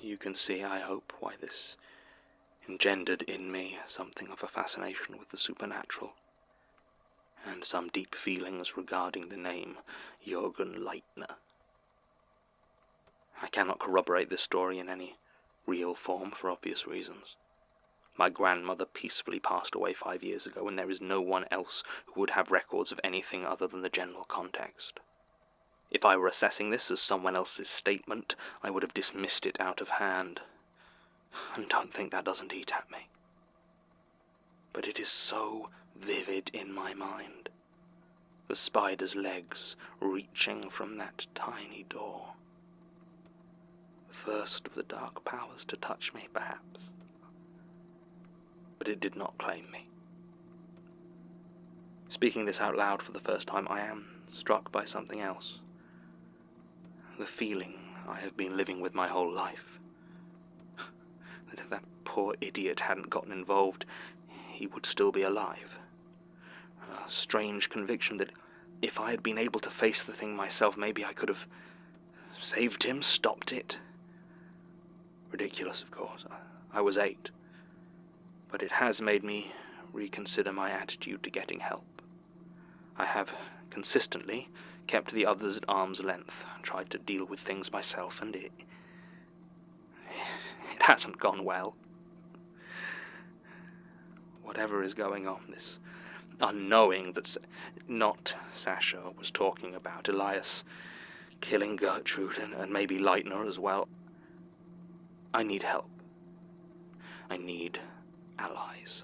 you can see, I hope, why this engendered in me something of a fascination with the supernatural, and some deep feelings regarding the name Jürgen Leitner. I cannot corroborate this story in any real form for obvious reasons. My grandmother peacefully passed away 5 years ago, and there is no one else who would have records of anything other than the general context. If I were assessing this as someone else's statement, I would have dismissed it out of hand. And don't think that doesn't eat at me. But it is so vivid in my mind. The spider's legs reaching from that tiny door. The first of the dark powers to touch me, perhaps. But it did not claim me. Speaking this out loud for the first time, I am struck by something else. The feeling I have been living with my whole life. That if that poor idiot hadn't gotten involved, he would still be alive. A strange conviction that if I had been able to face the thing myself, maybe I could have saved him, stopped it. Ridiculous, of course. I was 8. But it has made me reconsider my attitude to getting help. I have consistently kept the others at arm's length, tried to deal with things myself, and it hasn't gone well. Whatever is going on, this unknowing that not Sasha was talking about, Elias killing Gertrude and maybe Leitner as well. I need help. I need allies.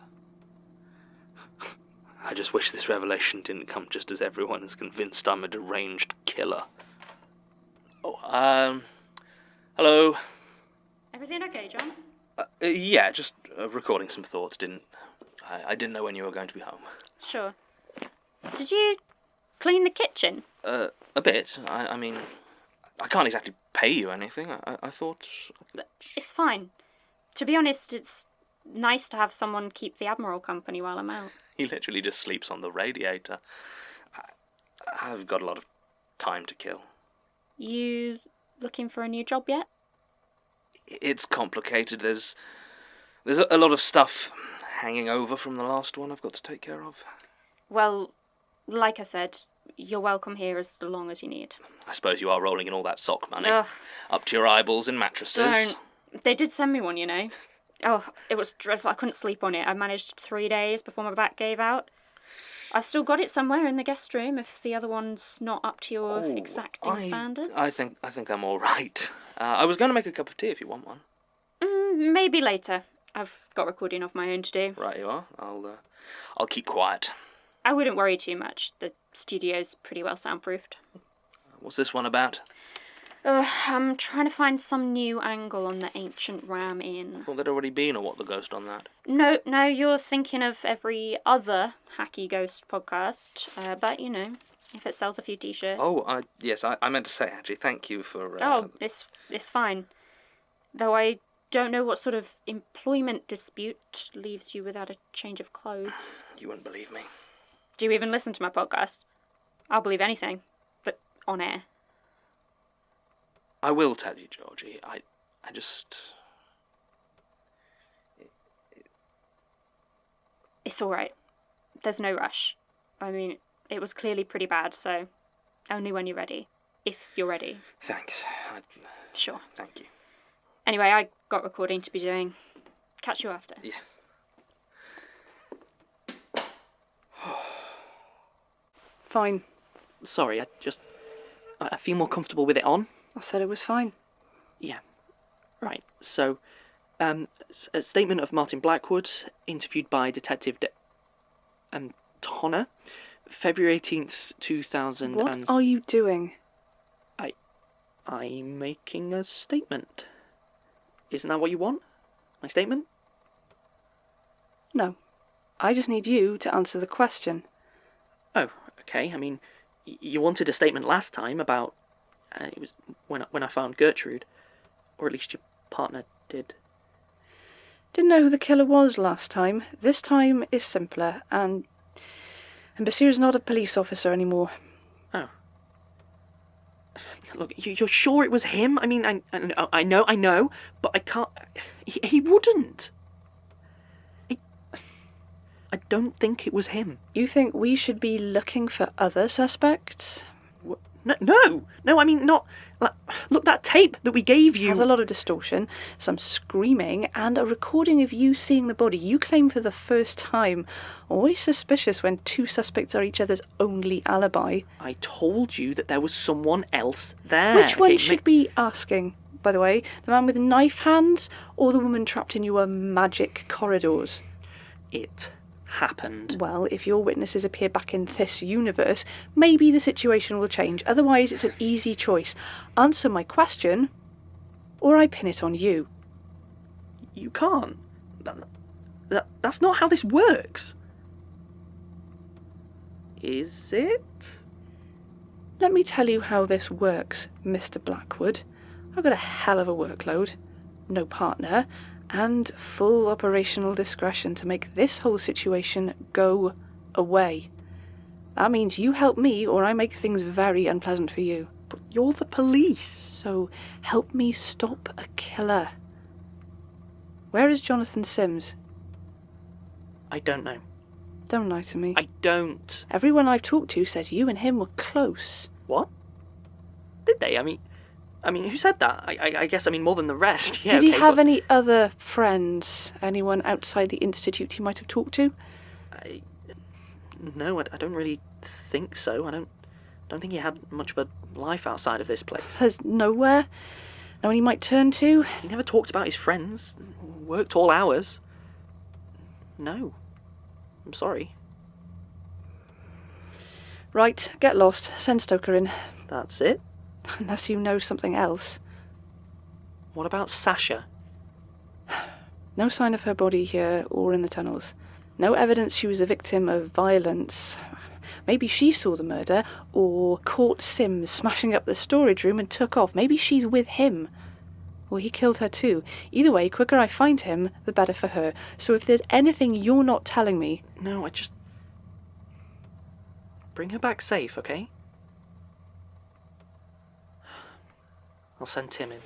I just wish this revelation didn't come just as everyone is convinced I'm a deranged killer. Oh, hello? Everything okay, John? Yeah, just recording some thoughts. I didn't know when you were going to be home. Sure. Did you clean the kitchen? A bit. I mean, I can't exactly pay you anything. I thought... It's fine. To be honest, it's nice to have someone keep the Admiral company while I'm out. He literally just sleeps on the radiator. I've got a lot of time to kill. You looking for a new job yet? It's complicated. There's a lot of stuff hanging over from the last one I've got to take care of. Well, like I said, you're welcome here as long as you need. I suppose you are rolling in all that sock money. Ugh. Up to your eyeballs in mattresses. Don't. They did send me one, you know. Oh, it was dreadful. I couldn't sleep on it. I managed 3 days before my back gave out. I've still got it somewhere in the guest room if the other one's not up to your exacting standards. I think I'm all right. I was going to make a cup of tea if you want one. Maybe later. I've got recording of my own to do. Right, you are. I'll keep quiet. I wouldn't worry too much. The studio's pretty well soundproofed. What's this one about? I'm trying to find some new angle on the ancient Ram Inn. Thought there'd already been a What the Ghost on that. No, you're thinking of every other hacky ghost podcast. But, you know, if it sells a few t-shirts. Oh, yes, I meant to say, actually, thank you for... It's fine. Though I don't know what sort of employment dispute leaves you without a change of clothes. You wouldn't believe me. Do you even listen to my podcast? I'll believe anything, but on air. I will tell you, Georgie. I just... It's alright. There's no rush. I mean, it was clearly pretty bad, so only when you're ready. If you're ready. Thanks. Sure. Thank you. Anyway, I got recording to be doing. Catch you after. Yeah. Fine. Sorry, I feel more comfortable with it on. I said it was fine. Yeah. Right, so, a statement of Martin Blackwood, interviewed by Detective Tonner, February 18th, 2000. What are you doing? I'm making a statement. Isn't that what you want? My statement? No. I just need you to answer the question. Oh, okay. I mean, you wanted a statement last time about... it was when I found Gertrude. Or at least your partner did. Didn't know who the killer was last time. This time is simpler, and Basir's not a police officer anymore. Oh. Look, you're sure it was him? I mean, I know, but I can't... He wouldn't. I don't think it was him. You think we should be looking for other suspects? No, I mean, not... Like, look, that tape that we gave you... Has a lot of distortion, some screaming, and a recording of you seeing the body you claim for the first time. Always suspicious when two suspects are each other's only alibi. I told you that there was someone else there. Which one should be asking, by the way? The man with knife hands, or the woman trapped in your magic corridors? It happened. Well, if your witnesses appear back in this universe, maybe the situation will change. Otherwise, it's an easy choice. Answer my question, or I pin it on you. You can't. That's not how this works. Is it? Let me tell you how this works, Mr. Blackwood. I've got a hell of a workload, no partner, and full operational discretion to make this whole situation go away. That means you help me or I make things very unpleasant for you. But you're the police. So help me stop a killer. Where is Jonathan Sims? I don't know. Don't lie to me. I don't. Everyone I've talked to says you and him were close. What? Did they? I mean, who said that? I guess, more than the rest. Yeah, Did he okay, have but... any other friends? Anyone outside the Institute he might have talked to? No, I don't really think so. I don't think he had much of a life outside of this place. There's nowhere? No one he might turn to? He never talked about his friends. Worked all hours. No. I'm sorry. Right, get lost. Send Stoker in. That's it? Unless you know something else. What about Sasha? No sign of her body here or in the tunnels. No evidence she was a victim of violence. Maybe she saw the murder, or caught Sims smashing up the storage room and took off. Maybe she's with him. Or he killed her too. Either way, quicker I find him, the better for her. So if there's anything you're not telling me... No, I just... Bring her back safe, okay? I'll send Tim in.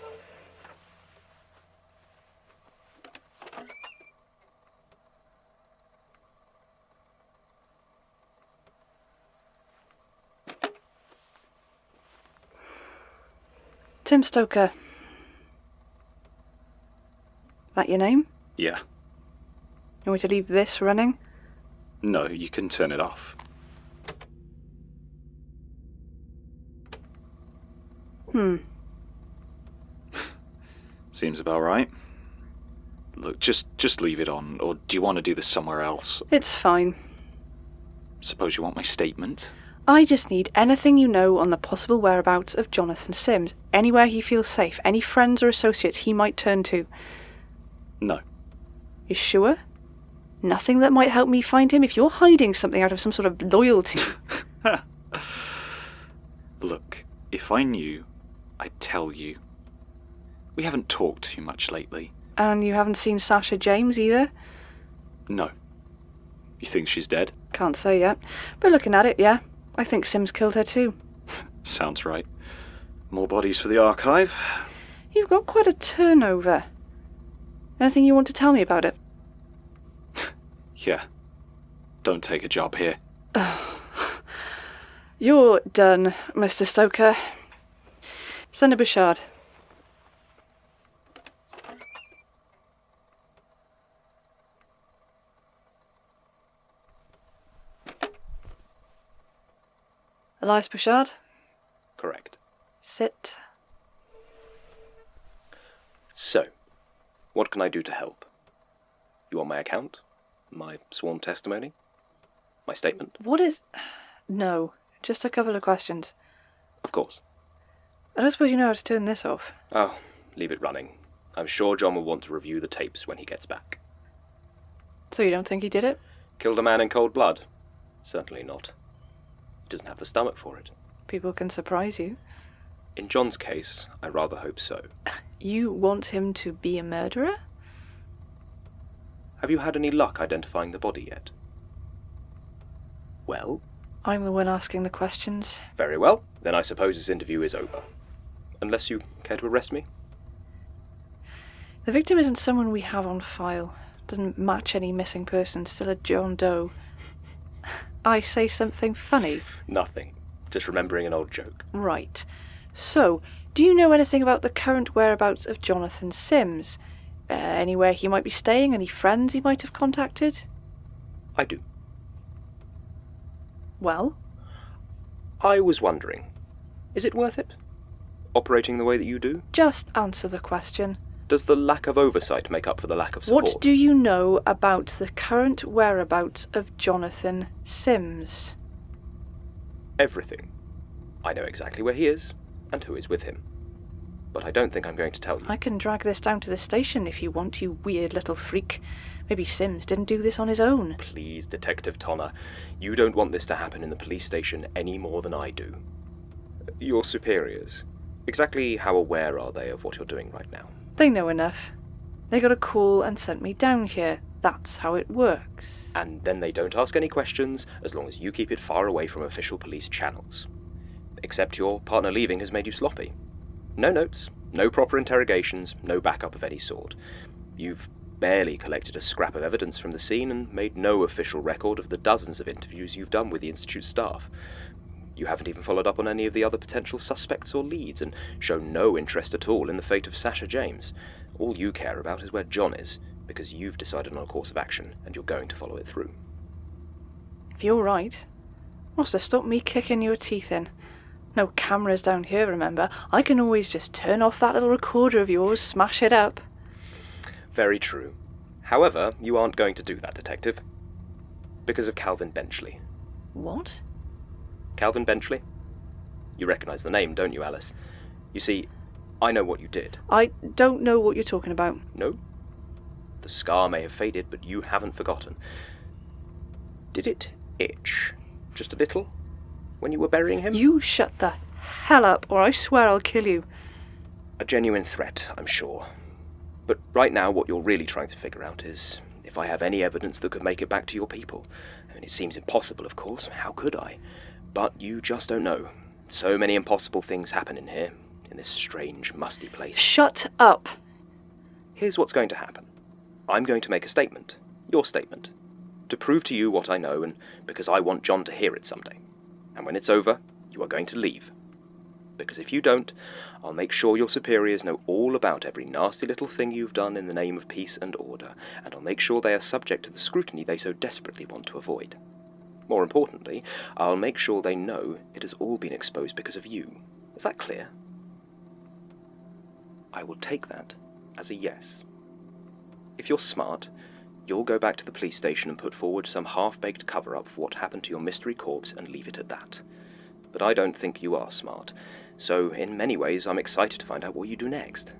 Tim Stoker. That your name? Yeah. You want me to leave this running? No, you can turn it off. Seems about right. Look, just leave it on, or do you want to do this somewhere else? It's fine. Suppose you want my statement? I just need anything you know on the possible whereabouts of Jonathan Sims. Anywhere he feels safe. Any friends or associates he might turn to. No. You sure? Nothing that might help me find him? If you're hiding something out of some sort of loyalty... Look, if I knew, I'd tell you. We haven't talked too much lately. And you haven't seen Sasha James either? No. You think she's dead? Can't say yet. But looking at it, yeah. I think Sims killed her too. Sounds right. More bodies for the archive? You've got quite a turnover. Anything you want to tell me about it? Yeah. Don't take a job here. You're done, Mr. Stoker. Send a Bouchard. Elias Bouchard? Correct. Sit. So, what can I do to help? You want my account? My sworn testimony? My statement? What is... No, just a couple of questions. Of course. I don't suppose you know how to turn this off. Oh, leave it running. I'm sure John will want to review the tapes when he gets back. So you don't think he did it? Killed a man in cold blood? Certainly not. He doesn't have the stomach for it. People can surprise you. In John's case, I rather hope so. You want him to be a murderer? Have you had any luck identifying the body yet? Well? I'm the one asking the questions. Very well. Then I suppose this interview is over. Unless you care to arrest me? The victim isn't someone we have on file. Doesn't match any missing person. Still a John Doe. I say something funny? Nothing. Just remembering an old joke. Right. So, do you know anything about the current whereabouts of Jonathan Sims? Anywhere he might be staying? Any friends he might have contacted? I do. Well? I was wondering, is it worth it? Operating the way that you do? Just answer the question. Does the lack of oversight make up for the lack of support? What do you know about the current whereabouts of Jonathan Sims? Everything. I know exactly where he is, and who is with him. But I don't think I'm going to tell you. I can drag this down to the station if you want, you weird little freak. Maybe Sims didn't do this on his own. Please, Detective Tonner, you don't want this to happen in the police station any more than I do. Your superiors, exactly how aware are they of what you're doing right now? They know enough. They got a call and sent me down here. That's how it works. And then they don't ask any questions, as long as you keep it far away from official police channels. Except your partner leaving has made you sloppy. No notes, no proper interrogations, no backup of any sort. You've barely collected a scrap of evidence from the scene and made no official record of the dozens of interviews you've done with the Institute staff. You haven't even followed up on any of the other potential suspects or leads, and shown no interest at all in the fate of Sasha James. All you care about is where John is, because you've decided on a course of action, and you're going to follow it through. If you're right, what's to stop me kicking your teeth in? No cameras down here, remember? I can always just turn off that little recorder of yours, smash it up. Very true. However, you aren't going to do that, Detective. Because of Calvin Benchley. What? Calvin Benchley? You recognise the name, don't you, Alice? You see, I know what you did. I don't know what you're talking about. No? The scar may have faded, but you haven't forgotten. Did it itch? Just a little? When you were burying him? You shut the hell up, or I swear I'll kill you. A genuine threat, I'm sure. But right now, what you're really trying to figure out is if I have any evidence that could make it back to your people. I mean, it seems impossible, of course. How could I? But you just don't know. So many impossible things happen in here, in this strange, musty place. Shut up. Here's what's going to happen. I'm going to make a statement, your statement, to prove to you what I know, and because I want John to hear it someday. And when it's over, you are going to leave. Because if you don't, I'll make sure your superiors know all about every nasty little thing you've done in the name of peace and order, and I'll make sure they are subject to the scrutiny they so desperately want to avoid. More importantly, I'll make sure they know it has all been exposed because of you. Is that clear? I will take that as a yes. If you're smart, you'll go back to the police station and put forward some half-baked cover-up for what happened to your mystery corpse and leave it at that. But I don't think you are smart, so in many ways I'm excited to find out what you do next.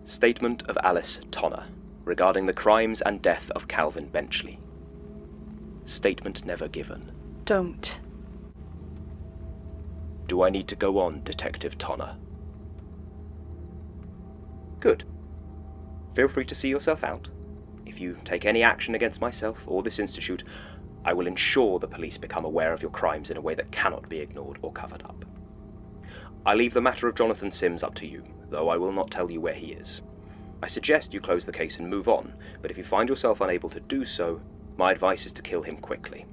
Statement of Alice Tonner regarding the crimes and death of Calvin Benchley. Statement never given. Don't. Do I need to go on, Detective Tonner? Good. Feel free to see yourself out. If you take any action against myself or this institute, I will ensure the police become aware of your crimes in a way that cannot be ignored or covered up. I leave the matter of Jonathan Sims up to you, though I will not tell you where he is. I suggest you close the case and move on, but if you find yourself unable to do so, my advice is to kill him quickly.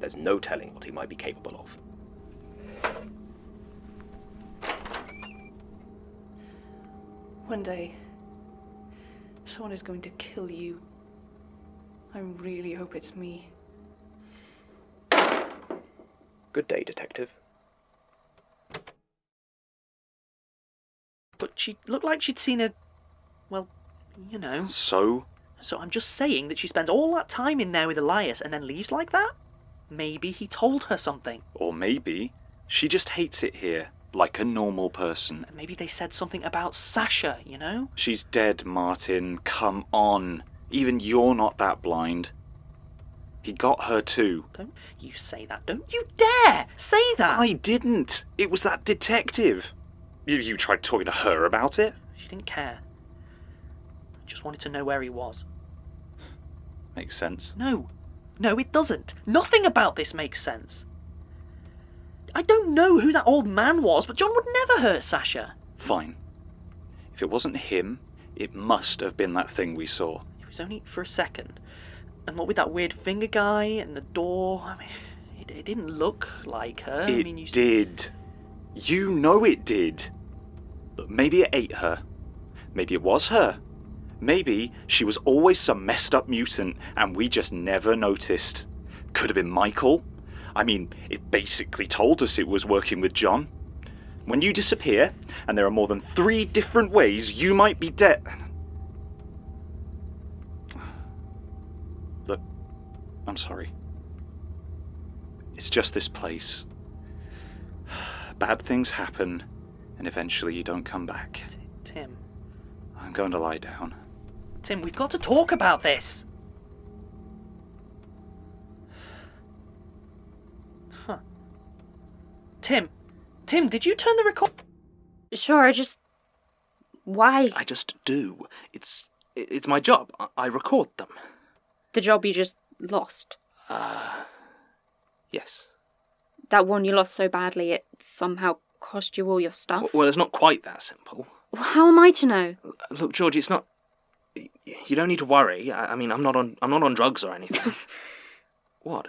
There's no telling what he might be capable of. One day, someone is going to kill you. I really hope it's me. Good day, Detective. But she looked like she'd seen a... well, you know. So? So I'm just saying that she spends all that time in there with Elias and then leaves like that? Maybe he told her something. Or maybe she just hates it here, like a normal person. Maybe they said something about Sasha, you know? She's dead, Martin. Come on. Even you're not that blind. He got her too. Don't you say that. Don't you dare say that. I didn't. It was that detective. You tried talking to her about it? She didn't care. Just wanted to know where he was. Makes sense. No, it doesn't. Nothing about this makes sense. I don't know who that old man was, but John would never hurt Sasha. Fine. If it wasn't him, it must have been that thing we saw. It was only for a second. And what with that weird finger guy and the door, I mean, it didn't look like her. It did. You know it did. Look, maybe it ate her. Maybe it was her. Maybe she was always some messed up mutant and we just never noticed. Could have been Michael. I mean, it basically told us it was working with John. When you disappear, and there are more than 3 different ways you might be dead. Look, I'm sorry. It's just this place. Bad things happen, and eventually you don't come back. Tim. I'm going to lie down. Tim, we've got to talk about this. Huh. Tim, did you turn the record? Sure, why? I just do. It's my job. I record them. The job you just lost. Yes. That one you lost so badly it somehow cost you all your stuff? Well, it's not quite that simple. Well, how am I to know? Look, Georgie, it's not... You don't need to worry. I mean, I'm not on drugs or anything. What?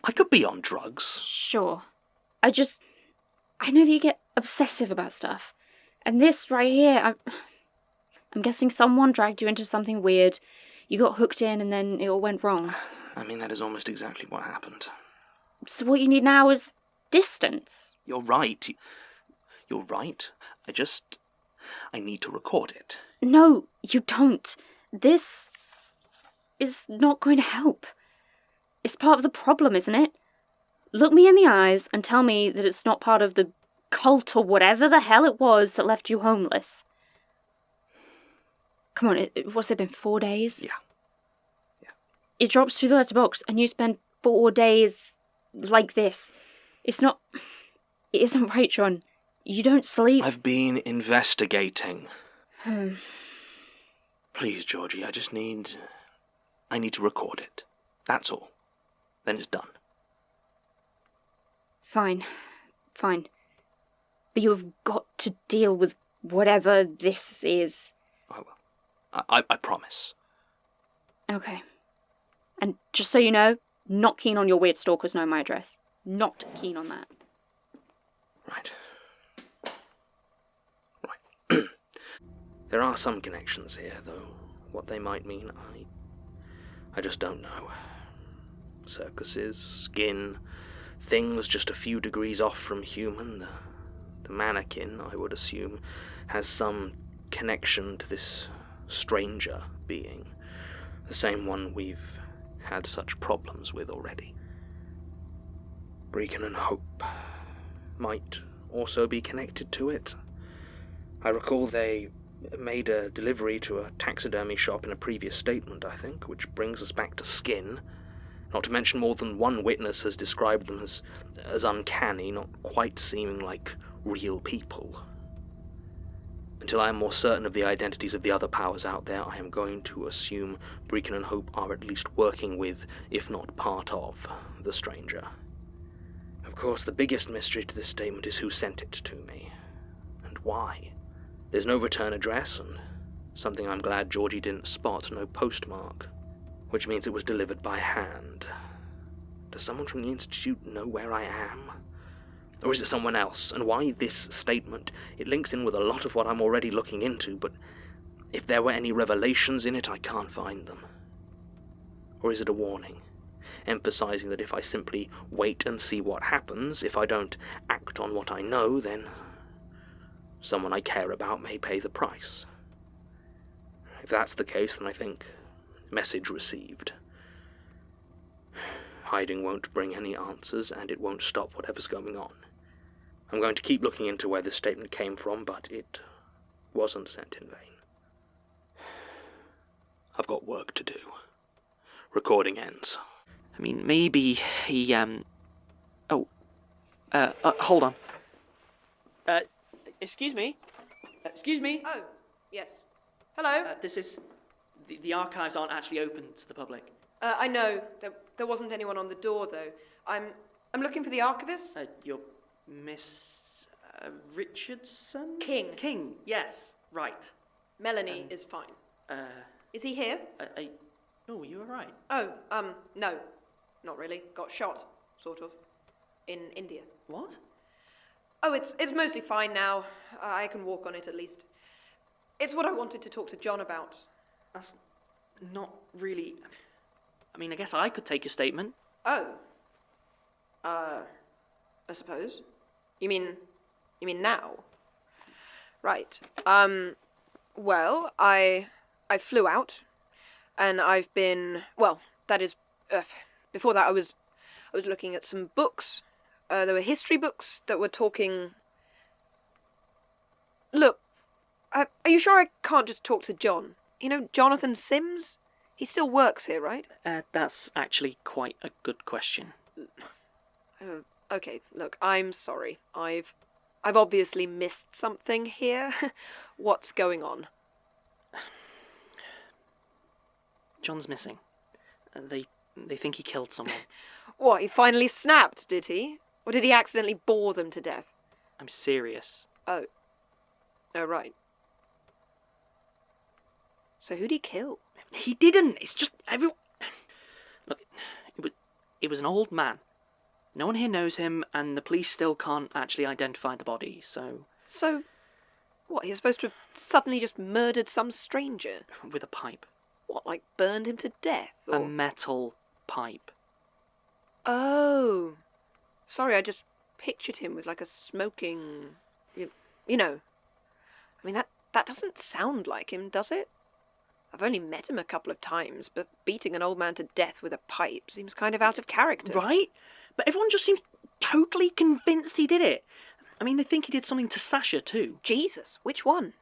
I could be on drugs. Sure. I know that you get obsessive about stuff. And this right here, I'm guessing someone dragged you into something weird. You got hooked in and then it all went wrong. I mean, that is almost exactly what happened. So what you need now is distance. You're right. You're right. I need to record it. No, you don't. This is not going to help. It's part of the problem, isn't it? Look me in the eyes and tell me that it's not part of the cult or whatever the hell it was that left you homeless. Come on, what's it been, 4 days? Yeah. It drops through the letterbox and you spend 4 days like this. It isn't right, John. You don't sleep. I've been investigating. Please, Georgie, I need to record it. That's all. Then it's done. Fine. But you've got to deal with whatever this is. I will. I promise. Okay. And just so you know, not keen on your weird stalkers knowing my address. Not keen on that. Right. There are some connections here, though. What they might mean, I just don't know. Circuses, skin, things just a few degrees off from human. The mannequin, I would assume, has some connection to this stranger being. The same one we've had such problems with already. Brecon and Hope might also be connected to it. I recall they made a delivery to a taxidermy shop in a previous statement, I think, which brings us back to skin. Not to mention more than one witness has described them as uncanny, not quite seeming like real people. Until I am more certain of the identities of the other powers out there, I am going to assume Brecon and Hope are at least working with, if not part of, the stranger. Of course, the biggest mystery to this statement is who sent it to me, and why. There's no return address, and something I'm glad Georgie didn't spot, no postmark, which means it was delivered by hand. Does someone from the Institute know where I am? Or is it someone else? And why this statement? It links in with a lot of what I'm already looking into, but if there were any revelations in it, I can't find them. Or is it a warning, emphasizing that if I simply wait and see what happens, if I don't act on what I know, then someone I care about may pay the price? If that's the case, then I think message received. Hiding won't bring any answers, and it won't stop whatever's going on. I'm going to keep looking into where this statement came from, but it wasn't sent in vain. I've got work to do. Recording ends. I mean, maybe he, hold on. Excuse me? Excuse me? Oh, yes. Hello? This is... The archives aren't actually open to the public. I know. There wasn't anyone on the door, though. I'm I'm looking for the archivist. You're Miss Richardson? King. King, yes, right. Melanie is fine. Is he here? No, you were right. Oh, no. Not really. Got shot, sort of. In India. What? Oh, it's mostly fine now. I can walk on it at least. It's what I wanted to talk to John about. That's not really... I mean, I guess I could take your statement. Oh. I suppose. You mean now? Right. Well, I flew out, and I've been, well, that is, before that I was looking at some books. There were history books that were talking... Look, are you sure I can't just talk to John? You know, Jonathan Sims? He still works here, right? That's actually quite a good question. Okay, look, I'm sorry. I've obviously missed something here. What's going on? John's missing. They think he killed someone. What, he finally snapped, did he? Or did he accidentally bore them to death? I'm serious. Oh, right. So who'd he kill? He didn't. It's just everyone... Look, it was an old man. No one here knows him, and the police still can't actually identify the body, so... So, what, he's supposed to have suddenly just murdered some stranger? With a pipe. What, like burned him to death? Or... A metal pipe. Oh. Sorry, I just pictured him with like a smoking... You know. I mean, that doesn't sound like him, does it? I've only met him a couple of times, but beating an old man to death with a pipe seems kind of out of character. Right? But everyone just seems totally convinced he did it. I mean, they think he did something to Sasha, too. Jesus, which one?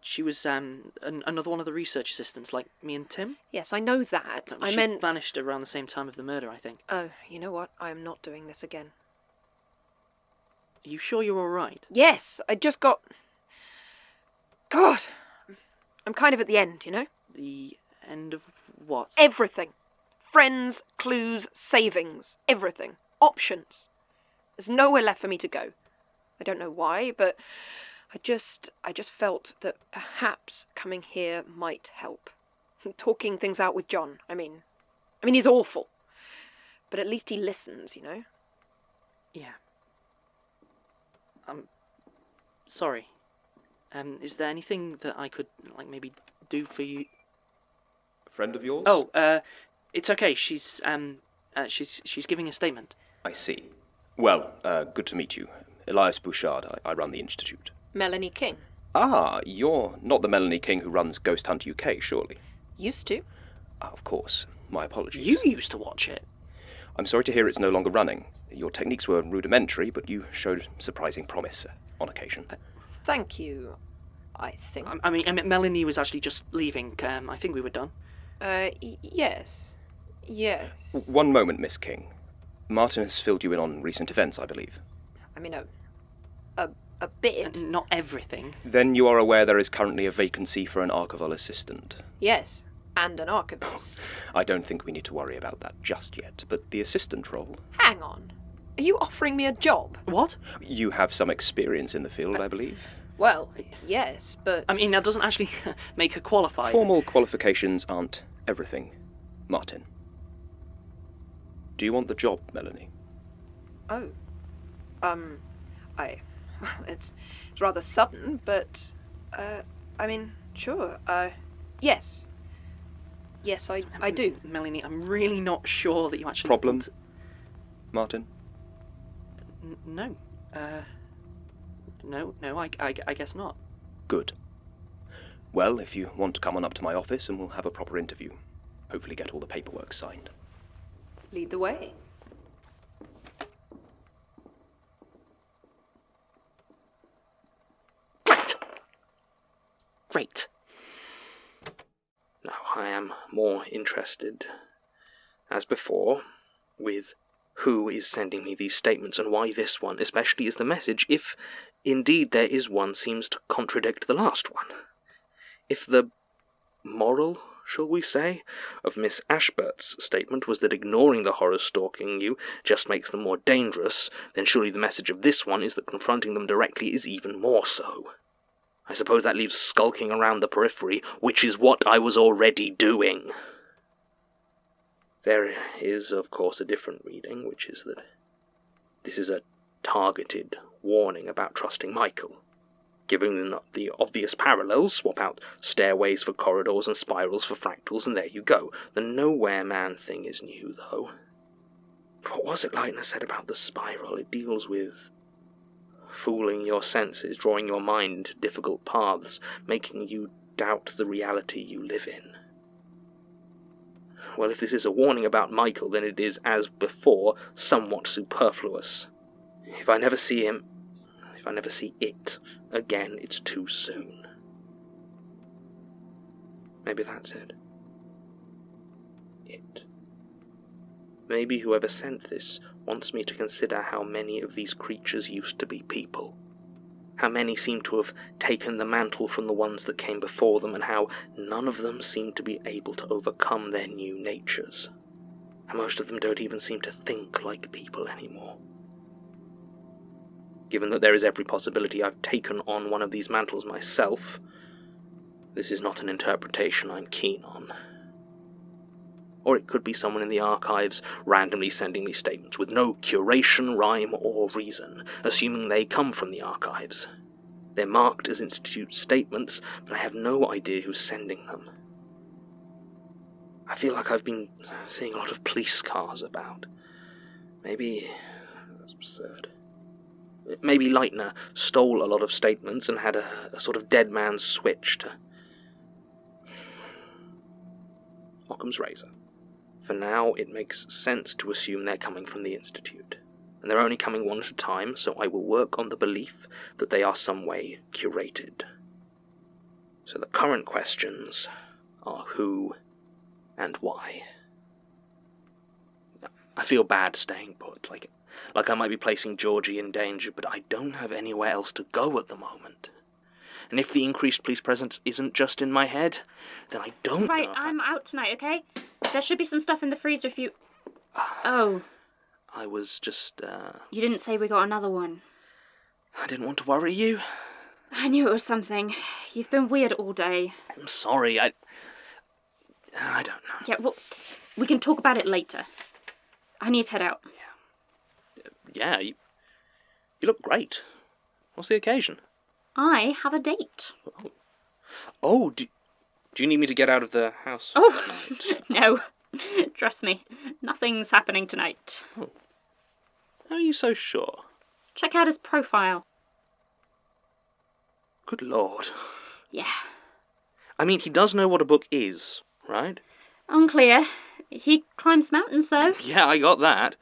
She was another one of the research assistants, like me and Tim. Yes, I know that. She vanished around the same time of the murder, I think. Oh, you know what? I am not doing this again. Are you sure you're all right? Yes, I just got... God, I'm kind of at the end, you know? The end of what? Everything. Friends, clues, savings, everything. Options. There's nowhere left for me to go. I don't know why, but I just felt that perhaps coming here might help. Talking things out with John, I mean he's awful. But at least he listens, you know? Yeah. Sorry. Is there anything that I could, like, maybe do for you? A friend of yours? Oh, it's okay. She's giving a statement. I see. Well, good to meet you. Elias Bouchard. I run the institute. Melanie King. Ah, you're not the Melanie King who runs Ghost Hunt UK, surely? Used to. Of course. My apologies. You used to watch it. I'm sorry to hear it's no longer running. Your techniques were rudimentary, but you showed surprising promise on occasion. Thank you, I think. I mean, Melanie was actually just leaving. I think we were done. Yes. Yes. One moment, Miss King. Martin has filled you in on recent events, I believe. I mean, a bit. Not everything. Then you are aware there is currently a vacancy for an archival assistant. Yes, and an archivist. I don't think we need to worry about that just yet, but the assistant role... Hang on. Are you offering me a job? What? You have some experience in the field, I believe. Well, yes, but... I mean, that doesn't actually make her qualified. Formal qualifications aren't everything, Martin. Do you want the job, Melanie? Oh. It's rather sudden, but, I mean, sure, yes. Yes, I do. Melanie, I'm really not sure that you actually... Problem, Martin? No. No, I guess not. Good. Well, if you want to come on up to my office and we'll have a proper interview. Hopefully get all the paperwork signed. Lead the way. Great. Now I am more interested, as before, with who is sending me these statements and why this one, especially as the message, if indeed there is one, seems to contradict the last one. If the moral shall we say, of Miss Ashburt's statement was that ignoring the horrors stalking you just makes them more dangerous, then surely the message of this one is that confronting them directly is even more so. I suppose that leaves skulking around the periphery, which is what I was already doing. There is, of course, a different reading, which is that this is a targeted warning about trusting Michael. Given the obvious parallels, swap out stairways for corridors and spirals for fractals, and there you go. The nowhere man thing is new, though. What was it Leitner said about the spiral? It deals with fooling your senses, drawing your mind into difficult paths, making you doubt the reality you live in. Well, if this is a warning about Michael, then it is, as before, somewhat superfluous. If I never see him, if I never see it again, it's too soon. Maybe that's it. It. Maybe whoever sent this wants me to consider how many of these creatures used to be people. How many seem to have taken the mantle from the ones that came before them, and how none of them seem to be able to overcome their new natures. And most of them don't even seem to think like people anymore. Given that there is every possibility I've taken on one of these mantles myself, this is not an interpretation I'm keen on. Or it could be someone in the archives randomly sending me statements with no curation, rhyme, or reason, assuming they come from the archives. They're marked as Institute statements, but I have no idea who's sending them. I feel like I've been seeing a lot of police cars about. Maybe that's absurd. Maybe Leitner stole a lot of statements and had a sort of dead man's switch to Occam's razor. For now, it makes sense to assume they're coming from the Institute, and they're only coming one at a time, so I will work on the belief that they are some way curated. So the current questions are who and why. I feel bad staying put, like I might be placing Georgie in danger, but I don't have anywhere else to go at the moment. And if the increased police presence isn't just in my head, then I don't Right, know. I'm out tonight, okay? There should be some stuff in the freezer if you... Oh. I was just, You didn't say we got another one. I didn't want to worry you. I knew it was something. You've been weird all day. I'm sorry, I don't know. Yeah, well, we can talk about it later. I need to head out. Yeah, you look great. What's the occasion? I have a date. Oh, do you need me to get out of the house? Oh, no. Trust me, nothing's happening tonight. Oh. How are you so sure? Check out his profile. Good Lord. Yeah. I mean, he does know what a book is, right? Unclear. He climbs mountains, though. Yeah, I got that.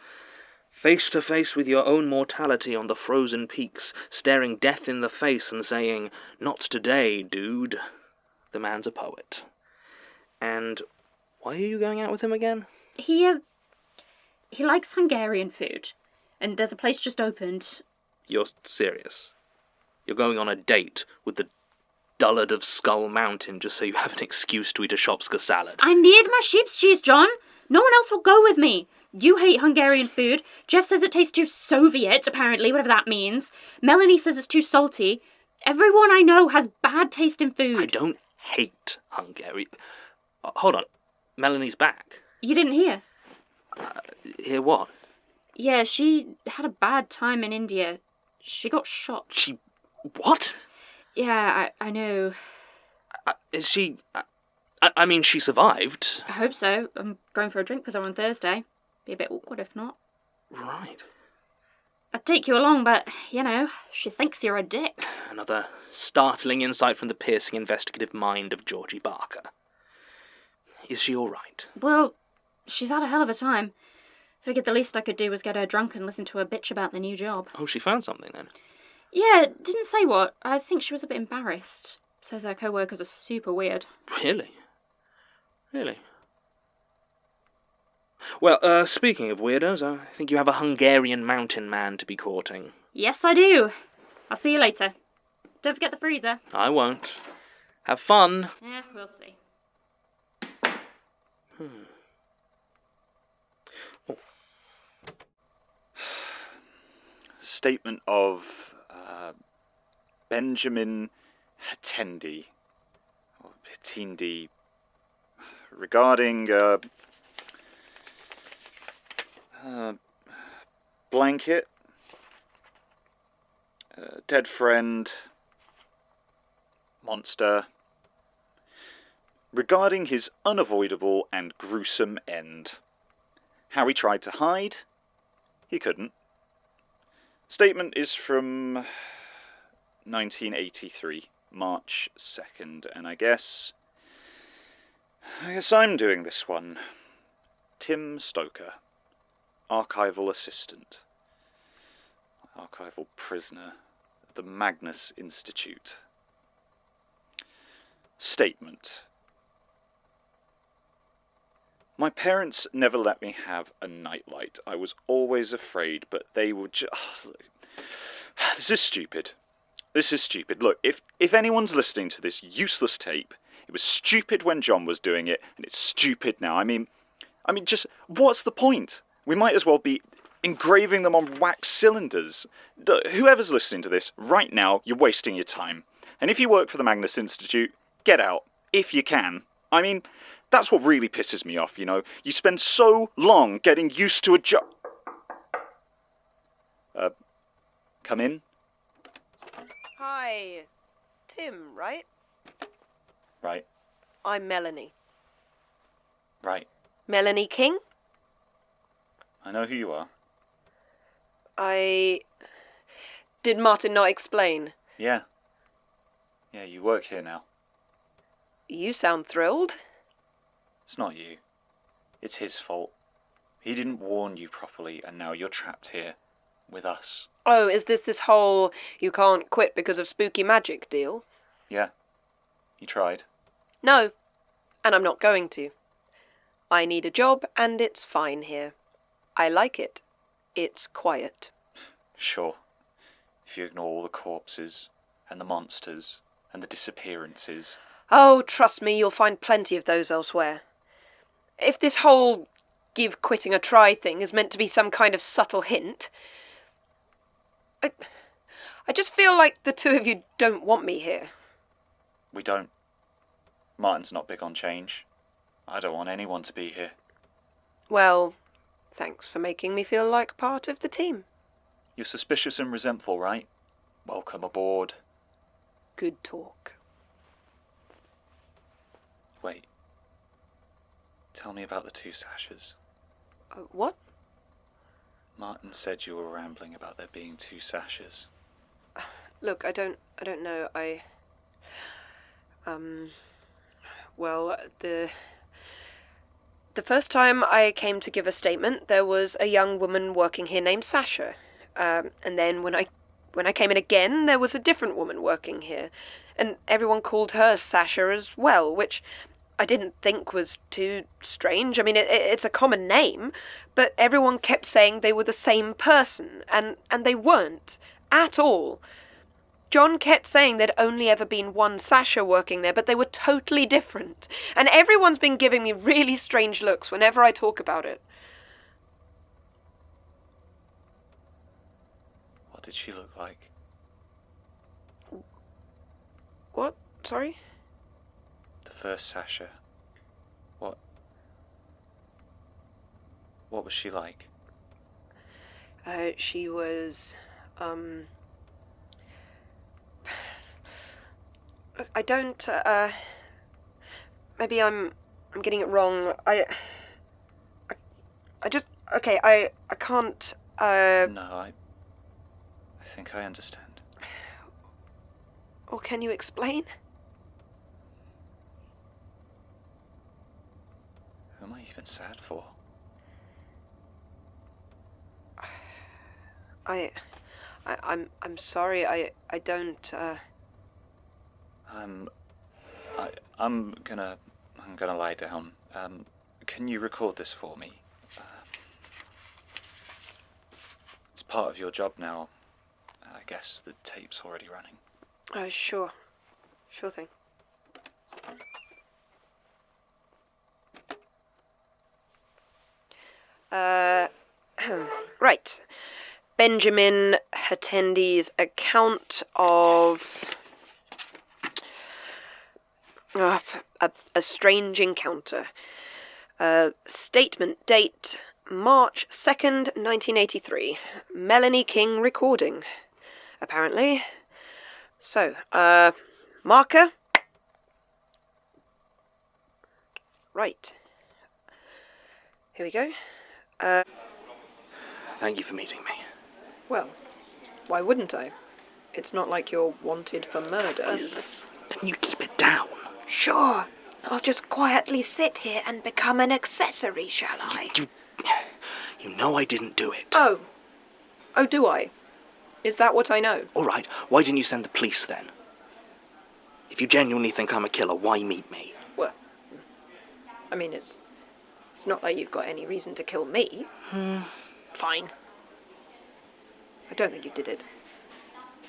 Face to face with your own mortality on the frozen peaks, staring death in the face and saying, "Not today, dude." The man's a poet. And why are you going out with him again? He likes Hungarian food. And there's a place just opened. You're serious? You're going on a date with the dullard of Skull Mountain just so you have an excuse to eat a Shopska salad? I need my sheep's cheese, John. No one else will go with me. You hate Hungarian food. Jeff says it tastes too Soviet, apparently, whatever that means. Melanie says it's too salty. Everyone I know has bad taste in food. I don't hate Hungary. Hold on. Melanie's back. You didn't hear? Hear what? Yeah, she had a bad time in India. She got shot. She... What? Yeah, I know. Is she... I mean, she survived. I hope so. I'm going for a drink with her on Thursday. Be a bit awkward if not. Right. I'd take you along, but, you know, she thinks you're a dick. Another startling insight from the piercing investigative mind of Georgie Barker. Is she all right? Well, she's had a hell of a time. Figured the least I could do was get her drunk and listen to her bitch about the new job. Oh, she found something then? Yeah, didn't say what. I think she was a bit embarrassed. Says her co-workers are super weird. Really? Really? Well, speaking of weirdos, I think you have a Hungarian mountain man to be courting. Yes, I do. I'll see you later. Don't forget the freezer. I won't. Have fun. Yeah, we'll see. Statement of Benjamin Hatendi, or Hitindi, regarding blanket, dead friend, monster, regarding his unavoidable and gruesome end. How he tried to hide, he couldn't. Statement is from 1983, March 2nd, and I guess I'm doing this one. Tim Stoker, archival assistant, archival prisoner at the Magnus Institute. Statement. My parents never let me have a nightlight. I was always afraid, but they would just... This is stupid. This is stupid. Look, if anyone's listening to this useless tape, it was stupid when John was doing it, and it's stupid now. I mean, just, what's the point? We might as well be engraving them on wax cylinders. Whoever's listening to this, right now, you're wasting your time. And if you work for the Magnus Institute, get out, if you can. I mean, that's what really pisses me off, you know. You spend so long getting used to a job. Come in. Hi. Tim, right? Right. I'm Melanie. Right. Melanie King? I know who you are. Did Martin not explain? Yeah. Yeah, you work here now. You sound thrilled. It's not you. It's his fault. He didn't warn you properly, and now you're trapped here. With us. Oh, is this whole you can't quit because of spooky magic deal? Yeah. He tried. No. And I'm not going to. I need a job, and it's fine here. I like it. It's quiet. Sure. If you ignore all the corpses, and the monsters, and the disappearances. Oh, trust me, you'll find plenty of those elsewhere. If this whole give quitting a try thing is meant to be some kind of subtle hint, I just feel like the two of you don't want me here. We don't. Martin's not big on change. I don't want anyone to be here. Well, thanks for making me feel like part of the team. You're suspicious and resentful, right? Welcome aboard. Good talk. Wait. Tell me about the two sashes. What? Martin said you were rambling about there being two sashes. Look, I don't know. Well, the first time I came to give a statement, there was a young woman working here named Sasha. And then when I came in again, there was a different woman working here. And everyone called her Sasha as well, which I didn't think was too strange. I mean, it's a common name, but everyone kept saying they were the same person, and they weren't, at all. John kept saying there'd only ever been one Sasha working there, but they were totally different. And everyone's been giving me really strange looks whenever I talk about it. What did she look like? What? Sorry? The first Sasha. What was she like? She was, I don't, maybe I'm getting it wrong. I just, okay, I can't, No, I think I understand. Or can you explain? Who am I even sad for? I'm sorry, I don't, I'm gonna lie down. Can you record this for me? It's part of your job now. I guess the tape's already running. Sure. Sure thing. Right. Benjamin Hattendy's account of a strange encounter. Statement date March 2nd, 1983. Melanie King recording, apparently. So, marker. Right. Here we go. Thank you for meeting me. Well, why wouldn't I? It's not like you're wanted for murder. Can you keep it down? Sure. I'll just quietly sit here and become an accessory, shall I? You know I didn't do it. Oh. Oh, do I? Is that what I know? All right, why didn't you send the police then? If you genuinely think I'm a killer, why meet me? Well, I mean, it's not like you've got any reason to kill me. Fine. I don't think you did it.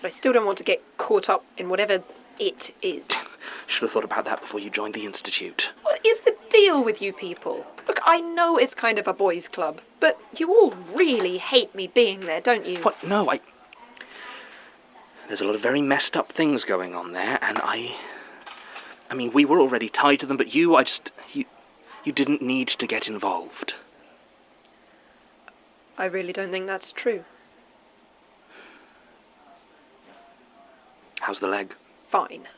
But I still don't want to get caught up in whatever it is. Should have thought about that before you joined the Institute. What is the deal with you people? Look, I know it's kind of a boys' club, but you all really hate me being there, don't you? What? No, There's a lot of very messed up things going on there, and I mean, we were already tied to them, but you didn't need to get involved. I really don't think that's true. How's the leg? Fine.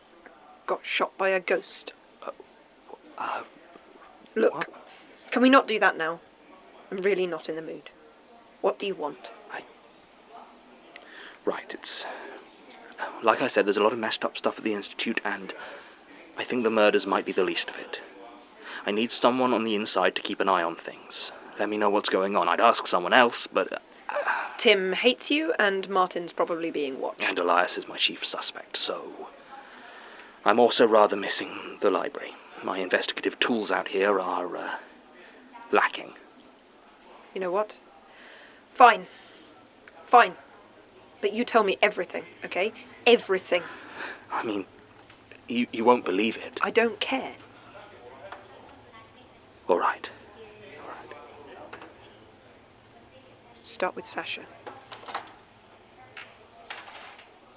Got shot by a ghost. Look, what? Can we not do that now? I'm really not in the mood. What do you want? Right, it's... Like I said, there's a lot of messed up stuff at the Institute, and I think the murders might be the least of it. I need someone on the inside to keep an eye on things. Let me know what's going on. I'd ask someone else, but... Tim hates you, and Martin's probably being watched. And Elias is my chief suspect, so... I'm also rather missing the library. My investigative tools out here are, lacking. You know what? Fine. Fine. But you tell me everything, okay? Everything. I mean, you won't believe it. I don't care. All right. Start with Sasha.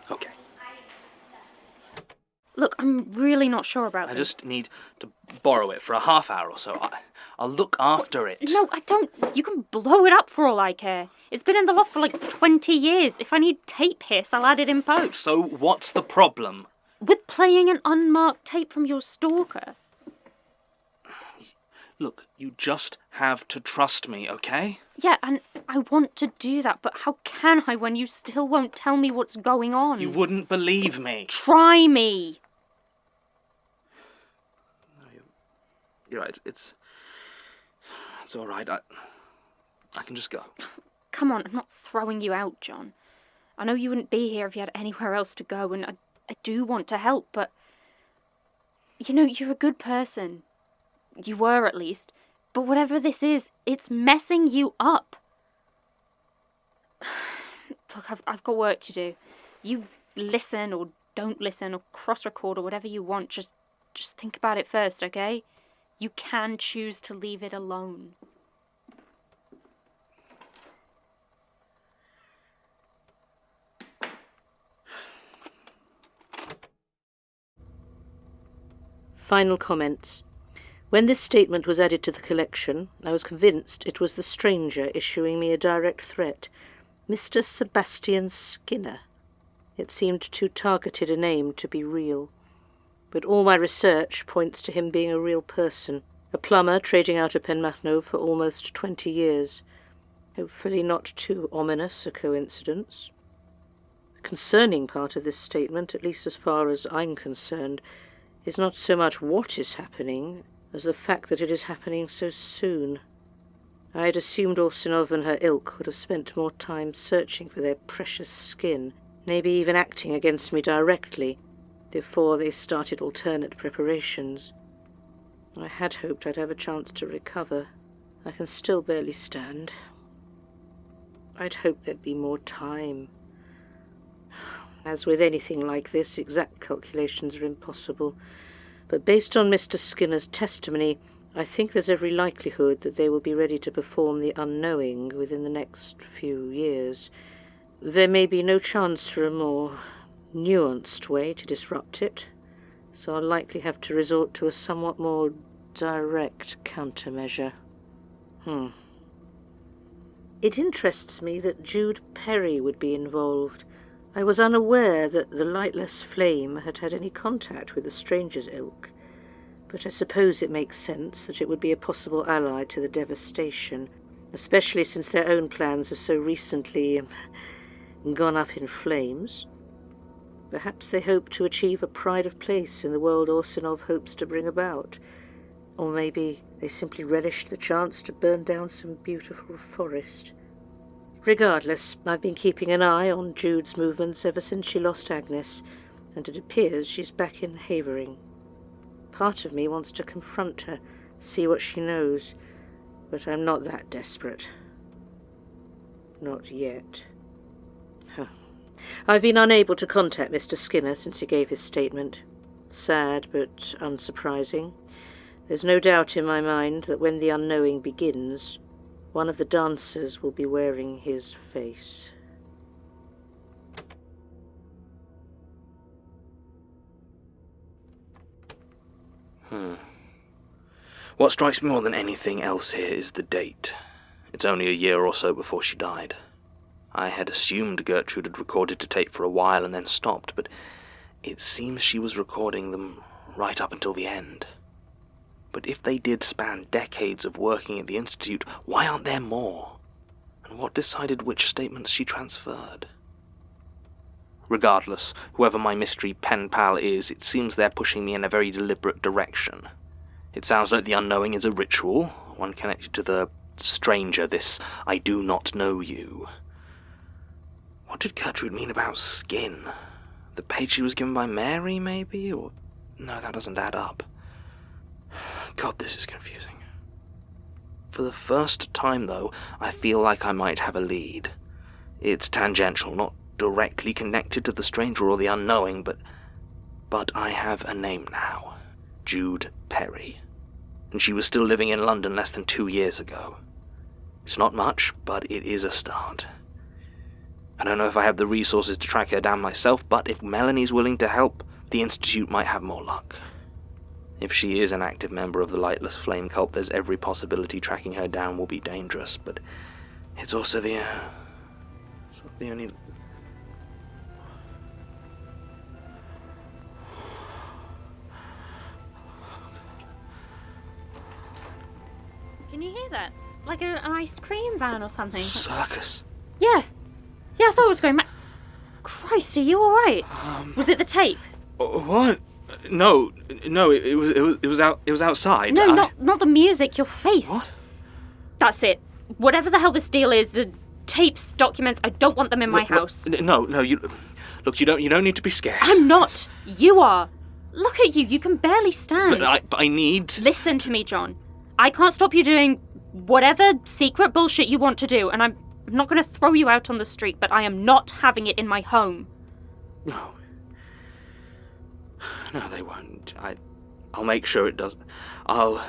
Okay. Look, I'm really not sure about I this. just need to borrow it for a half hour or so. I'll look after it. No, I don't. You can blow it up for all I care. It's been in the loft for like 20 years. If I need tape hiss, I'll add it in post. So what's the problem? With playing an unmarked tape from your stalker. Look, you just have to trust me, okay? Yeah, and I want to do that, but how can I when you still won't tell me what's going on? You wouldn't believe me. Try me. You're right, it's all right. I can just go. Come on, I'm not throwing you out, John. I know you wouldn't be here if you had anywhere else to go, and I do want to help, but... You know, you're a good person. You were, at least. But whatever this is, it's messing you up. Look, I've got work to do. You listen or don't listen or cross-record or whatever you want. Just think about it first, okay? You can choose to leave it alone. Final comments. When this statement was added to the collection, I was convinced it was the stranger issuing me a direct threat, Mr. Sebastian Skinner. It seemed too targeted a name to be real. But all my research points to him being a real person, a plumber trading out of Penmachno for almost 20 years. Hopefully not too ominous a coincidence. The concerning part of this statement, at least as far as I'm concerned, is not so much what is happening as the fact that it is happening so soon. I had assumed Orsinov and her ilk would have spent more time searching for their precious skin, maybe even acting against me directly, before they started alternate preparations. I had hoped I'd have a chance to recover. I can still barely stand. I'd hoped there'd be more time. As with anything like this, exact calculations are impossible. But based on Mr. Skinner's testimony, I think there's every likelihood that they will be ready to perform the unknowing within the next few years. There may be no chance for a more nuanced way to disrupt it, so I'll likely have to resort to a somewhat more direct countermeasure. It interests me that Jude Perry would be involved. I was unaware that the lightless flame had had any contact with the stranger's ilk, but I suppose it makes sense that it would be a possible ally to the devastation, especially since their own plans have so recently gone up in flames. Perhaps they hope to achieve a pride of place in the world Orsinov hopes to bring about. Or maybe they simply relished the chance to burn down some beautiful forest. Regardless, I've been keeping an eye on Jude's movements ever since she lost Agnes, and it appears she's back in Havering. Part of me wants to confront her, see what she knows, but I'm not that desperate. Not yet. I've been unable to contact Mr. Skinner since he gave his statement. Sad, but unsurprising. There's no doubt in my mind that when the unknowing begins, one of the dancers will be wearing his face. What strikes me more than anything else here is the date. It's only a year or so before she died. I had assumed Gertrude had recorded the tape for a while and then stopped, but it seems she was recording them right up until the end. But if they did span decades of working at the Institute, why aren't there more? And what decided which statements she transferred? Regardless, whoever my mystery pen pal is, it seems they're pushing me in a very deliberate direction. It sounds like the unknowing is a ritual, one connected to the stranger, this I do not know you. What did Gertrude mean about skin? The page she was given by Mary, maybe? Or no, that doesn't add up. God, this is confusing. For the first time, though, I feel like I might have a lead. It's tangential, not directly connected to the stranger or the unknowing, but I have a name now. Jude Perry. And she was still living in London less than 2 years ago. It's not much, but it is a start. I don't know if I have the resources to track her down myself, but if Melanie's willing to help, the Institute might have more luck. If she is an active member of the Lightless Flame cult, there's every possibility tracking her down will be dangerous, but it's also the only... Can you hear that? Like an ice cream van or something. Circus. Yeah. Yeah, I thought it was going mad. Christ, are you alright? Was it the tape? What? No, it was outside. No, not the music, your face. What? That's it. Whatever the hell this deal is, the tapes, documents, I don't want them in my house. No, you don't need to be scared. I'm not. You are. Look at you. You can barely stand. But I need... Listen to me, John. I can't stop you doing whatever secret bullshit you want to do, and I'm not going to throw you out on the street, but I am not having it in my home. No, they won't. I'll make sure it does. I'll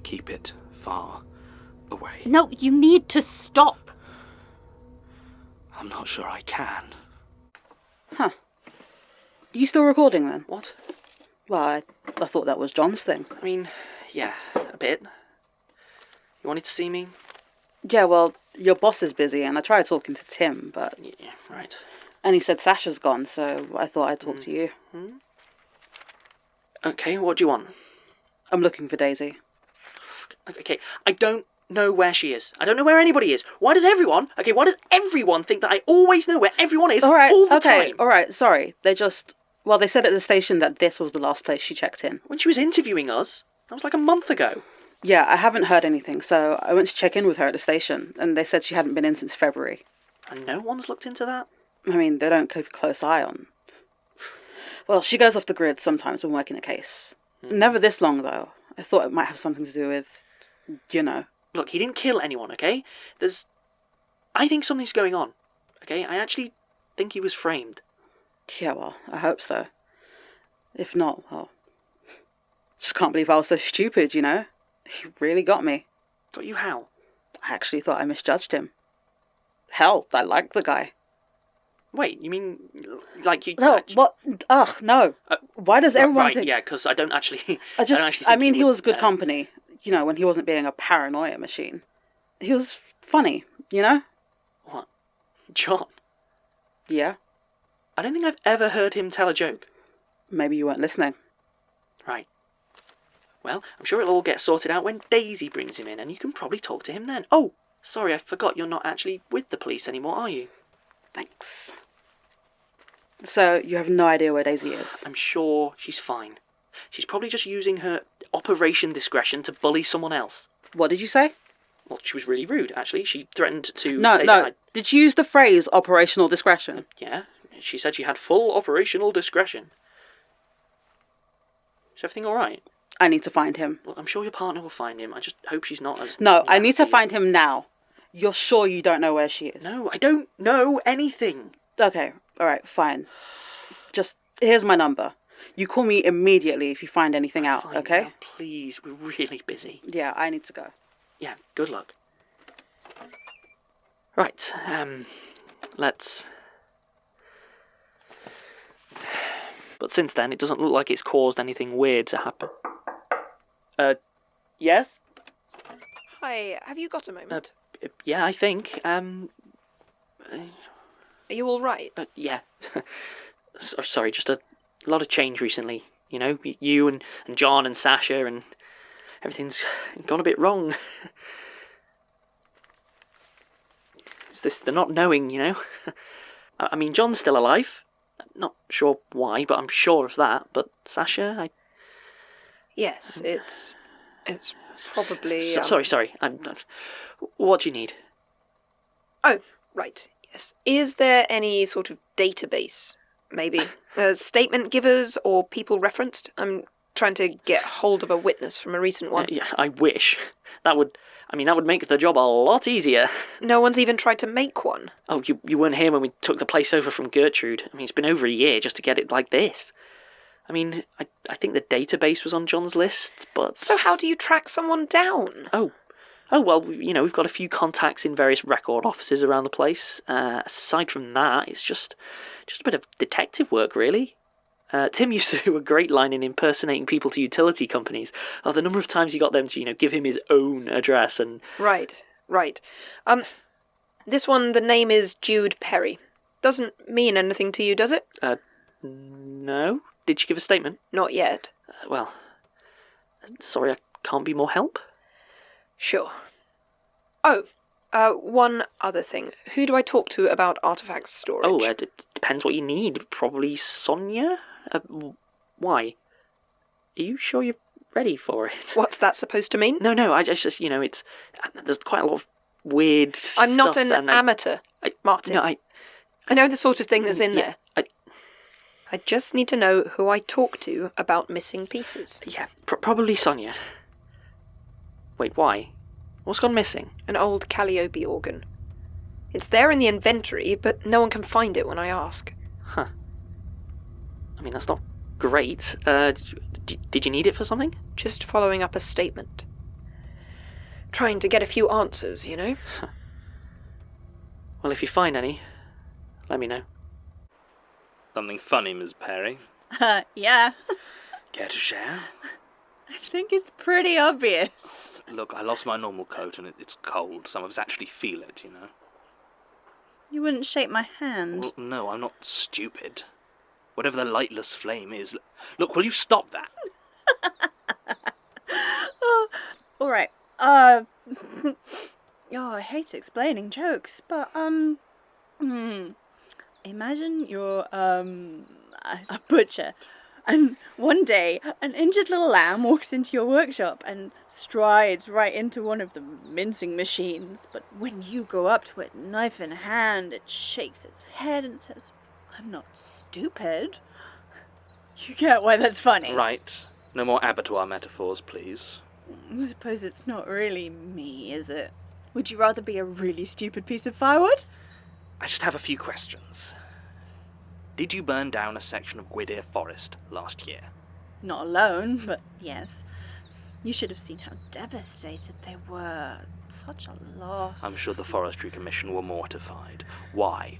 keep it far away. No, you need to stop. I'm not sure I can. Huh. Are you still recording then? What? Well, I thought that was John's thing. I mean, yeah, a bit. You wanted to see me? Yeah, well, your boss is busy, and I tried talking to Tim, but... Yeah, right. And he said Sasha's gone, so I thought I'd talk to you. Okay, what do you want? I'm looking for Daisy. Okay, I don't know where she is. I don't know where anybody is. Why does everyone think that I always know where everyone is all the time? Alright, sorry. They said at the station that this was the last place she checked in. When she was interviewing us, that was like a month ago. Yeah, I haven't heard anything, so I went to check in with her at the station, and they said she hadn't been in since February. And no one's looked into that? I mean, they don't keep a close eye on. Well, she goes off the grid sometimes when working a case. Never this long, though. I thought it might have something to do with, you know. Look, he didn't kill anyone, okay? I think something's going on, okay? I actually think he was framed. Yeah, well, I hope so. If not, well... Just can't believe I was so stupid, you know? He really got me. Got you how? I actually thought I misjudged him. Hell, I liked the guy. Wait, you mean like you? No, what? Ugh, no. Why does everyone right, think... yeah, because I don't actually. I mean, he was good company. You know, when he wasn't being a paranoia machine. He was funny, you know? What? John? Yeah. I don't think I've ever heard him tell a joke. Maybe you weren't listening. Right. Well, I'm sure it'll all get sorted out when Daisy brings him in, and you can probably talk to him then. Oh, sorry, I forgot you're not actually with the police anymore, are you? Thanks. So, you have no idea where Daisy is? I'm sure she's fine. She's probably just using her operation discretion to bully someone else. What did you say? Well, she was really rude, actually. She threatened to No. that I... Did you use the phrase operational discretion? Yeah, she said she had full operational discretion. Is everything all right? I need to find him. Well, I'm sure your partner will find him. I just hope she's not as... No, I need to find him now. You're sure you don't know where she is? No, I don't know anything. Okay, alright, fine. Just, here's my number. You call me immediately if you find anything out, Fine, okay? now, please, we're really busy. Yeah, I need to go. Yeah, good luck. Right, let's... But since then, it doesn't look like it's caused anything weird to happen. Yes? Hi, have you got a moment? Yeah, I think, Are you all right? yeah. Sorry, just a lot of change recently. You know, you and John and Sasha, and everything's gone a bit wrong. It's this, the not knowing, you know? I mean, John's still alive. Not sure why, but I'm sure of that. But Sasha, Yes, it's probably... Sorry. What do you need? Oh, right, yes. Is there any sort of database, maybe? Statement givers or people referenced? I'm trying to get hold of a witness from a recent one. Yeah, I wish. That would make the job a lot easier. No one's even tried to make one. Oh, you weren't here when we took the place over from Gertrude. I mean, it's been over a year just to get it like this. I mean, I think the database was on John's list, but... So how do you track someone down? Oh, well, you know, we've got a few contacts in various record offices around the place. Aside from that, it's just a bit of detective work, really. Tim used to do a great line in impersonating people to utility companies. Oh, the number of times he got them to, you know, give him his own address and... Right. This one, the name is Jude Perry. Doesn't mean anything to you, does it? No. Did you give a statement? Not yet. Well, sorry, I can't be more help. Sure. Oh, one other thing. Who do I talk to about artifact storage? Oh, it depends what you need. Probably Sonia? Why? Are you sure you're ready for it? What's that supposed to mean? No, I just, you know, there's quite a lot of weird I'm not stuff, an amateur, Martin. No, I know the sort of thing that's in yeah, there. I just need to know who I talk to about missing pieces. Yeah, probably Sonia. Wait, why? What's gone missing? An old Calliope organ. It's there in the inventory, but no one can find it when I ask. Huh. I mean, that's not great. Did you need it for something? Just following up a statement. Trying to get a few answers, you know? Huh. Well, if you find any, let me know. Something funny, Ms. Perry? Yeah. Care to share? I think it's pretty obvious. Look, I lost my normal coat and it's cold. Some of us actually feel it, you know. You wouldn't shake my hand. Well, no, I'm not stupid. Whatever the lightless flame is... Look, will you stop that? Oh, all right. Oh, I hate explaining jokes, but, imagine you're, a butcher, and one day an injured little lamb walks into your workshop and strides right into one of the mincing machines, but when you go up to it, knife in hand, it shakes its head and says, "I'm not stupid." You get why that's funny. Right. No more abattoir metaphors, please. I suppose it's not really me, is it? Would you rather be a really stupid piece of firewood? I just have a few questions. Did you burn down a section of Gwydir Forest last year? Not alone, but yes. You should have seen how devastated they were. Such a loss. I'm sure the Forestry Commission were mortified. Why?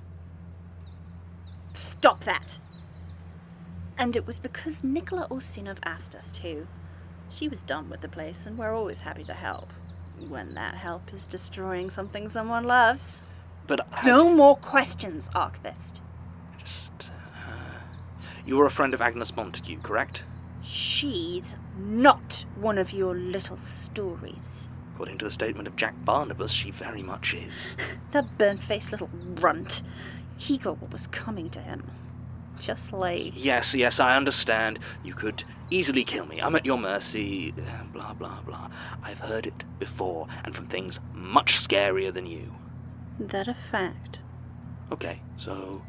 Stop that! And it was because Nicola Ustinov asked us to. She was done with the place, and we're always happy to help. When that help is destroying something someone loves. But No more questions, Archivist. You were a friend of Agnes Montague, correct? She's not one of your little stories. According to the statement of Jack Barnabas, she very much is. That burnt-faced little runt. He got what was coming to him. Just like... Yes, I understand. You could easily kill me. I'm at your mercy. Blah, blah, blah. I've heard it before, and from things much scarier than you. That a fact. Okay, so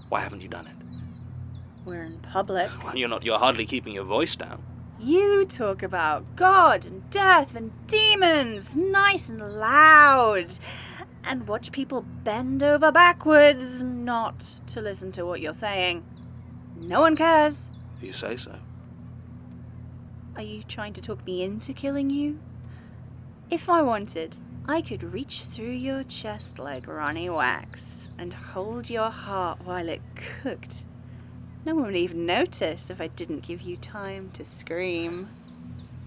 why haven't you done it? We're in public. Well, you're hardly keeping your voice down. You talk about God and death and demons, nice and loud, and watch people bend over backwards not to listen to what you're saying. No one cares. If you say so. Are you trying to talk me into killing you? If I wanted, I could reach through your chest like Ronnie Wax and hold your heart while it cooked. No one would even notice if I didn't give you time to scream.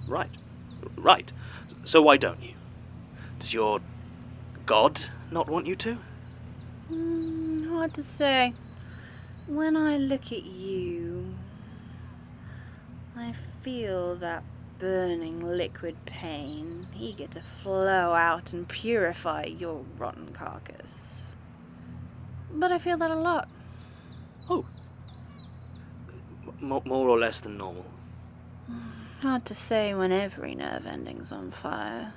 Right. So why don't you? Does your God not want you to? Hard to say. When I look at you, I feel that burning liquid pain eager to flow out and purify your rotten carcass. But I feel that a lot. Oh. More or less than normal. Hard to say when every nerve ending's on fire.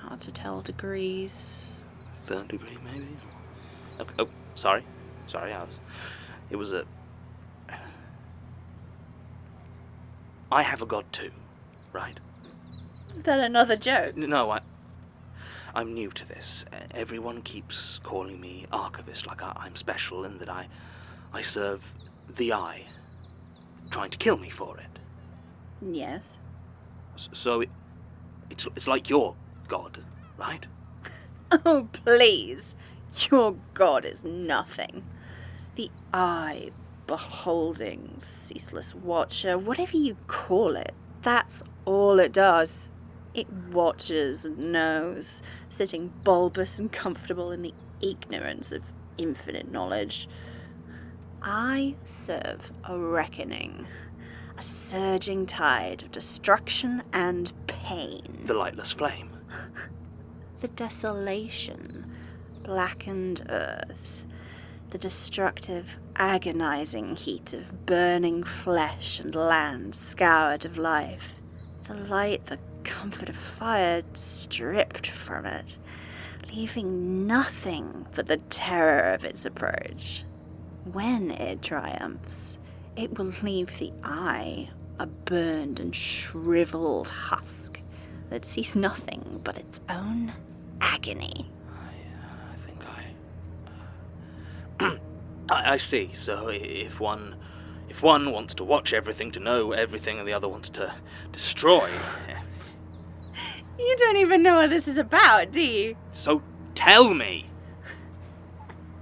Hard to tell degrees. 3rd degree, maybe? Oh, sorry. It was a... I have a God too, right? Is that another joke? No, I'm new to this. Everyone keeps calling me Archivist, like I'm special and that I serve the Eye, trying to kill me for it. Yes. So it's like your God, right? Oh, please. Your God is nothing. The Eye, beholding, ceaseless watcher, whatever you call it, that's all it does. It watches and knows, sitting bulbous and comfortable in the ignorance of infinite knowledge. I serve a reckoning, a surging tide of destruction and pain. The lightless flame. The desolation, blackened earth, the destructive, agonizing heat of burning flesh and land scoured of life, the light, the comfort of fire stripped from it, leaving nothing but the terror of its approach. When it triumphs, it will leave the Eye a burned and shriveled husk that sees nothing but its own agony. I see. So if one wants to watch everything, to know everything, and the other wants to destroy... You don't even know what this is about, do you? So tell me!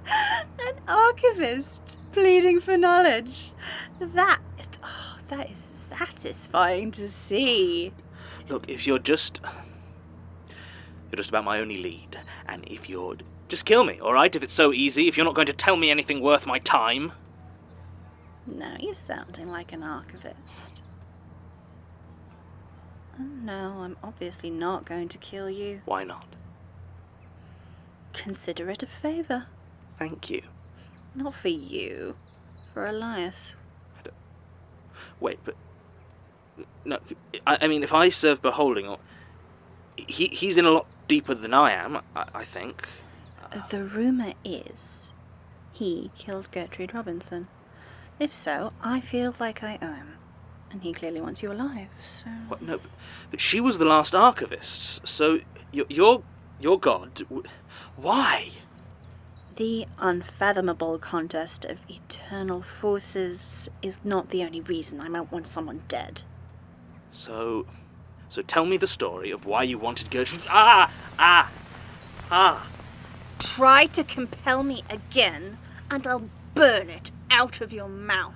An archivist pleading for knowledge. That is satisfying to see. Look, if you're just about my only lead, and if you're... Just kill me, alright? If it's so easy, if you're not going to tell me anything worth my time. Now you're sounding like an archivist. Oh, no, I'm obviously not going to kill you. Why not? Consider it a favour. Thank you. Not for you. For Elias. Wait, but... No, I mean, if I serve Beholding, he's in a lot deeper than I am, I think. The rumour is he killed Gertrude Robinson. If so, I feel like I owe him. And he clearly wants you alive, so... What? No, but she was the last archivist, so your God... Why? The unfathomable contest of eternal forces is not the only reason I might want someone dead. So So tell me the story of why you wanted Gertrude. Ah! Try to compel me again, and I'll burn it out of your mouth.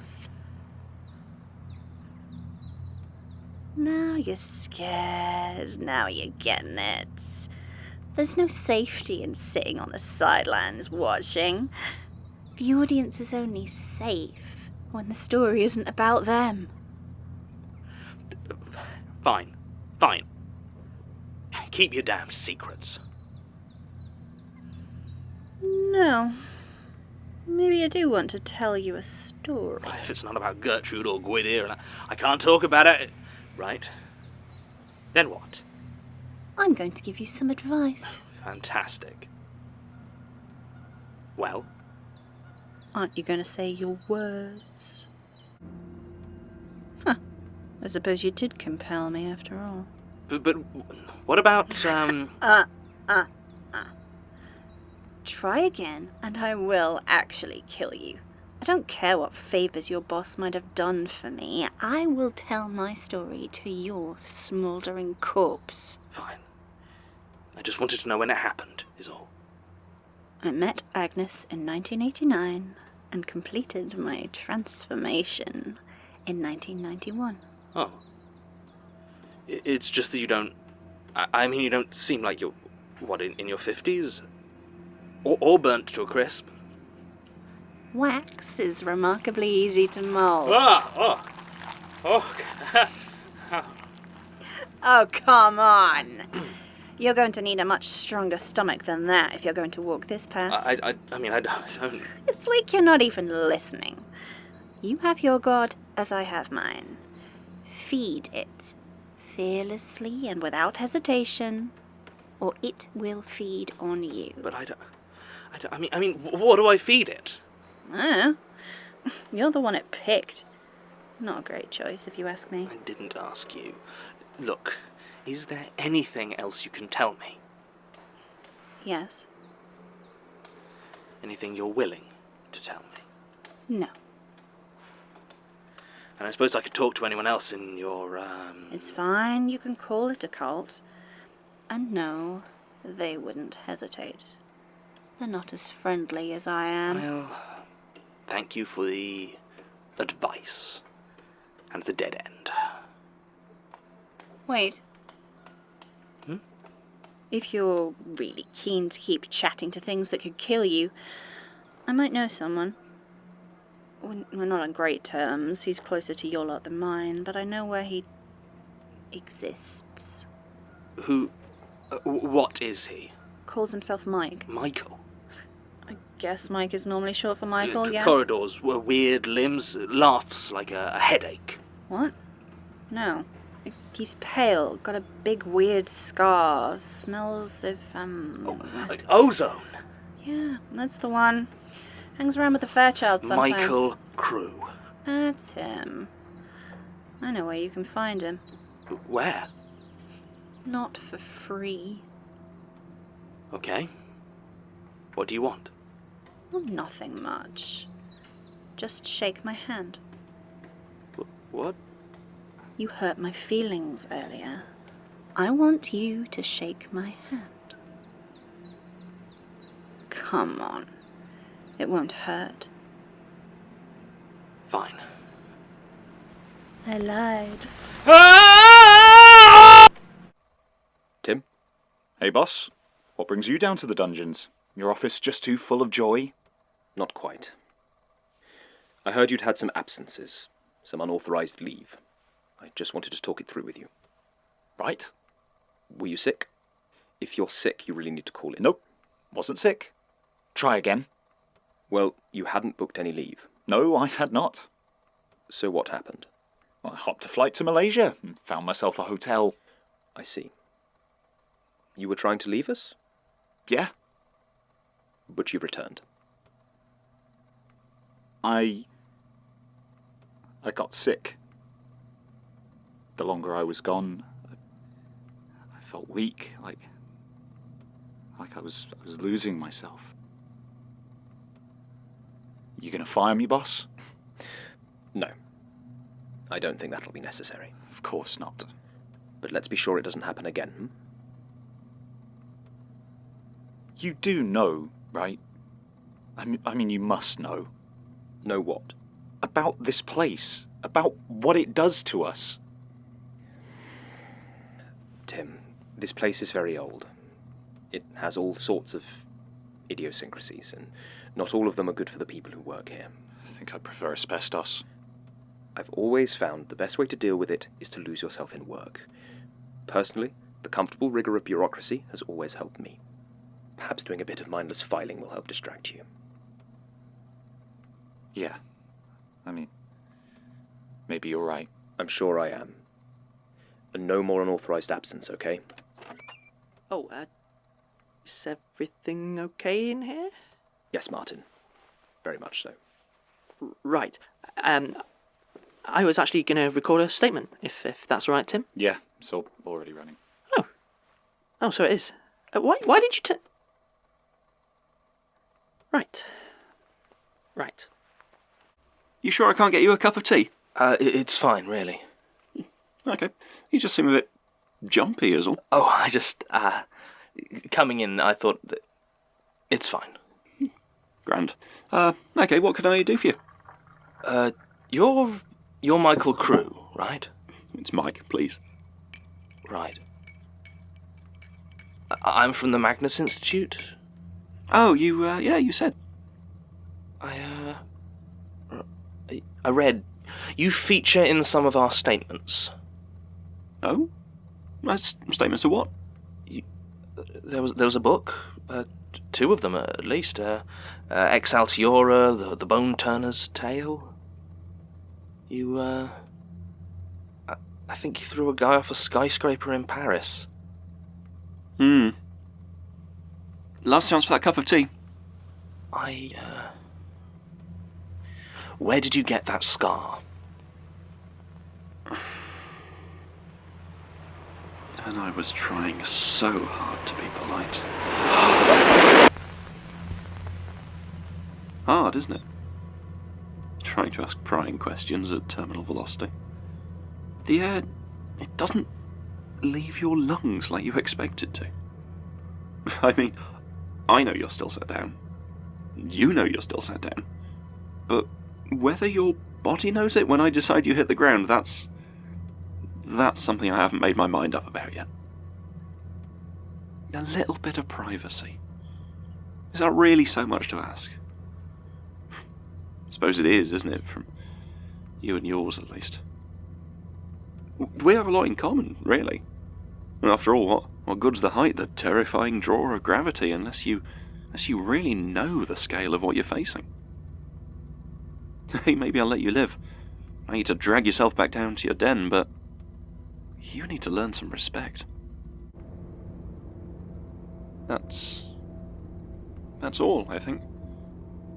Now you're scared. Now you're getting it. There's no safety in sitting on the sidelines watching. The audience is only safe when the story isn't about them. Fine. Keep your damn secrets. No. Maybe I do want to tell you a story. If it's not about Gertrude or Gwydir, and I can't talk about it, right? Then what? I'm going to give you some advice. Fantastic. Well? Aren't you going to say your words? Huh. I suppose you did compel me after all. But what about, Try again, and I will actually kill you. I don't care what favours your boss might have done for me. I will tell my story to your smouldering corpse. Fine. I just wanted to know when it happened, is all. I met Agnes in 1989 and completed my transformation in 1991. Oh. It's just that you don't... I mean, you don't seem like you're, in your 50s? Or burnt to a crisp. Wax is remarkably easy to mould. Oh, come on. You're going to need a much stronger stomach than that if you're going to walk this path. I don't... It's like you're not even listening. You have your god as I have mine. Feed it, fearlessly and without hesitation, or it will feed on you. But I mean, what do I feed it? You're the one it picked. Not a great choice, if you ask me. I didn't ask you. Look, is there anything else you can tell me? Yes. Anything you're willing to tell me? No. And I suppose I could talk to anyone else in your, It's fine, you can call it a cult. And no, they wouldn't hesitate. They're not as friendly as I am. Well, thank you for the advice. And the dead end. Wait. If you're really keen to keep chatting to things that could kill you, I might know someone. We're not on great terms. He's closer to your lot than mine, but I know where he exists. Who... what is he? Calls himself Mike. Michael? I guess Mike is normally short for Michael, yeah? Corridors, weird limbs, laughs like a headache. What? No. He's pale, got a big weird scar, smells of, Ozone! Yeah, that's the one. Hangs around with the Fairchild sometimes. Michael Crew. That's him. I know where you can find him. Where? Not for free. Okay. What do you want? Well, nothing much. Just shake my hand. What? You hurt my feelings earlier. I want you to shake my hand. Come on. It won't hurt. Fine. I lied. Tim? Hey, boss. What brings you down to the dungeons? Your office just too full of joy? Not quite. I heard you'd had some absences, some unauthorized leave. I just wanted to talk it through with you. Right? Were you sick? If you're sick, you really need to call in. Nope. Wasn't sick. Try again. Well, you hadn't booked any leave. No, I had not. So what happened? I hopped a flight to Malaysia and found myself a hotel. I see. You were trying to leave us? Yeah. But you returned. I got sick. The longer I was gone, I felt weak, like I was losing myself. You gonna fire me, boss? No. I don't think that'll be necessary. Of course not. but let's be sure it doesn't happen again. Hmm? You do know, right? I mean, you must know. Know what? About this place. About what it does to us. Tim, this place is very old. It has all sorts of idiosyncrasies, and not all of them are good for the people who work here. I think I'd prefer asbestos. I've always found the best way to deal with it is to lose yourself in work. Personally, the comfortable rigour of bureaucracy has always helped me. Perhaps doing a bit of mindless filing will help distract you. Yeah. I mean, maybe you're right. I'm sure I am. And no more unauthorized absence, okay? Oh, is everything okay in here? Yes, Martin. Very much so. Right. I was actually going to record a statement, if that's all right, Tim. Yeah, it's all already running. Oh, so it is. Why did you Right. You sure I can't get you a cup of tea? It's fine, really. Okay. You just seem a bit jumpy is all. Oh, I just, coming in, I thought that it's fine. Grand. Okay, what can I do for you? You're Michael Crew, right? It's Mike, please. Right. I'm from the Magnus Institute. Oh, you said. I read you feature in some of our statements. Oh? Statements of what? There was a book, two of them at least. Ex Altiora, the Bone Turner's Tale. You, I think you threw a guy off a skyscraper in Paris. Last chance for that cup of tea. Where did you get that scar? And I was trying so hard to be polite. Hard, isn't it? Trying to ask prying questions at terminal velocity. The air, it doesn't leave your lungs like you expect it to. I mean, I know you're still sat down. You know you're still sat down. But whether your body knows it when I decide you hit the ground, that's something I haven't made my mind up about yet. A little bit of privacy. Is that really so much to ask? Suppose it is, isn't it? From you and yours, at least. We have a lot in common, really. And after all, what good's the height, the terrifying draw of gravity, unless you really know the scale of what you're facing? Hey, maybe I'll let you live. I need to drag yourself back down to your den, but you need to learn some respect. That's all, I think.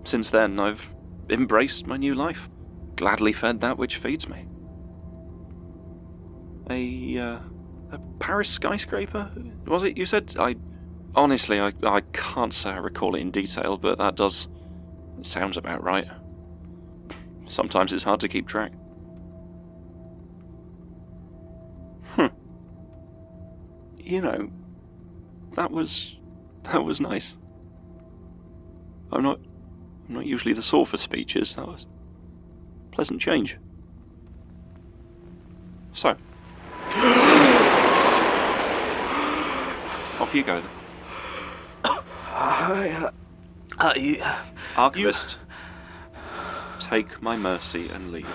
Since then, I've embraced my new life, gladly fed that which feeds me. A Paris skyscraper, was it, you said? Honestly, I can't say I recall it in detail, but it sounds about right. Sometimes it's hard to keep track. You know, that was nice. I'm not usually the sort for speeches. That was a pleasant change. So, off you go then. Archivist, take my mercy and leave.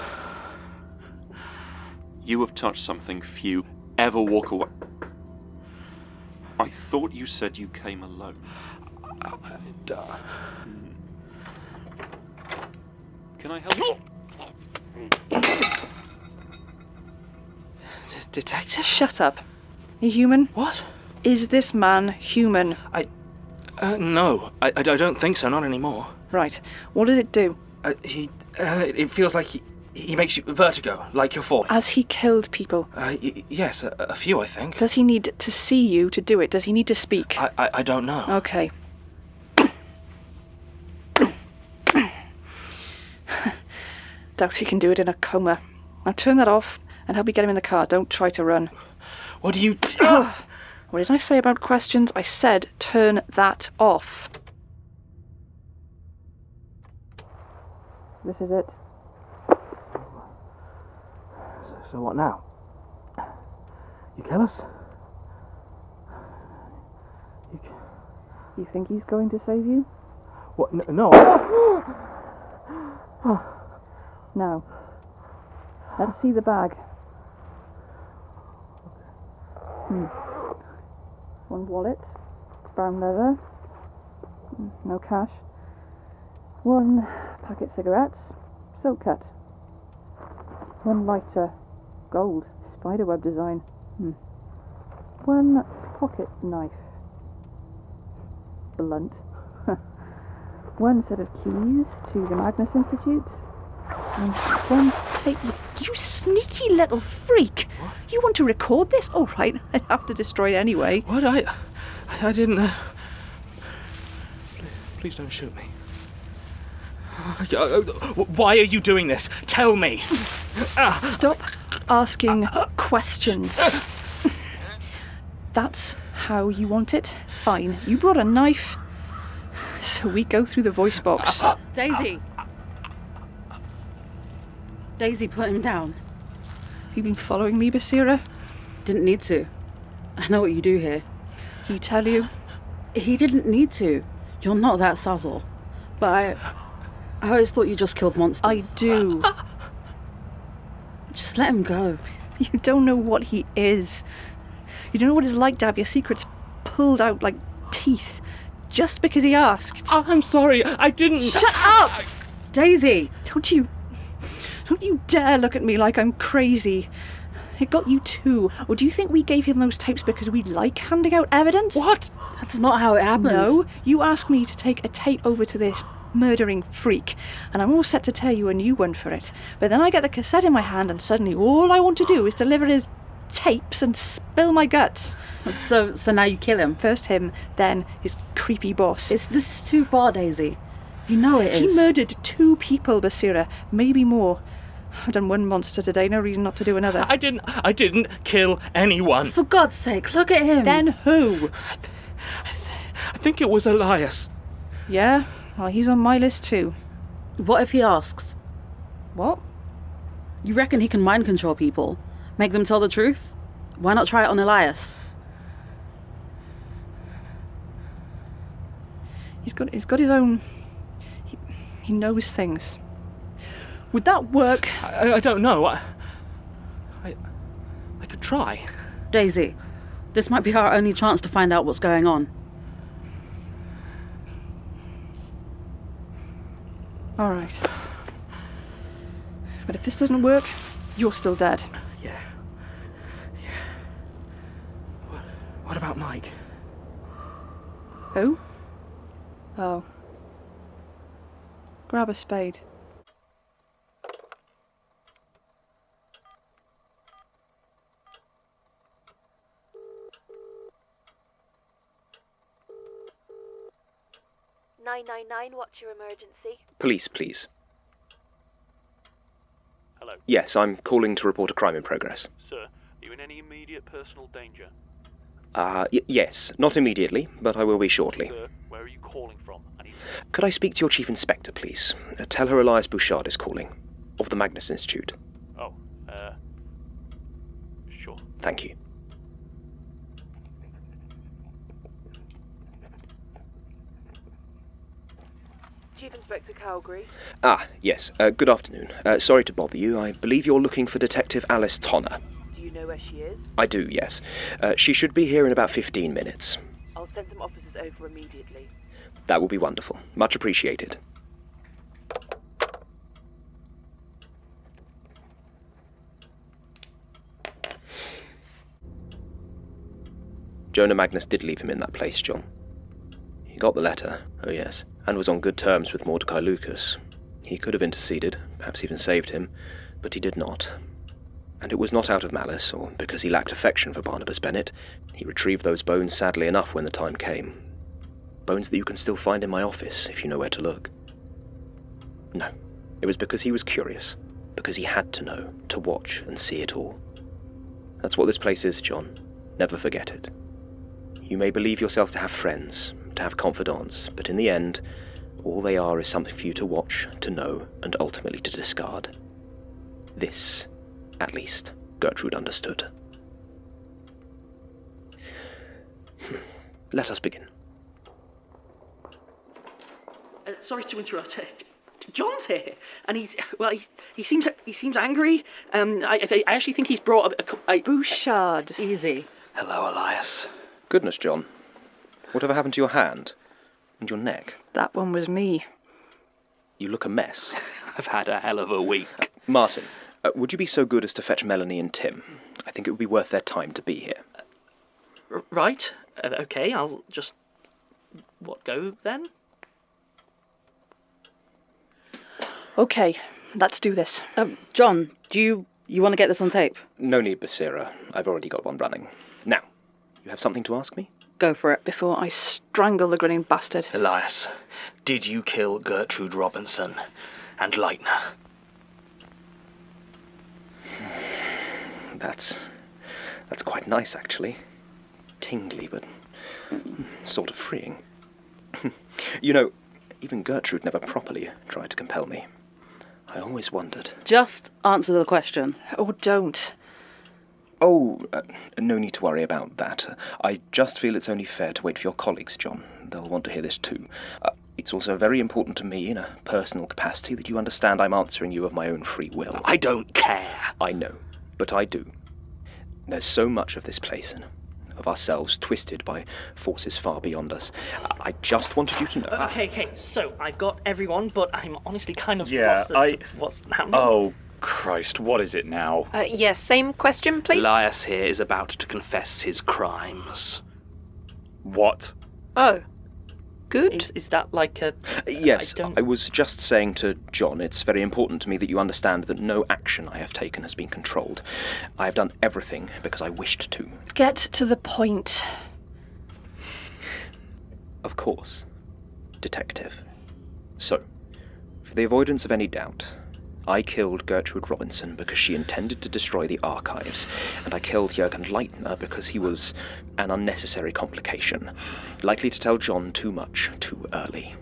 You have touched something few ever walk away. I thought you said you came alone. Can I help you? Detective? Shut up. You human? What? Is this man human? No. I don't think so, not anymore. Right. What does it do? It feels like he makes you vertigo, like you're falling. Has he killed people? Yes, a few, I think. Does he need to see you to do it? Does he need to speak? I don't know. Okay. Doubt he can do it in a coma. Now turn that off and help me get him in the car. Don't try to run. What do you... What did I say about questions? I said turn that off. This is it. So what now? You kill us? You think he's going to save you? What? No. Now, let's see the bag. One wallet, brown leather, no cash. One packet cigarettes, silk cut. One lighter, gold, spiderweb design. One pocket knife, blunt. One set of keys to the Magnus Institute. And one tape. You sneaky little freak! What? You want to record this? All right, I'd have to destroy it anyway. What? I didn't... Please don't shoot me. Why are you doing this? Tell me! Stop asking questions. That's how you want it? Fine. You brought a knife, so we go through the voice box. Daisy! Daisy, put him down. You been following me, Basira? Didn't need to. I know what you do here. He tell you? He didn't need to. You're not that subtle. But I always thought you just killed monsters. I do. Just let him go. You don't know what he is. You don't know what it's like to have your secrets pulled out like teeth just because he asked. I'm sorry, I didn't... Shut up! Daisy! Don't you dare look at me like I'm crazy. It got you too. Or do you think we gave him those tapes because we like handing out evidence? What? That's not how it happens. No, you asked me to take a tape over to this murdering freak, and I'm all set to tear you a new one for it. But then I get the cassette in my hand, and suddenly all I want to do is deliver his tapes and spill my guts. So now you kill him? First him, then his creepy boss. This is too far, Daisy. You know it is. He murdered 2 people, Basira, maybe more. I've done one monster today, no reason not to do another. I didn't kill anyone. For God's sake, look at him. Then who? I think it was Elias. Yeah? Well, he's on my list too. What if he asks? What? You reckon he can mind control people? Make them tell the truth? Why not try it on Elias? He's got his own... He knows things. Would that work? I don't know. I could try. Daisy, this might be our only chance to find out what's going on. All right. But if this doesn't work, you're still dead. Yeah. What about Mike? Who? Oh. Grab a spade. What's your emergency? Police, please. Hello. Yes, I'm calling to report a crime in progress. Sir, are you in any immediate personal danger? Yes, not immediately, but I will be shortly. Sir, where are you calling from? Could I speak to your chief inspector, please? Tell her Elias Bouchard is calling, of the Magnus Institute. Oh, sure. Thank you. Chief Inspector Calgary. Yes. Good afternoon. Sorry to bother you. I believe you're looking for Detective Alice Tonner. Do you know where she is? I do, yes. She should be here in about 15 minutes. I'll send some officers over immediately. That will be wonderful. Much appreciated. Jonah Magnus did leave him in that place, John. He got the letter, oh yes, and was on good terms with Mordecai Lucas. He could have interceded, perhaps even saved him, but he did not. And it was not out of malice, or because he lacked affection for Barnabas Bennett. He retrieved those bones sadly enough when the time came. Bones that you can still find in my office, if you know where to look. No, it was because he was curious, because he had to know, to watch and see it all. That's what this place is, John. Never forget it. You may believe yourself to have friends, to have confidants, but in the end, all they are is something for you to watch, to know, and ultimately to discard. This, at least, Gertrude understood. Let us begin. Sorry to interrupt. John's here, and he seems angry. I actually think he's brought a Bouchard. Easy. Hello, Elias. Goodness, John. Whatever happened to your hand? And your neck? That one was me. You look a mess. I've had a hell of a week. Martin, would you be so good as to fetch Melanie and Tim? I think it would be worth their time to be here. Right. Okay, I'll just... go then? Okay, let's do this. John, do you want to get this on tape? No need, Basira. I've already got one running. Now, you have something to ask me? Go for it. Before I strangle the grinning bastard. Elias, did you kill Gertrude Robinson and Leitner? That's quite nice, actually. Tingly, but sort of freeing. You know, even Gertrude never properly tried to compel me. I always wondered. Just answer the question. Or don't. Oh, no need to worry about that. I just feel it's only fair to wait for your colleagues, John. They'll want to hear this too. It's also very important to me, in a personal capacity, that you understand I'm answering you of my own free will. I don't care. I know, but I do. There's so much of this place, and of ourselves, twisted by forces far beyond us. I just wanted you to know. Okay, so I've got everyone, but I'm honestly kind of Yeah, lost as to what's happening. Oh, Christ, what is it now? Yes, same question, please. Elias here is about to confess his crimes. What? Oh. Good. Is that like a... Yes, I was just saying to John, it's very important to me that you understand that no action I have taken has been controlled. I have done everything because I wished to. Get to the point. Of course, Detective. So, for the avoidance of any doubt, I killed Gertrude Robinson because she intended to destroy the archives, and I killed Jürgen Leitner because he was an unnecessary complication, likely to tell John too much too early.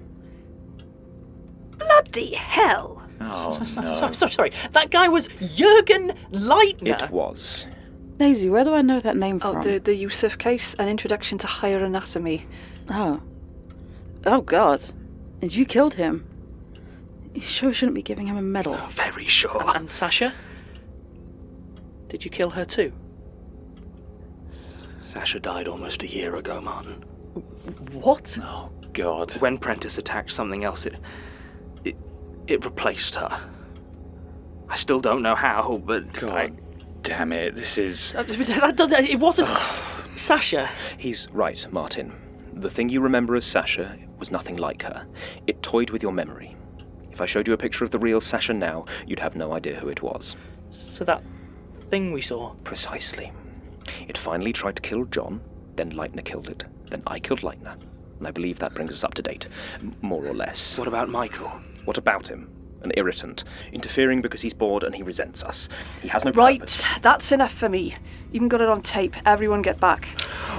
Bloody hell! Oh, no. Sorry. That guy was Jürgen Leitner. It was. Daisy, where do I know that name from? Oh, the Yusuf case, an introduction to higher anatomy. Oh. Oh, God. And you killed him. You sure shouldn't be giving him a medal. Very sure. And Sasha? Did you kill her too? Sasha died almost a year ago, Martin. What? Oh, God. When Prentice attacked something else, it replaced her. I still don't know how, but... God damn it, this is... It wasn't... Sasha. He's right, Martin. The thing you remember as Sasha was nothing like her. It toyed with your memory. If I showed you a picture of the real Sasha now, you'd have no idea who it was. So that thing we saw... Precisely. It finally tried to kill John, then Leitner killed it, then I killed Leitner. And I believe that brings us up to date, more or less. What about Michael? What about him? An irritant, interfering because he's bored and he resents us. He has no Right, purpose. that's enough for me. Even got it on tape. Everyone get back.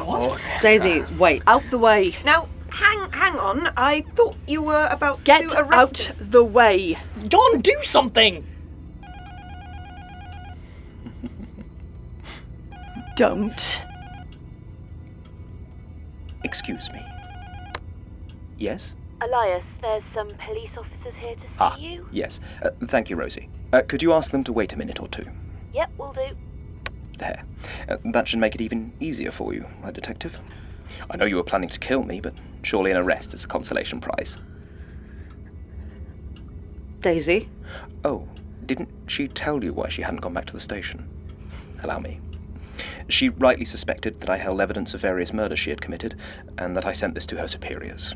What? Daisy, wait. Out the way. Now, hang on. I thought you were about Get to arrest out the way. John, do something! Don't. Excuse me. Yes? Elias, there's some police officers here to see you. Yes. Thank you, Rosie. Could you ask them to wait a minute or two? Yep, will do. There. That should make it even easier for you, right, Detective? I know you were planning to kill me, but surely an arrest is a consolation prize. Daisy? Oh, didn't she tell you why she hadn't gone back to the station? Allow me. She rightly suspected that I held evidence of various murders she had committed, and that I sent this to her superiors.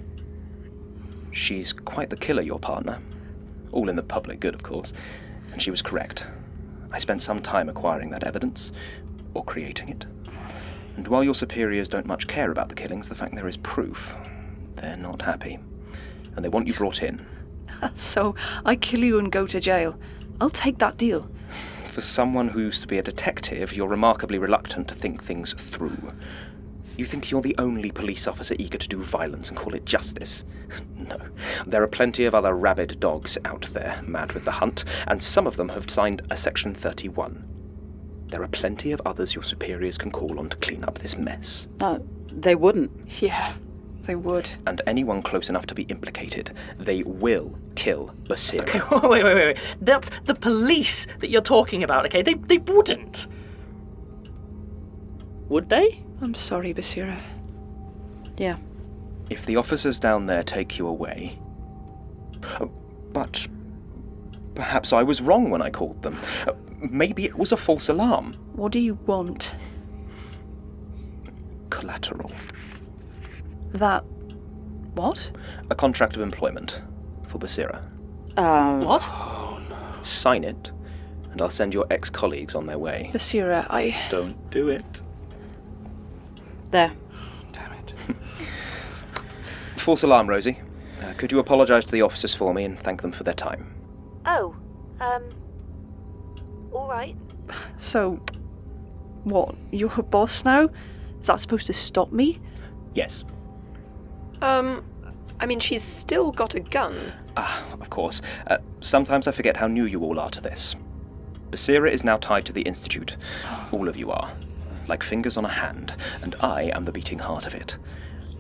She's quite the killer, your partner. All in the public good, of course. And she was correct. I spent some time acquiring that evidence, or creating it. And while your superiors don't much care about the killings, the fact there is proof, they're not happy. And they want you brought in. So, I kill you and go to jail. I'll take that deal. For someone who used to be a detective, you're remarkably reluctant to think things through. You think you're the only police officer eager to do violence and call it justice? No. There are plenty of other rabid dogs out there, mad with the hunt, and some of them have signed a Section 31. There are plenty of others your superiors can call on to clean up this mess. No, they wouldn't. Yeah, they would. And anyone close enough to be implicated, they will kill Basira. Okay, wait. That's the police that you're talking about, okay? They wouldn't. Would they? I'm sorry, Basira. Yeah. If the officers down there take you away... But perhaps I was wrong when I called them. Maybe it was a false alarm. What do you want? Collateral. That... what? A contract of employment for Basira. What? Oh, no. Sign it, and I'll send your ex-colleagues on their way. Basira, Don't do it. There. Damn it. False alarm, Rosie. Could you apologise to the officers for me and thank them for their time? Oh, all right. So, what? You're her boss now? Is that supposed to stop me? Yes. I mean, she's still got a gun. Of course. Sometimes I forget how new you all are to this. Basira is now tied to the Institute. All of you are. Like fingers on a hand, and I am the beating heart of it.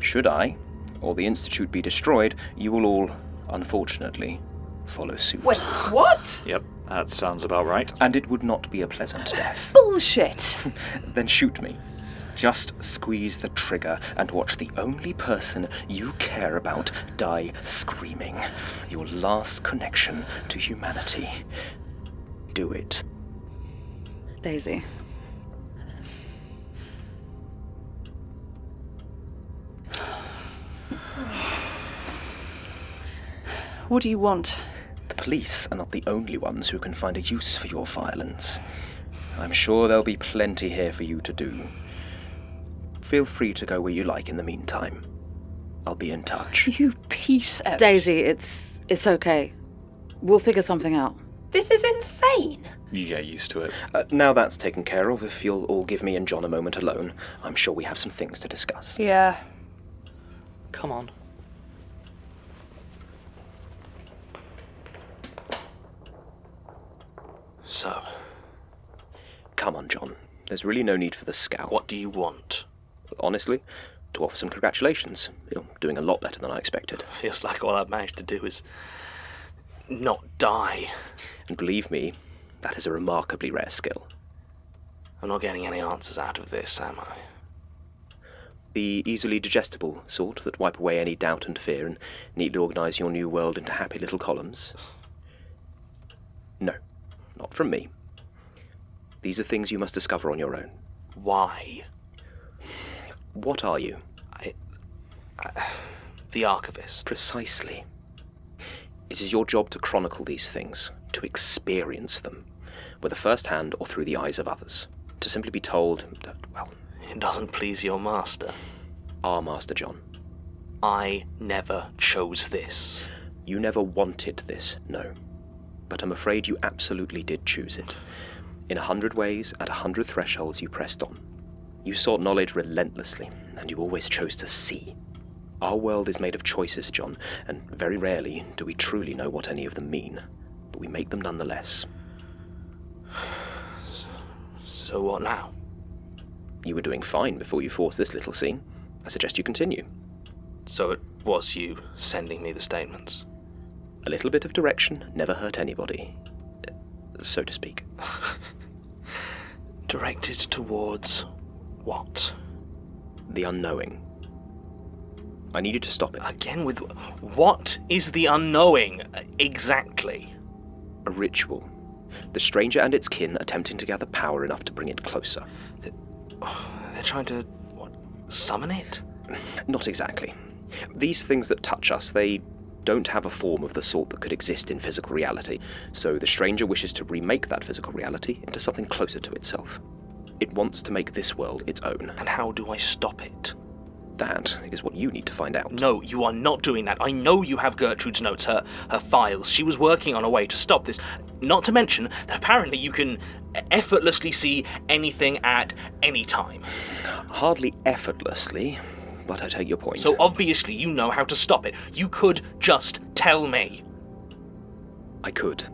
Should I, or the Institute be destroyed, you will all, unfortunately, follow suit. Wait, what? Yep, that sounds about right. And it would not be a pleasant death. Bullshit! Then shoot me. Just squeeze the trigger and watch the only person you care about die screaming. Your last connection to humanity. Do it. Daisy. What do you want? The police are not the only ones who can find a use for your violence. I'm sure there'll be plenty here for you to do. Feel free to go where you like in the meantime. I'll be in touch. You piece of... Daisy, it's okay. We'll figure something out. This is insane. You get used to it. Now that's taken care of, if you'll all give me and John a moment alone, I'm sure we have some things to discuss. Yeah. Come on. So, Come on, John. There's really no need for the scowl. what do you want? Honestly, to offer some congratulations. You're doing a lot better than I expected. Feels like all I've managed to do is not die. And believe me, that is a remarkably rare skill. I'm not getting any answers out of this, am I? The easily digestible sort that wipe away any doubt and fear and neatly organise your new world into happy little columns? No, not from me. These are things you must discover on your own. Why? What are you? The archivist. Precisely. It is your job to chronicle these things, to experience them, whether first-hand or through the eyes of others. To simply be told that, well... It doesn't please your master. Our master, John. I never chose this. You never wanted this, no. But I'm afraid you absolutely did choose it. In 100 ways, at 100 thresholds, you pressed on. You sought knowledge relentlessly, and you always chose to see. Our world is made of choices, John, and very rarely do we truly know what any of them mean. But we make them nonetheless. So what now? You were doing fine before you forced this little scene. I suggest you continue. So it was you sending me the statements? A little bit of direction never hurt anybody, so to speak. Directed towards what? The unknowing. I need you to stop it. Again with... What is the unknowing, exactly? A ritual. The stranger and its kin attempting to gather power enough to bring it closer. They're trying to... what? Summon it? Not exactly. These things that touch us, they don't have a form of the sort that could exist in physical reality, so the stranger wishes to remake that physical reality into something closer to itself. It wants to make this world its own. And how do I stop it? That is what you need to find out. No, you are not doing that. I know you have Gertrude's notes, her files. She was working on a way to stop this. Not to mention that apparently you can effortlessly see anything at any time. Hardly effortlessly, but I take your point. So obviously you know how to stop it. You could just tell me. I could.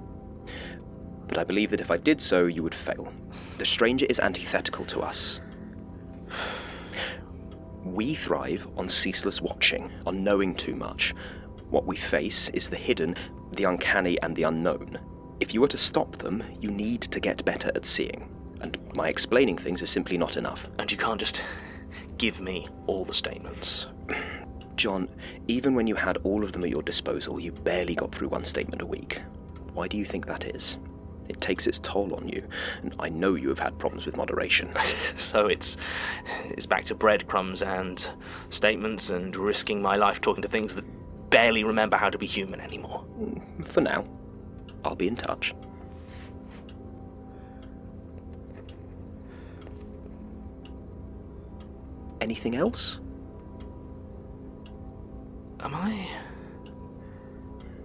But I believe that if I did so, you would fail. The stranger is antithetical to us. We thrive on ceaseless watching, on knowing too much. What we face is the hidden, the uncanny, and the unknown. If you were to stop them, you need to get better at seeing. And my explaining things is simply not enough. And you can't just give me all the statements. John, even when you had all of them at your disposal, you barely got through one statement a week. Why do you think that is? It takes its toll on you, and I know you have had problems with moderation. So it's back to breadcrumbs and statements and risking my life talking to things that barely remember how to be human anymore. For now. I'll be in touch. Anything else?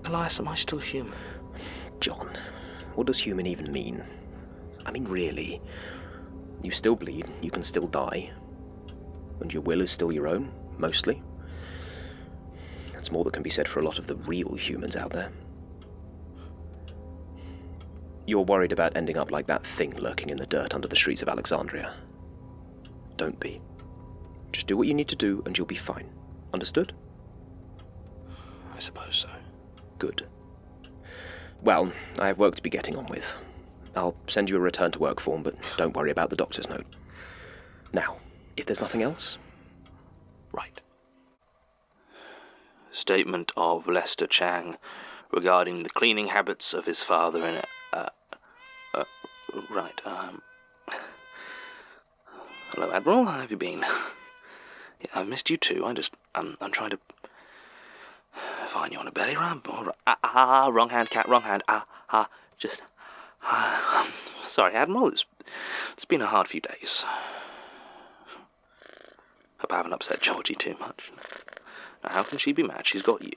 Elias, am I still human? John, what does human even mean? I mean, really. You still bleed, you can still die. And your will is still your own, mostly. That's more that can be said for a lot of the real humans out there. You're worried about ending up like that thing lurking in the dirt under the streets of Alexandria. Don't be. Just do what you need to do and you'll be fine. Understood? I suppose so. Good. Well, I have work to be getting on with. I'll send you a return to work form, but don't worry about the doctor's note. Now, if there's nothing else... Right. Statement of Lester Chang regarding the cleaning habits of his father in right, Hello, Admiral, how have you been? Yeah, I've missed you too. I'm trying to find you on a belly rub. Wrong hand, cat, wrong hand. Sorry, Admiral, it's been a hard few days. Hope I haven't upset Georgie too much. Now, how can she be mad? She's got you.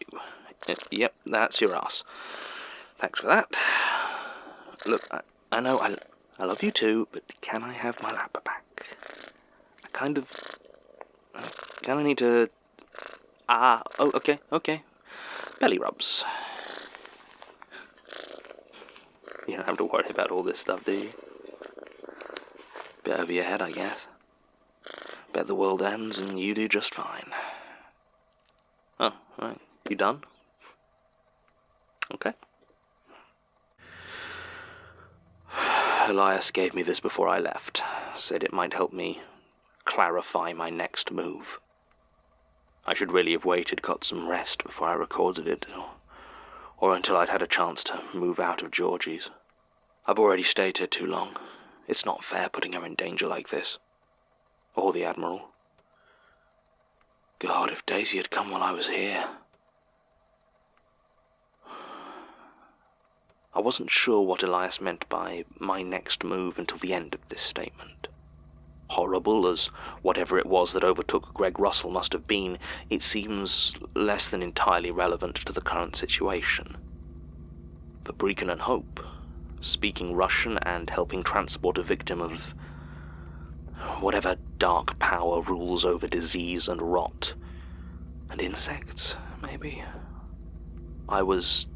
Yep, that's your ass. Thanks for that. Look, I know I love you too, but can I have my lapper back? I kind of need to... okay. Belly rubs. You don't have to worry about all this stuff, do you? Bit over your head, I guess. Bet the world ends and you do just fine. Oh, right. You done? Okay. Elias gave me this before I left. Said it might help me clarify my next move. I should really have waited, got some rest before I recorded it, or until I'd had a chance to move out of Georgie's. I've already stayed here too long. It's not fair putting her in danger like this. Or the Admiral. God, if Daisy had come while I was here. I wasn't sure what Elias meant by my next move until the end of this statement. Horrible as whatever it was that overtook Greg Russell must have been, it seems less than entirely relevant to the current situation. For Brecon and Hope, speaking Russian and helping transport a victim of whatever dark power rules over disease and rot, and insects, maybe. I was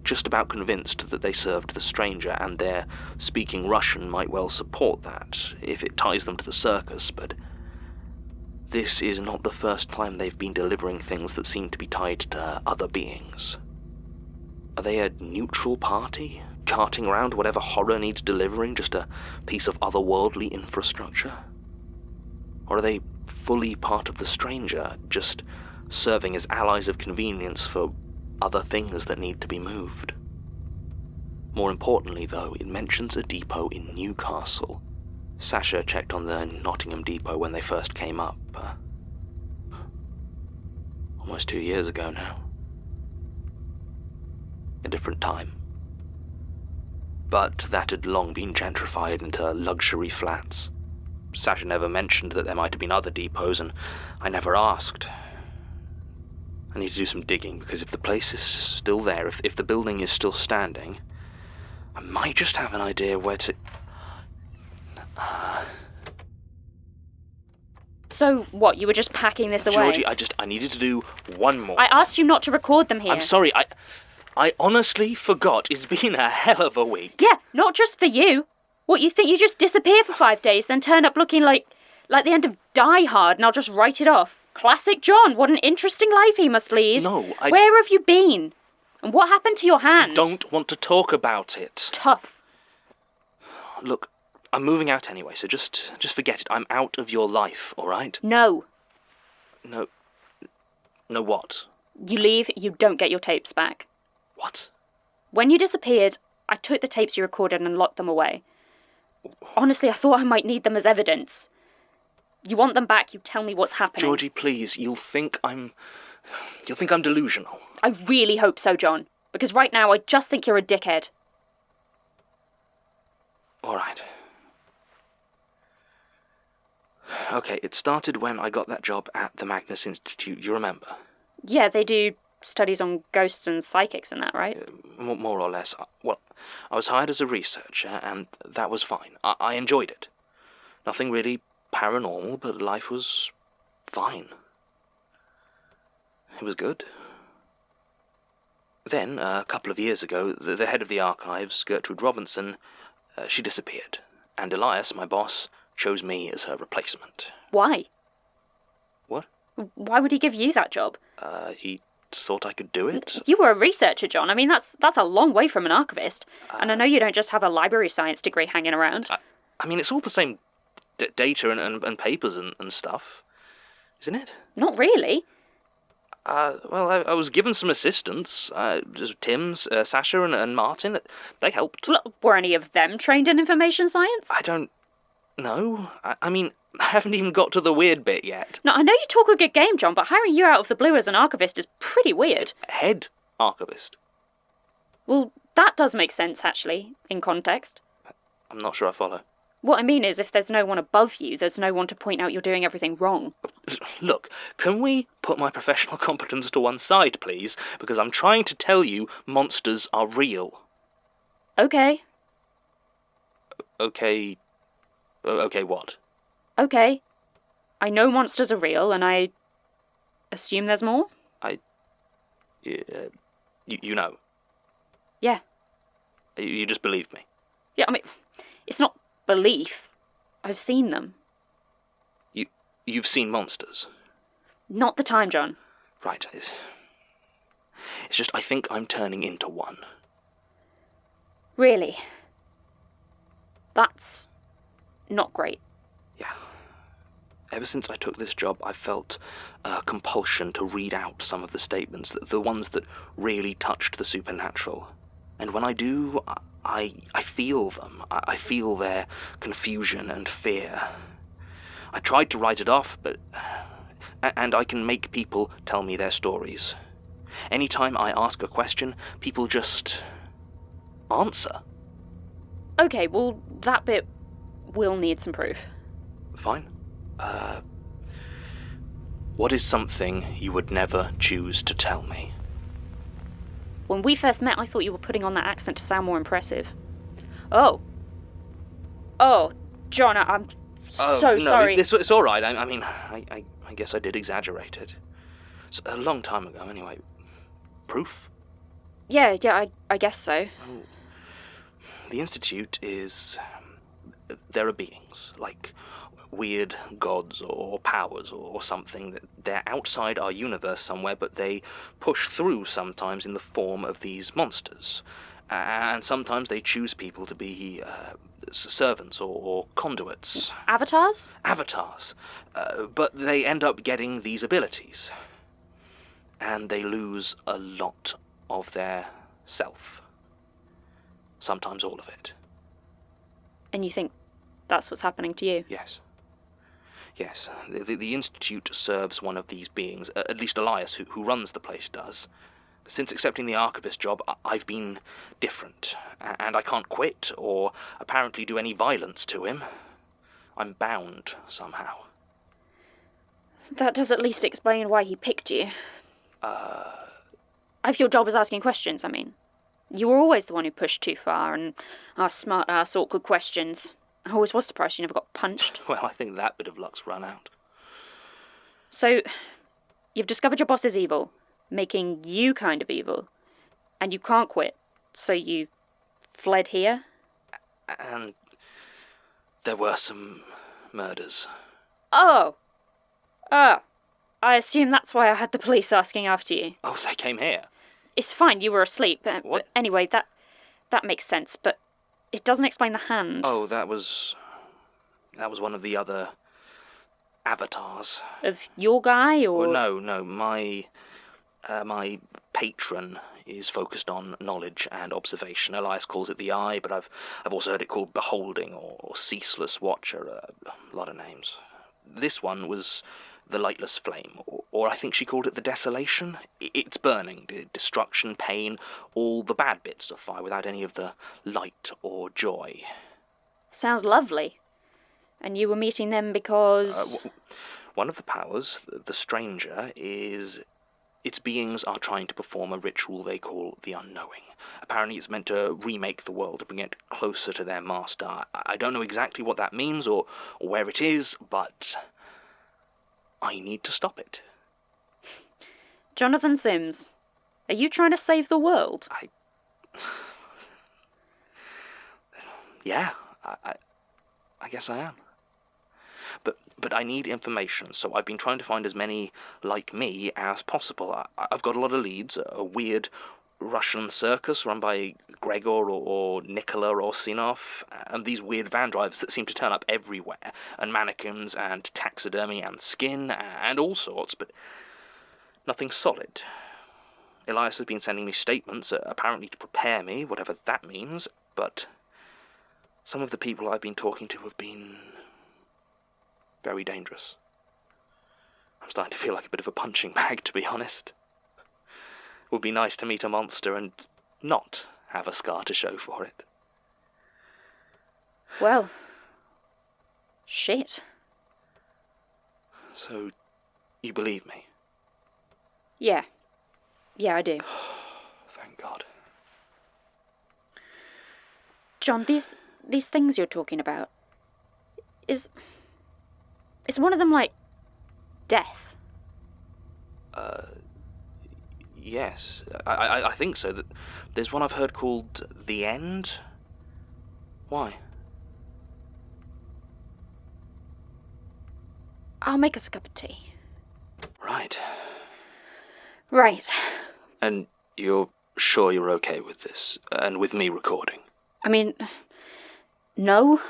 just about convinced that they served the stranger, and their speaking Russian might well support that, if it ties them to the circus, but this is not the first time they've been delivering things that seem to be tied to other beings. Are they a neutral party, carting around whatever horror needs delivering, just a piece of otherworldly infrastructure? Or are they fully part of the stranger, just serving as allies of convenience for other things that need to be moved? More importantly, though, it mentions a depot in Newcastle. Sasha checked on the Nottingham depot when they first came up. Almost 2 years ago now. A different time. But that had long been gentrified into luxury flats. Sasha never mentioned that there might have been other depots, and I never asked. I need to do some digging, because if the place is still there, if the building is still standing, I might just have an idea where to... So, what, you were just packing this away? Georgie, I needed to do one more. I asked you not to record them here. I'm sorry, I honestly forgot. It's been a hell of a week. Yeah, not just for you. What, you think you just disappear for 5 days, then turn up looking like the end of Die Hard, and I'll just write it off? Classic John, what an interesting life he must lead. No, Where have you been? And what happened to your hand? I don't want to talk about it. Tough. Look, I'm moving out anyway, so just forget it. I'm out of your life, all right? No. No what? You leave, you don't get your tapes back. What? When you disappeared, I took the tapes you recorded and locked them away. Honestly, I thought I might need them as evidence. You want them back, you tell me what's happening. Georgie, please, you'll think I'm delusional. I really hope so, John. Because right now, I just think you're a dickhead. All right. Okay, it started when I got that job at the Magnus Institute, you remember? Yeah, they do studies on ghosts and psychics and that, right? More or less. Well, I was hired as a researcher, and that was fine. I enjoyed it. Nothing really paranormal, but life was fine. It was good. Then, a couple of years ago, the head of the archives, Gertrude Robinson, she disappeared. And Elias, my boss, chose me as her replacement. Why? What? Why would he give you that job? He thought I could do it. You were a researcher, John. I mean, that's a long way from an archivist. And I know you don't just have a library science degree hanging around. I mean, it's all the same data and papers and stuff, isn't it? Not really. Well, I was given some assistants. Tim, Sasha, and Martin. They helped. Look, were any of them trained in information science? I don't know. I mean, I haven't even got to the weird bit yet. No, I know you talk a good game, John, but hiring you out of the blue as an archivist is pretty weird. Head archivist? Well, that does make sense, actually, in context. I'm not sure I follow. What I mean is, if there's no one above you, there's no one to point out you're doing everything wrong. Look, can we put my professional competence to one side, please? Because I'm trying to tell you monsters are real. Okay. Okay, what? Okay. I know monsters are real, and I assume there's more? You know? Yeah. You just believe me? Yeah, I mean, it's not belief. I've seen them. You've seen monsters? Not the time, John. Right. It's just I think I'm turning into one. Really? That's not great. Yeah. Ever since I took this job, I've felt a compulsion to read out some of the statements, the ones that really touched the supernatural. And when I do, I feel them. I feel their confusion and fear. I tried to write it off, and I can make people tell me their stories. Anytime I ask a question, people just answer. Okay, well, that bit will need some proof. Fine. What is something you would never choose to tell me? When we first met, I thought you were putting on that accent to sound more impressive. Oh, John, I'm sorry. It's all right. I mean, I guess I did exaggerate it. It's a long time ago, anyway. Proof? Yeah, I guess so. The Institute is... There are beings, like weird gods or powers or something. That they're outside our universe somewhere, but they push through sometimes in the form of these monsters. And sometimes they choose people to be servants or conduits. Avatars? Avatars. But they end up getting these abilities. And they lose a lot of their self. Sometimes all of it. And you think that's what's happening to you? Yes. Yes. The Institute serves one of these beings, at least Elias, who runs the place, does. Since accepting the archivist job, I've been different, and I can't quit or apparently do any violence to him. I'm bound somehow. That does at least explain why he picked you. If your job is asking questions, I mean. You were always the one who pushed too far and asked smart-ass, awkward questions. I always was surprised you never got punched. Well, I think that bit of luck's run out. So, you've discovered your boss is evil, making you kind of evil, and you can't quit, so you fled here? And there were some murders. Oh! I assume that's why I had the police asking after you. Oh, they came here? It's fine, you were asleep. What? But anyway, that makes sense, but it doesn't explain the hand. Oh, that was one of the other avatars. Of your guy, or...? Well, no, my patron is focused on knowledge and observation. Elias calls it the eye, but I've also heard it called beholding or ceaseless watcher, a lot of names. This one was the lightless flame, or I think she called it the desolation. It's burning, destruction, pain, all the bad bits of fire without any of the light or joy. Sounds lovely. And you were meeting them because... One of the powers, the stranger, is... Its beings are trying to perform a ritual they call the unknowing. Apparently it's meant to remake the world, to bring it closer to their master. I don't know exactly what that means or where it is, but I need to stop it. Jonathan Sims, are you trying to save the world? Yeah, I guess I am. But I need information, so I've been trying to find as many like me as possible. I've got a lot of leads, a weird Russian circus run by Gregor or Nikola or Sinov, and these weird van drivers that seem to turn up everywhere, and mannequins and taxidermy and skin and all sorts, but nothing solid. Elias has been sending me statements, apparently to prepare me, whatever that means, but some of the people I've been talking to have been very dangerous. I'm starting to feel like a bit of a punching bag, to be honest. It would be nice to meet a monster and not have a scar to show for it. Well, shit. So, you believe me? Yeah, I do. Thank God. John, these things you're talking about, is one of them like death? Yes. I think so. There's one I've heard called The End. Why? I'll make us a cup of tea. Right. And you're sure you're okay with this? And with me recording? I mean, no,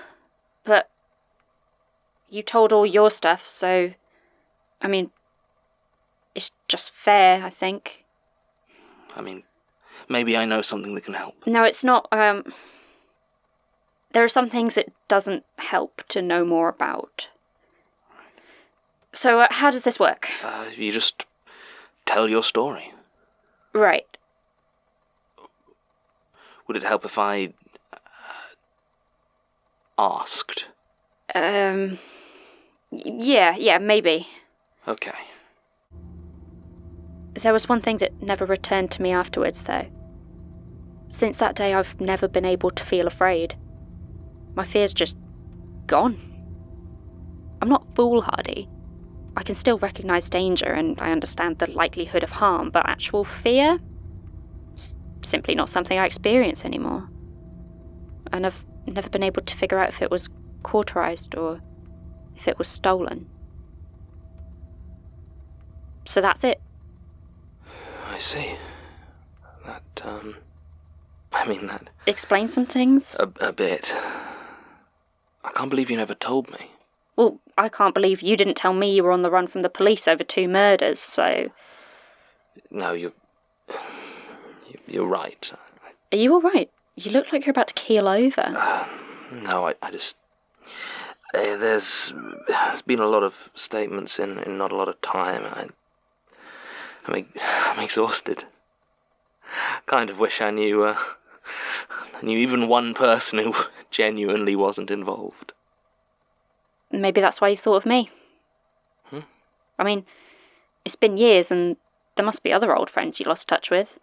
but you told all your stuff, so, I mean, it's just fair, I think. I mean, maybe I know something that can help. No, it's not, there are some things it doesn't help to know more about. So, how does this work? You just tell your story. Right. Would it help if I asked? Yeah, maybe. Okay. There was one thing that never returned to me afterwards, though. Since that day, I've never been able to feel afraid. My fear's just gone. I'm not foolhardy. I can still recognize danger and I understand the likelihood of harm, but actual fear? It's simply not something I experience anymore. And I've never been able to figure out if it was cauterized or if it was stolen. So that's it. I see. That Explain some things? A bit. I can't believe you never told me. Well, I can't believe you didn't tell me you were on the run from the police over 2 murders, so... No, you're right. Are you alright? You look like you're about to keel over. No, I just... There's been a lot of statements in not a lot of time. I'm exhausted. Kind of wish I knew even one person who genuinely wasn't involved. Maybe that's why you thought of me. I mean, it's been years and there must be other old friends you lost touch with.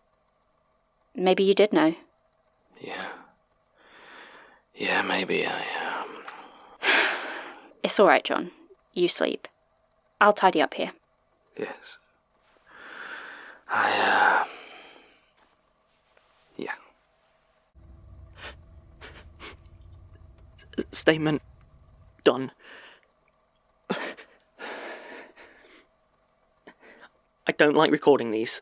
Maybe you did know. Yeah, maybe I... It's all right, John. You sleep. I'll tidy up here. Yes. Yeah. Statement done. I don't like recording these.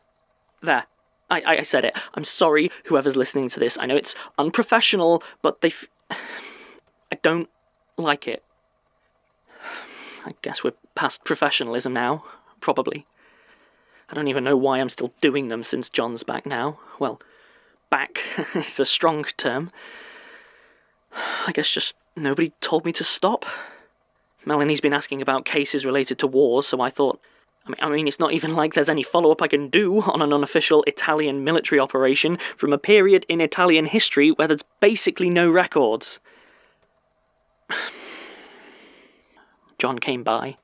There. I said it. I'm sorry, whoever's listening to this. I know it's unprofessional, but I don't like it. I guess we're past professionalism now, probably. I don't even know why I'm still doing them since John's back now. Well, back is a strong term. I guess just nobody told me to stop. Melanie's been asking about cases related to wars, so I thought... I mean, it's not even like there's any follow-up I can do on an unofficial Italian military operation from a period in Italian history where there's basically no records. John came by.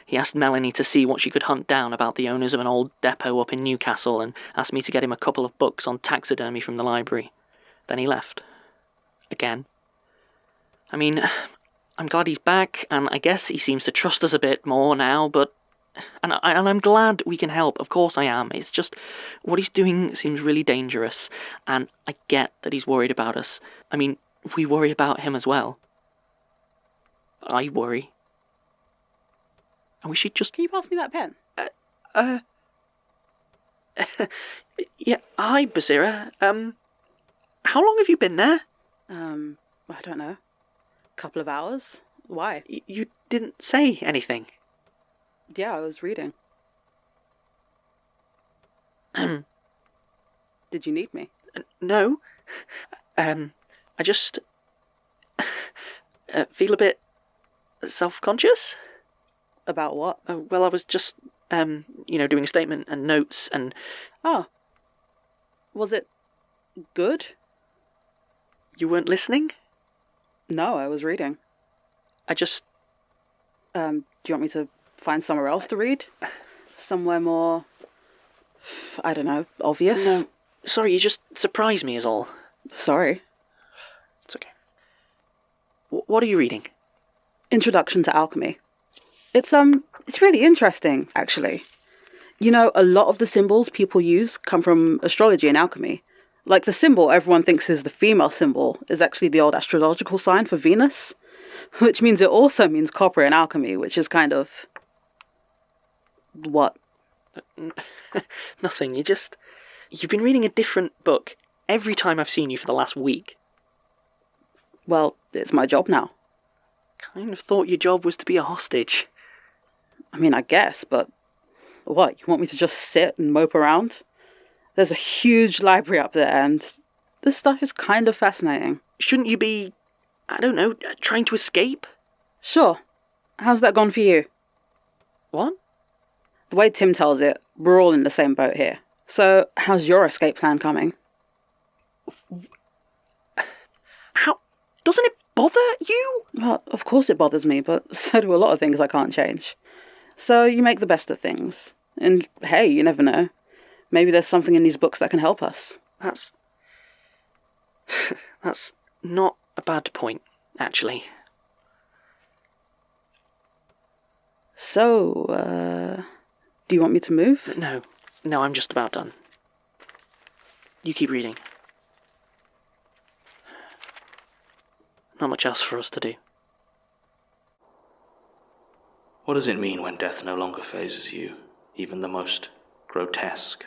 He asked Melanie to see what she could hunt down about the owners of an old depot up in Newcastle and asked me to get him a couple of books on taxidermy from the library. Then he left. Again. I mean, I'm glad he's back, and I guess he seems to trust us a bit more now, but... And I'm glad we can help, of course I am. It's just, what he's doing seems really dangerous, and I get that he's worried about us. I mean, we worry about him as well. I worry. And we should just... Can you pass me that pen? Yeah, hi, Basira. How long have you been there? I don't know. Couple of hours. Why? You didn't say anything. Yeah, I was reading. Did you need me? No. I just... feel a bit... self-conscious? About what? Well, I was just, doing a statement and notes and... Oh. Was it good? You weren't listening? No, I was reading. I just... do you want me to find somewhere else to read? Somewhere more... I don't know, obvious? No, sorry, you just surprised me is all. Sorry. It's okay. What are you reading? Introduction to Alchemy. It's really interesting, actually. You know, a lot of the symbols people use come from astrology and alchemy. Like the symbol everyone thinks is the female symbol is actually the old astrological sign for Venus, which means it also means copper in alchemy, which is kind of... What? Nothing, you've been reading a different book every time I've seen you for the last week. Well, it's my job now. Kind of thought your job was to be a hostage. I mean, I guess, but... What, you want me to just sit and mope around? There's a huge library up there, and this stuff is kind of fascinating. Shouldn't you be, I don't know, trying to escape? Sure. How's that gone for you? What? The way Tim tells it, we're all in the same boat here. So, how's your escape plan coming? How? Doesn't it bother you? Well, of course it bothers me, but so do a lot of things I can't change. So, you make the best of things. And hey, you never know. Maybe there's something in these books that can help us. That's not a bad point, actually. So, do you want me to move? No, I'm just about done. You keep reading. Not much else for us to do. What does it mean when death no longer phases you, even the most grotesque?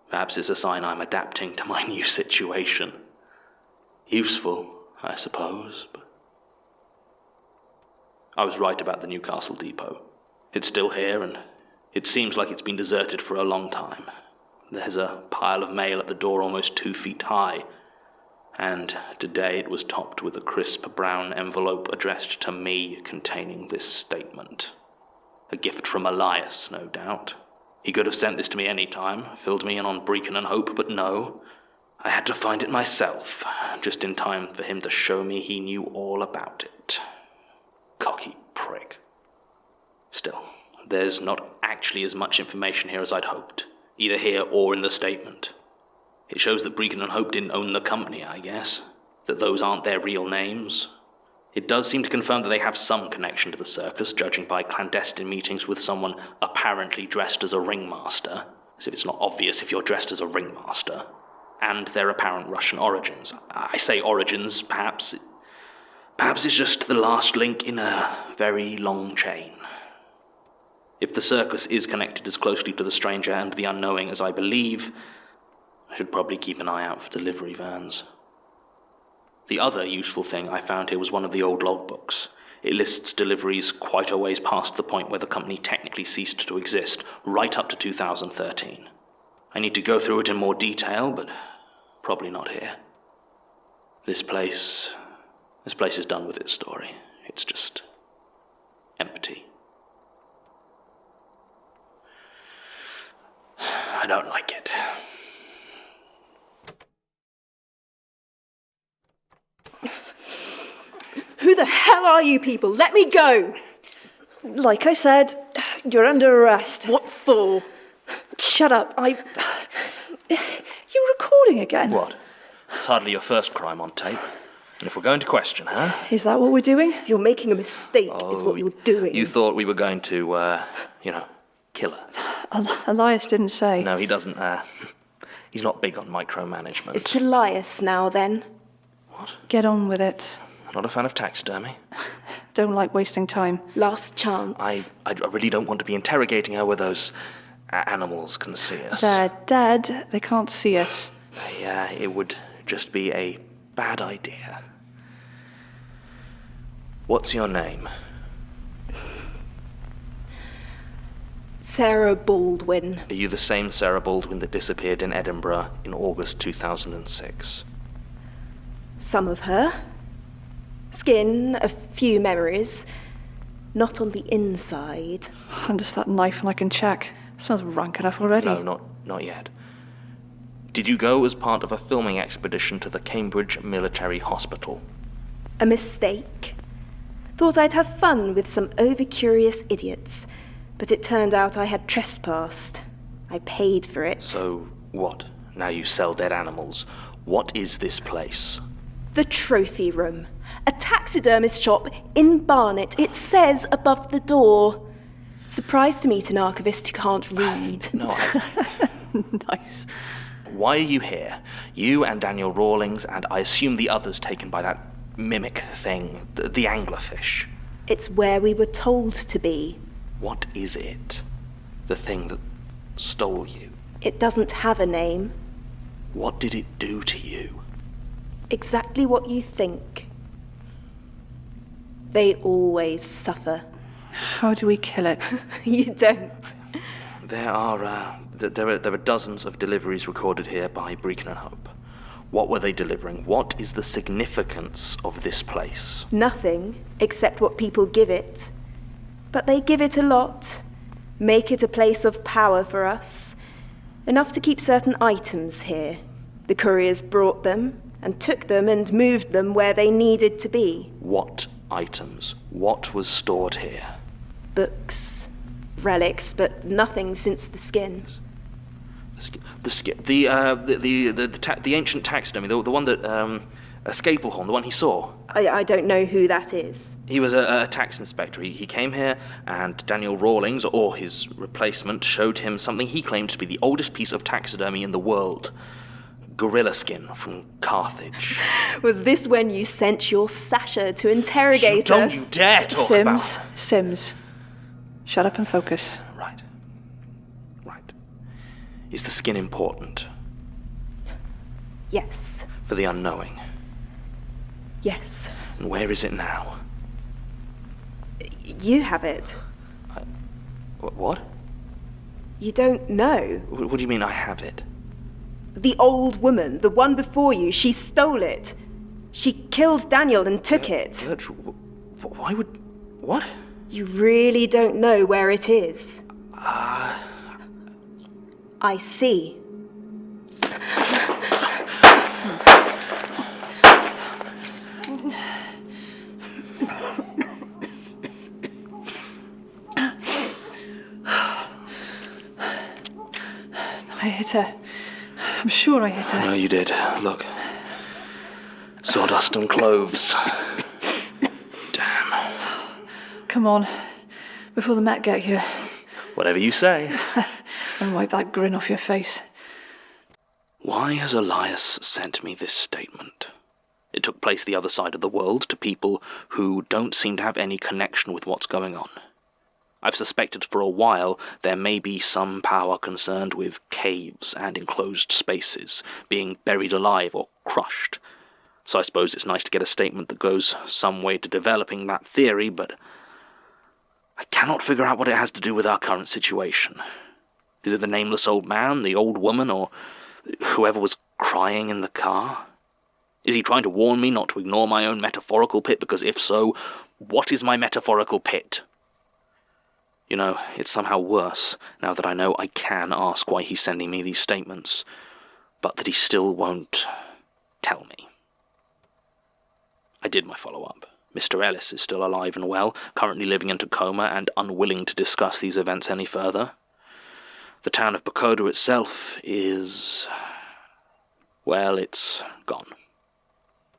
Perhaps it's a sign I'm adapting to my new situation. Useful, I suppose, but... I was right about the Newcastle depot. It's still here, and it seems like it's been deserted for a long time. There's a pile of mail at the door almost 2 feet high, and today it was topped with a crisp brown envelope addressed to me containing this statement. A gift from Elias, no doubt. He could have sent this to me any time, filled me in on Brecon and Hope, but no. I had to find it myself, just in time for him to show me he knew all about it. Cocky. prick. Still, there's not actually as much information here as I'd hoped, either here or in the statement. It shows that Brecon and Hope didn't own the company, I guess, that those aren't their real names. It does seem to confirm that they have some connection to the circus, judging by clandestine meetings with someone apparently dressed as a ringmaster, as if it's not obvious if you're dressed as a ringmaster, and their apparent Russian origins. I say origins, perhaps it's just the last link in a very long chain. If the circus is connected as closely to the stranger and the unknowing as I believe, I should probably keep an eye out for delivery vans. The other useful thing I found here was one of the old logbooks. It lists deliveries quite a ways past the point where the company technically ceased to exist, right up to 2013. I need to go through it in more detail, but probably not here. This place is done with its story. It's just empty. I don't like it. Who the hell are you people? Let me go! Like I said, you're under arrest. What for? Shut up. You're recording again? What? It's hardly your first crime on tape. And if we're going to question her... Is that what we're doing? You're making a mistake, is what you're doing. You thought we were going to, kill her. Elias didn't say. No, he doesn't, he's not big on micromanagement. It's Elias now, then. What? Get on with it. I'm not a fan of taxidermy. Don't like wasting time. Last chance. I really don't want to be interrogating her where those animals can see us. They're dead. They can't see us. Yeah, it would just be a bad idea. What's your name? Sarah Baldwin. Are you the same Sarah Baldwin that disappeared in Edinburgh in August 2006? Some of her. Skin, a few memories. Not on the inside. Hand us that knife and I can check. Smells rank enough already. No, not yet. Did you go as part of a filming expedition to the Cambridge Military Hospital? A mistake. Thought I'd have fun with some over-curious idiots, but it turned out I had trespassed. I paid for it. So, what? Now you sell dead animals. What is this place? The trophy room. A taxidermist shop in Barnet. It says above the door. Surprised to meet an archivist who can't read. Nice. Why are you here? You and Daniel Rawlings, and I assume the others taken by that mimic thing, the anglerfish. It's where we were told to be. What is it? The thing that stole you? It doesn't have a name. What did it do to you? Exactly what you think. They always suffer. How do we kill it? You don't. There are dozens of deliveries recorded here by Brecon and Hope. What were they delivering? What is the significance of this place? Nothing, except what people give it. But they give it a lot. Make it a place of power for us. Enough to keep certain items here. The couriers brought them, and took them and moved them where they needed to be. What items? What was stored here? Books. Relics, but nothing since the skin. The ancient taxidermy, the one that Scaplehorn, the one he saw. I don't know who that is. He was a tax inspector. He came here, and Daniel Rawlings, or his replacement, showed him something he claimed to be the oldest piece of taxidermy in the world. Gorilla skin from Carthage. Was this when you sent your Sasha to interrogate us? Don't you dare talk about... Sims. Shut up and focus. Right. Is the skin important? Yes. For the unknowing? Yes. And where is it now? You have it. What? You don't know. What do you mean I have it? The old woman, the one before you, she stole it. She killed Daniel and took it. Why would... What? You really don't know where it is. I see. I hit her. I'm sure I hit her. I know you did. Look. Sawdust and cloves. Damn. Come on, before the Met get here. Whatever you say. And wipe that grin off your face. Why has Elias sent me this statement? It took place the other side of the world to people who don't seem to have any connection with what's going on. I've suspected for a while there may be some power concerned with caves and enclosed spaces being buried alive or crushed. So I suppose it's nice to get a statement that goes some way to developing that theory, but I cannot figure out what it has to do with our current situation. Is it the nameless old man, the old woman, or whoever was crying in the car? Is he trying to warn me not to ignore my own metaphorical pit? Because if so, what is my metaphorical pit? You know, it's somehow worse now that I know I can ask why he's sending me these statements, but that he still won't tell me. I did my follow-up. Mr. Ellis is still alive and well, currently living in Tacoma and unwilling to discuss these events any further. The town of Pacoda itself is... well, it's gone.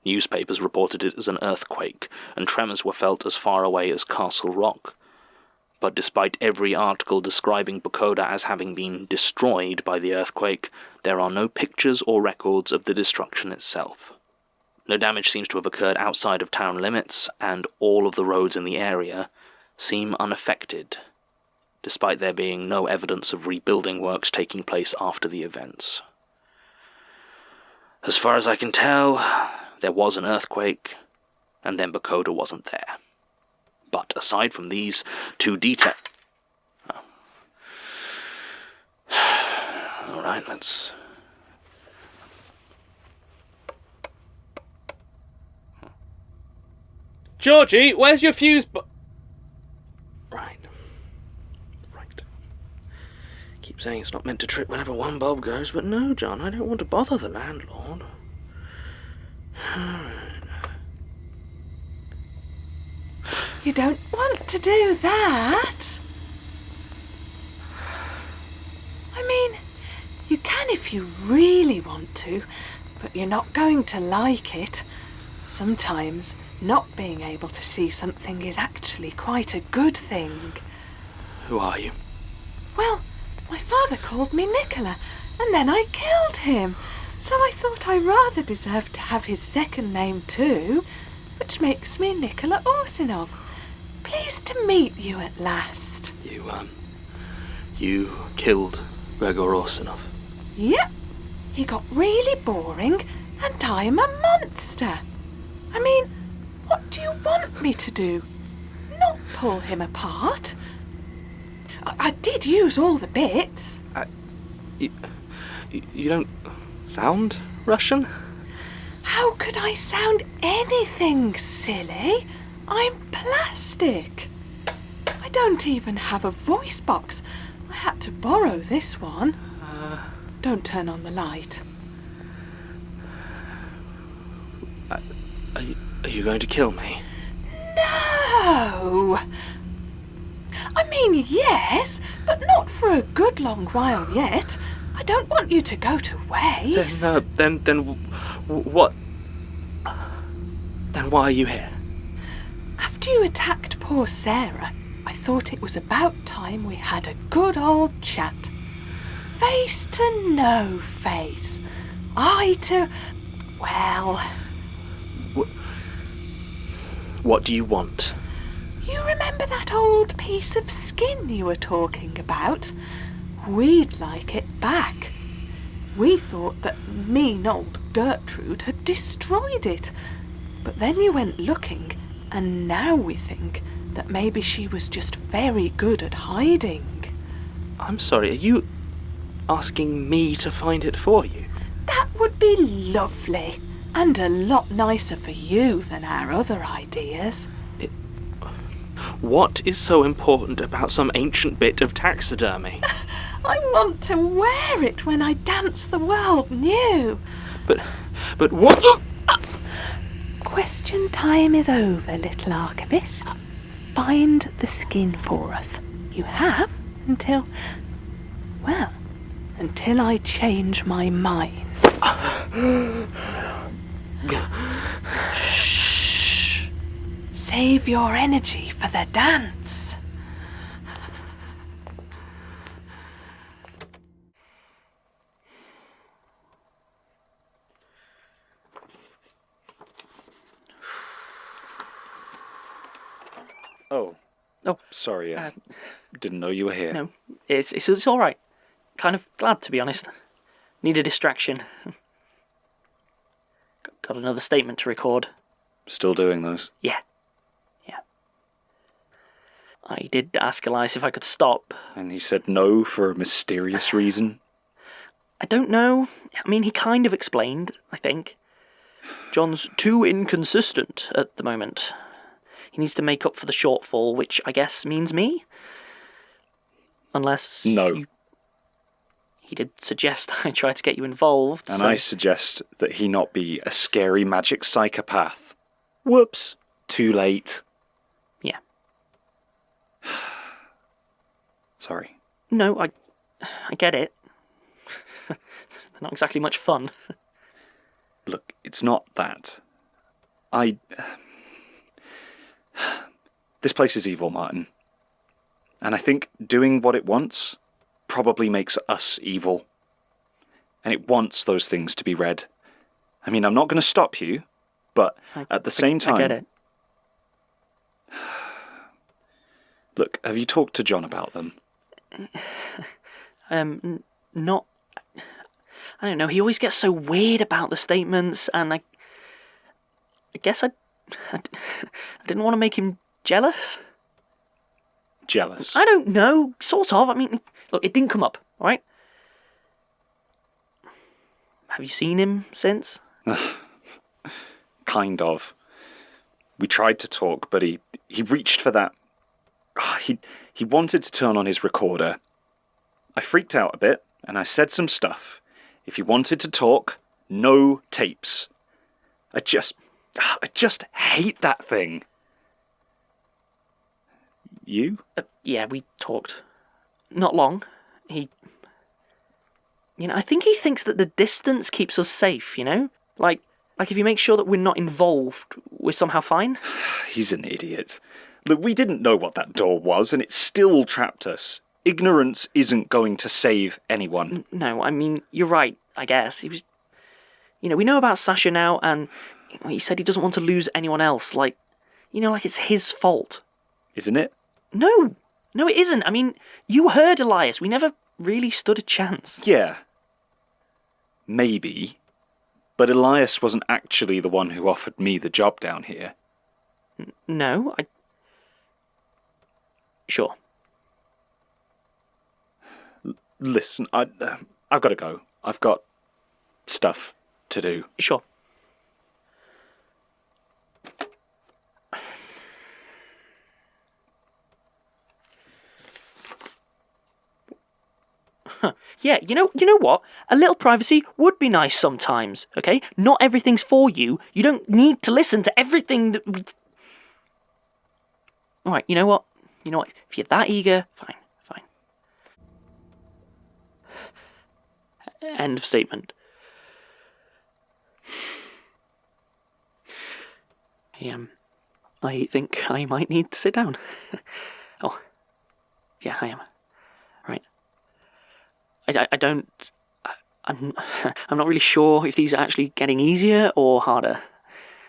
Newspapers reported it as an earthquake, and tremors were felt as far away as Castle Rock. But despite every article describing Pacoda as having been destroyed by the earthquake, there are no pictures or records of the destruction itself. No damage seems to have occurred outside of town limits, and all of the roads in the area seem unaffected, despite there being no evidence of rebuilding works taking place after the events. As far as I can tell, there was an earthquake, and then Pacoda wasn't there. But aside from these two details... Oh. Alright, let's... Georgie, where's your fuse Right. Keep saying it's not meant to trip whenever one bulb goes, but no, John, I don't want to bother the landlord. You don't want to do that. I mean, you can if you really want to, but you're not going to like it. Sometimes not being able to see something is actually quite a good thing. Who are you? Well, my father called me Nicola, and then I killed him. So I thought I rather deserved to have his second name too, which makes me Nicola Orsinov. Pleased to meet you at last. You killed Gregor Orsinov? Yep. He got really boring, and I'm a monster. I mean, what do you want me to do? Not pull him apart? I did use all the bits. You don't sound Russian? How could I sound anything, silly? I'm plastic. I don't even have a voice box. I had to borrow this one. Don't turn on the light. Are you going to kill me? No! I mean, yes, but not for a good long while yet. I don't want you to go to waste. What? Then why are you here? After you attacked poor Sarah, I thought it was about time we had a good old chat. Face to no face. Eye to... well... What do you want? You remember that old piece of skin you were talking about? We'd like it back. We thought that mean old Gertrude had destroyed it. But then you went looking, and now we think that maybe she was just very good at hiding. I'm sorry, are you asking me to find it for you? That would be lovely, and a lot nicer for you than our other ideas. What is so important about some ancient bit of taxidermy? I want to wear it when I dance the world new. But what? Question time is over, little archivist. Find the skin for us. You have until, well, until I change my mind. Shh. Save your energy for the dance. Oh, sorry. Didn't know you were here. No, it's all right. Kind of glad, to be honest. Need a distraction. Got another statement to record. Still doing those? Yeah. I did ask Elias if I could stop. And he said no for a mysterious reason? I don't know. I mean, he kind of explained, I think. John's too inconsistent at the moment. He needs to make up for the shortfall, which I guess means me? Unless... No. He did suggest I try to get you involved, And so... I suggest that he not be a scary magic psychopath. Whoops. Too late. Yeah. Sorry. No, I get it. Not exactly much fun. Look, it's not that. This place is evil, Martin. And I think doing what it wants probably makes us evil. And it wants those things to be read. I mean, I'm not going to stop you, but at the same time... I get it. Look, have you talked to John about them? Not... I don't know, he always gets so weird about the statements, and I guess I didn't want to make him jealous. Jealous? I don't know, sort of. I mean, look, it didn't come up, alright? Have you seen him since? Kind of. We tried to talk, but he reached for that. He wanted to turn on his recorder. I freaked out a bit, and I said some stuff. If he wanted to talk, no tapes. I just hate that thing. You? Yeah, we talked. Not long. I think he thinks that the distance keeps us safe, you know? Like if you make sure that we're not involved, we're somehow fine. He's an idiot. Look, we didn't know what that door was, and it still trapped us. Ignorance isn't going to save anyone. No, I mean, you're right, I guess. He was... we know about Sasha now, and he said he doesn't want to lose anyone else, like it's his fault. Isn't it? No, it isn't. I mean, you heard Elias. We never really stood a chance. Yeah. Maybe. But Elias wasn't actually the one who offered me the job down here. No, Sure. Listen, I've got to go. I've got stuff to do. Sure. Yeah, you know what? A little privacy would be nice sometimes, okay? Not everything's for you. You don't need to listen to everything that we... Alright, you know what? If you're that eager, fine. End of statement. I think I might need to sit down. Oh, yeah, I am. Right. I'm not really sure if these are actually getting easier or harder.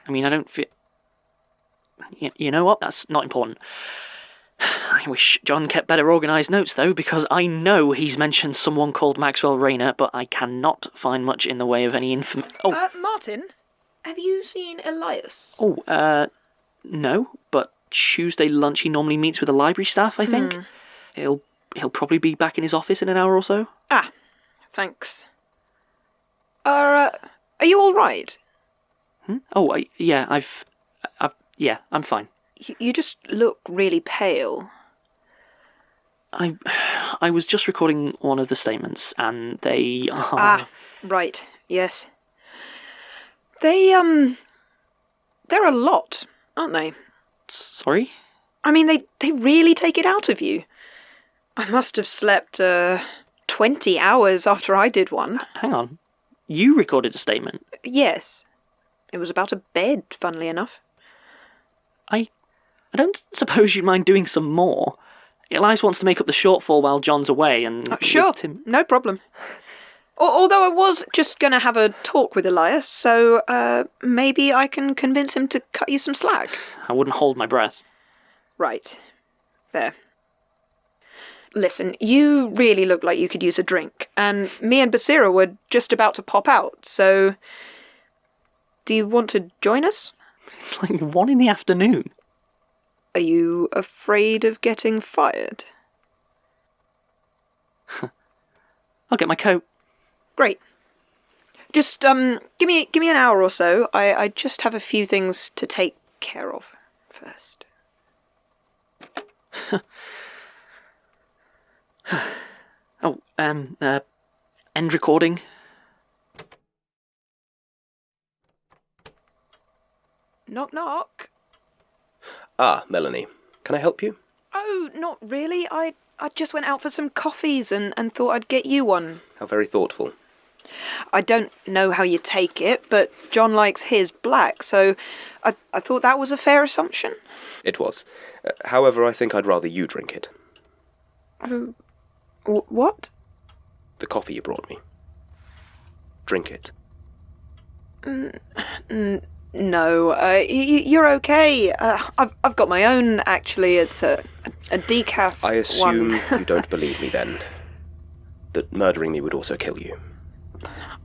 I mean, I don't feel... You know what? That's not important. I wish John kept better organised notes, though, because I know he's mentioned someone called Maxwell Rayner, but I cannot find much in the way of any information. Oh. Martin, have you seen Elias? Oh, no, but Tuesday lunch he normally meets with the library staff, I think. He'll probably be back in his office in an hour or so. Ah, thanks. Are you all right? Oh, yeah, yeah, I'm fine. You just look really pale. I was just recording one of the statements, and they are... Ah, right, yes. They're a lot, aren't they? Sorry? I mean, they really take it out of you. I must have slept, 20 hours after I did one. Hang on. You recorded a statement? Yes. It was about a bed, funnily enough. I don't suppose you'd mind doing some more. Elias wants to make up the shortfall while John's away, and... Sure, no problem. Although I was just going to have a talk with Elias, so maybe I can convince him to cut you some slack. I wouldn't hold my breath. Right. Fair. Listen, you really look like you could use a drink, and me and Basira were just about to pop out, so... Do you want to join us? It's like 1 in the afternoon. Are you afraid of getting fired? I'll get my coat. Great. Just, give me an hour or so. I just have a few things to take care of first. End recording. Knock, knock. Ah, Melanie. Can I help you? Oh, not really. I just went out for some coffees and thought I'd get you one. How very thoughtful. I don't know how you take it, but John likes his black, so I thought that was a fair assumption. It was. However, I think I'd rather you drink it. What? The coffee you brought me. Drink it. No, you're okay. I've got my own, actually. It's a decaf I assume one. you don't believe me, then. That murdering me would also kill you.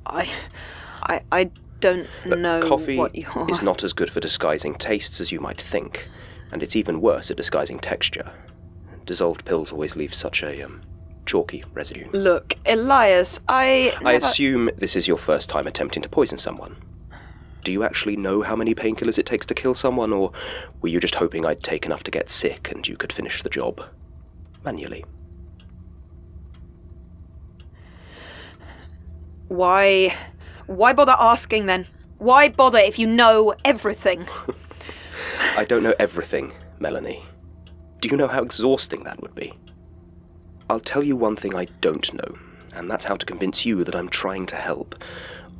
I don't know coffee what you're... is not as good for disguising tastes as you might think, and it's even worse at disguising texture. Dissolved pills always leave such a, chalky residue. Look, Elias, I assume this is your first time attempting to poison someone. Do you actually know how many painkillers it takes to kill someone, or were you just hoping I'd take enough to get sick and you could finish the job manually? Why bother asking, then? Why bother if you know everything? I don't know everything, Melanie. Do you know how exhausting that would be? I'll tell you one thing I don't know, and that's how to convince you that I'm trying to help.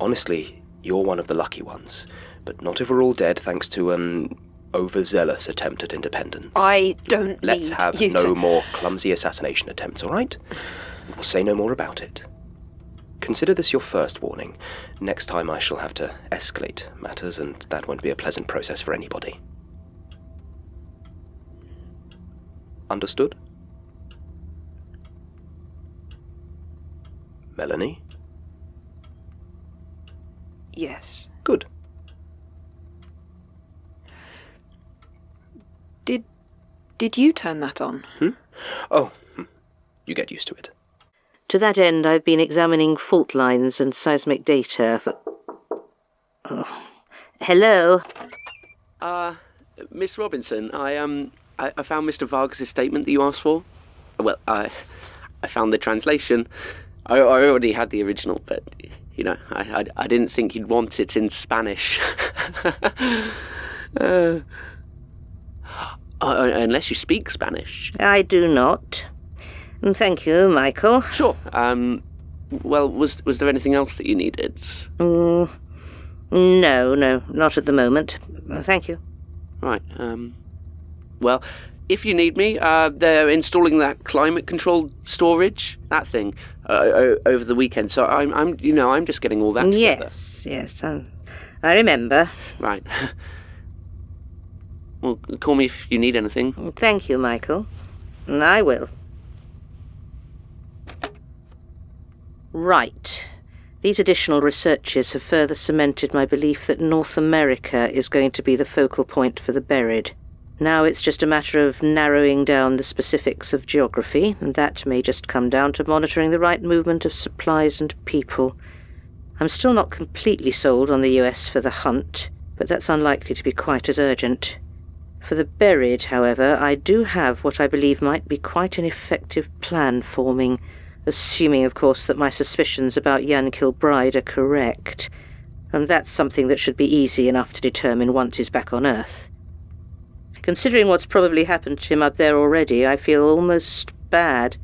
Honestly, you're one of the lucky ones, but not if we're all dead thanks to an overzealous attempt at independence. I don't Let's need have you no to... more clumsy assassination attempts, all right? We'll say no more about it. Consider this your first warning. Next time I shall have to escalate matters, and that won't be a pleasant process for anybody. Understood? Melanie? Yes. Good. Did you turn that on? Oh, you get used to it. To that end, I've been examining fault lines and seismic data for... Oh. Hello? Miss Robinson, I found Mr. Vargas' statement that you asked for. Well, I found the translation. I already had the original, but, you know, I didn't think you'd want it in Spanish. Unless you speak Spanish. I do not. Thank you, Michael. Sure. Well, was there anything else that you needed? No, not at the moment. Thank you. Right. Well, if you need me, they're installing that climate-controlled storage, that thing, over the weekend. So I'm just getting all that together. Yes. I remember. Right. Well, call me if you need anything. Thank you, Michael. I will. Right. These additional researches have further cemented my belief that North America is going to be the focal point for the buried. Now it's just a matter of narrowing down the specifics of geography, and that may just come down to monitoring the right movement of supplies and people. I'm still not completely sold on the US for the hunt, but that's unlikely to be quite as urgent. For the buried, however, I do have what I believe might be quite an effective plan forming, assuming, of course, that my suspicions about Jan Kilbride are correct. And that's something that should be easy enough to determine once he's back on Earth. Considering what's probably happened to him up there already, I feel almost bad.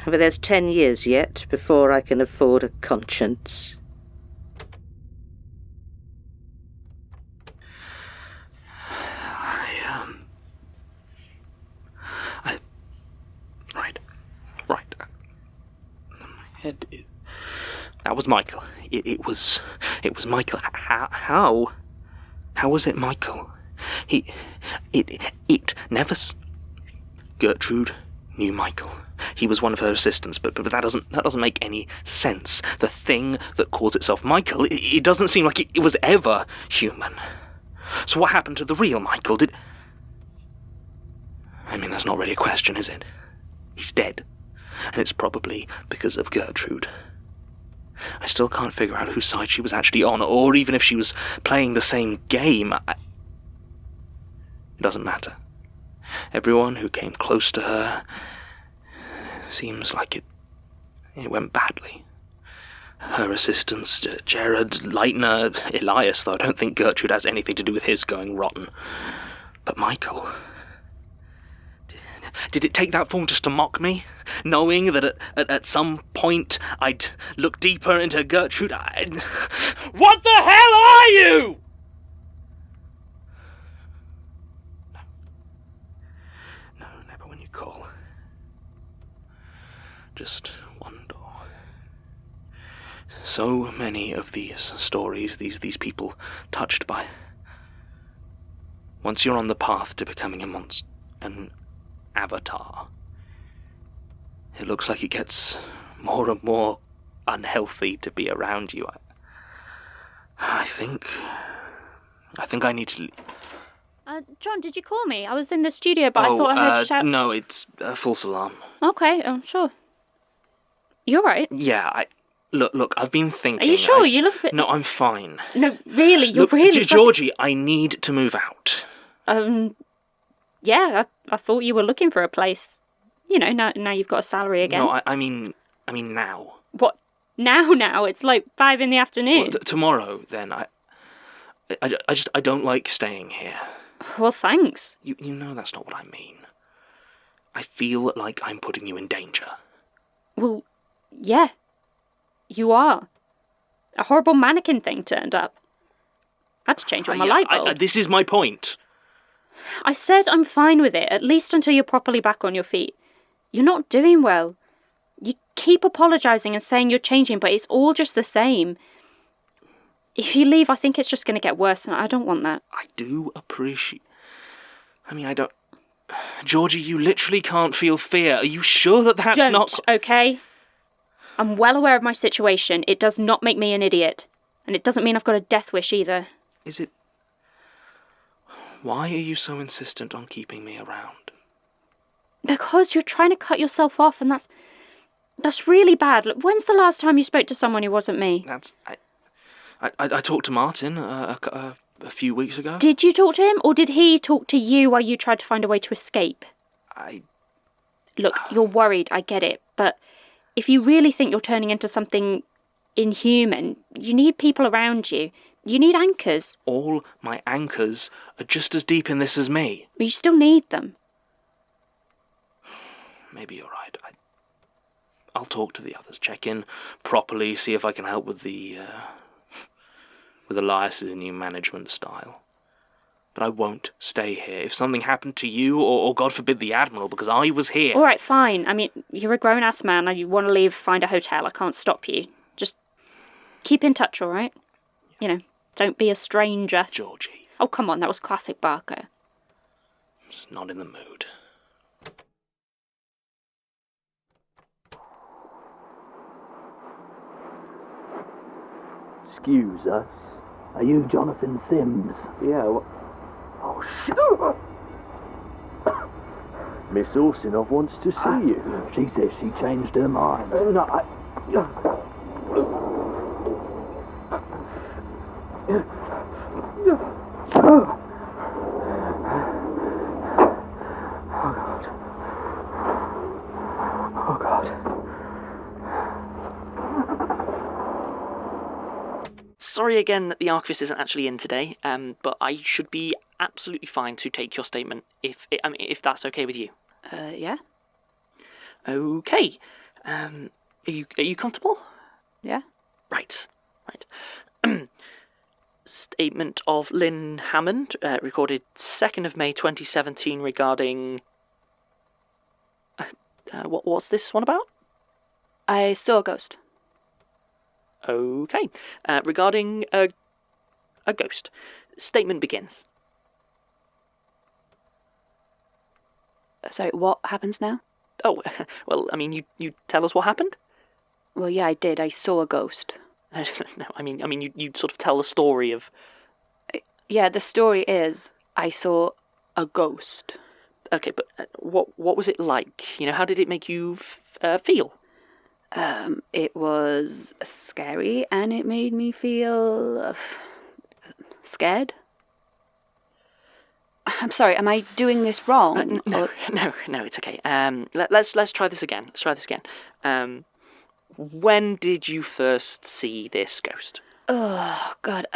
but there's 10 years yet before I can afford a conscience. Right. My head is... That was Michael. It was Michael. How was it Michael? It never... Gertrude knew Michael. He was one of her assistants, but that doesn't make any sense. The thing that calls itself Michael, it doesn't seem like it was ever human. So what happened to the real Michael? I mean, that's not really a question, is it? He's dead. And it's probably because of Gertrude. I still can't figure out whose side she was actually on, or even if she was playing the same game. It doesn't matter. Everyone who came close to her seems like it went badly. Her assistants, Jared, Leitner, Elias, though I don't think Gertrude has anything to do with his going rotten. But Michael... Did it take that form just to mock me? Knowing that at some point I'd look deeper into Gertrude, What the hell are you?! No, never when you call. Just one door. So many of these stories, these people touched by... Once you're on the path to becoming a monster, an avatar, it looks like it gets more and more unhealthy to be around you. I think I need to... John, did you call me? I was in the studio, but I thought I heard you shout... No, it's a false alarm. Okay, sure. You're right. Yeah, Look, I've been thinking... Are you sure? You look a bit... No, I'm fine. No, really, you're Look, really... Georgie, I need to move out. Yeah, I thought you were looking for a place. You know, now you've got a salary again. No, I mean now. What? Now? It's like 5 in the afternoon. Well, tomorrow, then. I don't like staying here. Well, thanks. You know that's not what I mean. I feel like I'm putting you in danger. Well, yeah. You are. A horrible mannequin thing turned up. I had to change all my light bulbs. This is my point. I said I'm fine with it, at least until you're properly back on your feet. You're not doing well. You keep apologising and saying you're changing, but it's all just the same. If you leave, I think it's just going to get worse, and I don't want that. I do appreciate... I mean, I don't... Georgie, you literally can't feel fear. Are you sure that that's not... Okay? I'm well aware of my situation. It does not make me an idiot. And it doesn't mean I've got a death wish either. Is it... Why are you so insistent on keeping me around? Because you're trying to cut yourself off, and that's really bad. Look, when's the last time you spoke to someone who wasn't me? I talked to Martin a few weeks ago. Did you talk to him, or did he talk to you while you tried to find a way to escape? Look, you're worried, I get it, but if you really think you're turning into something inhuman, you need people around you. You need anchors. All my anchors are just as deep in this as me. You still need them. Maybe you're right. I'll talk to the others, check in properly, see if I can help with Elias's new management style. But I won't stay here. If something happened to you, or God forbid the Admiral, because I was here... All right, fine. I mean, you're a grown-ass man, and you want to leave, find a hotel. I can't stop you. Just keep in touch, all right? You know, don't be a stranger. Georgie. Oh, come on, that was classic Barker. Just not in the mood. Excuse us. Are you Jonathan Sims? Yeah, what? Oh, shit! Miss Orsinov wants to see you. She says she changed her mind. No, Oh, God. Sorry again that the archivist isn't actually in today, but I should be absolutely fine to take your statement if that's okay with you. Yeah. Okay. Are you comfortable? Yeah. Right. Statement of Lynn Hammond, recorded 2nd of May 2017 regarding... what's this one about? I saw a ghost. Okay. Regarding a ghost. Statement begins. Sorry, what happens now? Oh, well, I mean, you tell us what happened? Well, yeah, I did. I saw a ghost. No, I mean, you sort of tell the story of... Yeah, the story is I saw a ghost. Okay, but what was it like? You know, how did it make you feel? It was scary, and it made me feel scared. I'm sorry, am I doing this wrong? No, it's okay. Let's try this again. When did you first see this ghost? Oh God,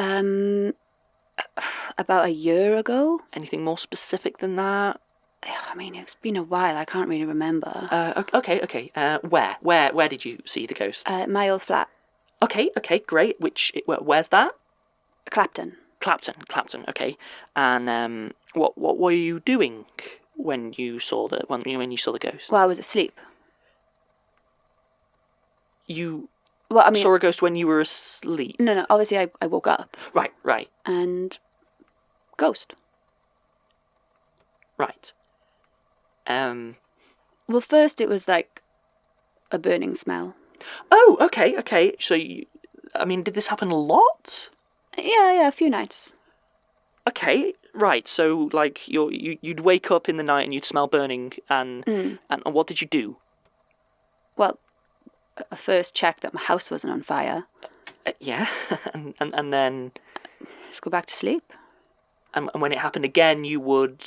about a year ago. Anything more specific than that? I mean, it's been a while. I can't really remember. Okay. Where did you see the ghost? My old flat. Okay, great. Where's that? Clapton. Okay. And what were you doing when you saw the ghost? Well, I was asleep. You saw a ghost when you were asleep? No. Obviously, I woke up. Right. And ghost. Right. Well, first it was like a burning smell. Oh, okay. So, did this happen a lot? Yeah, a few nights. Okay, right. So, like, you'd wake up in the night and you'd smell burning, and what did you do? Well, I first checked that my house wasn't on fire. Yeah, and then just go back to sleep. And when it happened again, you would...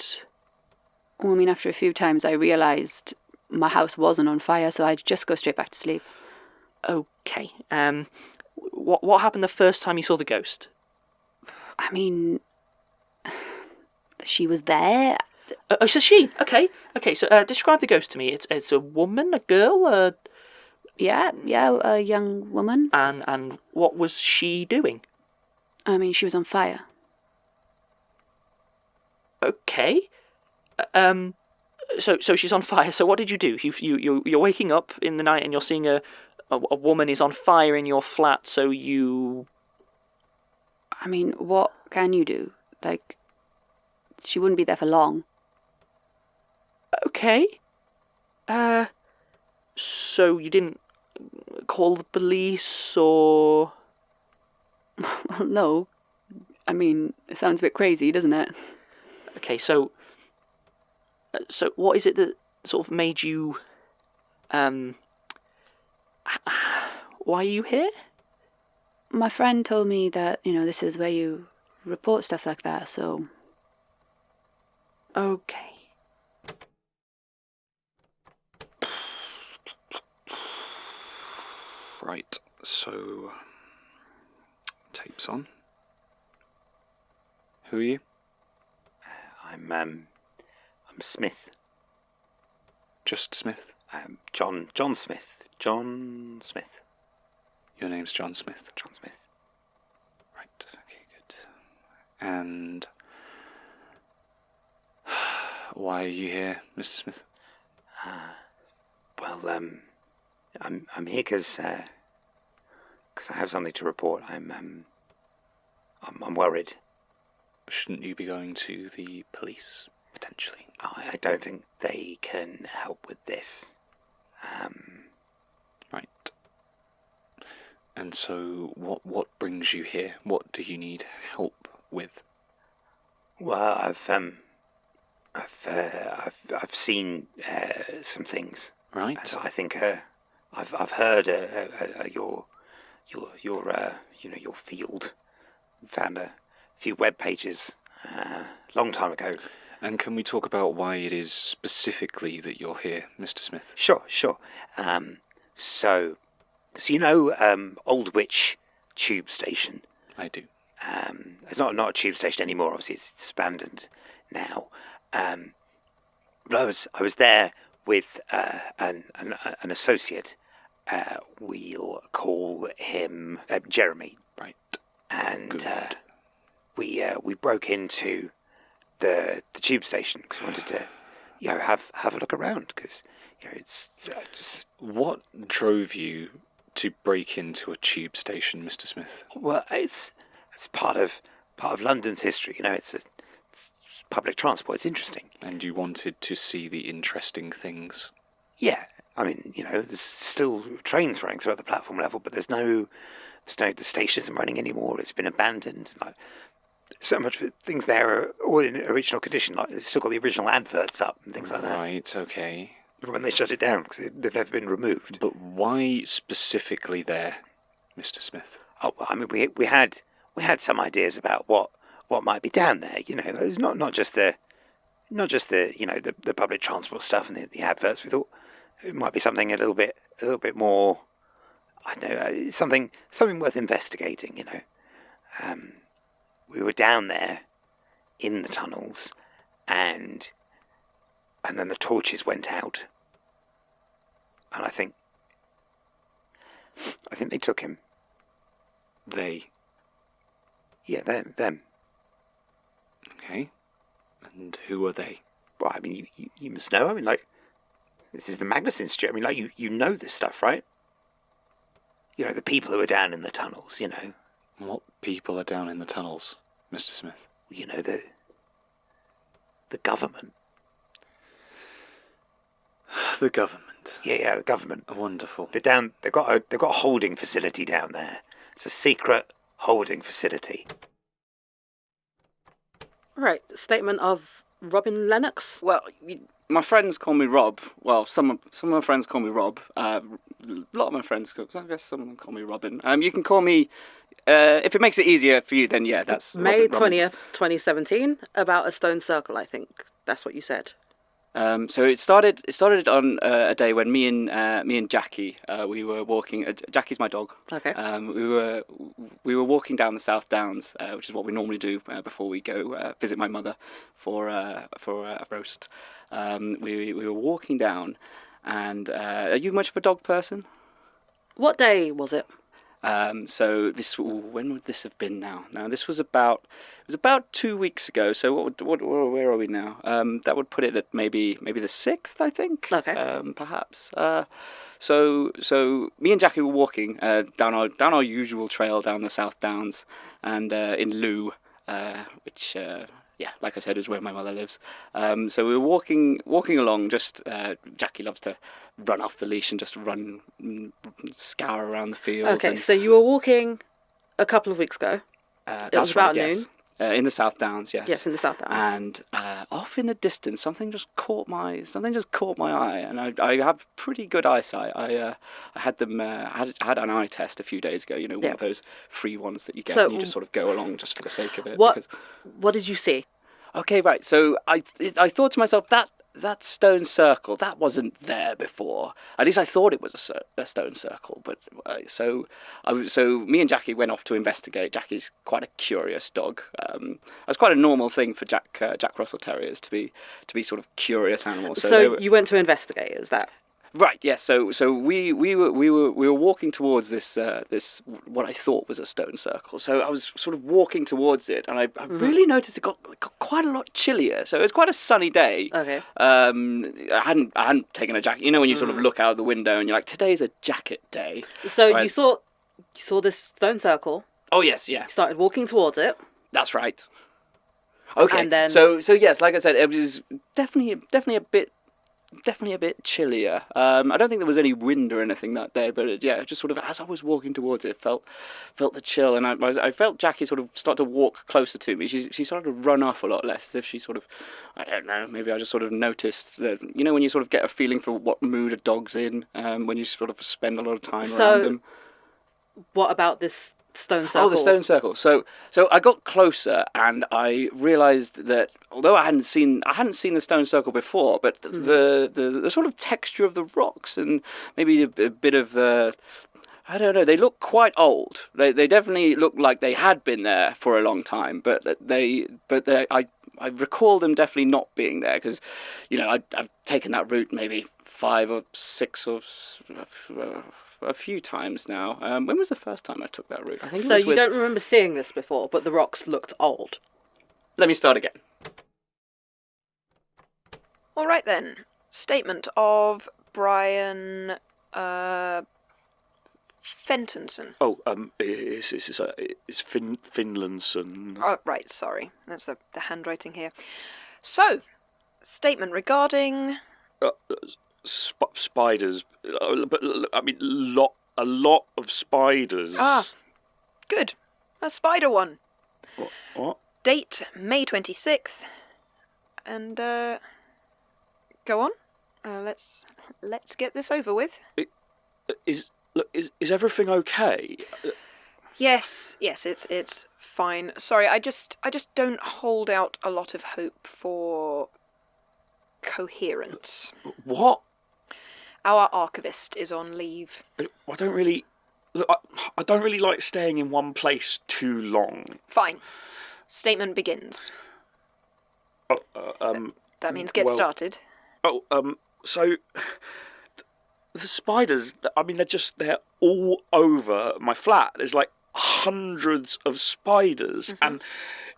Well, after a few times I realised my house wasn't on fire, so I'd just go straight back to sleep. Okay. What happened the first time you saw the ghost? She was there. So she. Okay. So describe the ghost to me. It's a woman, a girl, Yeah, a young woman. And what was she doing? She was on fire. Okay. So she's on fire. So what did you do? You're waking up in the night and you're seeing a woman is on fire in your flat. So you... what can you do? Like, she wouldn't be there for long. Okay. So you didn't call the police or... Well, no. It sounds a bit crazy, doesn't it? Okay, so what is it that sort of made you... Why are you here? My friend told me that, this is where you report stuff like that, so... Okay. Right, so... Tape's on. Who are you? I'm Smith. Just Smith? John Smith. John Smith. Your name's John Smith? John Smith. Right, okay, good. And... why are you here, Mr. Smith? I'm here because I have something to report. I'm worried. Shouldn't you be going to the police, potentially? I don't think they can help with this. Right. And so, what brings you here? What do you need help with? Well, I've seen some things. Right. And I think I've heard your field. Found a few web pages long time ago. And can we talk about why it is specifically that you're here, Mr. Smith? Sure. So you know Old Witch Tube Station? I do. It's not a tube station anymore. Obviously, it's abandoned now. But I was there with an associate, we'll call him Jeremy. Right. And we broke into the tube station because we wanted to, have a look around because, it's just. What drove you to break into a tube station, Mr. Smith? Well, it's part of London's history. It's public transport. It's interesting. And you wanted to see the interesting things? Yeah, I mean, there's still trains running throughout the platform level, but the station isn't running anymore. It's been abandoned. Like, so much of things there are all in original condition. Like, they've still got the original adverts up and things like that. Right, okay. When they shut it down, because they've never been removed. But why specifically there, Mr. Smith? Oh, well, I mean, we had some ideas about what might be down there. It's not just the public transport stuff and the adverts. We thought it might be something a little bit more. I don't know, something worth investigating. We were down there in the tunnels, and then the torches went out, and I think they took him. They? Yeah, them. Okay. And who are they? Well, I mean, you must know. I mean, like, this is the Magnus Institute. I mean, like, you know this stuff, right? The people who are down in the tunnels, What people are down in the tunnels, Mr. Smith? The government. The government. Yeah, the government. Wonderful. They've got a holding facility down there. It's a secret holding facility. Right, statement of Robin Lennox. Well, my friends call me Rob. Well, some of my friends call me Rob. A lot of my friends, I guess some of them call me Robin. You can call me, if it makes it easier for you, then yeah, that's May Robin, 20th, 2017, about a stone circle, I think. That's what you said. So it started on a day when me and Jackie we were walking. Jackie's my dog. Okay. We were walking down the South Downs, which is what we normally do before we go visit my mother for a roast. We were walking down, and are you much of a dog person? What day was it? So when would this have been now? Now this was about 2 weeks ago. So where are we now? That would put it at maybe the 6th, I think. Okay. Perhaps. So me and Jackie were walking down our usual trail down the South Downs, and in Loo, which like I said, is where my mother lives. So we were walking along. Just Jackie loves to run off the leash and just scour around the fields. Okay, so you were walking a couple of weeks ago. It was about noon. In the South Downs, yes. Yes, in the South Downs. And off in the distance, something just caught my eye, and I have pretty good eyesight. I had an eye test a few days ago. One of those free ones that you get, and you just sort of go along just for the sake of it. What did you see? Okay, right. So I thought to myself that stone circle, that wasn't there before. At least I thought it was a stone circle. But so me and Jackie went off to investigate. Jackie's quite a curious dog. That's quite a normal thing for Jack Russell Terriers to be sort of curious animals. So you went to investigate, is that? Right. Yes. So we were walking towards this what I thought was a stone circle. So I was sort of walking towards it, and I really noticed it got quite a lot chillier. So it was quite a sunny day. Okay. I hadn't taken a jacket. When you sort of look out the window and you're like, today's a jacket day. So you saw this stone circle. Oh yes, yeah. You started walking towards it. That's right. Okay. And then so yes, like I said, it was definitely a bit chillier. I don't think there was any wind or anything that day, but just sort of as I was walking towards it, felt the chill, and I felt Jackie sort of start to walk closer to me. She started to run off a lot less, as if she sort of, I don't know, maybe I just sort of noticed that, when you sort of get a feeling for what mood a dog's in, when you sort of spend a lot of time around them. What about this stone circle? Oh, the stone circle. So I got closer, and I realised that although I hadn't seen the stone circle before, but the sort of texture of the rocks and maybe a bit of I don't know. They look quite old. They definitely look like they had been there for a long time, but I recall them definitely not being there because, I've taken that route maybe 5 or 6 or a few times now. When was the first time I took that route? I think So it was you don't remember seeing this before, but the rocks looked old. Let me start again. All right then. Statement of Brian Fentonson. Oh, it's Finlandson. Oh, right, sorry. That's the handwriting here. So, statement regarding... Spiders. But, I mean, a lot of spiders. Ah, good. A spider one. What? Date, May 26th. And, go on. Let's get this over with. Is everything okay? Yes, it's fine. Sorry, I just don't hold out a lot of hope for coherence. What? Our archivist is on leave. I don't really like staying in one place too long. Fine. Statement begins. That means get started. So the spiders, I mean, they're all over my flat. There's like hundreds of spiders, and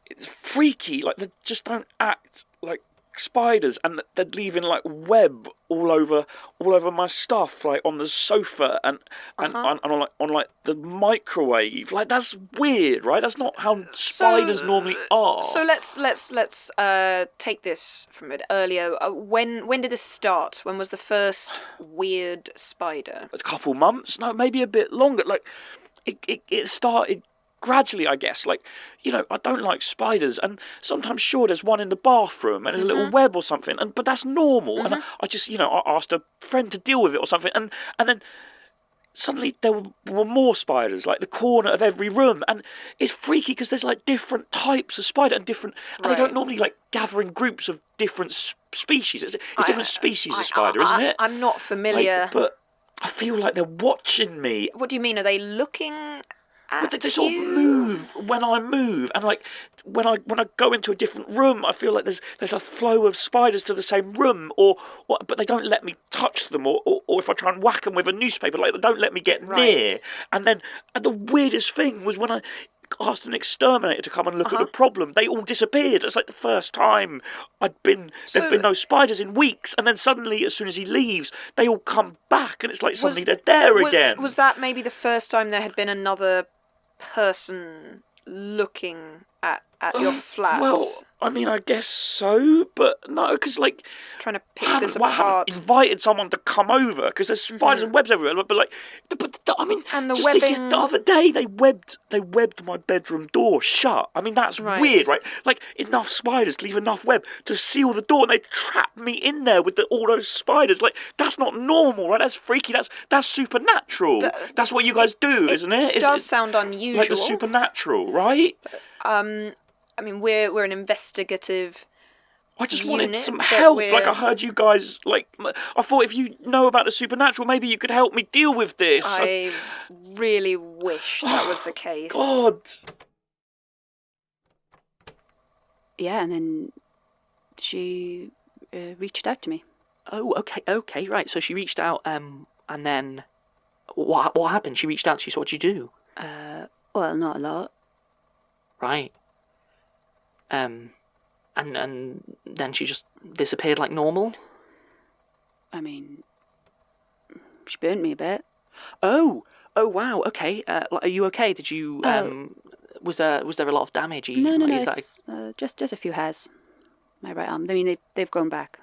it's freaky. Like, they just don't act like spiders, and they're leaving like web all over my stuff, like on the sofa and on like the microwave. Like, that's weird, right? That's not how spiders normally are. So let's take this from a bit earlier. When did this start? When was the first weird spider? A couple months? No, maybe a bit longer. Like, it started gradually, I guess. Like, I don't like spiders, and sometimes, sure, there's one in the bathroom and there's a little web or something, but that's normal. And I just, I asked a friend to deal with it or something, and then suddenly there were more spiders, like the corner of every room, and it's freaky because there's like different types of spider and they don't normally like gather in groups of different species. It's different species of spider, isn't it? I'm not familiar. But I feel like they're watching me. What do you mean? Are they looking at they sort of move when I move, and like when I go into a different room, I feel like there's a flow of spiders to the same room, but they don't let me touch them, or if I try and whack them with a newspaper, like, they don't let me get near. And the weirdest thing was when I asked an exterminator to come and look at the problem, they all disappeared. It's like the first time there'd been no spiders in weeks, and then suddenly, as soon as he leaves, they all come back, and it's like suddenly they're there again. Was that maybe the first time there had been another person looking at your flat? Well, I mean, I guess so, but no, because like trying to pick this I apart. haven't invited someone to come over because there's spiders and webs everywhere. But I mean, and the just webbing. The other day they webbed my bedroom door shut. I mean, that's weird, right? Like, enough spiders to leave enough web to seal the door, and they trapped me in there with all those spiders. Like, that's not normal, right? That's freaky. That's supernatural. That's what you guys do, isn't it? It does sound unusual. Like the supernatural, right? I mean, we're an investigative. I just wanted some help. Like, I heard you guys. Like, I thought if you know about the supernatural, maybe you could help me deal with this. I really wish that was the case. God. Yeah, and then she reached out to me. Oh, okay, right. So she reached out, and then what happened? She reached out to you. So what'd you do? Well, not a lot. Right. And then she just disappeared like normal? I mean, she burnt me a bit. Oh wow, okay. Are you okay? Did you, was there a lot of damage? No, just a few hairs. My right arm. I mean, they've grown back.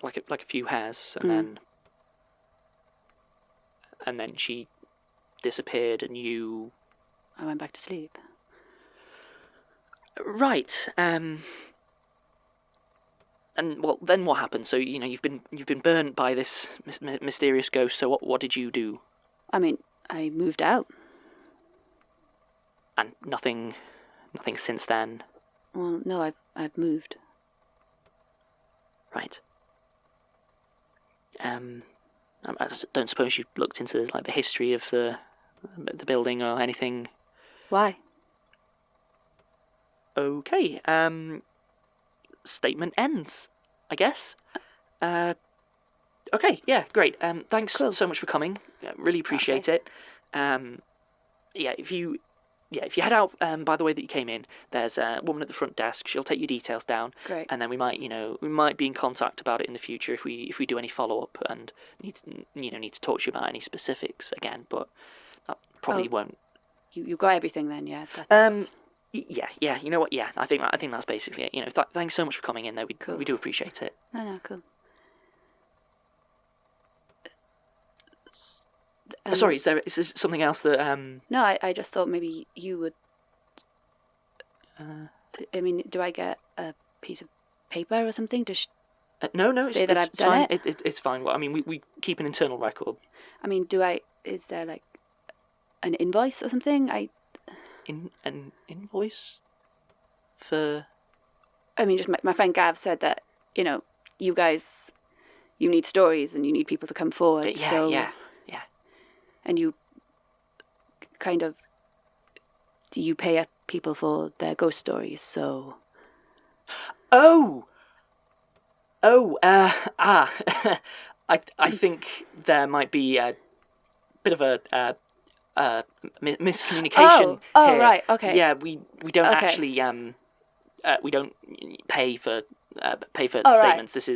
Like a few hairs, and then she disappeared, and you... I went back to sleep. Right. And well, then what happened? So you've been burnt by this mysterious ghost. So what did you do? I mean, I moved out. And nothing since then. Well, no, I've moved. Right. I don't suppose you looked into like the history of the building or anything. Why? Okay. Statement ends, I guess. Okay, yeah, great. Thanks so much for coming. Really appreciate it. If you head out by the way that you came in, there's a woman at the front desk. She'll take your details down. Great. And then we might be in contact about it in the future if we do any follow up and need to talk to you about any specifics again. But that probably won't. You got everything then, yeah. Yeah. You know what? Yeah, I think that's basically it. You know, thanks so much for coming in. Though we do appreciate it. No, cool. Sorry, is there something else that No, I just thought maybe you would. I mean, do I get a piece of paper or something to no, say that I've done it? It's fine. Well, I mean, we keep an internal record. I mean, is there like an invoice or something? An invoice for? I mean, just my friend Gav said that, you know, you guys, you need stories and you need people to come forward. Yeah. And you kind of, do you pay people for their ghost stories? So. I think there might be a bit of a miscommunication. Oh, here. Right, okay. Yeah, we don't actually we don't pay for statements. Right. This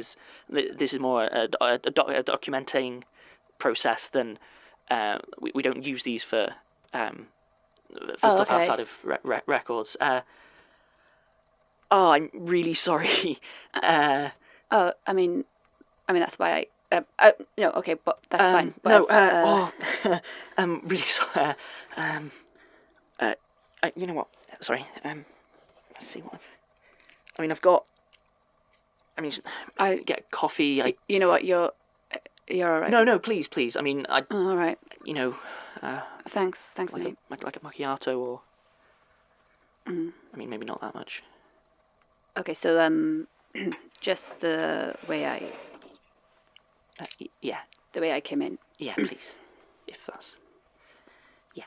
is more a documenting process than we don't use these for stuff outside of records. I'm really sorry. I mean that's why no, okay, but that's fine. But I'm really sorry. You know what? Sorry. Let's see what. I've got. I get coffee. You know what? You're all right. No, please. I mean, all right. You know. Thanks, like mate. Like a macchiato, or. I mean, maybe not that much. Okay, so just the way I. Yeah. The way I came in. Yeah, please. If that's. Yeah.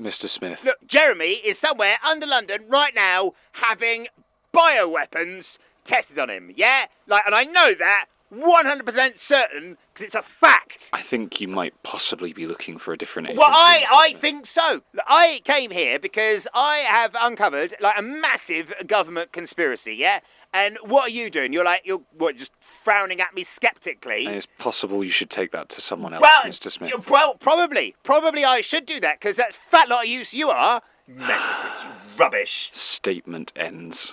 Mr. Smith. Look, Jeremy is somewhere under London right now having bioweapons tested on him, yeah? And I know that 100% certain because it's a fact. I think you might possibly be looking for a different agency. Well, I think so. Look, I came here because I have uncovered a massive government conspiracy, yeah? And what are you doing? You're just frowning at me skeptically. And it's possible you should take that to someone else, well, Mr. Smith. Well, probably I should do that because that fat lot of use you are menaces, you rubbish. Statement ends.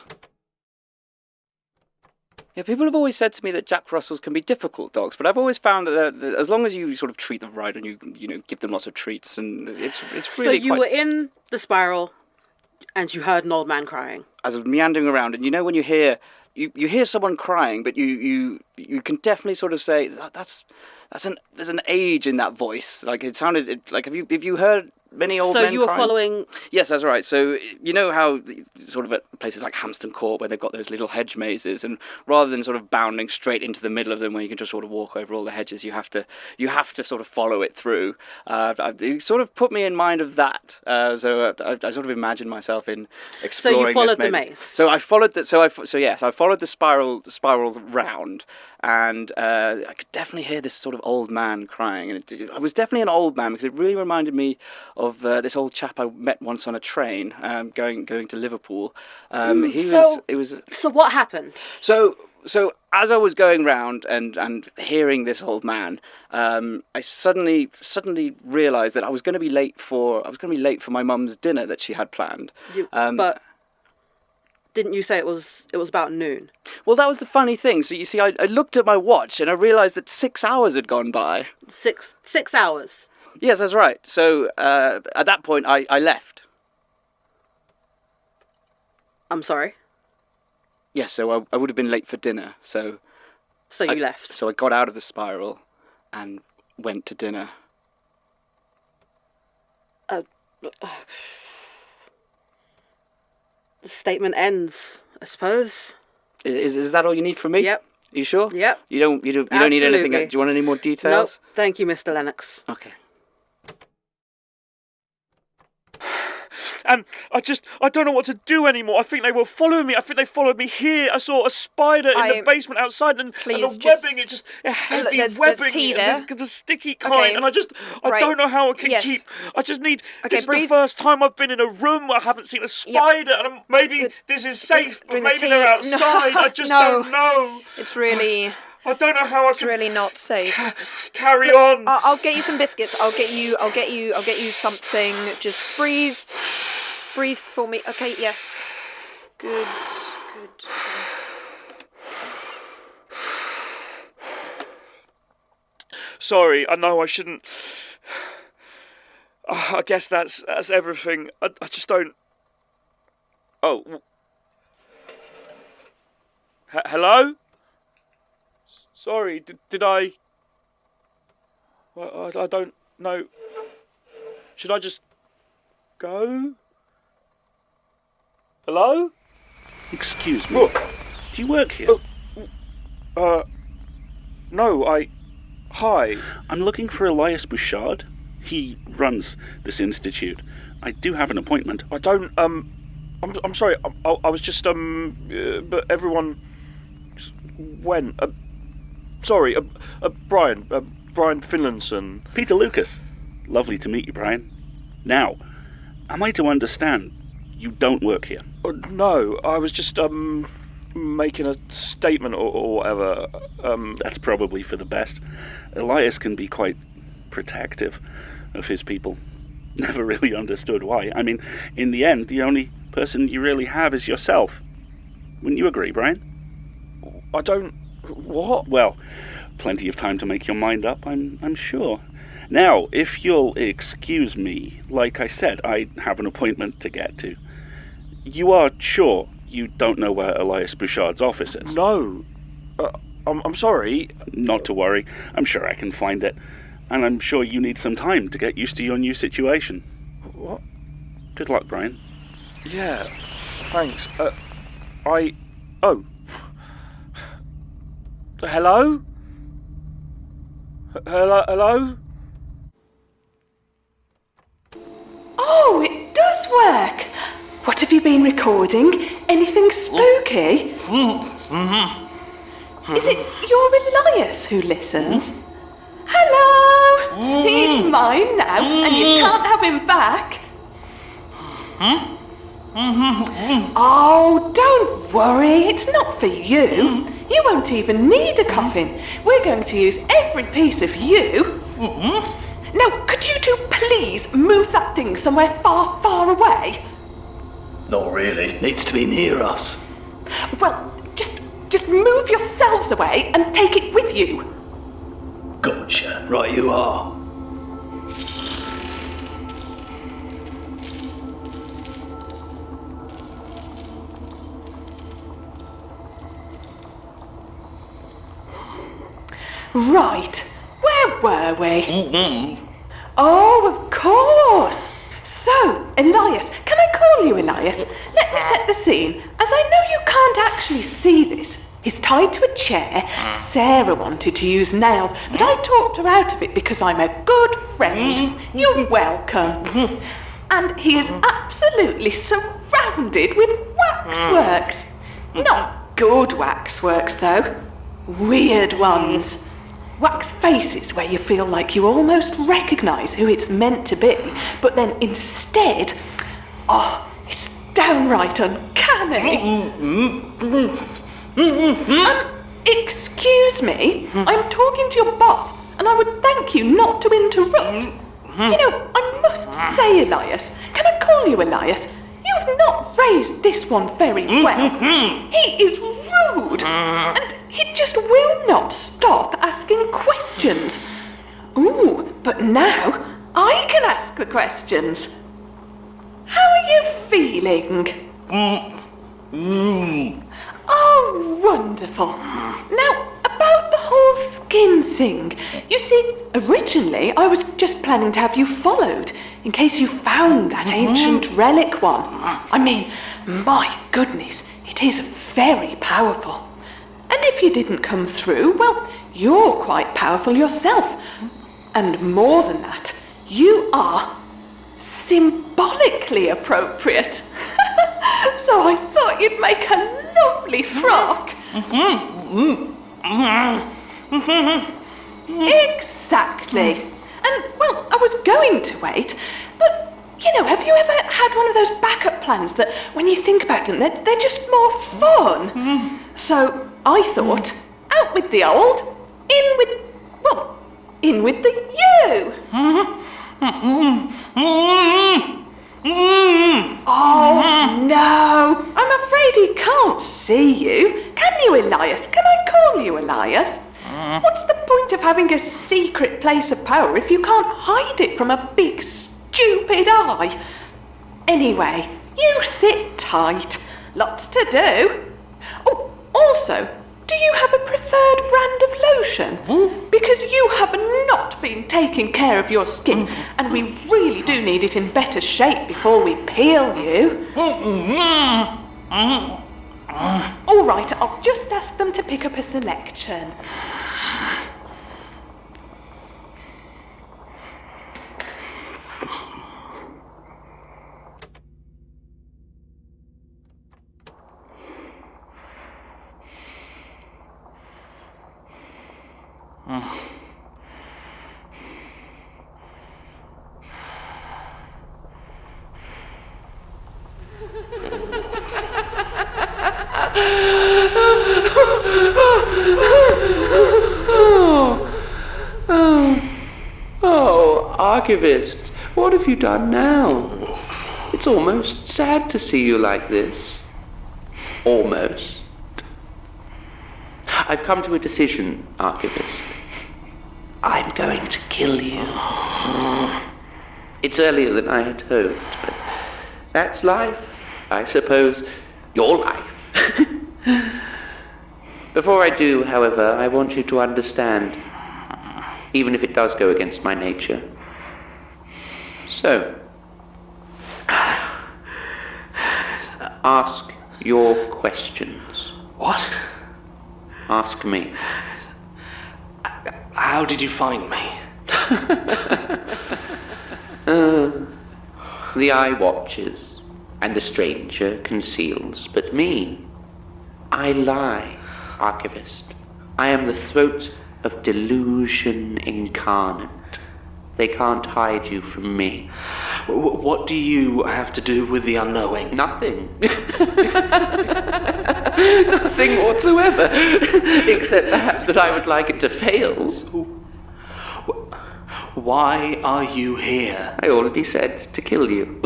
Yeah, people have always said to me that Jack Russells can be difficult dogs, but I've always found that as long as you sort of treat them right and you give them lots of treats, and it's really. So you were in the spiral, and you heard an old man crying. As I was meandering around, and when you hear someone crying, but you can definitely sort of say there's an age in that voice. Like it sounded like have you heard many old men crying? So you were following. Yes, that's right. So you know how sort of at places like Hampstead Court where they've got those little hedge mazes, and rather than sort of bounding straight into the middle of them where you can just sort of walk over all the hedges, you have to sort of follow it through. It sort of put me in mind of that. So I sort of imagined myself in exploring. So you followed this the maze. So I followed the. I folled the spiral round, and I could definitely hear this sort of old man crying, and I was definitely an old man because it really reminded me of this old chap I met once on a train going to Liverpool. So what happened? So as I was going round and hearing this old man, I suddenly realised that I was going to be late for my mum's dinner that she had planned. But didn't you say it was about noon? Well, that was the funny thing. So you see, I looked at my watch and I realised that 6 hours had gone by. 6 hours. Yes, that's right. So at that point, I left. I'm sorry? Yes, so I would have been late for dinner. So you left? So I got out of the spiral and went to dinner. The statement ends, I suppose. Is that all you need from me? Yep. Are you sure? Yep. You don't need anything. Do you want any more details? Nope. Thank you, Mr. Lennox. Okay. and I don't know what to do anymore. I think they were following me. I think they followed me here. I saw a spider in the basement outside, and the webbing, it's just a heavy webbing, there's tea there. The sticky kind, and I don't know how I can keep. I just need. This is the first time I've been in a room where I haven't seen a spider, and maybe this is safe, but maybe they're outside. I just don't know. It's really. I don't know how I can. It's really not safe. Carry on. I'll get you some biscuits. I'll get you something. Just breathe for me. Okay. Yes. Good. Sorry, I know I shouldn't. I guess that's everything. I just don't. Oh. Hello? Sorry, did I... Well, I don't know. Should I just go? Hello? Excuse me. Do you work here? No, Hi. I'm looking for Elias Bouchard. He runs this institute. I do have an appointment. I don't, I'm sorry, I was just, but everyone went. Sorry, Brian Finlayson. Peter Lucas. Lovely to meet you, Brian. Now, am I to understand you don't work here? No, I was just, making a statement or whatever. That's probably for the best. Elias can be quite protective of his people. Never really understood why. I mean, in the end, the only person you really have is yourself. Wouldn't you agree, Brian? I don't... What? Well, plenty of time to make your mind up, I'm sure. Now, if you'll excuse me, like I said, I have an appointment to get to. You are sure you don't know where Elias Bouchard's office is? No. I'm sorry. Not to worry. I'm sure I can find it. And I'm sure you need some time to get used to your new situation. What? Good luck, Brian. Yeah, thanks. Oh. Hello? Hello? Oh, it does work. What have you been recording? Anything spooky? Is it your Elias who listens? Hello! He's mine now, and you can't have him back. Oh, don't worry, it's not for you. You won't even need a coffin. We're going to use every piece of you. Now, could you two please move that thing somewhere far, far away? Not really. Needs to be near us. Well, just move yourselves away and take it with you. Gotcha. Right you are. Right, where were we? Oh, of course. So, Elias, can I call you Elias? Let me set the scene, as I know you can't actually see this. He's tied to a chair. Sarah wanted to use nails, but I talked her out of it because I'm a good friend. You're welcome. And he is absolutely surrounded with waxworks. Not good waxworks, though. Weird ones. Wax faces where you feel like you almost recognise who it's meant to be, but then instead, it's downright uncanny. Excuse me, I'm talking to your boss, and I would thank you not to interrupt. You know, I must say, Elias, can I call you Elias? You've not raised this one very well. He is rude, and he just will not stop asking questions. Ooh, but now I can ask the questions. How are you feeling? Oh, wonderful. Now, about the whole skin thing. You see, originally I was just planning to have you followed, in case you found that ancient relic one. I mean, my goodness, it is very powerful. And if you didn't come through, well, you're quite powerful yourself. And more than that, you are symbolically appropriate. So I thought you'd make a lovely frock. Exactly. And, well, I was going to wait, but, you know, have you ever had one of those backup plans that, when you think about them, they're just more fun? So I thought, out with the old, in with the you. Oh, no. I'm afraid he can't see you. Can you, Elias? Can I call you Elias? What's the point of having a secret place of power if you can't hide it from a big, stupid eye? Anyway, you sit tight. Lots to do. Oh, also, do you have a preferred brand of lotion? Because you have not been taking care of your skin, and we really do need it in better shape before we peel you. All right, I'll just ask them to pick up a selection. Oh, Archivist, what have you done now? It's almost sad to see you like this. Almost. I've come to a decision, Archivist. I'm going to kill you. It's earlier than I had hoped, but that's life, I suppose. Your life. Before I do, however, I want you to understand, even if it does go against my nature. So, ask your questions. What? Ask me. How did you find me? The eye watches, and the stranger conceals, but me, I lie, Archivist. I am the throat of delusion incarnate. They can't hide you from me. What do you have to do with the unknowing? Nothing. Nothing whatsoever. Except perhaps that I would like it to fail. Why are you here? I already said to kill you.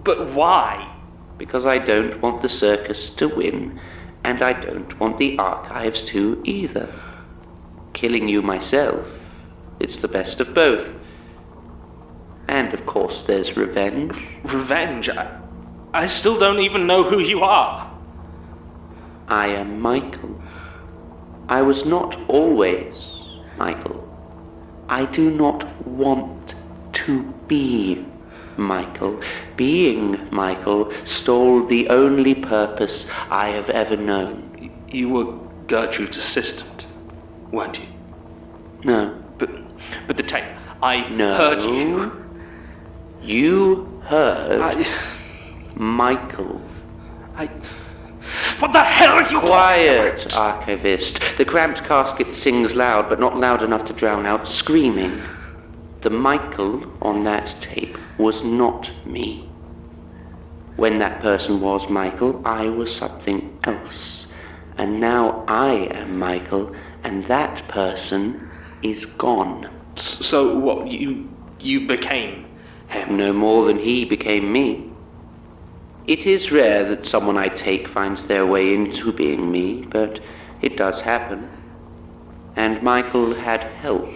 But why? Because I don't want the circus to win, and I don't want the archives to either. Killing you myself, it's the best of both. And of course there's revenge. Revenge? I still don't even know who you are. I am Michael. I was not always Michael. I do not want to be Michael. Being Michael stole the only purpose I have ever known. You were Gertrude's assistant, weren't you? No. But the tape, I heard you. You heard Michael. What the hell are you Quiet, Archivist. The cramped casket sings loud, but not loud enough to drown out screaming. The Michael on that tape was not me. When that person was Michael, I was something else. And now I am Michael, and that person is gone. So what, you became him? No more than he became me. It is rare that someone I take finds their way into being me, but it does happen. And Michael had help.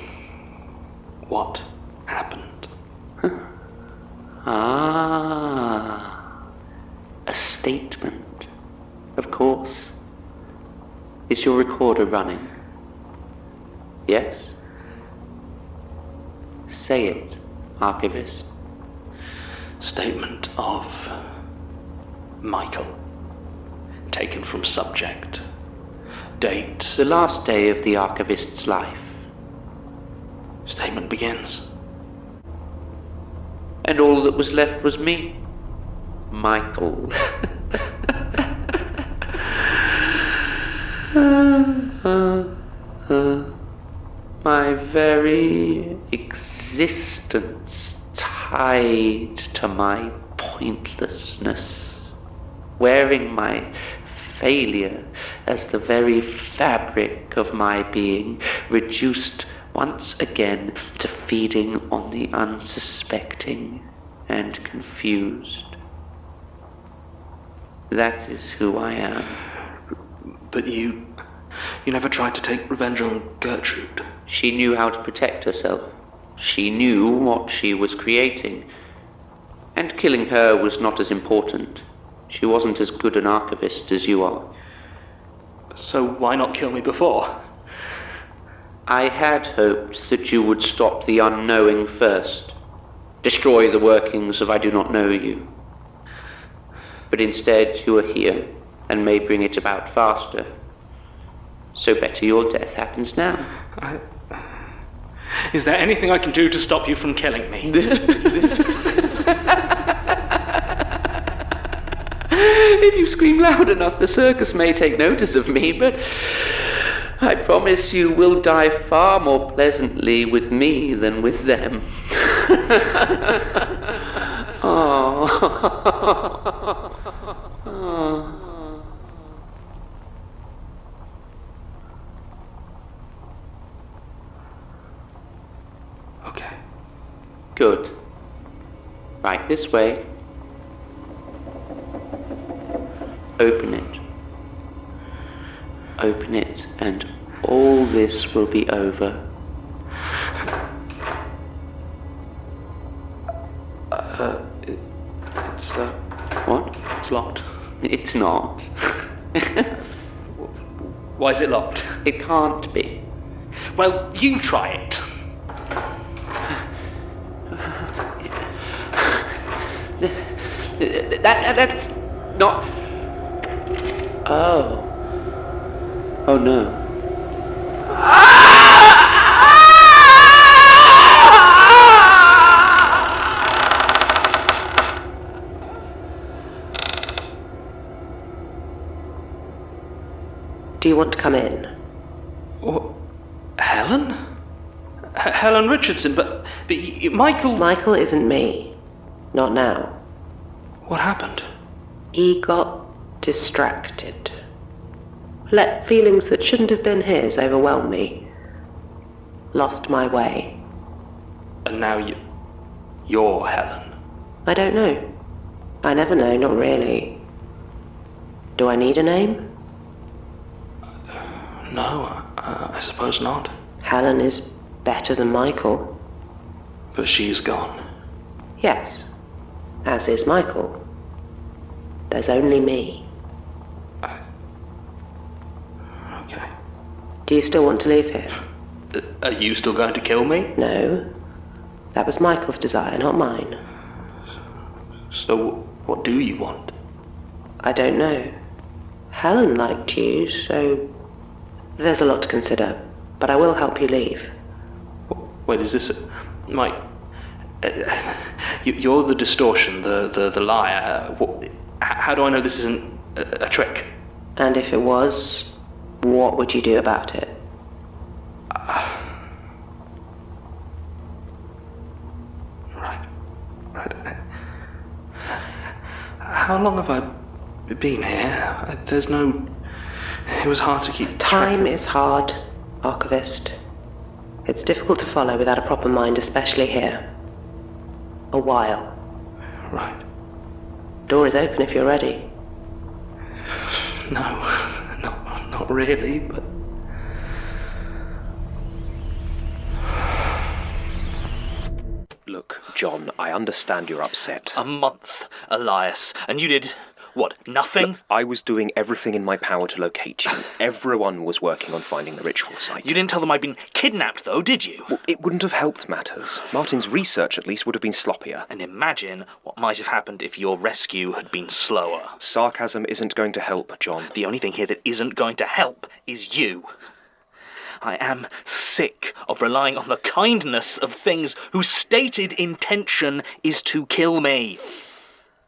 What happened? A statement. Of course. Is your recorder running? Yes? Say it, Archivist. Statement of Michael. Taken from subject. Date. The last day of the Archivist's life. Statement begins. and all that was left was me, Michael. My very existence tied to my pointlessness, wearing my failure as the very fabric of my being, reduced once again to feeding on the unsuspecting and confused. That is who I am. But you never tried to take revenge on Gertrude. She knew how to protect herself. She knew what she was creating. And killing her was not as important. She wasn't as good an archivist as you are. So why not kill me before? I had hoped that you would stop the unknowing first. Destroy the workings of I do not know you. But instead you are here, and may bring it about faster. So better your death happens now. Is there anything I can do to stop you from killing me? If you scream loud enough, the circus may take notice of me, but I promise you will die far more pleasantly with me than with them. Oh. Okay. Good. Right this way. Open it. Open it, and all this will be over. It's What? It's locked. It's not. Why is it locked? It can't be. Well, you try it. That's not... Oh. Oh no. Do you want to come in? Helen? Helen Richardson, but Michael... Michael isn't me. Not now. What happened? He got distracted. Let feelings that shouldn't have been his overwhelm me. Lost my way. And now you're Helen. I don't know. I never know, not really. Do I need a name? No, I suppose not. Helen is better than Michael. But she's gone. Yes, as is Michael. There's only me. Okay. Do you still want to leave here? Are you still going to kill me? No. That was Michael's desire, not mine. So, what do you want? I don't know. Helen liked you, so there's a lot to consider. But I will help you leave. Wait, is this... Mike... you're the distortion, the liar. How do I know this isn't a trick? And if it was, what would you do about it? Right. How long have I been here? There's no... It was hard to keep... Time is hard, Archivist. It's difficult to follow without a proper mind, especially here. A while. Right. Door is open if you're ready. No, not really, but... Look, John, I understand you're upset. A month, Elias, and you did... What, nothing? Look, I was doing everything in my power to locate you. Everyone was working on finding the ritual site. You didn't tell them I'd been kidnapped, though, did you? Well, it wouldn't have helped matters. Martin's research, at least, would have been sloppier. And imagine what might have happened if your rescue had been slower. Sarcasm isn't going to help, John. The only thing here that isn't going to help is you. I am sick of relying on the kindness of things whose stated intention is to kill me.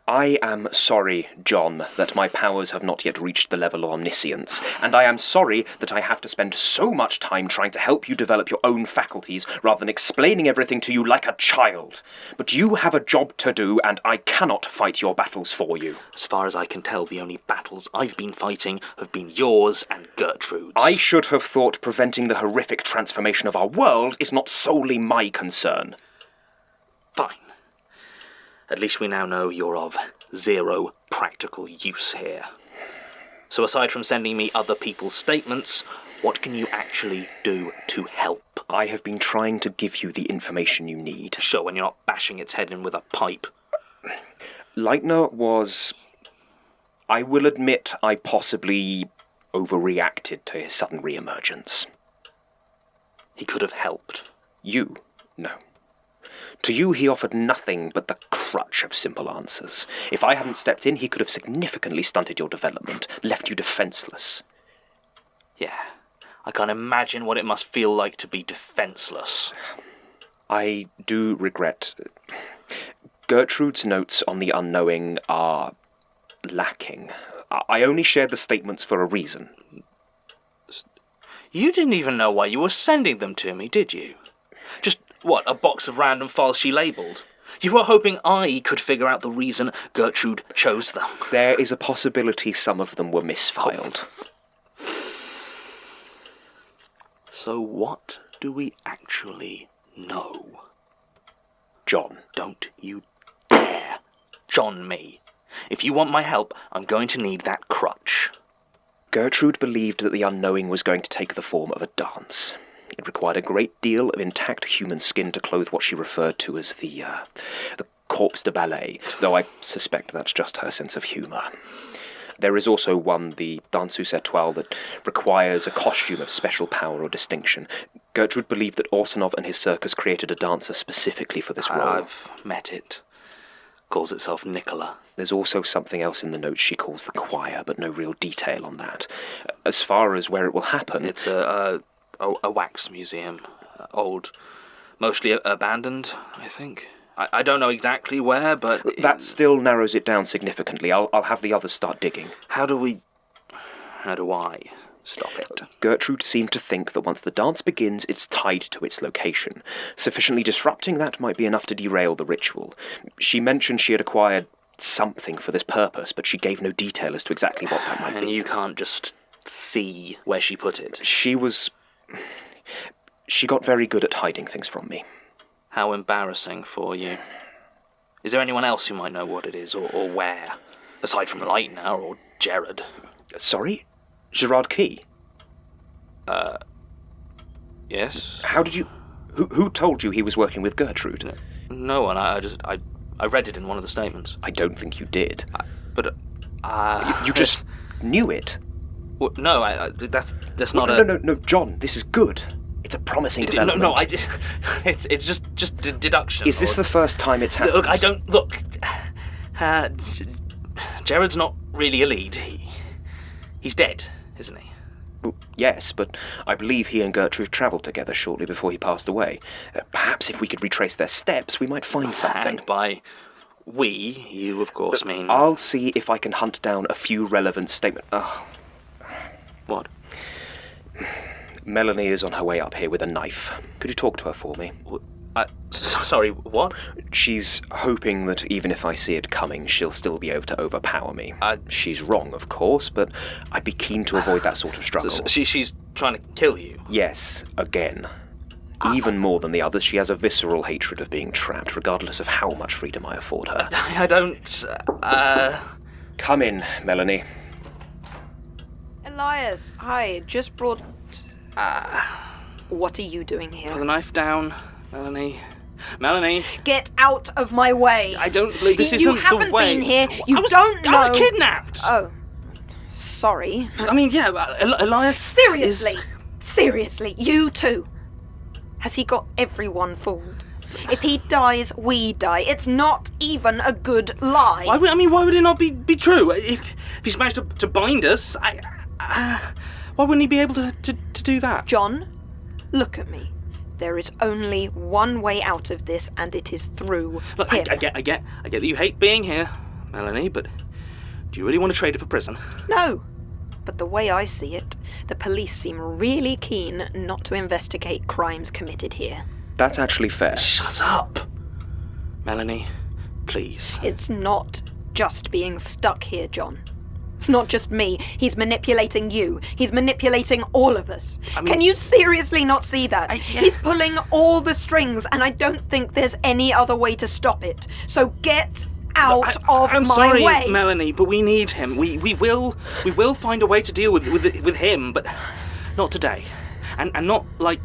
I am sorry, John, that my powers have not yet reached the level of omniscience, and I am sorry that I have to spend so much time trying to help you develop your own faculties rather than explaining everything to you like a child. But you have a job to do, and I cannot fight your battles for you. As far as I can tell, the only battles I've been fighting have been yours and Gertrude's. I should have thought preventing the horrific transformation of our world is not solely my concern. Fine. At least we now know you're of zero practical use here. So aside from sending me other people's statements, what can you actually do to help? I have been trying to give you the information you need. Sure, when you're not bashing its head in with a pipe. Leitner was... I will admit I possibly overreacted to his sudden re-emergence. He could have helped. You? No. To you, he offered nothing but the crutch of simple answers. If I hadn't stepped in, he could have significantly stunted your development, left you defenseless. Yeah, I can't imagine what it must feel like to be defenseless. I do regret... Gertrude's notes on the unknowing are lacking. I only shared the statements for a reason. You didn't even know why you were sending them to me, did you? Just... what, a box of random files she labelled? You were hoping I could figure out the reason Gertrude chose them. There is a possibility some of them were misfiled. So what do we actually know? John. Don't you dare John me. If you want my help, I'm going to need that crutch. Gertrude believed that the unknowing was going to take the form of a dance. It required a great deal of intact human skin to clothe what she referred to as the corpse de ballet, though I suspect that's just her sense of humour. There is also one, the danseuse étoile, that requires a costume of special power or distinction. Gertrude believed that Orsanov and his circus created a dancer specifically for this role. I've met it. Calls itself Nicola. There's also something else in the notes she calls the choir, but no real detail on that. As far as where it will happen... It's a wax museum. Old. Mostly abandoned, I think. I don't know exactly where, but... That still narrows it down significantly. I'll have the others start digging. How do I stop it? Gertrude seemed to think that once the dance begins, it's tied to its location. Sufficiently disrupting that might be enough to derail the ritual. She mentioned she had acquired something for this purpose, but she gave no detail as to exactly what that might be. And you can't just see where she put it? She got very good at hiding things from me. How embarrassing for you. Is there anyone else who might know what it is, or where? Aside from Leitner or Jared? Sorry? Gerard Key? Yes? How did you... Who told you he was working with Gertrude? No one. I read it in one of the statements. I don't think you did. You just knew it? Well, no, that's not No, John, this is good. It's a promising development. No, it's just deduction. Is this the first time it's happened? Look, Jared's not really a lead. He's dead, isn't he? Well, yes, but I believe he and Gertrude travelled together shortly before he passed away. Perhaps if we could retrace their steps, we might find something. And by we, you of course mean... I'll see if I can hunt down a few relevant statements. What? Melanie is on her way up here with a knife. Could you talk to her for me? Sorry, what? She's hoping that even if I see it coming, she'll still be able to overpower me. She's wrong, of course, but I'd be keen to avoid that sort of struggle. So she's trying to kill you? Yes, again. Even more than the others, she has a visceral hatred of being trapped, regardless of how much freedom I afford her. I don't... Come in, Melanie. Elias, hi, just brought... What are you doing here? Put the knife down, Melanie. Melanie! Get out of my way! I don't believe this isn't the way... You haven't been here, you don't know... I was kidnapped! Oh. Sorry. I mean, yeah, Elias... Seriously, you too. Has he got everyone fooled? If he dies, we die. It's not even a good lie. Why would it not be true? If he's managed to bind us, why wouldn't he be able to do that? John, Look at me. There is only one way out of this, and it is through Look, him. I get that you hate being here, Melanie, but do you really want to trade it for prison? No. But the way I see it, the police seem really keen not to investigate crimes committed here. That's actually fair. Shut up! Melanie, please. It's not just being stuck here, John. It's not just me. He's manipulating you. He's manipulating all of us. Can you seriously not see that? He's pulling all the strings, and I don't think there's any other way to stop it. So get out of I'm my sorry, way. Melanie, but we need him. We will find a way to deal with him, but not today, and not like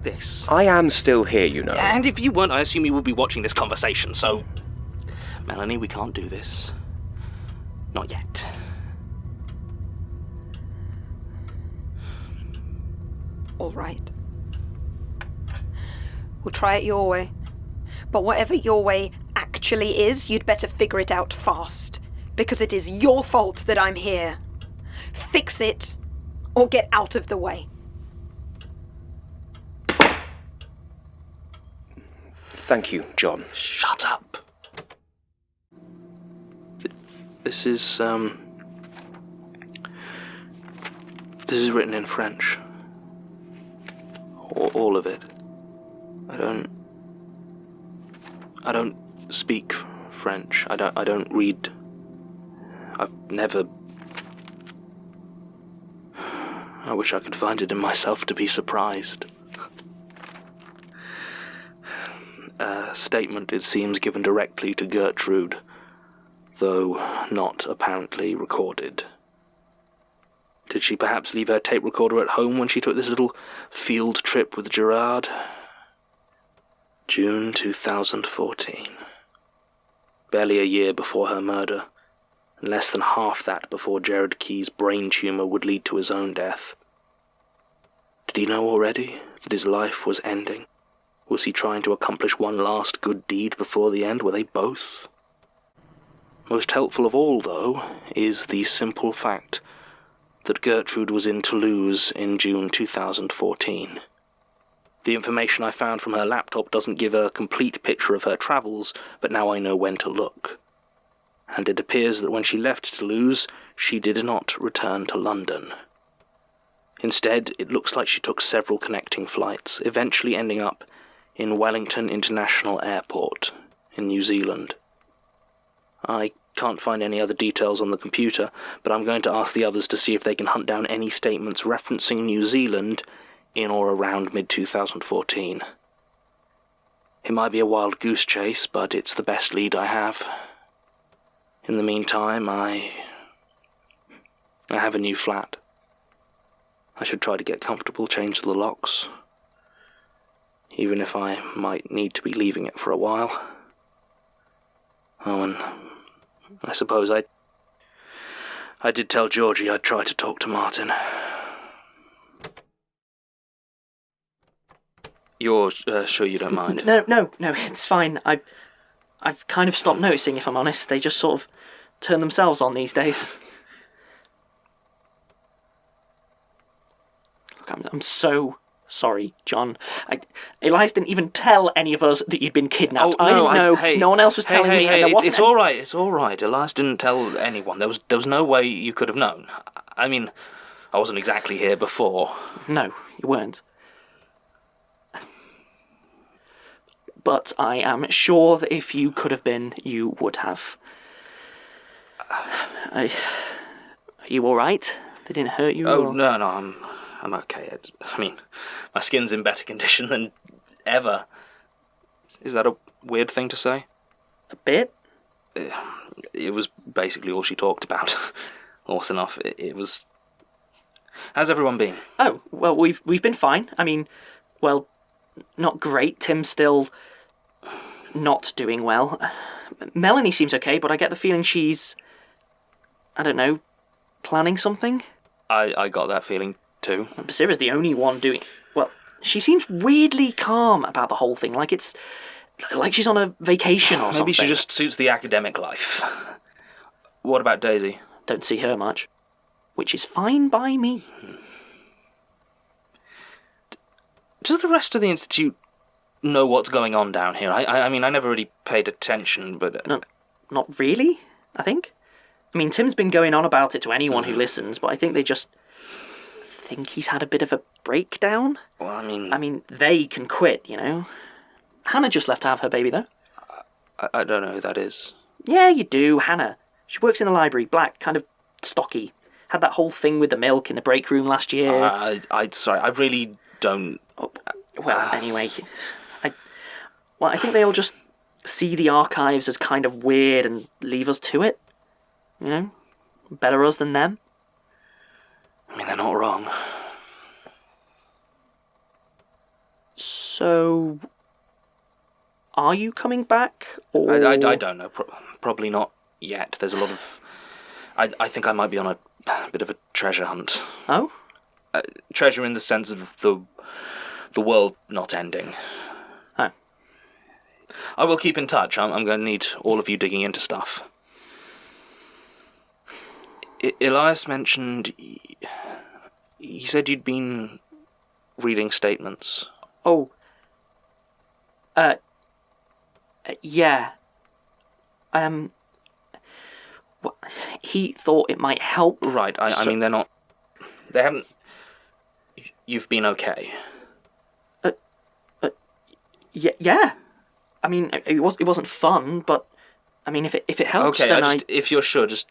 this. I am still here, you know. And if you weren't, I assume you would be watching this conversation. So, Melanie, we can't do this. Not yet. All right. We'll try it your way. But whatever your way actually is, you'd better figure it out fast. Because it is your fault that I'm here. Fix it, or get out of the way. Thank you, John. Shut up. This is written in French. All of it. I don't speak French. I don't read. I've never. I wish I could find it in myself to be surprised. A statement, it seems, given directly to Gertrude, though not apparently recorded. Did she perhaps leave her tape recorder at home when she took this little field trip with Gerard? June 2014. Barely a year before her murder, and less than half that before Gerard Key's brain tumour would lead to his own death. Did he know already that his life was ending? Was he trying to accomplish one last good deed before the end? Were they both? Most helpful of all, though, is the simple fact that Gertrude was in Toulouse in June 2014. The information I found from her laptop doesn't give a complete picture of her travels, but now I know when to look. And it appears that when she left Toulouse, she did not return to London. Instead, it looks like she took several connecting flights, eventually ending up in Wellington International Airport in New Zealand. I can't find any other details on the computer, but I'm going to ask the others to see if they can hunt down any statements referencing New Zealand in or around mid-2014. It might be a wild goose chase, but it's the best lead I have. In the meantime, I have a new flat. I should try to get comfortable, change the locks, even if I might need to be leaving it for a while. Oh, and I suppose I did tell Georgie I'd try to talk to Martin. You're sure you don't mind? No, it's fine. I've kind of stopped noticing, if I'm honest. They just sort of turn themselves on these days. Look, I'm so sorry, John. Elias didn't even tell any of us that you'd been kidnapped. I didn't know. No one else was telling me. And there wasn't it's all right. It's all right. Elias didn't tell anyone. There was no way you could have known. I mean, I wasn't exactly here before. No, you weren't. But I am sure that if you could have been, you would have. Are you all right? They didn't hurt you? Oh, or? no, I'm okay. I mean, my skin's in better condition than ever. Is that a weird thing to say? A bit? It was basically all she talked about. Awesome enough. It was... How's everyone been? Oh, well, we've been fine. I mean, well, not great. Tim's still not doing well. Melanie seems okay, but I get the feeling she's, I don't know, planning something? I got that feeling too. Basira's the only one doing... Well, she seems weirdly calm about the whole thing, like it's... like she's on a vacation or something. Maybe she just suits the academic life. What about Daisy? Don't see her much. Which is fine by me. Does the rest of the Institute know what's going on down here? I mean, I never really paid attention, but... No, not really, I think. I mean, Tim's been going on about it to anyone who listens, but I think they just think he's had a bit of a breakdown. Well, I mean, they can quit, you know. Hannah just left to have her baby, though. I don't know who that is. Yeah, you do, Hannah. She works in the library, black, kind of stocky. Had that whole thing with the milk in the break room last year. Sorry, I really don't... Well, anyway, I think they all just see the archives as kind of weird and leave us to it. You know? Better us than them. I mean, they're not wrong. So... Are you coming back, or...? I don't know. Probably not yet. There's a lot of... I think I might be on a bit of a treasure hunt. Oh? Treasure in the sense of the world not ending. Oh. I will keep in touch. I'm going to need all of you digging into stuff. Elias mentioned... He said you'd been reading statements. Oh. Yeah. Well, he thought it might help. Right, I mean, they're not... They haven't... You've been okay. Yeah. I mean, it wasn't fun, but... I mean, if it helps, okay, then if you're sure, just...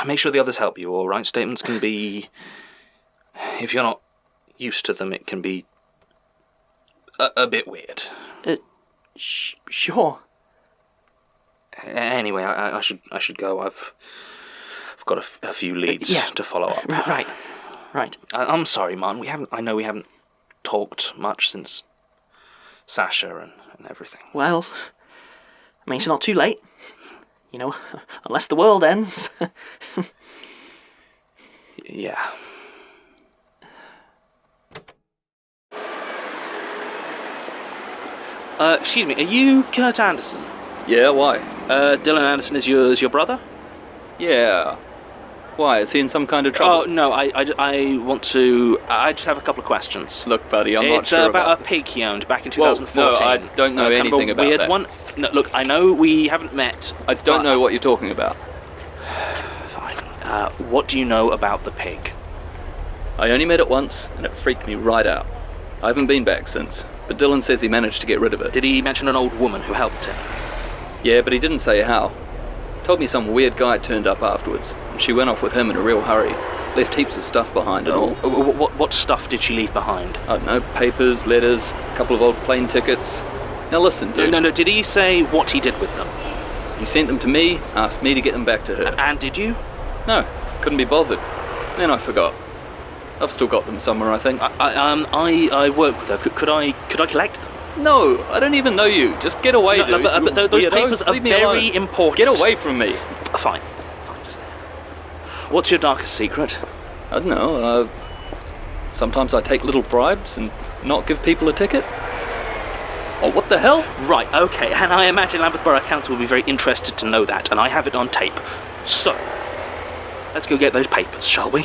Make sure the others help you, alright? Statements can be... If you're not used to them, it can be... a bit weird. Sure. Anyway, I should go. I've got a few leads to follow up. Right. I'm sorry, Martin. I know we haven't talked much since Sasha and everything. Well, I mean, it's not too late. You know, unless the world ends. Yeah. Excuse me, are you Kurt Anderson? Yeah, why? Dylan Anderson is your brother? Yeah. Why, is he in some kind of trouble? Oh, no, I want to... I just have a couple of questions. Look, buddy, I'm not sure It's about a pig he owned back in 2014. Well, no, I don't know anything about weird that. One. No, look, I know we haven't met... I don't know what you're talking about. Fine. What do you know about the pig? I only met it once, and it freaked me right out. I haven't been back since, but Dylan says he managed to get rid of it. Did he mention an old woman who helped him? Yeah, but he didn't say how. Told me some weird guy turned up afterwards, and she went off with him in a real hurry. Left heaps of stuff behind and all. What stuff did she leave behind? I don't know, papers, letters, a couple of old plane tickets. Now listen, dude. No, did he say what he did with them? He sent them to me, asked me to get them back to her. And did you? No, couldn't be bothered. Then I forgot. I've still got them somewhere, I think. I work with her. Could I collect them? No, I don't even know you. Just get away, dude. But those papers are very important. Get away from me. Fine. What's your darkest secret? I don't know. Sometimes I take little bribes and not give people a ticket. Oh, what the hell? Right, okay, and I imagine Lambeth Borough Council will be very interested to know that, and I have it on tape. So, let's go get those papers, shall we?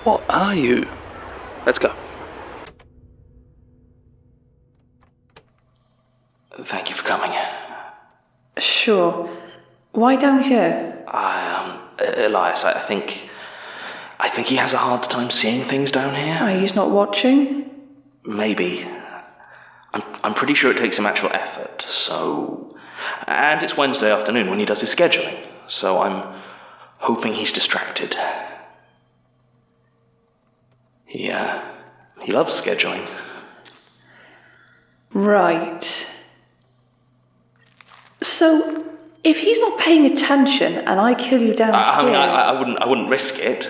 What are you? Let's go. Thank you for coming. Sure. Why down here? Elias, I think he has a hard time seeing things down here. Oh, he's not watching? Maybe. I'm pretty sure it takes some actual effort, so... And it's Wednesday afternoon when he does his scheduling, so I'm hoping he's distracted. He loves scheduling. Right. So, if he's not paying attention and I kill you down here... I wouldn't risk it.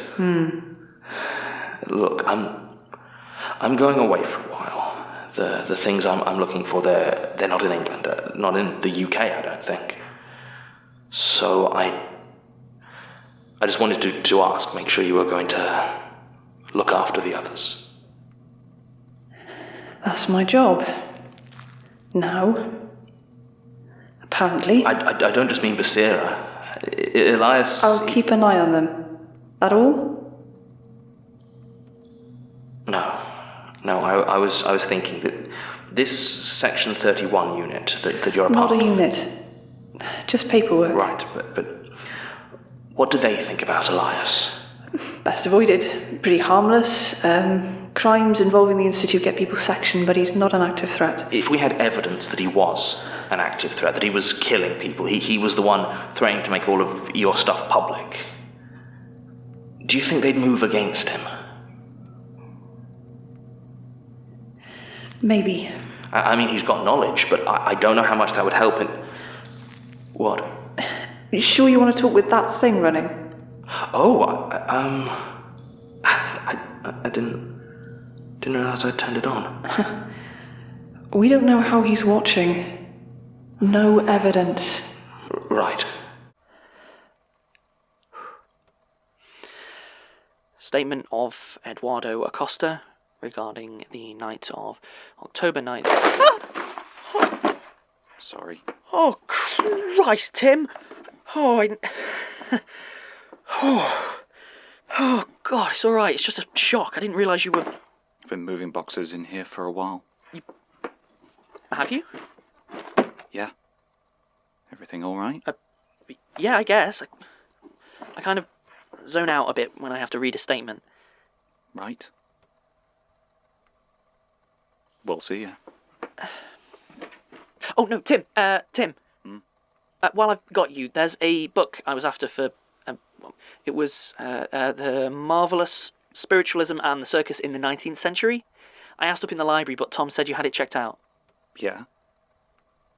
Look, I'm going away for a while. The things I'm looking for, they're not in England, not in the UK, I don't think. So I just wanted to ask, make sure you were going to look after the others. That's my job. Now. Apparently. I don't just mean Basira. Elias... I'll keep an eye on them. That all? No. No, I was thinking that this Section 31 unit that you're a Not part a of... unit. Just paperwork. Right, but what do they think about Elias? Best avoided. Pretty harmless. Crimes involving the Institute get people sectioned, but he's not an active threat. If we had evidence that he was an active threat, that he was killing people, he was the one threatening to make all of your stuff public, do you think they'd move against him? Maybe. I mean, he's got knowledge, but I don't know how much that would help in... What? You sure you want to talk with that thing running? Oh, I didn't realize I turned it on. We don't know how he's watching. No evidence. Right. Statement of Eduardo Acosta regarding the night of October 9th. Sorry. Oh, Christ, Tim! Oh, Oh, God, it's alright. It's just a shock. I didn't realise you were... I've been moving boxes in here for a while. Have you? Yeah. Everything alright? Yeah, I guess. I kind of zone out a bit when I have to read a statement. Right. We'll see ya. Oh, no, Tim. While I've got you, there's a book I was after for... it was The Marvellous Spiritualism and the Circus in the 19th Century. I asked up in the library, but Tom said you had it checked out. Yeah.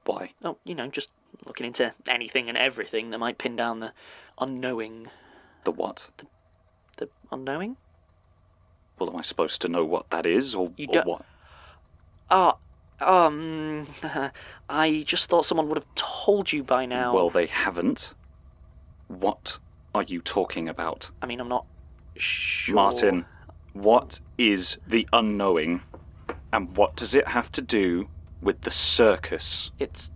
Why? Oh, just looking into anything and everything that might pin down the unknowing. The what? The unknowing? Well, am I supposed to know what that is, or what? I just thought someone would have told you by now. Well, they haven't. What are you talking about? I mean, I'm not sure. Martin, what is the unknowing, and what does it have to do with the circus? It's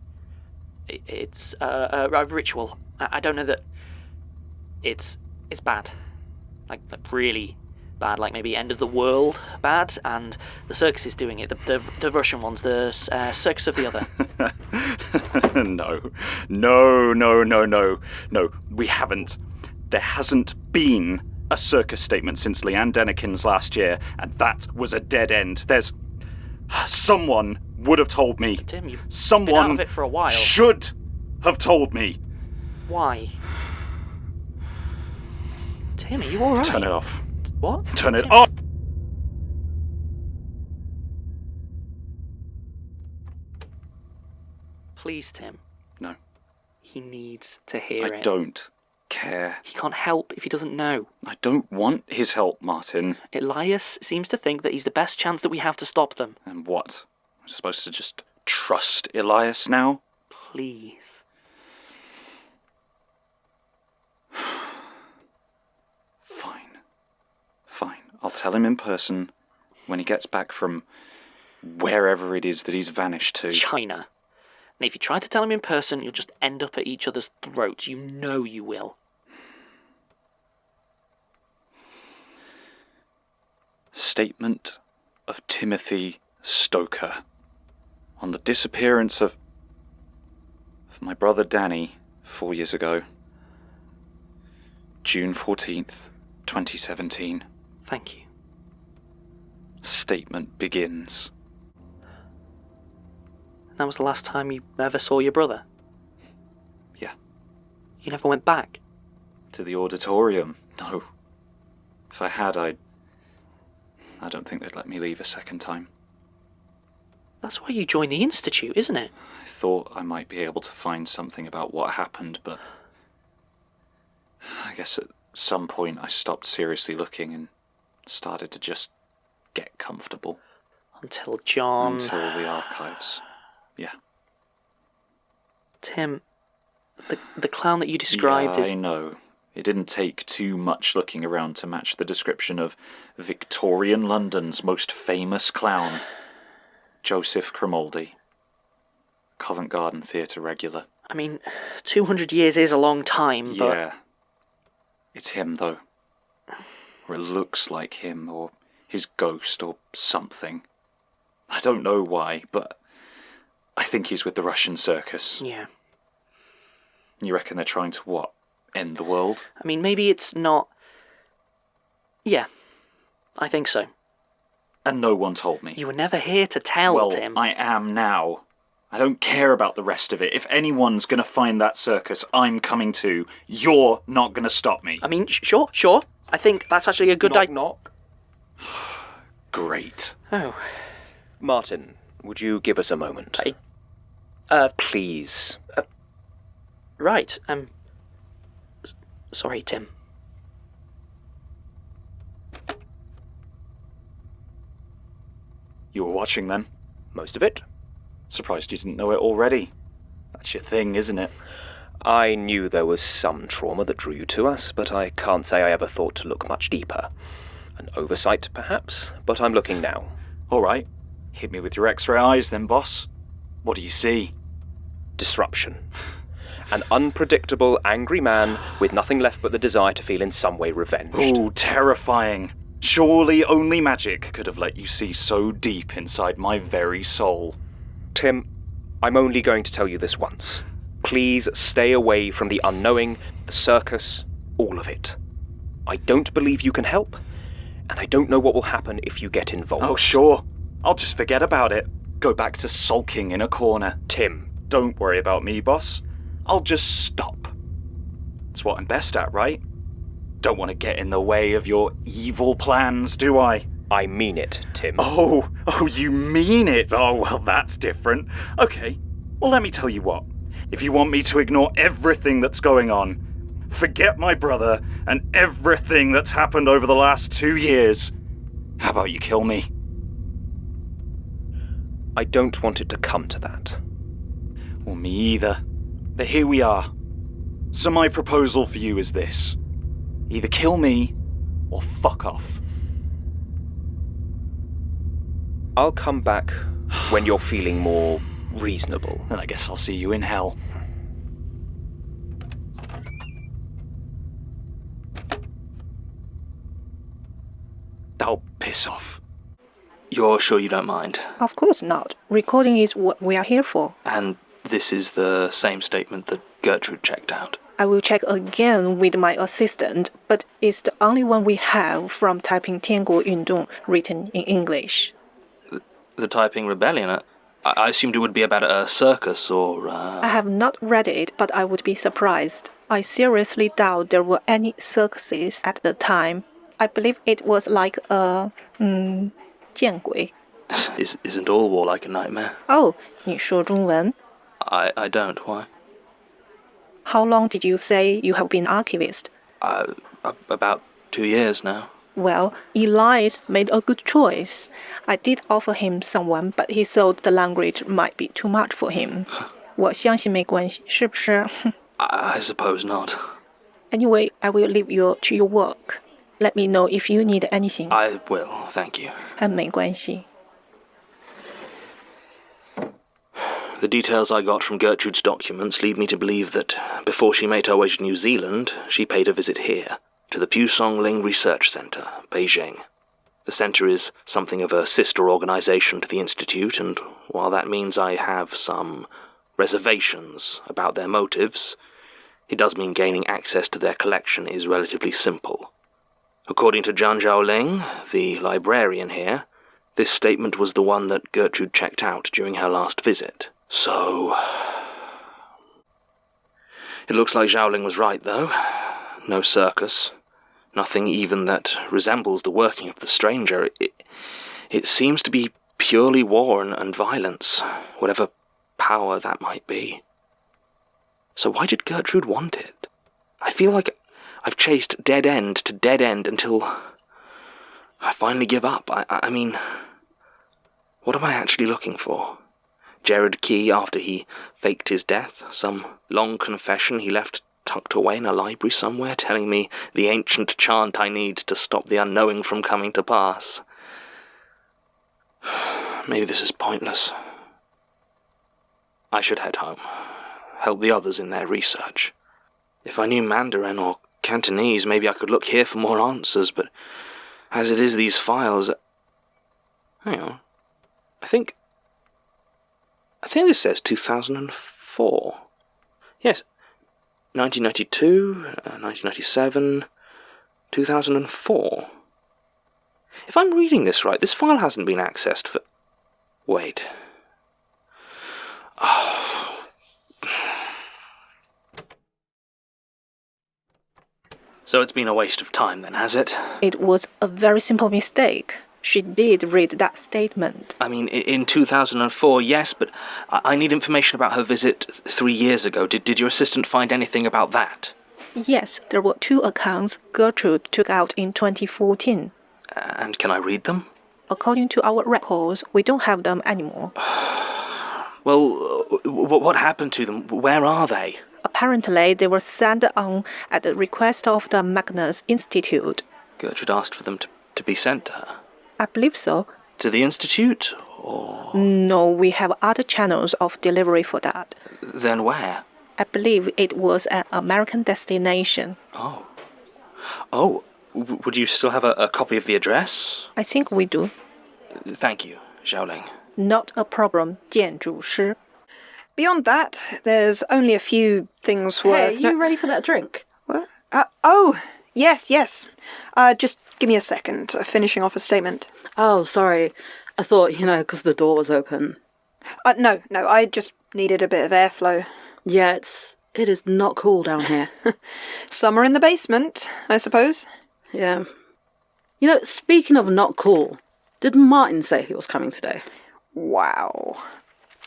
a ritual. I don't know that it's bad. Like really bad, like maybe end of the world bad, and the circus is doing it. The Russian ones, the Circus of the Other. No, we haven't. There hasn't been a circus statement since Leanne Denikin's last year, and that was a dead end. Someone would have told me. Tim, you've Someone been out of it for a while. Should have told me. Why? Tim, are you alright? Turn it off. What? Turn it off! Please, Tim. No. He needs to hear it. I don't care. He can't help if he doesn't know. I don't want his help, Martin. Elias seems to think that he's the best chance that we have to stop them. And what? I'm supposed to just trust Elias now? Please. Fine. I'll tell him in person when he gets back from wherever it is that he's vanished to. China. And if you try to tell him in person, you'll just end up at each other's throats. You know you will. Statement of Timothy Stoker on the disappearance of my brother Danny 4 years ago. June 14th, 2017. Thank you. Statement begins. That was the last time you ever saw your brother? Yeah. You never went back? To the auditorium? No. If I had, I don't think they'd let me leave a second time. That's why you joined the Institute, isn't it? I thought I might be able to find something about what happened, but I guess at some point I stopped seriously looking and started to just get comfortable. Until John... Until the archives. Yeah. Tim, the clown that you described yeah, is... I know. It didn't take too much looking around to match the description of Victorian London's most famous clown, Joseph Cromaldi, Covent Garden Theatre regular. I mean, 200 years is a long time, but... Yeah. It's him, though. Or it looks like him, or His ghost or something. I don't know why, but I think he's with the Russian circus. Yeah. You reckon they're trying to what? End the world? I mean, maybe it's not... Yeah, I think so. And no one told me. You were never here to tell, well, Tim. I am now. I don't care about the rest of it. If anyone's going to find that circus, I'm coming too. You're not going to stop me. I mean, sure. I think that's actually a good idea. Knock. Great. Oh. Martin, would you give us a moment? Please. Right, sorry, Tim. You were watching then? Most of it. Surprised you didn't know it already. That's your thing, isn't it? I knew there was some trauma that drew you to us, but I can't say I ever thought to look much deeper. An oversight, perhaps, but I'm looking now. All right. Hit me with your X-ray eyes then, boss. What do you see? Disruption. An unpredictable, angry man with nothing left but the desire to feel in some way revenged. Oh, terrifying. Surely only magic could have let you see so deep inside my very soul. Tim, I'm only going to tell you this once. Please stay away from the unknowing, the circus, all of it. I don't believe you can help, and I don't know what will happen if you get involved. Oh, sure. I'll just forget about it. Go back to sulking in a corner. Tim. Don't worry about me, boss. I'll just stop. It's what I'm best at, right? Don't want to get in the way of your evil plans, do I? I mean it, Tim. Oh, you mean it? Oh, well, that's different. Okay, well, let me tell you what. If you want me to ignore everything that's going on, forget my brother and everything that's happened over the last 2 years, how about you kill me? I don't want it to come to that. Well, me either. But here we are. So my proposal for you is this. Either kill me, or fuck off. I'll come back when you're feeling more reasonable. Then I guess I'll see you in hell. Oh, piss off. You're sure you don't mind? Of course not. Recording is what we are here for. And this is the same statement that Gertrude checked out. I will check again with my assistant, but it's the only one we have from Taiping Tianguo Yundong written in English. The Taiping Rebellion? I assumed it would be about a circus or... I have not read it, but I would be surprised. I seriously doubt there were any circuses at the time. I believe it was like a... 见鬼. Isn't all war like a nightmare? Oh, 你说中文? I don't. Why? How long did you say you have been archivist? About 2 years now. Well, Elias made a good choice. I did offer him someone, but he thought the language might be too much for him. 我相信没关系，是不是? I suppose not. Anyway, I will leave you to your work. Let me know if you need anything. I will, thank you. 没关系. The details I got from Gertrude's documents lead me to believe that before she made her way to New Zealand, she paid a visit here, to the Pusongling Research Centre, Beijing. The centre is something of a sister organisation to the Institute, and while that means I have some reservations about their motives, it does mean gaining access to their collection is relatively simple. According to Zhang Zhaoling, the librarian here, this statement was the one that Gertrude checked out during her last visit. So... It looks like Zhaoling was right, though. No circus. Nothing even that resembles the working of the stranger. It seems to be purely war and violence, whatever power that might be. So why did Gertrude want it? I feel like I've chased dead end to dead end until I finally give up. I mean, what am I actually looking for? Jared Key after he faked his death? Some long confession he left tucked away in a library somewhere, telling me the ancient chant I need to stop the unknowing from coming to pass? Maybe this is pointless. I should head home. Help the others in their research. If I knew Mandarin or Cantonese, maybe I could look here for more answers, but As it is, these files... Hang on. I think this says 2004. Yes. 1992, 1997, 2004. If I'm reading this right, this file hasn't been accessed for... Wait. Oh. So it's been a waste of time then, has it? It was a very simple mistake. She did read that statement. I mean, in 2004, yes, but I need information about her visit 3 years ago. Did your assistant find anything about that? Yes, there were 2 accounts Gertrude took out in 2014. And can I read them? According to our records, we don't have them anymore. Well, what happened to them? Where are they? Apparently, they were sent on at the request of the Magnus Institute. Gertrude asked for them to be sent to her. I believe so. To the Institute, or...? No, we have other channels of delivery for that. Then where? I believe it was an American destination. Oh. Oh, would you still have a copy of the address? I think we do. Thank you, Xiaoling. Not a problem, 建筑师. Beyond that, there's only a few things worth... Hey, are you ready for that drink? What? Oh, yes. Just give me a second. Finishing off a statement. Oh, sorry. I thought, because the door was open. No, I just needed a bit of airflow. Yeah, it is not cool down here. Summer in the basement, I suppose. Yeah. Speaking of not cool, did Martin say he was coming today? Wow.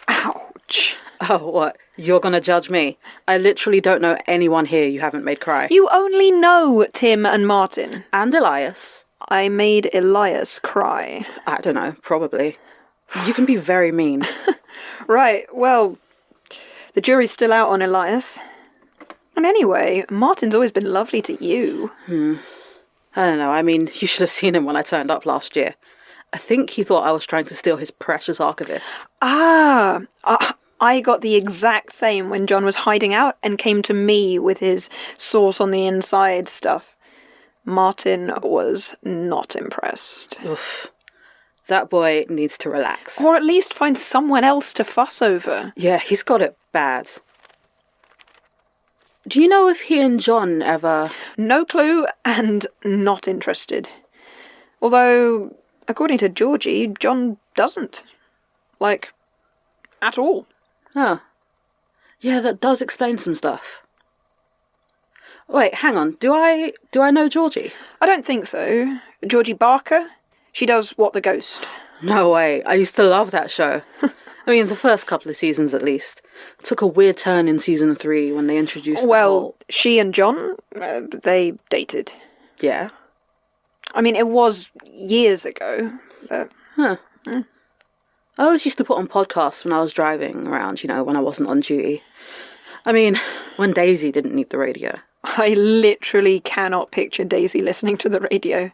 Ouch. Oh, what? You're gonna judge me? I literally don't know anyone here you haven't made cry. You only know Tim and Martin. And Elias. I made Elias cry. I don't know, probably. You can be very mean. Right, well, the jury's still out on Elias. And anyway, Martin's always been lovely to you. I don't know, I mean, you should have seen him when I turned up last year. I think he thought I was trying to steal his precious archivist. I got the exact same when John was hiding out and came to me with his sauce on the inside stuff. Martin was not impressed. Oof. That boy needs to relax. Or at least find someone else to fuss over. Yeah, he's got it bad. Do you know if he and John ever... No clue, and not interested. Although, according to Georgie, John doesn't. Like, at all. Oh. Yeah, that does explain some stuff. Wait, hang on. Do I know Georgie? I don't think so. Georgie Barker? She does What the Ghost. No way. I used to love that show. I mean, the first couple of seasons at least. It took a weird turn in season 3 when they introduced she and John, they dated. Yeah? I mean, it was years ago, but... Huh. I always used to put on podcasts when I was driving around, when I wasn't on duty. I mean, when Daisy didn't need the radio. I literally cannot picture Daisy listening to the radio.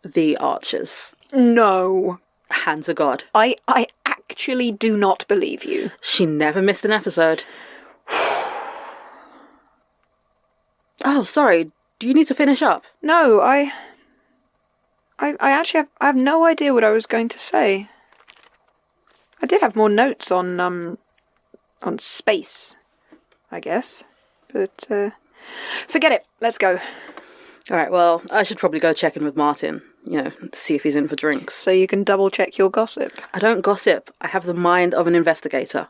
The Archers. No. Hand to God. I actually do not believe you. She never missed an episode. Oh, sorry. Do you need to finish up? No, I actually have no idea what I was going to say. I did have more notes on space, I guess. But, forget it. Let's go. Alright, well, I should probably go check in with Martin, to see if he's in for drinks. So you can double-check your gossip? I don't gossip. I have the mind of an investigator.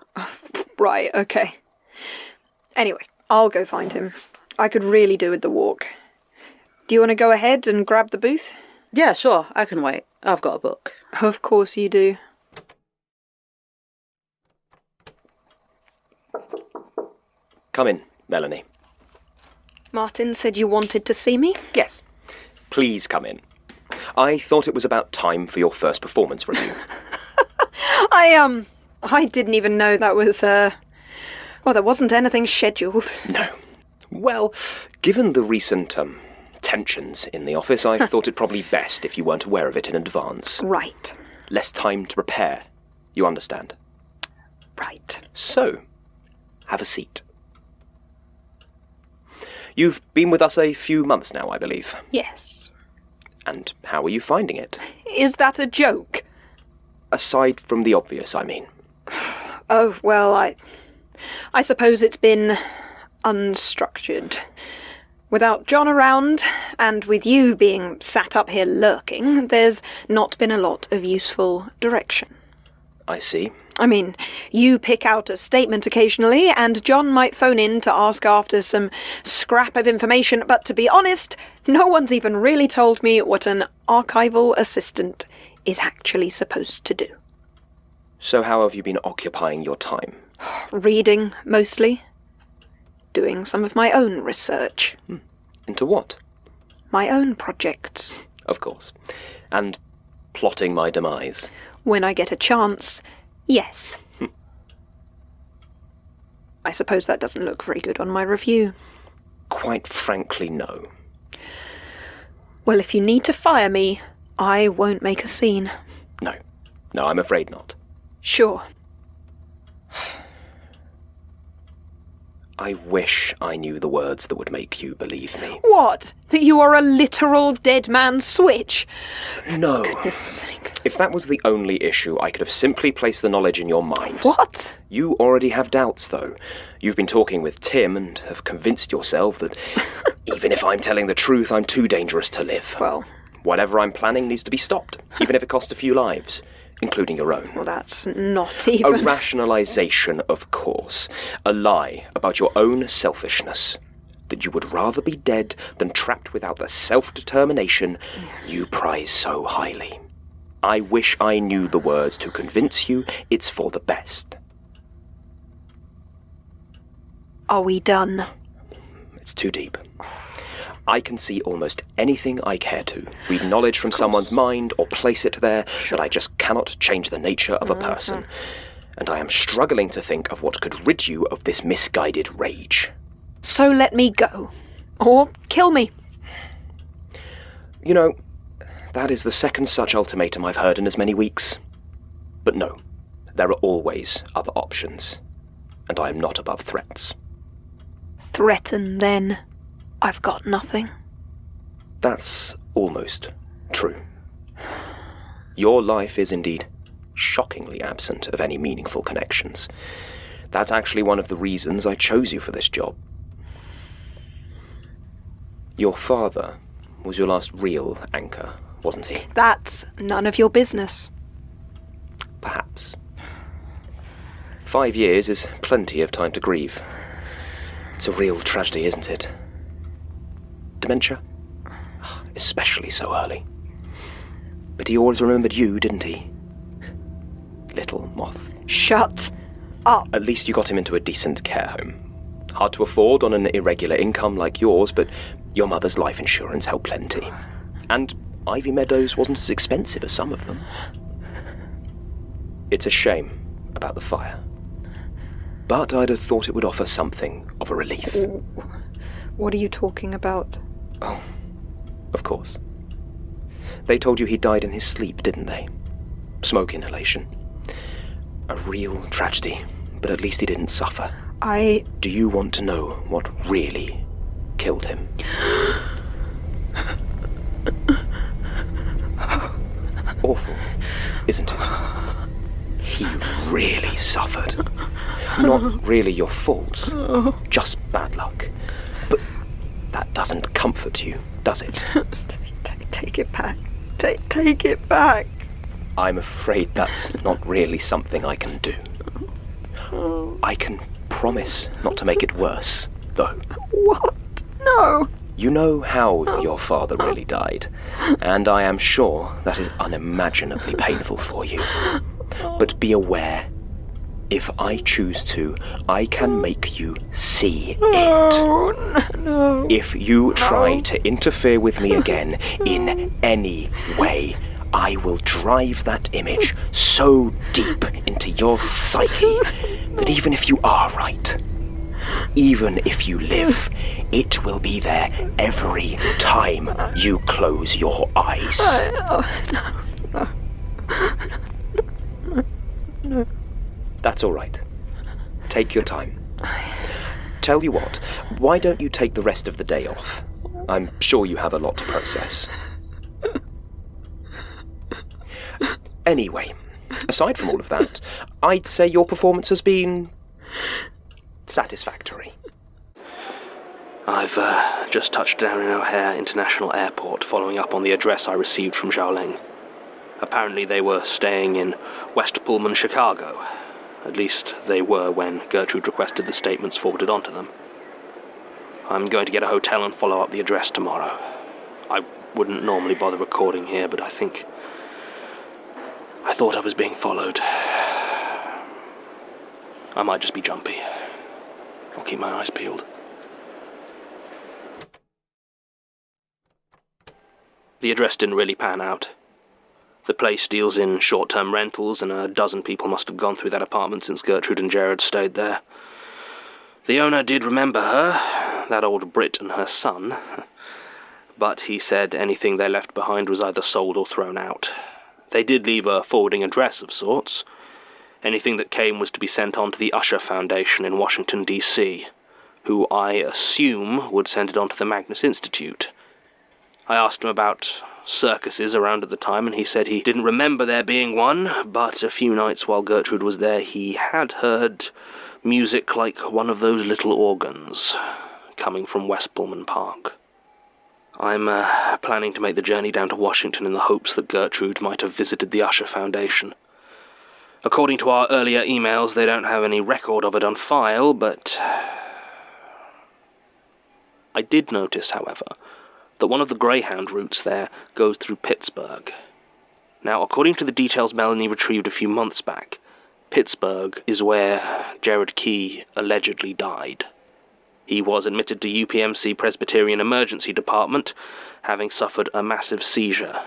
Right, okay. Anyway, I'll go find him. I could really do with the walk. Do you want to go ahead and grab the booth? Yeah, sure. I can wait. I've got a book. Of course you do. Come in, Melanie. Martin said you wanted to see me? Yes. Please come in. I thought it was about time for your first performance review. I didn't even know that was, there wasn't anything scheduled. No. Well, given the recent, tensions in the office, I thought it probably best if you weren't aware of it in advance. Right. Less time to prepare. You understand? Right. So, have a seat. You've been with us a few months now, I believe. Yes. And how are you finding it? Is that a joke? Aside from the obvious, I mean. Oh, well, I suppose it's been unstructured. Without John around, and with you being sat up here lurking, there's not been a lot of useful direction. I see. I mean, you pick out a statement occasionally, and John might phone in to ask after some scrap of information, but to be honest, no one's even really told me what an archival assistant is actually supposed to do. So how have you been occupying your time? Reading, mostly. Doing some of my own research. Into what? My own projects. Of course. And plotting my demise. When I get a chance, yes. I suppose that doesn't look very good on my review. Quite frankly, no. Well, if you need to fire me, I won't make a scene. No. No, I'm afraid not. Sure. I wish I knew the words that would make you believe me. What? That you are a literal dead man's switch? No. Goodness sake. If that was the only issue, I could have simply placed the knowledge in your mind. What? You already have doubts, though. You've been talking with Tim and have convinced yourself that even if I'm telling the truth, I'm too dangerous to live. Well, whatever I'm planning needs to be stopped, even if it costs a few lives. Including your own. Well, that's not even... A rationalization, of course. A lie about your own selfishness. That you would rather be dead than trapped without the self-determination you prize so highly. I wish I knew the words to convince you it's for the best. Are we done? It's too deep. I can see almost anything I care to, read knowledge from someone's mind or place it there, but I just cannot change the nature of a person. And I am struggling to think of what could rid you of this misguided rage. So let me go. Or kill me. You know, that is the second such ultimatum I've heard in as many weeks. But no, there are always other options. And I am not above threats. Threaten, then. I've got nothing. That's almost true. Your life is indeed shockingly absent of any meaningful connections. That's actually one of the reasons I chose you for this job. Your father was your last real anchor, wasn't he? That's none of your business. Perhaps. 5 years is plenty of time to grieve. It's a real tragedy, isn't it? Dementia? Especially so early. But he always remembered you, didn't he? Little moth. Shut up. At least you got him into a decent care home. Hard to afford on an irregular income like yours, but your mother's life insurance helped plenty. And Ivy Meadows wasn't as expensive as some of them. It's a shame about the fire. But I'd have thought it would offer something of a relief. What are you talking about? Oh, of course. They told you he died in his sleep, didn't they? Smoke inhalation. A real tragedy, but at least he didn't suffer. Do you want to know what really killed him? Awful, isn't it? He really suffered. Not really your fault, just bad luck. But that doesn't comfort you, does it? Take it back. Take it back. I'm afraid that's not really something I can do. I can promise not to make it worse, though. What? No. You know how your father really died, and I am sure that is unimaginably painful for you. But be aware, if I choose to, I can make you see it. No. If you try to interfere with me again in any way, I will drive that image so deep into your psyche that even if you are right, even if you live, it will be there every time you close your eyes. No. That's all right. Take your time. Tell you what, why don't you take the rest of the day off? I'm sure you have a lot to process. Anyway, aside from all of that, I'd say your performance has been satisfactory. I've just touched down in O'Hare International Airport, following up on the address I received from Xiaoling. Apparently they were staying in West Pullman, Chicago. At least they were when Gertrude requested the statements forwarded onto them. I'm going to get a hotel and follow up the address tomorrow. I wouldn't normally bother recording here, but I thought I was being followed. I might just be jumpy. I'll keep my eyes peeled. The address didn't really pan out. The place deals in short-term rentals, and a dozen people must have gone through that apartment since Gertrude and Jared stayed there. The owner did remember her, that old Brit and her son, but he said anything they left behind was either sold or thrown out. They did leave a forwarding address of sorts. Anything that came was to be sent on to the Usher Foundation in Washington, D.C., who I assume would send it on to the Magnus Institute. I asked him about circuses around at the time, and he said he didn't remember there being one, but a few nights while Gertrude was there, he had heard music like one of those little organs coming from West Pullman Park. I'm planning to make the journey down to Washington in the hopes that Gertrude might have visited the Usher Foundation. According to our earlier emails, they don't have any record of it on file, but I did notice, however, that one of the Greyhound routes there goes through Pittsburgh. Now, according to the details Melanie retrieved a few months back, Pittsburgh is where Jared Key allegedly died. He was admitted to UPMC Presbyterian Emergency Department, having suffered a massive seizure,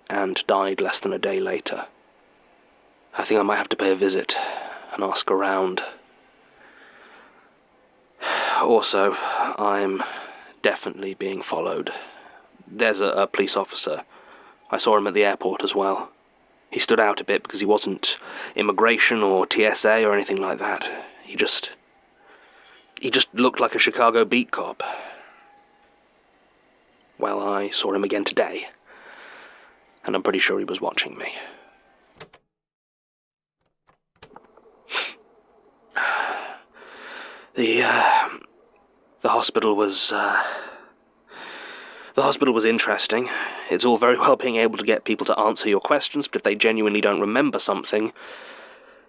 and died less than a day later. I think I might have to pay a visit and ask around. Also, I'm definitely being followed. There's a police officer. I saw him at the airport as well. He stood out a bit because he wasn't immigration or TSA or anything like that. He just looked like a Chicago beat cop. Well, I saw him again today, and I'm pretty sure he was watching me. The hospital was interesting. It's all very well being able to get people to answer your questions, but if they genuinely don't remember something,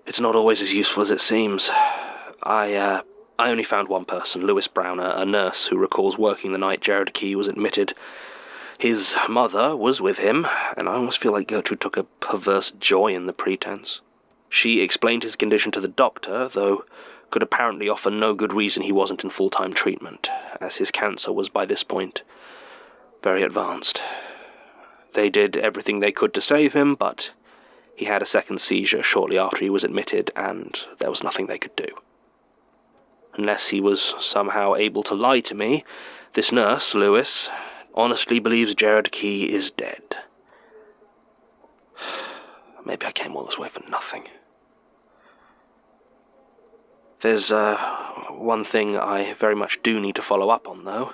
it's not always as useful as it seems. I only found one person, Lewis Brown, a nurse who recalls working the night Jared Key was admitted. His mother was with him, and I almost feel like Gertrude took a perverse joy in the pretense. She explained his condition to the doctor, though could apparently offer no good reason he wasn't in full-time treatment, as his cancer was by this point very advanced. They did everything they could to save him, but he had a second seizure shortly after he was admitted, and there was nothing they could do. Unless he was somehow able to lie to me, this nurse, Lewis, honestly believes Jared Key is dead. Maybe I came all this way for nothing. There's one thing I very much do need to follow up on, though.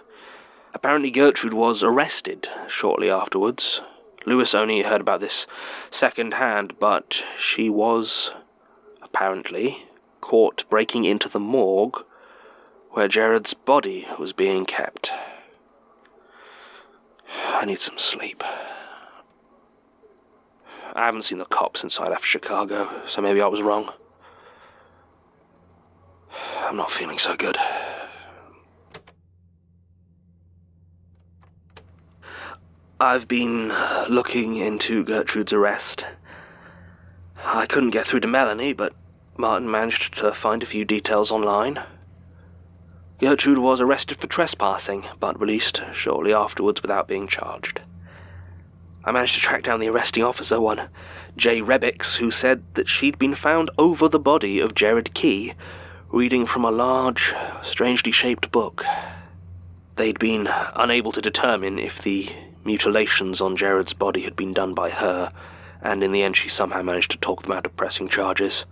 Apparently Gertrude was arrested shortly afterwards. Lewis only heard about this second-hand, but she was, apparently, caught breaking into the morgue where Jared's body was being kept. I need some sleep. I haven't seen the cops since I left Chicago, so maybe I was wrong. I'm not feeling so good. I've been looking into Gertrude's arrest. I couldn't get through to Melanie, but Martin managed to find a few details online. Gertrude was arrested for trespassing, but released shortly afterwards without being charged. I managed to track down the arresting officer, one J. Rebix, who said that she'd been found over the body of Jared Key, reading from a large, strangely shaped book. They'd been unable to determine if the mutilations on Jared's body had been done by her, and in the end she somehow managed to talk them out of pressing charges.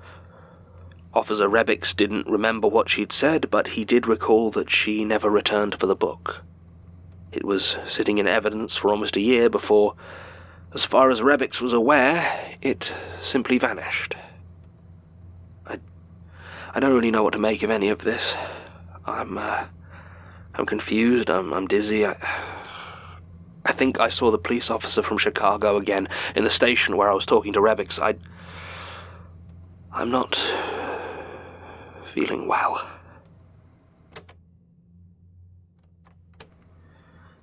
Officer Rebix didn't remember what she'd said, but he did recall that she never returned for the book. It was sitting in evidence for almost a year before As far as Rebix was aware, it simply vanished. I don't really know what to make of any of this. I'm confused, I'm dizzy, I think I saw the police officer from Chicago again in the station where I was talking to Rebix. I'm not feeling well.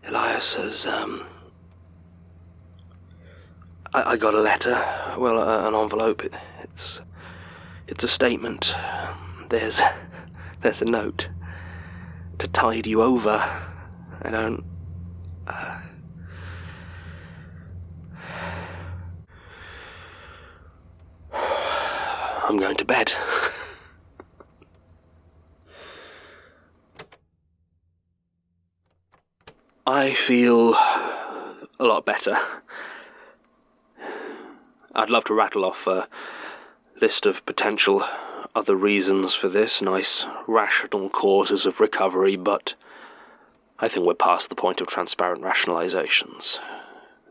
Elias says, I got a letter, well, an envelope. It's a statement. There's a note to tide you over. I don't... I'm going to bed. I feel a lot better. I'd love to rattle off a list of potential other reasons for this, nice rational causes of recovery, but I think we're past the point of transparent rationalizations.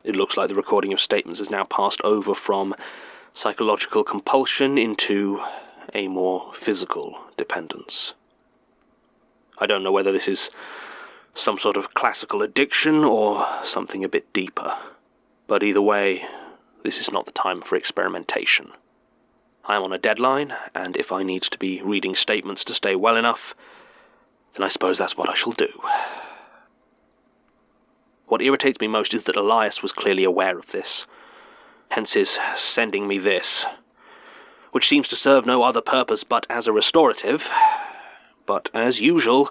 It looks like the recording of statements has now passed over from psychological compulsion into a more physical dependence. I don't know whether this is some sort of classical addiction or something a bit deeper, but either way, this is not the time for experimentation. I am on a deadline, and if I need to be reading statements to stay well enough, then I suppose that's what I shall do. What irritates me most is that Elias was clearly aware of this, hence his sending me this, which seems to serve no other purpose but as a restorative. But as usual,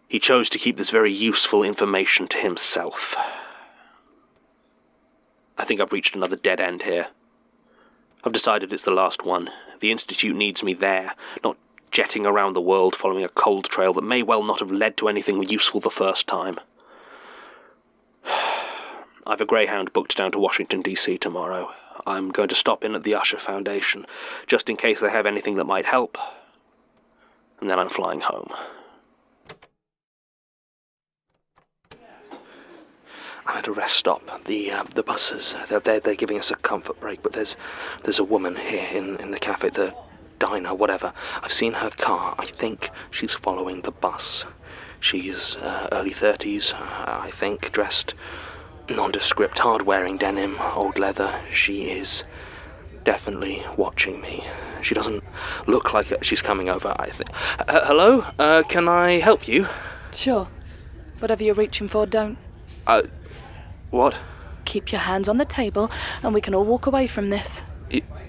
he chose to keep this very useful information to himself. I think I've reached another dead end here. I've decided it's the last one. The Institute needs me there, not jetting around the world following a cold trail that may well not have led to anything useful the first time. I've a Greyhound booked down to Washington, D.C. tomorrow. I'm going to stop in at the Usher Foundation, just in case they have anything that might help. And then I'm flying home. I'm at a rest stop. The buses, they're giving us a comfort break, but there's a woman here in the cafe, the diner, whatever. I've seen her car. I think she's following the bus. She's early 30s, I think, dressed nondescript, hard-wearing denim, old leather. She is definitely watching me. She doesn't look like she's coming over, I think. Hello? Can I help you? Sure. Whatever you're reaching for, don't. What? Keep your hands on the table, and we can all walk away from this.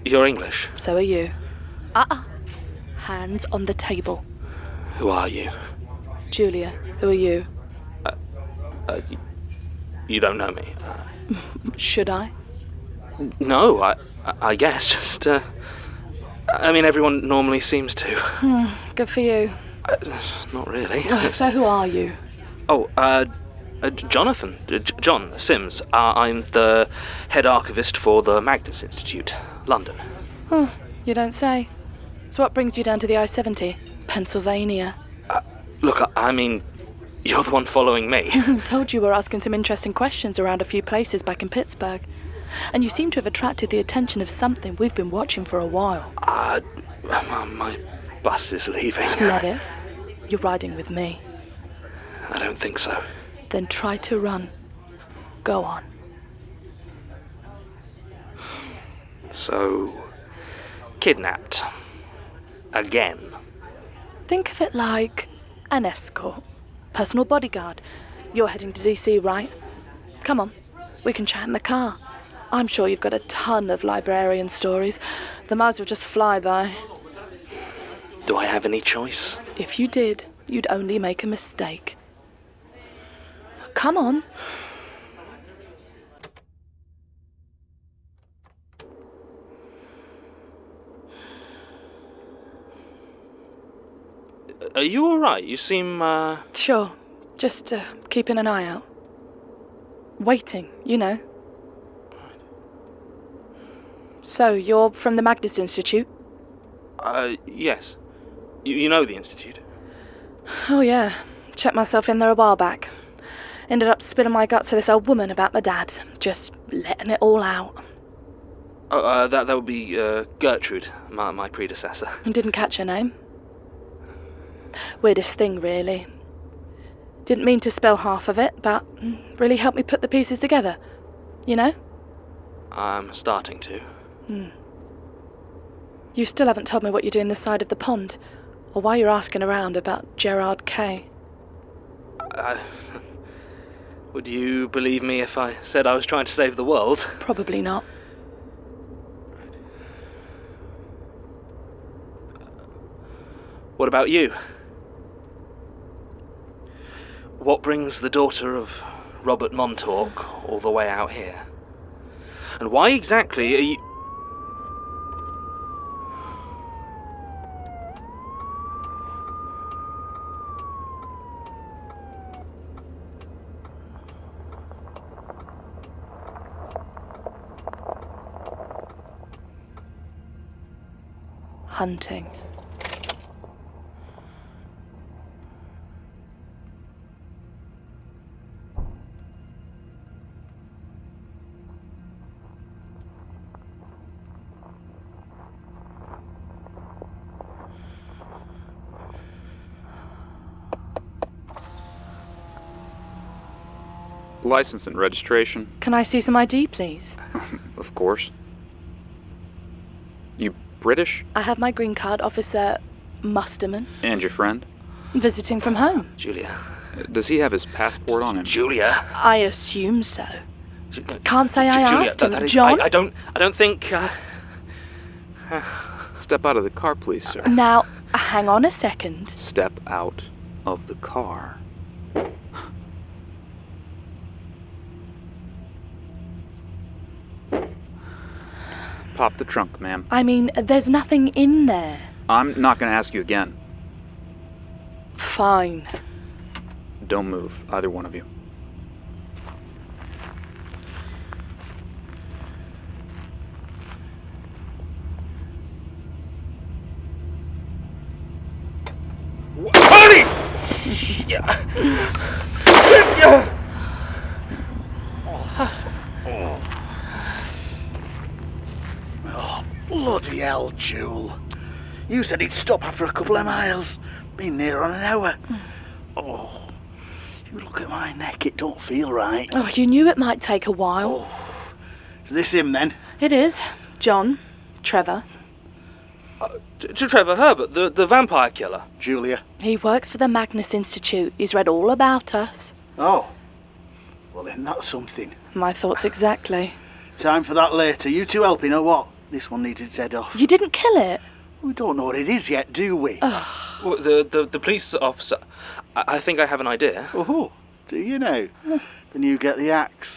You're English? So are you. Hands on the table. Who are you? Julia, who are you? You don't know me. Should I? No, I guess, just, I mean, everyone normally seems to. Good for you. Not really. So who are you? Oh, Jonathan. John Sims. I'm the head archivist for the Magnus Institute, London. Oh, you don't say. So what brings you down to the I-70? Pennsylvania. Look, I mean, you're the one following me. Told you we're asking some interesting questions around a few places back in Pittsburgh. And you seem to have attracted the attention of something we've been watching for a while. My bus is leaving. Let it. You're riding with me. I don't think so. Then try to run. Go on. So, kidnapped. Again. Think of it like an escort. Personal bodyguard. You're heading to DC, right? Come on. We can chat in the car. I'm sure you've got a ton of librarian stories. They might as well just fly by. Do I have any choice? If you did, you'd only make a mistake. Come on. Are you alright? You seem, Sure. Just keeping an eye out. Waiting, you know. So, you're from the Magnus Institute? Yes. You know the Institute? Oh, yeah. Checked myself in there a while back. Ended up spilling my guts to this old woman about my dad. Just letting it all out. Oh, that would be Gertrude, my predecessor. Didn't catch her name. Weirdest thing, really. Didn't mean to spill half of it, but really helped me put the pieces together. You know? I'm starting to. You still haven't told me what you're doing this side of the pond, or why you're asking around about Gerard Kay. Would you believe me if I said I was trying to save the world? Probably not. What about you? What brings the daughter of Robert Montauk all the way out here? And why exactly are you... Hunting. License and registration. Can I see some ID, please? Of course. You British? I have my green card, Officer Musterman. And your friend? Visiting from home. Julia. Does he have his passport on him? Julia. I assume so. Can't say I asked him. John? I don't think... Step out of the car, please, sir. Now, hang on a second. Step out of the car. Pop the trunk, ma'am. I mean, there's nothing in there. I'm not going to ask you again. Fine. Don't move, either one of you. Honey! Oh, bloody hell, Jewel. You said he'd stop after a couple of miles. Been near on an hour. Oh, you look at my neck, it don't feel right. Oh, you knew it might take a while. Is this him then? It is. John. Trevor. Trevor Herbert, the vampire killer. Julia. He works for the Magnus Institute. He's read all about us. Oh. Well then, that's something. My thoughts exactly. Time for that later. You two helping or what? This one needs its head off. You didn't kill it? We don't know what it is yet, do we? Well, the police officer... I think I have an idea. Oh, do you now? Then you get the axe.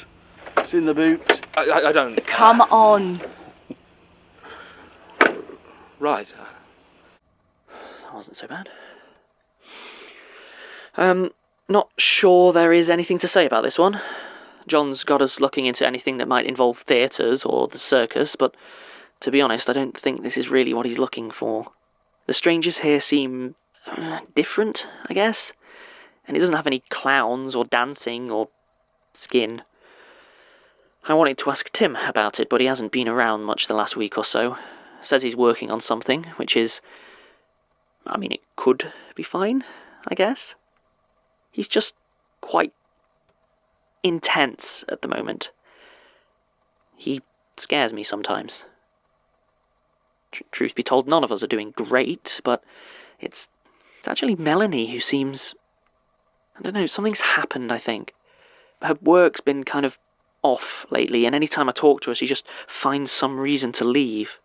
It's in the boot. I don't... Come on. Right. That wasn't so bad. Not sure there is anything to say about this one. John's got us looking into anything that might involve theatres or the circus, but to be honest, I don't think this is really what he's looking for. The strangers here seem different, I guess, and he doesn't have any clowns or dancing or skin. I wanted to ask Tim about it, but he hasn't been around much the last week or so. Says he's working on something, which is... I mean, it could be fine, I guess. He's just quite intense at the moment. He scares me sometimes. Truth be told, none of us are doing great, but it's actually Melanie who seems... I don't know, something's happened, I think. Her work's been kind of off lately, and any time I talk to her, she just finds some reason to leave.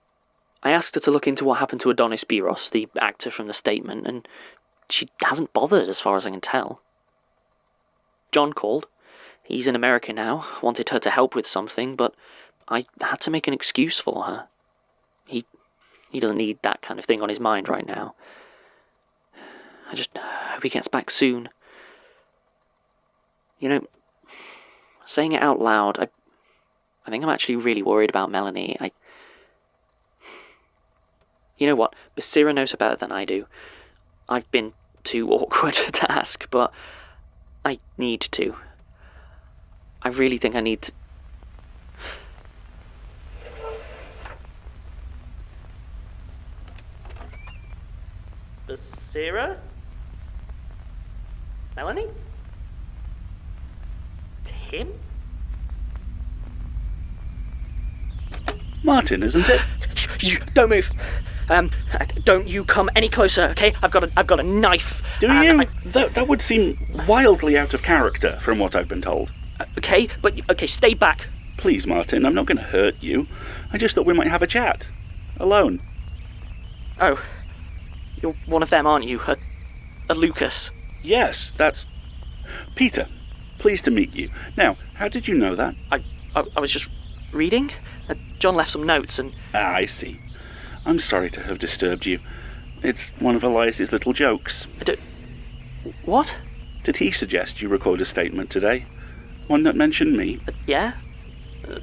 I asked her to look into what happened to Adonis Biros, the actor from The Statement, and she hasn't bothered as far as I can tell. John called. He's in America now, wanted her to help with something, but I had to make an excuse for her. He doesn't need that kind of thing on his mind right now. I just hope he gets back soon. You know, saying it out loud, I think I'm actually really worried about Melanie. You know what? Basira knows her better than I do. I've been too awkward to ask, but I need to. I really think I need to... Sarah? Melanie? Tim? Martin, isn't it? You don't move. Don't you come any closer, okay? I've got a knife. Do you? That would seem wildly out of character from what I've been told. Okay, stay back. Please, Martin, I'm not going to hurt you. I just thought we might have a chat. Alone. Oh. You're one of them, aren't you? A Lucas? Yes, that's... Peter. Pleased to meet you. Now, how did you know that? I was just reading. John left some notes and... I see. I'm sorry to have disturbed you. It's one of Elias's little jokes. What? Did he suggest you record a statement today? One that mentioned me? Yeah.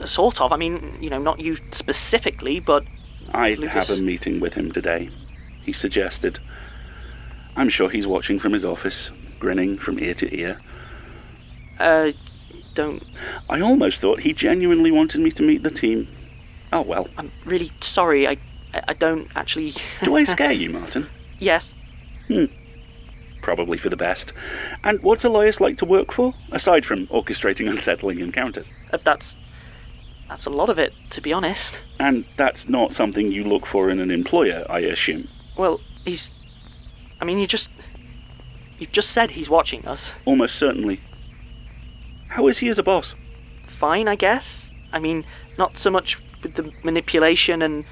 Sort of. I mean, not you specifically, but... I'd Lucas. have a meeting with him today, he suggested. I'm sure he's watching from his office, grinning from ear to ear. Don't... I almost thought he genuinely wanted me to meet the team. Oh, well. I'm really sorry. I don't actually... Do I scare you, Martin? Yes. Probably for the best. And what's Elias like to work for, aside from orchestrating unsettling encounters? That's a lot of it, to be honest. And that's not something you look for in an employer, I assume? Well, he's... I mean, you've just said he's watching us. Almost certainly. How is he as a boss? Fine, I guess. I mean, not so much with the manipulation and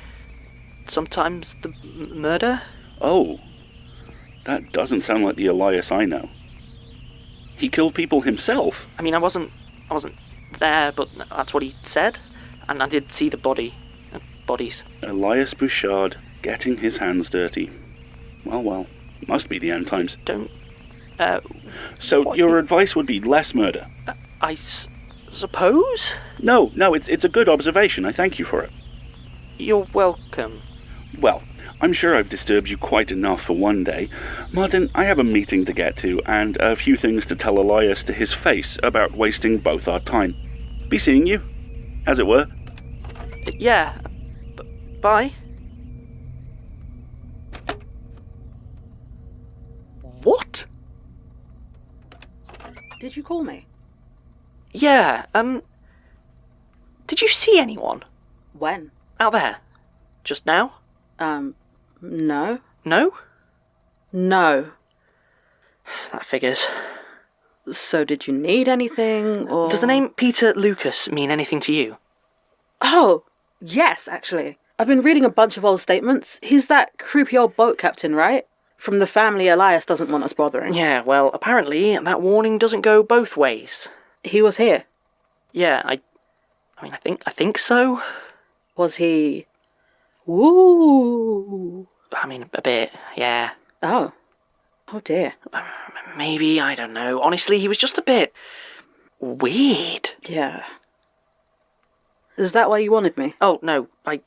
sometimes the murder. Oh. That doesn't sound like the Elias I know. He killed people himself? I mean, I wasn't there, but that's what he said. And I did see the bodies. Elias Bouchard getting his hands dirty. Well, must be the end times. So your advice would be less murder? I suppose? No, it's a good observation. I thank you for it. You're welcome. Well, I'm sure I've disturbed you quite enough for one day. Martin, I have a meeting to get to, and a few things to tell Elias to his face about wasting both our time. Be seeing you, as it were. Yeah. Bye. What? Did you call me? Yeah, did you see anyone? When? Out there. Just now? No. No? No. That figures. So did you need anything, or... Does the name Peter Lucas mean anything to you? Oh, yes, actually. I've been reading a bunch of old statements. He's that creepy old boat captain, right? From the family Elias doesn't want us bothering. Yeah, well, apparently that warning doesn't go both ways. He was here. Yeah, I think so. Was he... Woo! I mean, a bit, yeah. Oh dear. Maybe, I don't know. Honestly, he was just a bit... weird. Yeah. Is that why you wanted me? Oh, no, are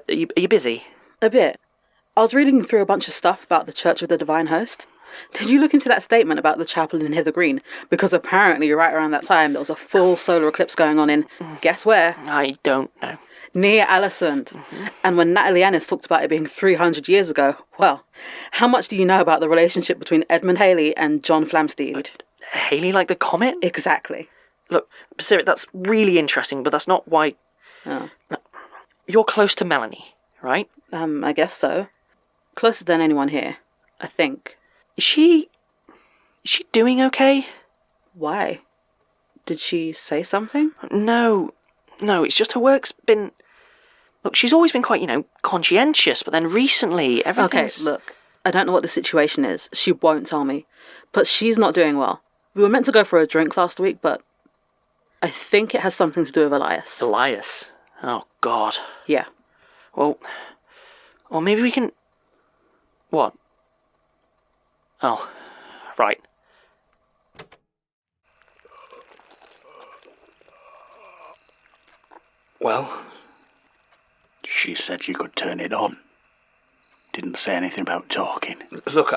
you busy? A bit. I was reading through a bunch of stuff about the Church of the Divine Host. Did you look into that statement about the chapel in Hither Green? Because apparently right around that time there was a full solar eclipse going on in... guess where? I don't know. Near Alisund. Mm-hmm. And when Natalie Ennis talked about it being 300 years ago, well, how much do you know about the relationship between Edmund Halley and John Flamsteed? Halley like the comet? Exactly. Look, Sarah, that's really interesting, but that's not why... Oh. You're close to Melanie, right? I guess so. Closer than anyone here, I think. Is she doing okay? Why? Did she say something? No, it's just her work's been... Look, she's always been quite, conscientious, but then recently everything's... Okay, look, I don't know what the situation is. She won't tell me. But she's not doing well. We were meant to go for a drink last week, but I think it has something to do with Elias. Elias? Oh, God. Yeah. Well, maybe we can... What? Oh, right. Well, she said you could turn it on. Didn't say anything about talking. Look,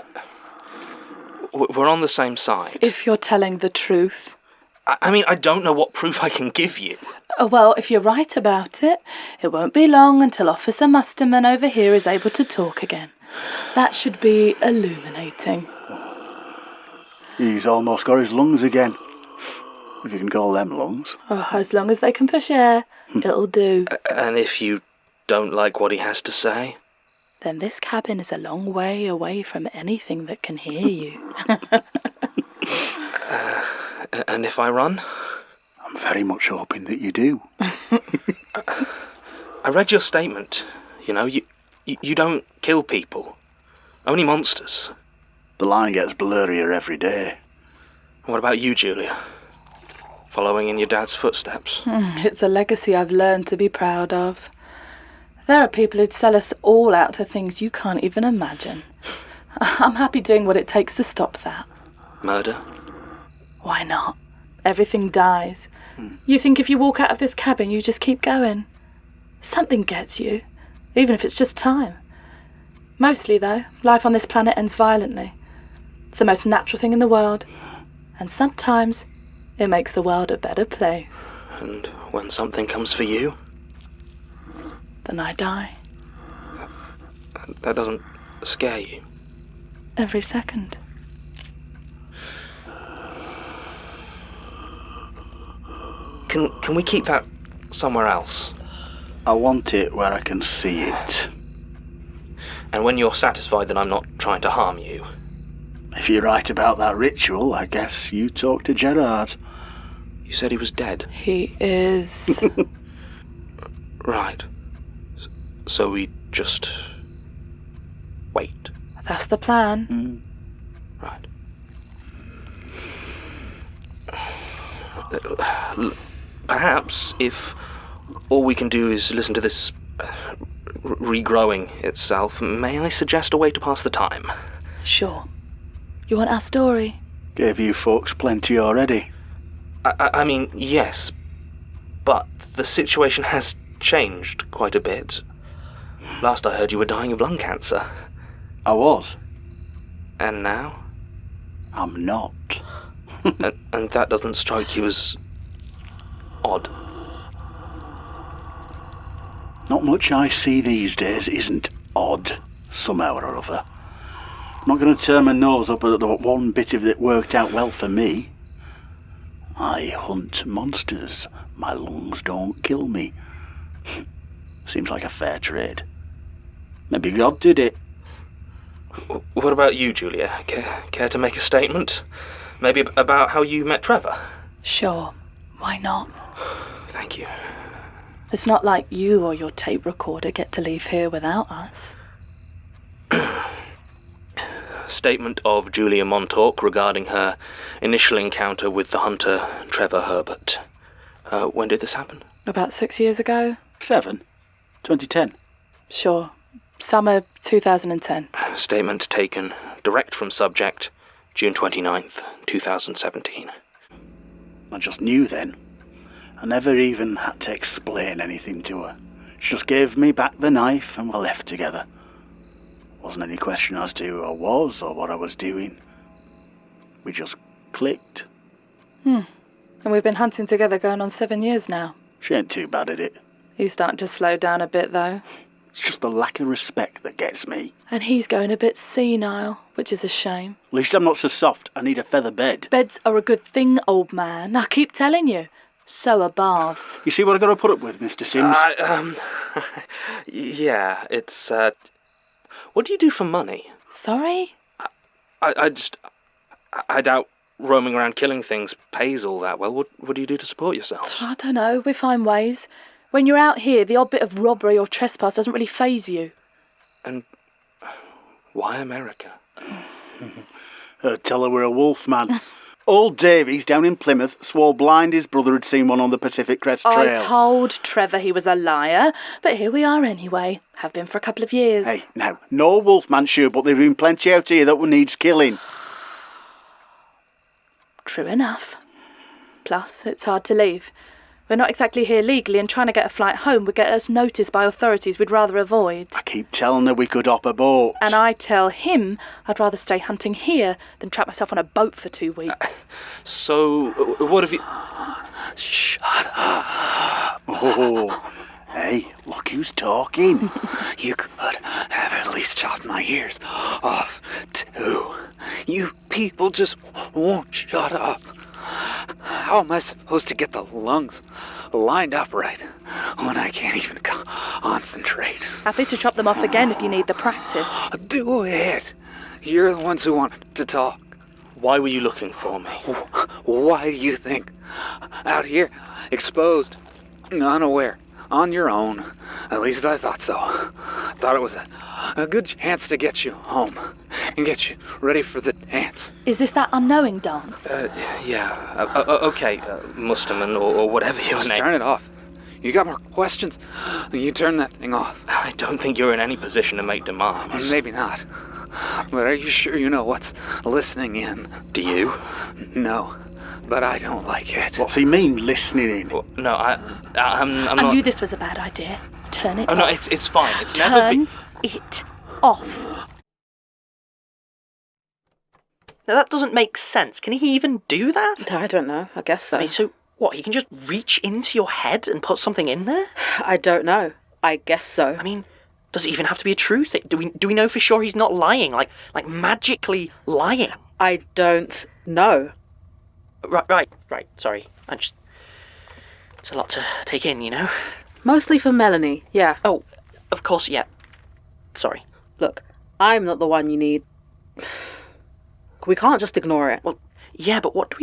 we're on the same side. If you're telling the truth, I mean, I don't know what proof I can give you. Well, if you're right about it, it won't be long until Officer Musterman over here is able to talk again. That should be illuminating. He's almost got his lungs again. If you can call them lungs. Oh, as long as they can push air, it'll do. And if you don't like what he has to say? Then this cabin is a long way away from anything that can hear you. And if I run? I'm very much hoping that you do. I read your statement. You know, you don't kill people. Only monsters. The line gets blurrier every day. What about you, Julia? Following in your dad's footsteps? It's a legacy I've learned to be proud of. There are people who'd sell us all out to things you can't even imagine. I'm happy doing what it takes to stop that. Murder? Why not? Everything dies. You think if you walk out of this cabin, you just keep going. Something gets you, even if it's just time. Mostly, though, life on this planet ends violently. It's the most natural thing in the world. And sometimes it makes the world a better place. And when something comes for you? Then I die. That doesn't scare you? Every second. Can we keep that somewhere else? I want it where I can see it. And when you're satisfied that I'm not trying to harm you? If you're right about that ritual, I guess you talk to Gerard. You said he was dead? He is. Right. So we just wait. That's the plan. Right. Perhaps if all we can do is listen to this regrowing itself, may I suggest a way to pass the time? Sure. You want our story? Gave you folks plenty already. I mean, yes, but the situation has changed quite a bit. Last I heard you were dying of lung cancer. I was. And now? I'm not. and that doesn't strike you as odd? Not much I see these days isn't odd, somehow or other. I'm not going to turn my nose up at the one bit of it worked out well for me. I hunt monsters. My lungs don't kill me. Seems like a fair trade. Maybe God did it. What about you, Julia? Care to make a statement? Maybe about how you met Trevor? Sure. Why not? Thank you. It's not like you or your tape recorder get to leave here without us. Statement of Julia Montauk regarding her initial encounter with the hunter Trevor Herbert. When did this happen? About 6 years ago. 7? 2010? Sure. Summer 2010. Statement taken direct from subject, June 29th, 2017. I just knew then. I never even had to explain anything to her. She just gave me back the knife and we left together. Wasn't any question as to who I was or what I was doing. We just clicked. And we've been hunting together going on 7 years now. She ain't too bad at it. He's starting to slow down a bit, though. It's just the lack of respect that gets me. And he's going a bit senile, which is a shame. At least I'm not so soft. I need a feather bed. Beds are a good thing, old man. I keep telling you. So are baths. You see what I've got to put up with, Mr. Sims? Yeah, it's, what do you do for money? Sorry? I doubt roaming around killing things pays all that well. What do you do to support yourself? I don't know. We find ways. When you're out here, the odd bit of robbery or trespass doesn't really faze you. And why America? Tell her we're a wolf, man. Old Davies down in Plymouth swore blind his brother had seen one on the Pacific Crest Trail. I told Trevor he was a liar, but here we are anyway. Have been for a couple of years. Hey, now, no wolfman sure, but there've been plenty out here that needs killing. True enough. Plus, it's hard to leave. We're not exactly here legally, and trying to get a flight home would get us noticed by authorities we'd rather avoid. I keep telling her we could hop a boat. And I tell him I'd rather stay hunting here than trap myself on a boat for 2 weeks. So, what have you... Shut up. Oh, hey, look who's talking. You could have at least chopped my ears off, too. You people just won't shut up. How am I supposed to get the lungs lined up right when I can't even concentrate? Happy to chop them off again if you need the practice. Do it. You're the ones who wanted to talk. Why were you looking for me? Why do you think? Out here, exposed, unaware, on your own. At least I thought so. Thought it was a good chance to get you home and get you ready for the dance. Is this that unknowing dance? Yeah. Okay, Musterman, or whatever your Just name. turn it off. You got more questions? You turn that thing off. I don't think you're in any position to make demands. Maybe not. But are you sure you know what's listening in? Do you? No, but I don't like it. What's he mean, listening in? Well, no, I'm not... I knew this was a bad idea. Turn it off. No, it's fine. It's never been... it off. Now that doesn't make sense. Can he even do that? I don't know. I guess so. I mean, so what? He can just reach into your head and put something in there? I don't know. I guess so. I mean, does it even have to be a true thing? Do we know for sure he's not lying? Like magically lying? I don't know. Right. Sorry. It's a lot to take in, you know? Mostly for Melanie, yeah. Oh, of course, yeah. Sorry. Look, I'm not the one you need. We can't just ignore it. Well, yeah, but what do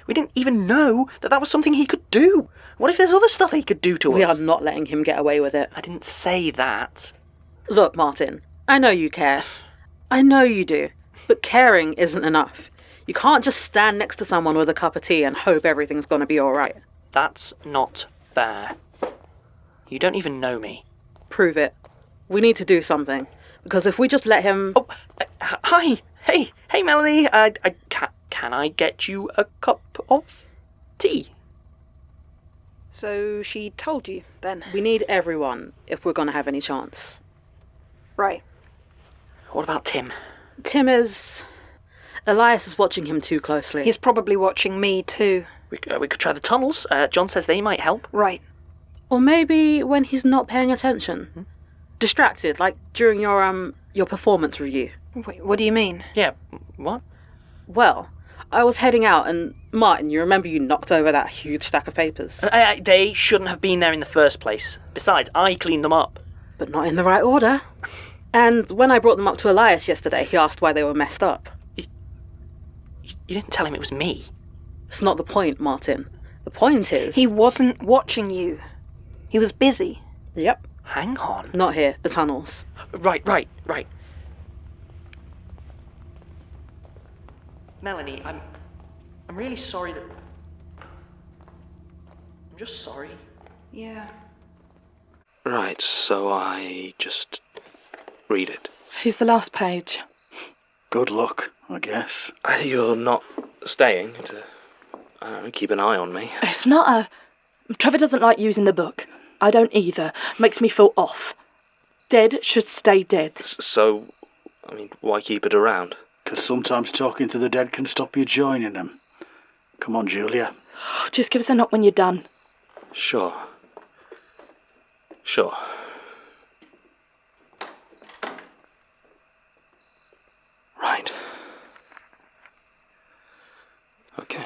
we didn't even know that was something he could do. What if there's other stuff he could do to us? We are not letting him get away with it. I didn't say that. Look, Martin, I know you care. I know you do. But caring isn't enough. You can't just stand next to someone with a cup of tea and hope everything's going to be all right. That's not fair. You don't even know me. Prove it. We need to do something. Because if we just let him... Oh, hi. Hey, Melanie. Can I get you a cup of tea? So she told you, then? We need everyone if we're going to have any chance. Right. What about Tim? Tim is... Elias is watching him too closely. He's probably watching me, too. We could try the tunnels. John says they might help. Right. Or maybe when he's not paying attention. Distracted, like during your performance review. Wait, what do you mean? Yeah, what? Well, I was heading out and, Martin, you remember you knocked over that huge stack of papers? They shouldn't have been there in the first place. Besides, I cleaned them up. But not in the right order. And when I brought them up to Elias yesterday, he asked why they were messed up. You didn't tell him it was me. It's not the point, Martin. The point is... He wasn't watching you. He was busy. Yep. Hang on. Not here, the tunnels. Right. Melanie, I'm really sorry that... I'm just sorry. Yeah. Right, so I just read it. Here's the last page. Good luck, I guess. You're not staying to, I don't know, keep an eye on me? It's not a... Trevor doesn't like using the book. I don't either. Makes me feel off. Dead should stay dead. So, I mean, why keep it around? Because sometimes talking to the dead can stop you joining them. Come on, Julia. Just give us a knock when you're done. Sure. Right. Okay.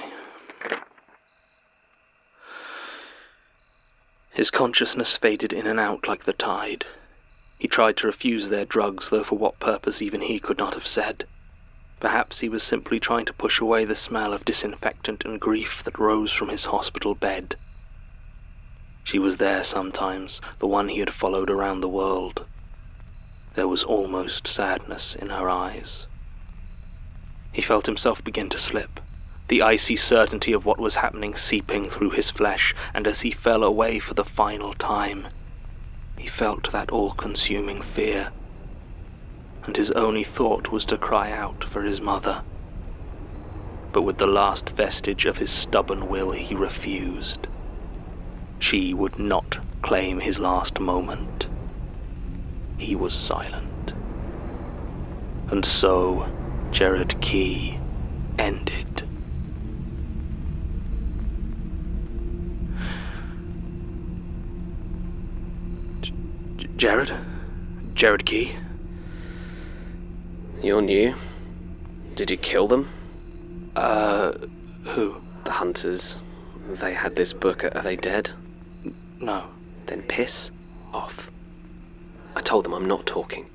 His consciousness faded in and out like the tide. He tried to refuse their drugs, though for what purpose even he could not have said. Perhaps he was simply trying to push away the smell of disinfectant and grief that rose from his hospital bed. She was there sometimes, the one he had followed around the world. There was almost sadness in her eyes. He felt himself begin to slip, the icy certainty of what was happening seeping through his flesh, and as he fell away for the final time, he felt that all-consuming fear, and his only thought was to cry out for his mother. But with the last vestige of his stubborn will, he refused. She would not claim his last moment. He was silent. And so, Jared Key ended. Jared? Jared Key? You're new. Did you kill them? Who? The hunters. They had this book. Are they dead? No. Then piss off. I told them I'm not talking.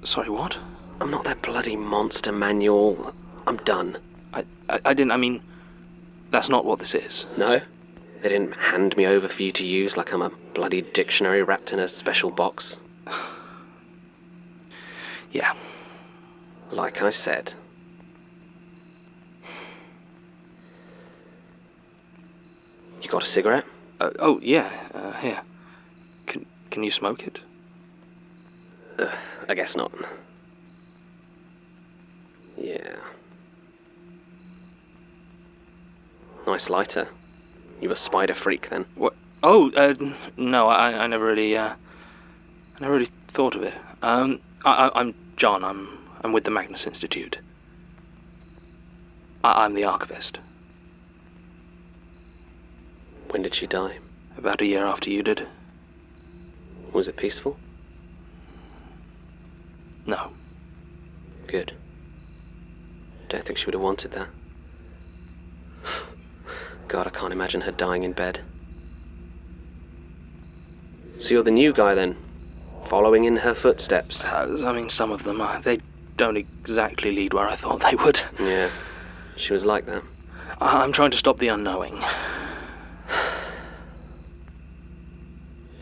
Sorry, what? I'm not that bloody monster manual. I'm done. I didn't, I mean, that's not what this is. No? They didn't hand me over for you to use like I'm a bloody dictionary wrapped in a special box? Yeah. Like I said. You got a cigarette? Oh, yeah, here. Can you smoke it? I guess not. Yeah. Nice lighter. You a spider freak then? What? Oh, no, I never really, I never really thought of it. I'm John. I'm with the Magnus Institute. I'm the archivist. When did she die? About a year after you did. Was it peaceful? No. Good. Don't think she would have wanted that. God, I can't imagine her dying in bed. So you're the new guy then? Following in her footsteps? I mean, some of them, they don't exactly lead where I thought they would. Yeah, she was like that. I'm trying to stop the unknowing.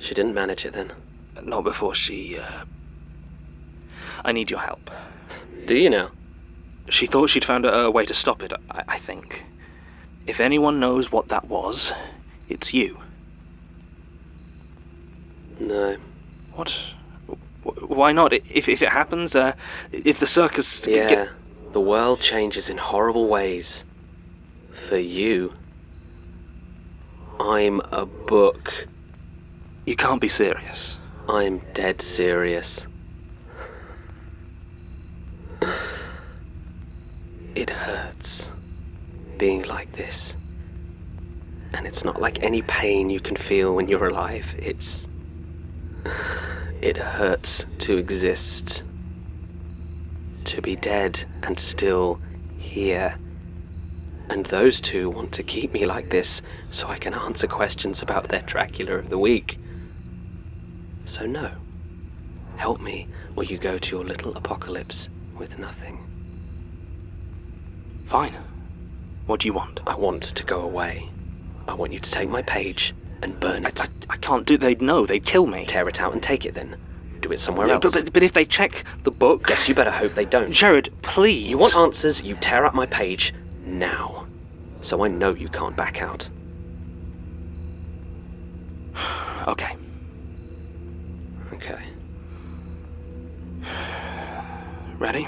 She didn't manage it then? Not before she, I need your help. Do you now? She thought she'd found a way to stop it, I think. If anyone knows what that was, it's you. No. What? Why not? If it happens, if the circus... Yeah, the world changes in horrible ways. For you. I'm a book. You can't be serious. I'm dead serious. It hurts being like this. And it's not like any pain you can feel when you're alive. It hurts to exist. To be dead and still here. And those two want to keep me like this so I can answer questions about their Dracula of the week. So no. Help me or you go to your little apocalypse with nothing. Fine. What do you want? I want to go away. I want you to take my page and burn it. I can't do... They'd know. They'd kill me. Tear it out and take it then. Do it somewhere else. But if they check the book... Yes, you better hope they don't. Jared, please. You want answers, you tear up my page now. So I know you can't back out. Okay. Okay. Ready?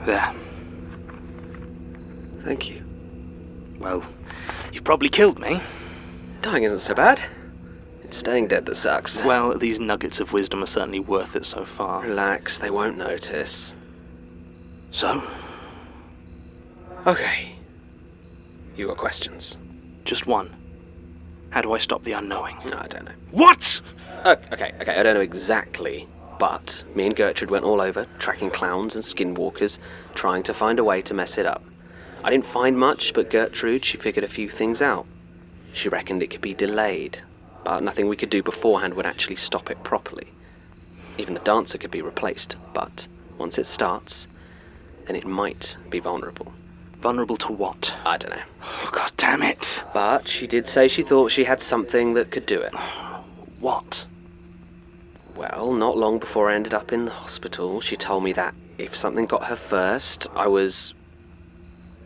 There. Thank you. Well, you've probably killed me. Dying isn't so bad. It's staying dead that sucks. Well, these nuggets of wisdom are certainly worth it so far. Relax, they won't notice. So? Okay. You got questions? Just one. How do I stop the unknowing? No, I don't know. What? Okay, I don't know exactly. But me and Gertrude went all over, tracking clowns and skinwalkers, trying to find a way to mess it up. I didn't find much, but Gertrude, she figured a few things out. She reckoned it could be delayed, but nothing we could do beforehand would actually stop it properly. Even the dancer could be replaced, but once it starts, then it might be vulnerable. Vulnerable to what? I don't know. Oh, God damn it. But she did say she thought she had something that could do it. What? Well, not long before I ended up in the hospital, she told me that if something got her first,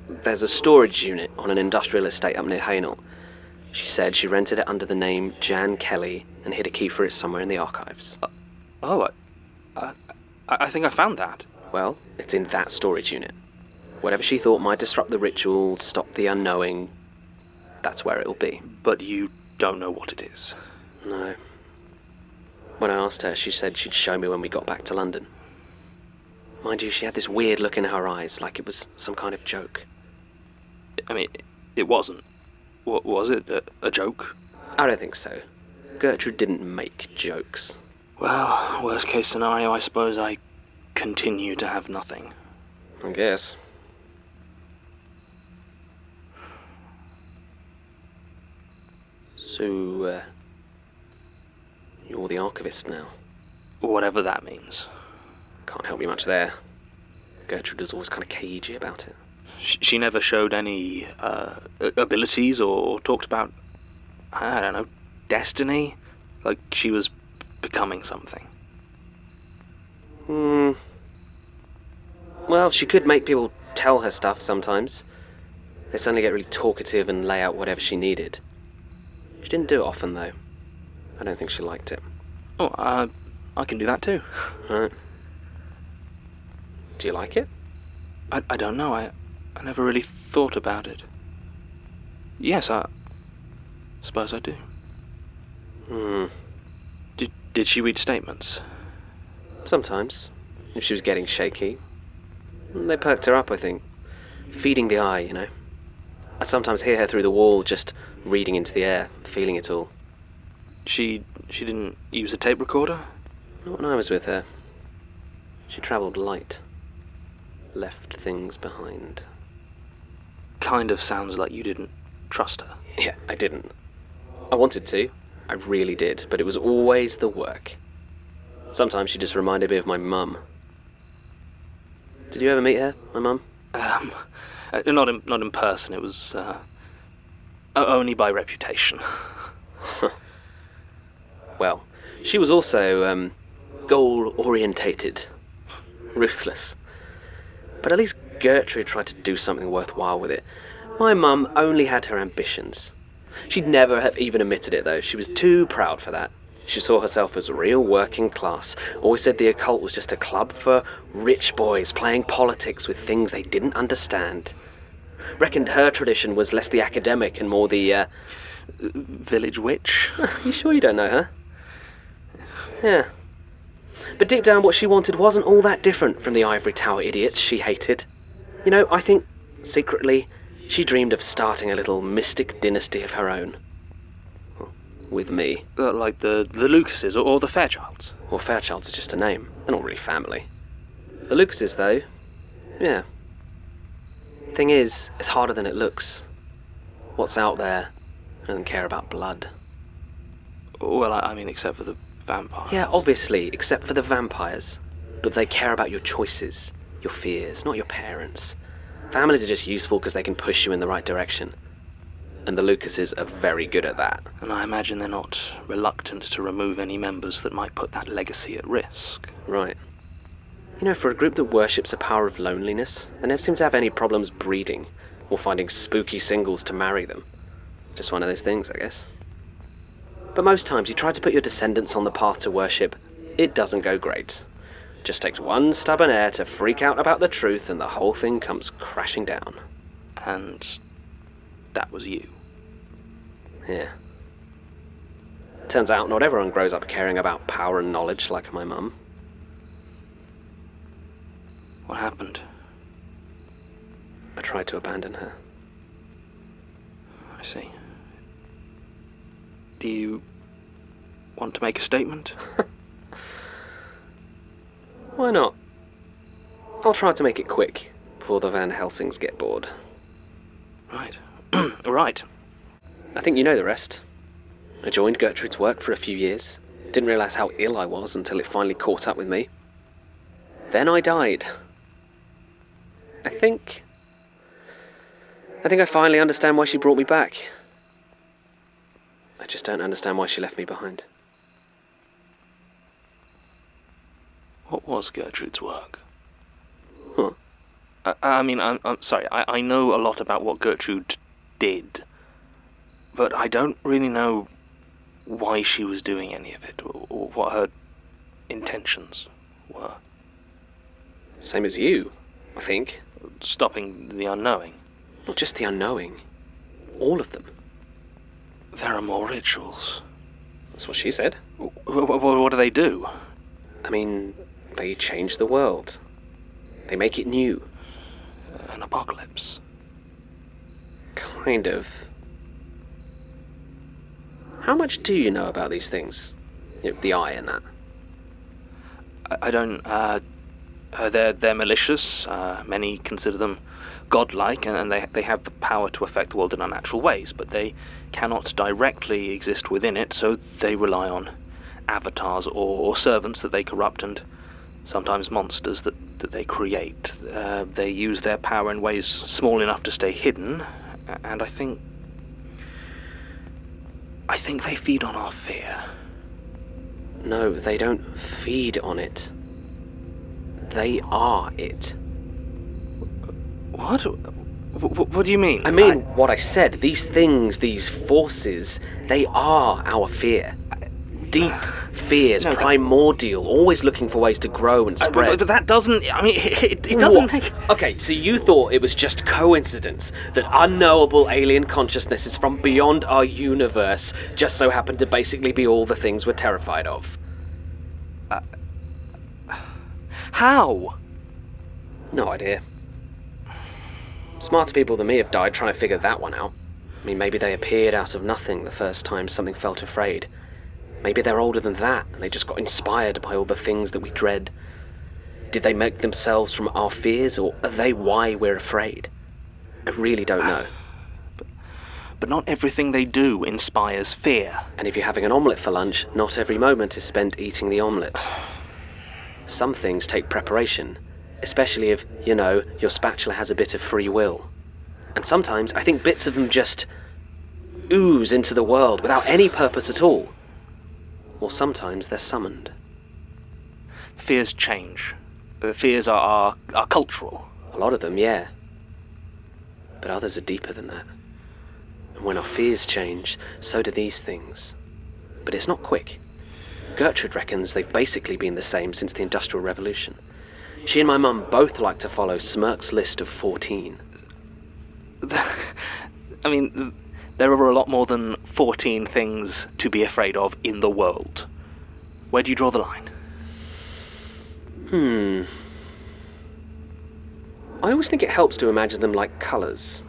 There's a storage unit on an industrial estate up near Hainault. She said she rented it under the name Jan Kelly and hid a key for it somewhere in the archives. Oh, I think I found that. Well, it's in that storage unit. Whatever she thought might disrupt the ritual, stop the unknowing, that's where it'll be. But you don't know what it is? No. When I asked her, she said she'd show me when we got back to London. Mind you, she had this weird look in her eyes, like it was some kind of joke. I mean, it wasn't. What was it? A joke? I don't think so. Gertrude didn't make jokes. Well, worst case scenario, I suppose I continue to have nothing. I guess. So, you're the archivist now? Whatever that means. Can't help you much there. Gertrude was always kind of cagey about it. She never showed any abilities or talked about, I don't know, destiny? Like she was becoming something. Well, she could make people tell her stuff sometimes. They suddenly get really talkative and lay out whatever she needed. She didn't do it often, though. I don't think she liked it. Oh, I can do that too. Right. Do you like it? I don't know. I never really thought about it. Yes, I suppose I do. Did she read statements? Sometimes, if she was getting shaky. They perked her up, I think. Feeding the eye, you know. I'd sometimes hear her through the wall, just reading into the air, feeling it all. She didn't use a tape recorder? Not when I was with her. She travelled light. Left things behind. Kind of sounds like you didn't trust her. Yeah, I didn't. I wanted to. I really did, but it was always the work. Sometimes she just reminded me of my mum. Did you ever meet her, my mum? Not in person. It was only by reputation. Well, she was also goal-orientated, ruthless. But at least Gertrude tried to do something worthwhile with it. My mum only had her ambitions. She'd never have even admitted it, though. She was too proud for that. She saw herself as real working class. Always said the occult was just a club for rich boys playing politics with things they didn't understand. Reckoned her tradition was less the academic and more the, village witch? You sure you don't know her? Yeah. But deep down what she wanted wasn't all that different from the Ivory Tower idiots she hated. You know, I think, secretly, she dreamed of starting a little mystic dynasty of her own. With me. Like the Lucases or the Fairchilds? Well, Fairchilds is just a name. They're not really family. The Lucases, though, yeah. Thing is, it's harder than it looks. What's out there doesn't care about blood. Well, I mean, except for the vampires. Yeah, obviously, except for the vampires. But they care about your choices, your fears, not your parents. Families are just useful because they can push you in the right direction. And the Lucases are very good at that. And I imagine they're not reluctant to remove any members that might put that legacy at risk. Right. You know, for a group that worships the power of loneliness, they never seem to have any problems breeding, or finding spooky singles to marry them. Just one of those things, I guess. But most times you try to put your descendants on the path to worship, it doesn't go great. Just takes one stubborn heir to freak out about the truth and the whole thing comes crashing down. And that was you. Yeah. Turns out not everyone grows up caring about power and knowledge like my mum. What happened? I tried to abandon her. I see. Do you want to make a statement? Why not? I'll try to make it quick, before the Van Helsings get bored. Right. Right. I think you know the rest. I joined Gertrude's work for a few years. Didn't realise how ill I was until it finally caught up with me. Then I died. I think I finally understand why she brought me back. I just don't understand why she left me behind. What was Gertrude's work? Huh. I mean, I'm sorry, I know a lot about what Gertrude did, but I don't really know why she was doing any of it, or what her intentions were. Same as you, I think. Stopping the unknowing. Not just the unknowing. All of them. There are more rituals. That's what she said. What do they do? I mean, they change the world. They make it new. An apocalypse. Kind of. How much do you know about these things? You know, the eye and that. I don't. They're malicious. Many consider them godlike, and they have the power to affect the world in unnatural ways, but they cannot directly exist within it, so they rely on avatars or servants that they corrupt, and sometimes monsters that they create. They use their power in ways small enough to stay hidden, and I think they feed on our fear. No, they don't feed on it. They are it. What? What do you mean? I mean what I said. These things, these forces, they are our fear. Deep fears, primordial, always looking for ways to grow and spread. But that doesn't... I mean, it doesn't make... Okay, so you thought it was just coincidence that unknowable alien consciousnesses from beyond our universe just so happened to basically be all the things we're terrified of. How? No idea. Smarter people than me have died trying to figure that one out. I mean, maybe they appeared out of nothing the first time something felt afraid. Maybe they're older than that, and they just got inspired by all the things that we dread. Did they make themselves from our fears, or are they why we're afraid? I really don't know. But not everything they do inspires fear. And if you're having an omelette for lunch, not every moment is spent eating the omelette. Some things take preparation, especially if, you know, your spatula has a bit of free will. And sometimes I think bits of them just ooze into the world without any purpose at all. Or sometimes they're summoned. Fears change. Fears are cultural. A lot of them, yeah. But others are deeper than that. And when our fears change, so do these things. But it's not quick. Gertrude reckons they've basically been the same since the Industrial Revolution. She and my mum both like to follow Smirk's list of 14. I mean, there are a lot more than 14 things to be afraid of in the world. Where do you draw the line? I always think it helps to imagine them like colours.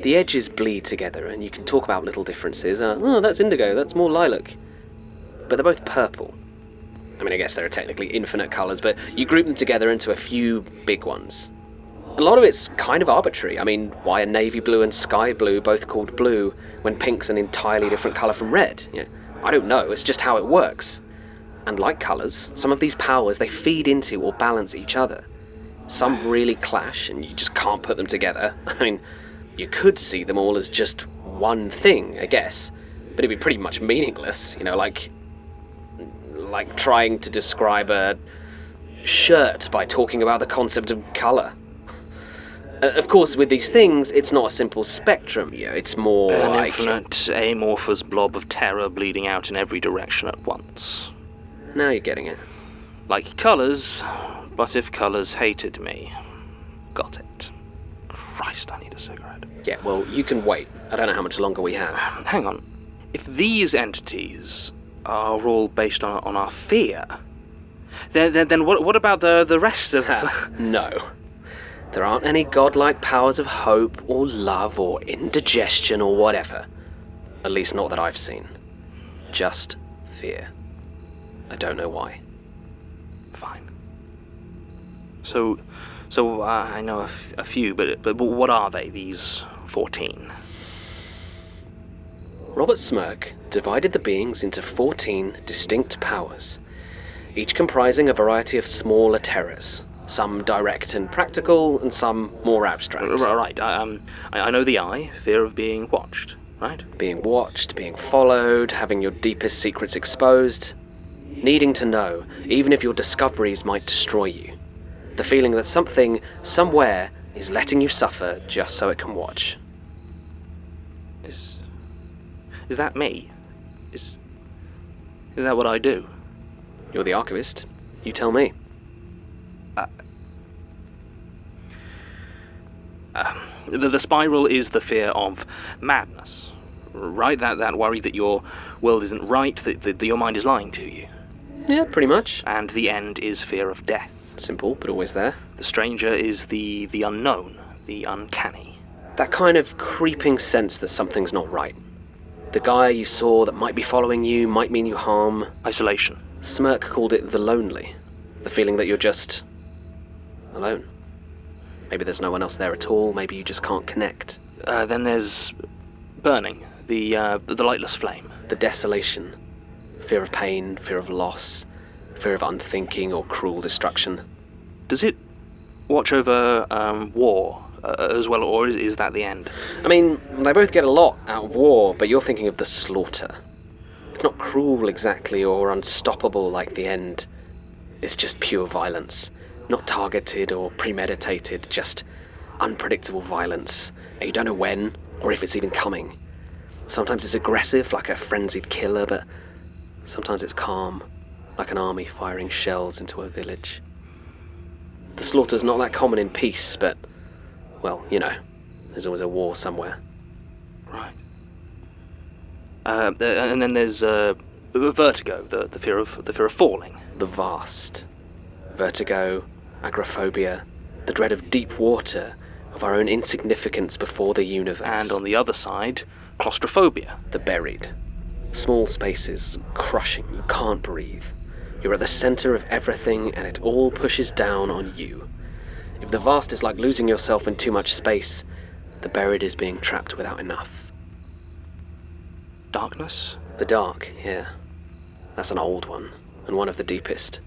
The edges bleed together and you can talk about little differences. Oh, that's indigo, that's more lilac. But they're both purple. I mean, I guess there are technically infinite colours, but you group them together into a few big ones. A lot of it's kind of arbitrary. I mean, why are navy blue and sky blue both called blue when pink's an entirely different colour from red? You know, I don't know, it's just how it works. And like colours, some of these powers, they feed into or balance each other. Some really clash and you just can't put them together. I mean, you could see them all as just one thing, I guess, but it'd be pretty much meaningless, you know, like trying to describe a shirt by talking about the concept of colour. Of course, with these things, it's not a simple spectrum, you know, it's more an infinite, amorphous blob of terror bleeding out in every direction at once. Now you're getting it. Like colours, but if colours hated me. Got it. Christ, I need a cigarette. Yeah, well, you can wait. I don't know how much longer we have. Hang on. If these entities are all based on our fear, then what about the rest of... No. There aren't any godlike powers of hope or love or indigestion or whatever. At least not that I've seen. Just fear. I don't know why. Fine. So I know a few, but what are they, these 14? Robert Smirk divided the beings into 14 distinct powers, each comprising a variety of smaller terrors, some direct and practical, and some more abstract. Right, I know the eye, fear of being watched, right? Being watched, being followed, having your deepest secrets exposed, needing to know, even if your discoveries might destroy you. The feeling that something, somewhere, is letting you suffer just so it can watch. Is that me? Is that what I do? You're the archivist. You tell me. The spiral is the fear of madness, right? That worry that your world isn't right, that your mind is lying to you. Yeah, pretty much. And the end is fear of death. Simple, but always there. The stranger is the unknown, the uncanny. That kind of creeping sense that something's not right. The guy you saw that might be following you, might mean you harm. Isolation. Smirk called it the lonely. The feeling that you're just alone. Maybe there's no one else there at all, maybe you just can't connect. Then there's burning, the lightless flame. The desolation. Fear of pain, fear of loss, fear of unthinking or cruel destruction. Does it watch over war as well, or is that the end? I mean, they both get a lot out of war, but you're thinking of the slaughter. It's not cruel exactly or unstoppable like the end. It's just pure violence. Not targeted or premeditated, just unpredictable violence. And you don't know when, or if it's even coming. Sometimes it's aggressive, like a frenzied killer, but sometimes it's calm, like an army firing shells into a village. The slaughter's not that common in peace, but, well, you know, there's always a war somewhere. Right. And then there's vertigo, the fear of falling. The vast. Vertigo, agoraphobia, the dread of deep water, of our own insignificance before the universe. And on the other side, claustrophobia. The buried. Small spaces, crushing, you can't breathe. You're at the center of everything and it all pushes down on you. If the vast is like losing yourself in too much space, the buried is being trapped without enough. Darkness? The dark, yeah. That's an old one, and one of the deepest.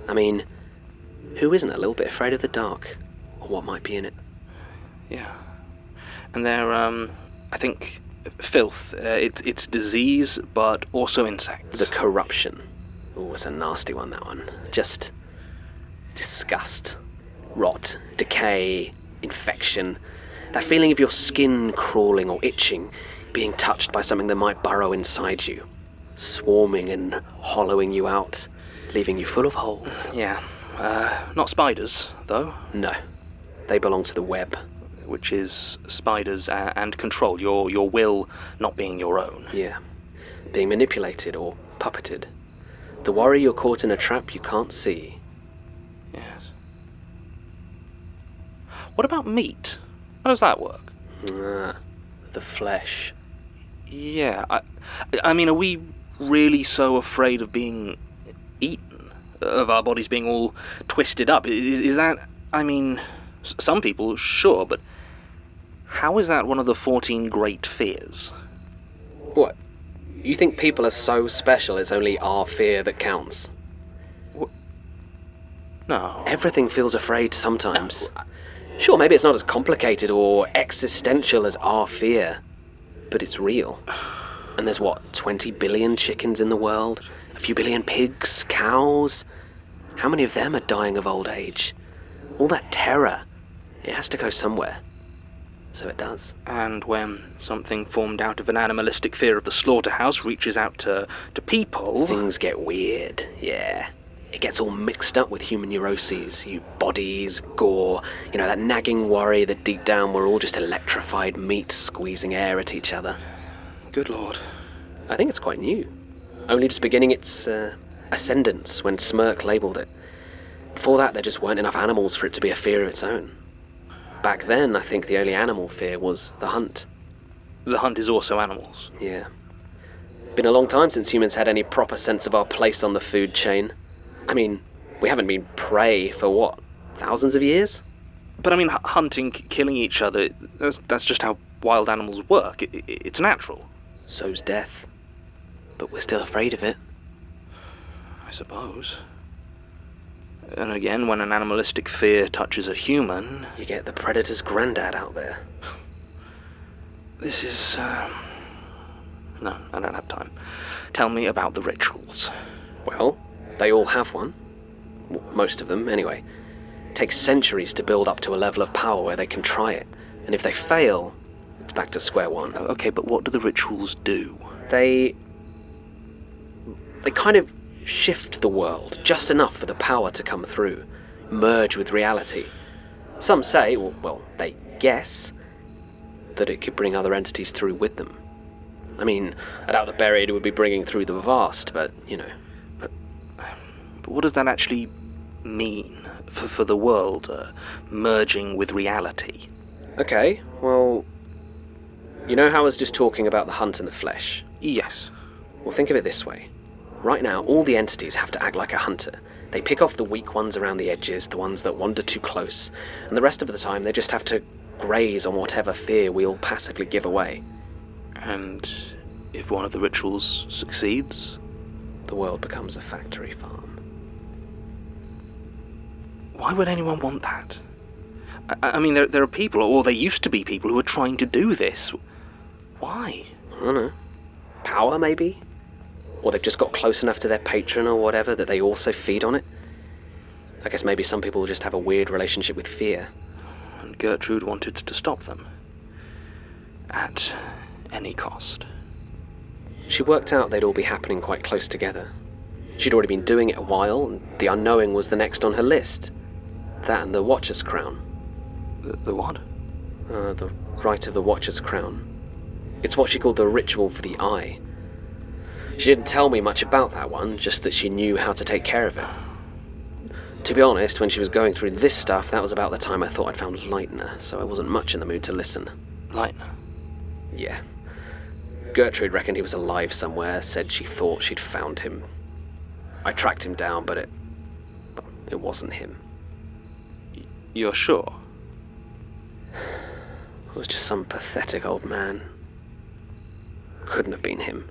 I mean, who isn't a little bit afraid of the dark, or what might be in it? Yeah. And they're, I think, filth. It's disease, but also insects. The corruption. Oh, it's a nasty one, that one. Just disgust, rot, decay, infection. That feeling of your skin crawling or itching, being touched by something that might burrow inside you, swarming and hollowing you out, leaving you full of holes. Yeah. Not spiders, though. No. They belong to the web. Which is spiders and control, your will not being your own. Yeah. Being manipulated or puppeted. The worry you're caught in a trap you can't see. Yes. What about meat? How does that work? The flesh. Yeah, I mean, are we really so afraid of being eaten? Of our bodies being all twisted up? Is that, I mean, some people, sure, but how is that one of the 14 great fears? What? You think people are so special it's only our fear that counts? What? No. Everything feels afraid sometimes. Sure, maybe it's not as complicated or existential as our fear, but it's real. And there's what, 20 billion chickens in the world? A few billion pigs, cows? How many of them are dying of old age? All that terror, it has to go somewhere. So it does. And when something formed out of an animalistic fear of the slaughterhouse reaches out to people... Things get weird, yeah. It gets all mixed up with human neuroses, bodies, gore, that nagging worry that deep down we're all just electrified meat squeezing air at each other. Good Lord. I think it's quite new. Only just beginning its ascendance when Smirk labelled it. Before that, there just weren't enough animals for it to be a fear of its own. Back then, I think the only animal fear was the hunt. The hunt is also animals. Yeah. Been a long time since humans had any proper sense of our place on the food chain. I mean, we haven't been prey for what, thousands of years? But I mean, hunting, killing each other, that's just how wild animals work. It's natural. So's death. But we're still afraid of it. I suppose. And again, when an animalistic fear touches a human... You get the predator's granddad out there. This is... No, I don't have time. Tell me about the rituals. Well, they all have one. Most of them, anyway. It takes centuries to build up to a level of power where they can try it. And if they fail, it's back to square one. Okay, but what do the rituals do? They kind of shift the world just enough for the power to come through, merge with reality. Some say, or well, they guess, that it could bring other entities through with them. I mean, I doubt the buried would be bringing through the vast, but, you know. But what does that actually mean for the world, merging with reality? Okay, well, you know how I was just talking about the hunt and the flesh? Yes. Well, think of it this way. Right now, all the entities have to act like a hunter. They pick off the weak ones around the edges, the ones that wander too close, and the rest of the time they just have to graze on whatever fear we all passively give away. And if one of the rituals succeeds? The world becomes a factory farm. Why would anyone want that? I mean, there are people, or there used to be people, who are trying to do this. Why? I don't know. Power, maybe? Or they've just got close enough to their patron or whatever that they also feed on it. I guess maybe some people just have a weird relationship with fear. And Gertrude wanted to stop them. At any cost. She worked out they'd all be happening quite close together. She'd already been doing it a while, and the unknowing was the next on her list. That and the Watcher's Crown. The what? The Rite of the Watcher's Crown. It's what she called the ritual for the eye. She didn't tell me much about that one, just that she knew how to take care of it. To be honest, when she was going through this stuff, that was about the time I thought I'd found Leitner, so I wasn't much in the mood to listen. Leitner? Yeah. Gertrude reckoned he was alive somewhere, said she thought she'd found him. I tracked him down, but it wasn't him. You're sure? It was just some pathetic old man. Couldn't have been him.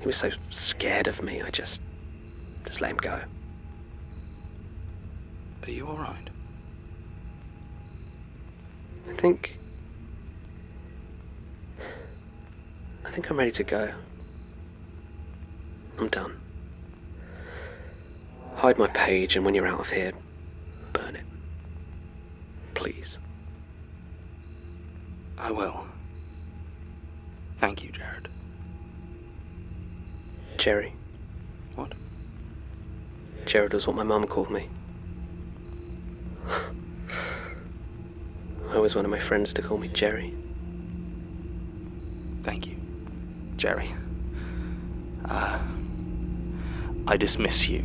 He was so scared of me, I just let him go. Are you alright? I think I'm ready to go. I'm done. Hide my page, and when you're out of here, burn it. Please. I will. Thank you, Jared. Jerry. What? Jared was what my mum called me. I always wanted my friends to call me Jerry. Thank you, Jerry. I dismiss you.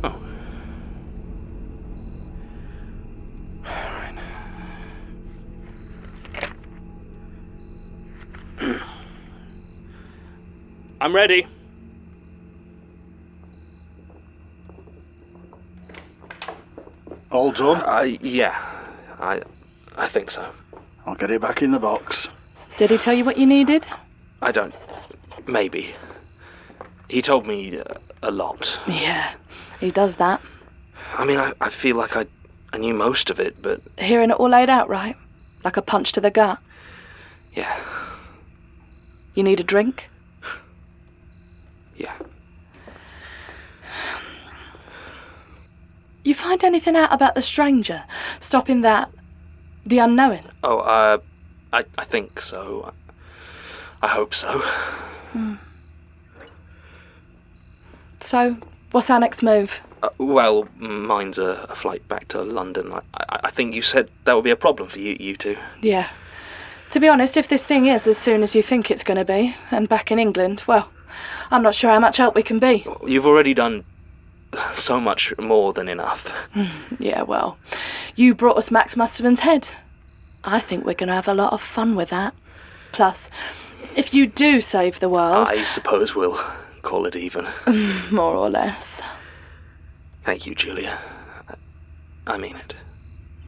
Oh. Alright. I'm ready. All done? Yeah. I think so. I'll get it back in the box. Did he tell you what you needed? I don't... Maybe. He told me a lot. Yeah, he does that. I mean, I feel like I knew most of it, but... Hearing it all laid out, right? Like a punch to the gut. Yeah. You need a drink? Yeah. You find anything out about the stranger? Stopping that... the unknowing? Oh, I think so. I hope so. So, what's our next move? Well, mine's a flight back to London. I think you said that would be a problem for you two. Yeah. To be honest, if this thing is as soon as you think it's going to be, and back in England, well, I'm not sure how much help we can be. You've already done so much more than enough. Yeah, well, you brought us Max Musterman's head. I think we're going to have a lot of fun with that. Plus, if you do save the world... I suppose we'll call it even. More or less. Thank you, Julia. I mean it.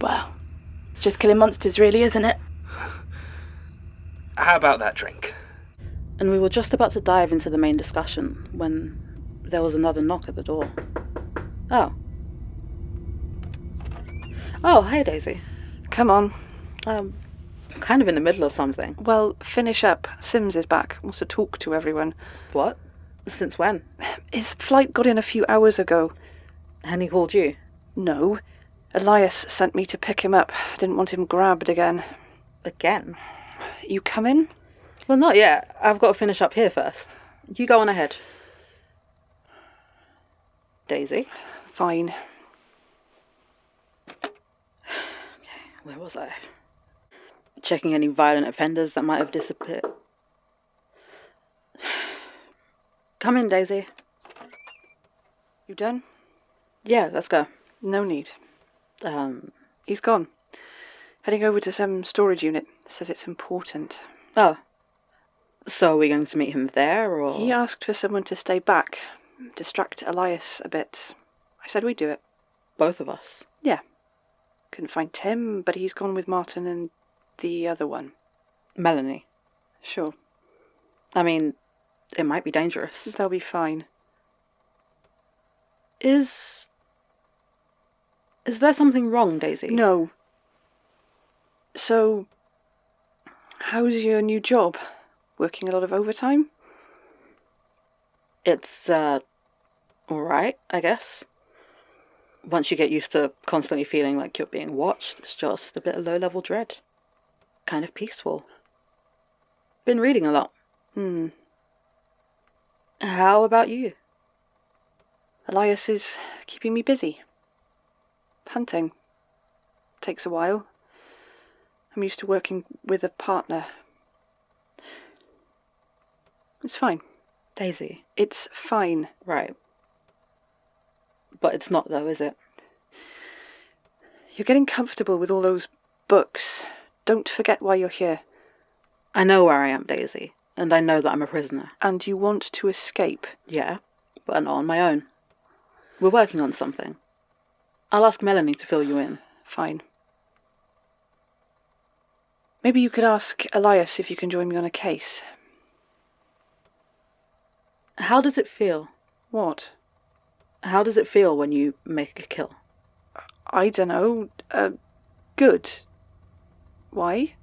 Well, it's just killing monsters, really, isn't it? How about that drink? And we were just about to dive into the main discussion when there was another knock at the door. Oh, hey, Daisy. Come on. I'm kind of in the middle of something. Well, finish up. Sims is back. Wants to talk to everyone. What? Since when? His flight got in a few hours ago. And he called you? No. Elias sent me to pick him up. Didn't want him grabbed again. Again? You come in? Well, not yet. I've got to finish up here first. You go on ahead. Daisy? Fine. Okay, where was I? Checking any violent offenders that might have disappeared. Come in, Daisy. You done? Yeah, let's go. No need. He's gone. Heading over to some storage unit. Says it's important. Oh. So are we going to meet him there, or...? He asked for someone to stay back. Distract Elias a bit. I said we'd do it. Both of us? Yeah. Couldn't find Tim, but he's gone with Martin and the other one. Melanie? Sure. I mean, it might be dangerous. They'll be fine. Is there something wrong, Daisy? No. So, how's your new job? Working a lot of overtime? It's, alright, I guess. Once you get used to constantly feeling like you're being watched, it's just a bit of low-level dread. Kind of peaceful. Been reading a lot. How about you? Elias is keeping me busy. Hunting. Takes a while. I'm used to working with a partner. It's fine. Daisy. It's fine. Right. But it's not, though, is it? You're getting comfortable with all those books. Don't forget why you're here. I know where I am, Daisy. And I know that I'm a prisoner. And you want to escape. Yeah, but not on my own. We're working on something. I'll ask Melanie to fill you in. Fine. Maybe you could ask Elias if you can join me on a case. How does it feel? What? How does it feel when you make a kill? I dunno. Good. Why?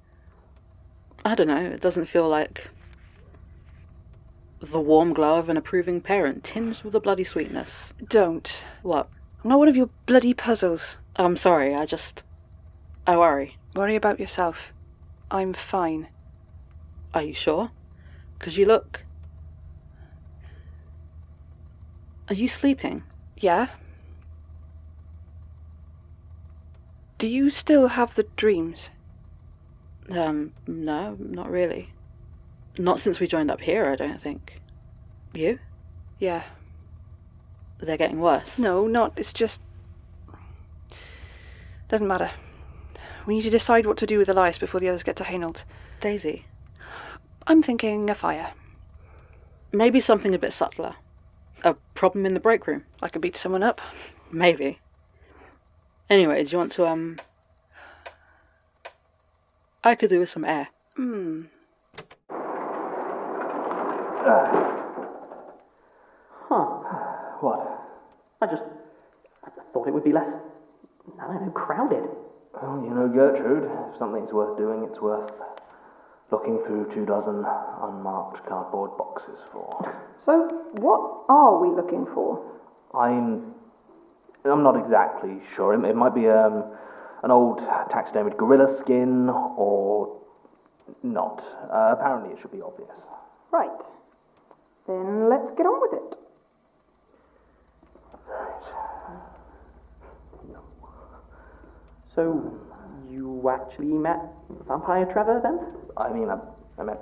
I don't know. It doesn't feel like the warm glow of an approving parent, tinged with a bloody sweetness. Don't. What? I'm not one of your bloody puzzles. I'm sorry, I worry. Worry about yourself. I'm fine. Are you sure? 'Cause you look... Are you sleeping? Yeah. Do you still have the dreams? No, not really. Not since we joined up here, I don't think. You? Yeah. They're getting worse? No, not. It's just... Doesn't matter. We need to decide what to do with Elias before the others get to Hainault. Daisy? I'm thinking a fire. Maybe something a bit subtler. A problem in the break room. I could beat someone up. Maybe. Anyway, do you want to, I could do with some air. What? I thought it would be less, I don't know, crowded. Well, you know, Gertrude, if something's worth doing, it's worth looking through 24 unmarked cardboard boxes for. So, what are we looking for? I'm not exactly sure. It might be an old taxidermied gorilla skin, or not. Apparently it should be obvious. Right. Then let's get on with it. So, you actually met Vampire Trevor then? I mean, I met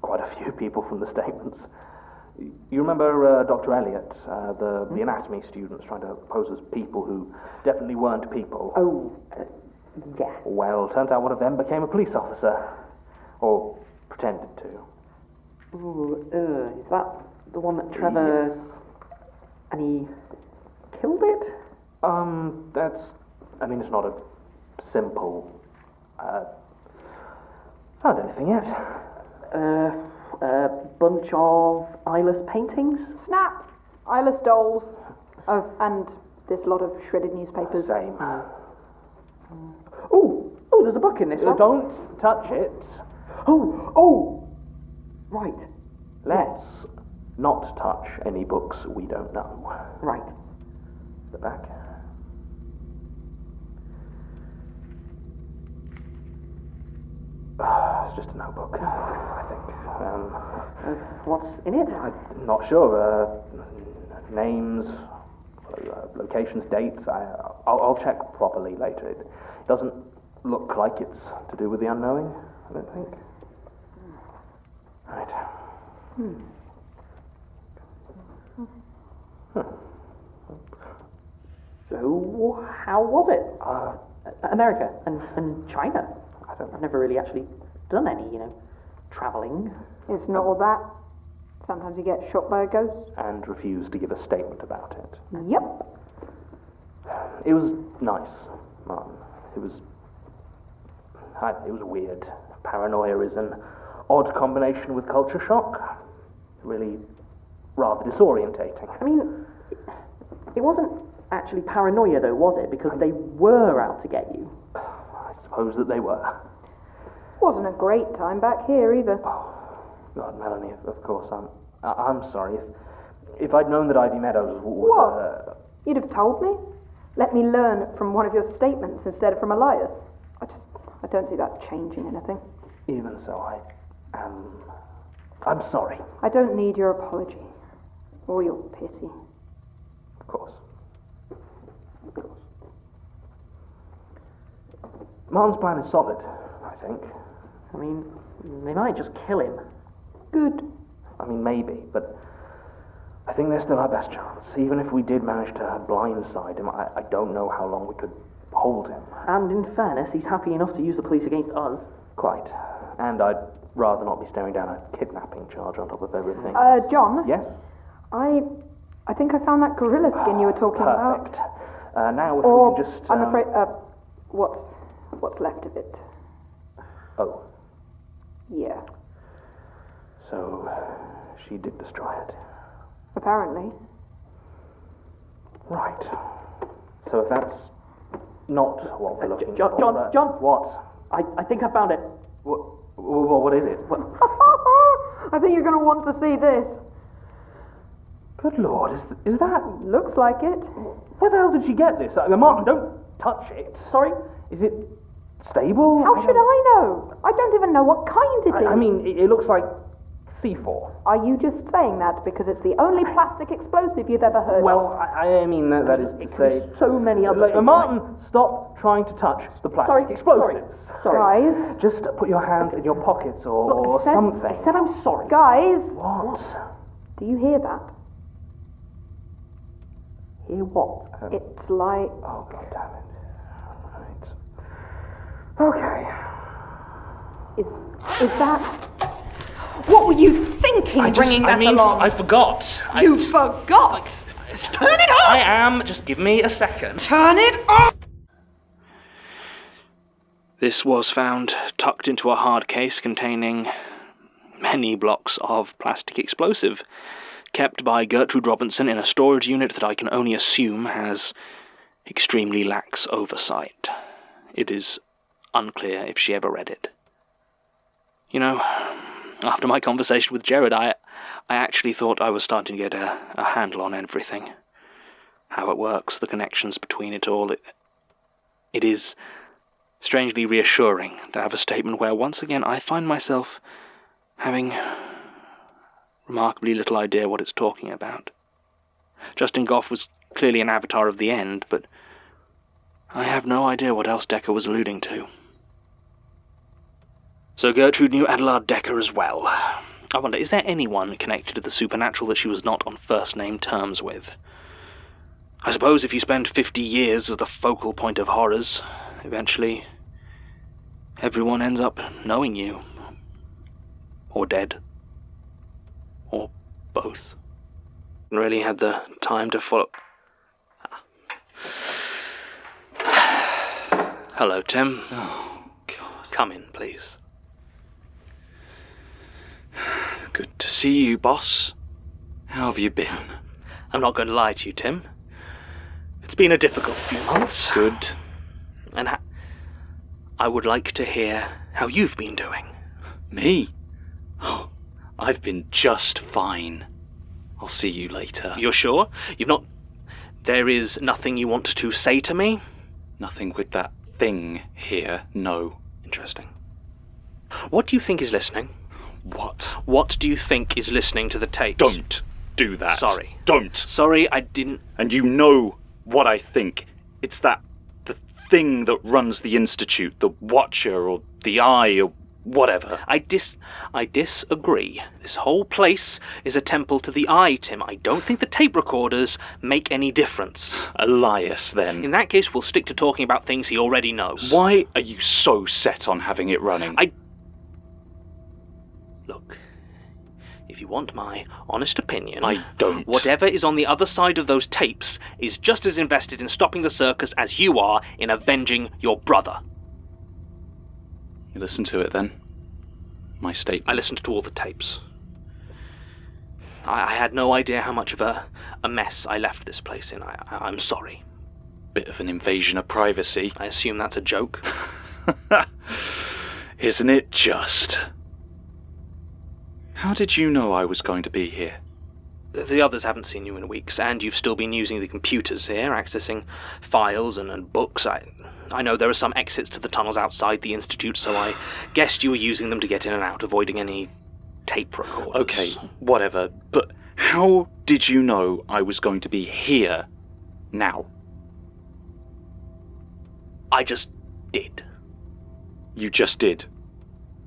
quite a few people from the statements. You remember Dr. Elliot, the anatomy students trying to pose as people who definitely weren't people? Oh, yeah. Well, turns out one of them became a police officer. Or pretended to. Ooh, is that the one that Trevor... Yes. And he killed it? It's not a simple... Found anything yet? A bunch of eyeless paintings? Snap! Eyeless dolls. Oh, and this lot of shredded newspapers. Same. Oh, there's a book in this one. Don't touch it. Oh! Right. Let's not touch any books we don't know. Right. The back. It's just a notebook, I think. What's in it? I'm not sure. Names, locations, dates. I'll check properly later. It doesn't look like it's to do with the unknowing, I don't think. Right. So, how was it? America and China. I've never really actually done any, travelling. It's not all that. Sometimes you get shot by a ghost. And refused to give a statement about it. Yep. It was nice, Martin. It was weird. Paranoia is an odd combination with culture shock. Really rather disorientating. I mean, it wasn't actually paranoia though, was it? Because they were out to get you. I suppose that they were. Wasn't a great time back here either. God, Melanie, of course, I'm sorry. If I'd known that Ivy Meadows was... What? You'd have told me? Let me learn from one of your statements instead of from Elias. I don't see that changing anything. Even so, I'm sorry. I don't need your apology. Or your pity. Of course. Martin's plan is solid, I think. I mean, they might just kill him. Good. I mean, maybe, but I think there's still our best chance. Even if we did manage to blindside him, I don't know how long we could hold him. And in fairness, he's happy enough to use the police against us. Quite. And I'd rather not be staring down a kidnapping charge on top of everything. John? Yes? I think I found that gorilla skin you were talking Perfect. about. Now if or, we can just... I'm afraid, what's left of it? Oh. Yeah. So, she did destroy it. Apparently. Right. So if that's not what we're looking John, for... John! What? I think I found it. What is it? I think you're going to want to see this. Good Lord, is that... Looks like it. Where the hell did she get this? Martin, don't touch it. Sorry? Is it stable? How should I know? I don't even know what kind it is. I mean, it looks like C4. Are you just saying that because it's the only plastic explosive you've ever heard Well, of? I mean, that is to say... So many other things. Martin, stop trying to touch the plastic explosives. Sorry. Guys. Just put your hands in your pockets or something. I said I'm sorry. Guys. What? Do you hear that? Hear what? It's like... Oh, God damn it. Right. Okay. Is that... What were you thinking bringing that along? I forgot. You forgot? Turn it off! I am. Just give me a second. Turn it off! This was found tucked into a hard case containing many blocks of plastic explosive, kept by Gertrude Robinson in a storage unit that I can only assume has extremely lax oversight. It is unclear if she ever read it. You know, after my conversation with Jared, I actually thought I was starting to get a handle on everything. How it works, the connections between it all. It is strangely reassuring to have a statement where once again I find myself having remarkably little idea what it's talking about. Justin Goff was clearly an avatar of the end, but I have no idea what else Decker was alluding to. So Gertrude knew Adelard Decker as well. I wonder, is there anyone connected to the supernatural that she was not on first-name terms with? I suppose if you spend 50 years as the focal point of horrors, eventually everyone ends up knowing you. Or dead. Or both. Really had the time to follow... Hello, Tim. Oh, God. Come in, please. Good to see you, boss. How have you been? I'm not going to lie to you, Tim. It's been a difficult few months. Good. And I would like to hear how you've been doing. Me? Oh, I've been just fine. I'll see you later. You're sure? You've not... There is nothing you want to say to me? Nothing with that thing here, no. Interesting. What do you think is listening? What? What do you think is listening to the tapes? Don't do that. Sorry. Don't. Sorry, I didn't... And you know what I think. It's the thing that runs the Institute, the Watcher, or the Eye, or whatever. I disagree. This whole place is a temple to the Eye, Tim. I don't think the tape recorders make any difference. Elias, then. In that case, we'll stick to talking about things he already knows. Why are you so set on having it running? Look, if you want my honest opinion... I don't. Whatever is on the other side of those tapes is just as invested in stopping the circus as you are in avenging your brother. You listen to it, then? My statement. I listened to all the tapes. I had no idea how much of a mess I left this place in. I'm sorry. Bit of an invasion of privacy. I assume that's a joke. Isn't it just? How did you know I was going to be here? The others haven't seen you in weeks, and you've still been using the computers here, accessing files and books. I know there are some exits to the tunnels outside the Institute, so I guessed you were using them to get in and out, avoiding any tape recorders. Okay, whatever, but how did you know I was going to be here now? I just did. You just did?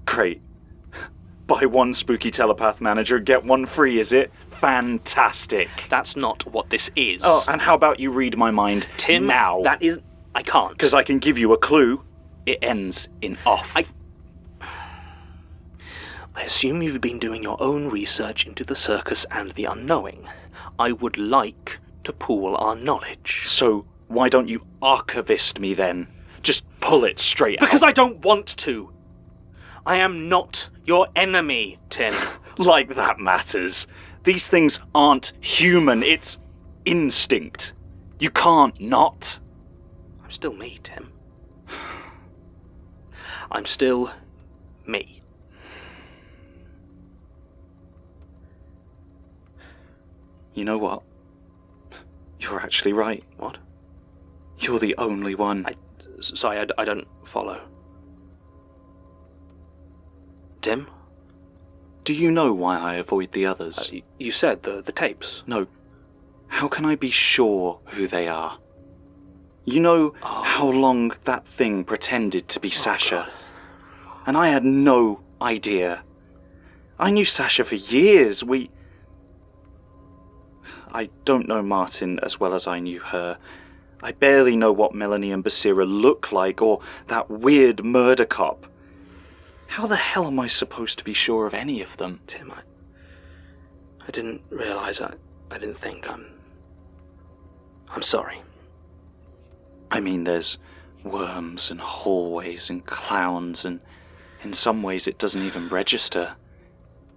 Great. Buy one spooky telepath manager, get one free, is it? Fantastic. That's not what this is. Oh, and how about you read my mind, Tim, now? That is... I can't. Because I can give you a clue. It ends in off. I assume you've been doing your own research into the circus and the unknowing. I would like to pool our knowledge. So, why don't you archivist me then? Just pull it straight out. Because I don't want to. I am not your enemy, Tim. Like that matters. These things aren't human, it's instinct. You can't not. I'm still me, Tim. I'm still me. You know what? You're actually right. What? You're the only one. Sorry, I don't follow. Tim? Do you know why I avoid the others? You said the tapes. No. How can I be sure who they are? You know how long that thing pretended to be Sasha? God. And I had no idea. I knew Sasha for years. I don't know Martin as well as I knew her. I barely know what Melanie and Basira look like, or that weird murder cop. How the hell am I supposed to be sure of any of them? Tim, I didn't realize. I didn't think. I'm sorry. I mean, there's worms and hallways and clowns, and in some ways it doesn't even register.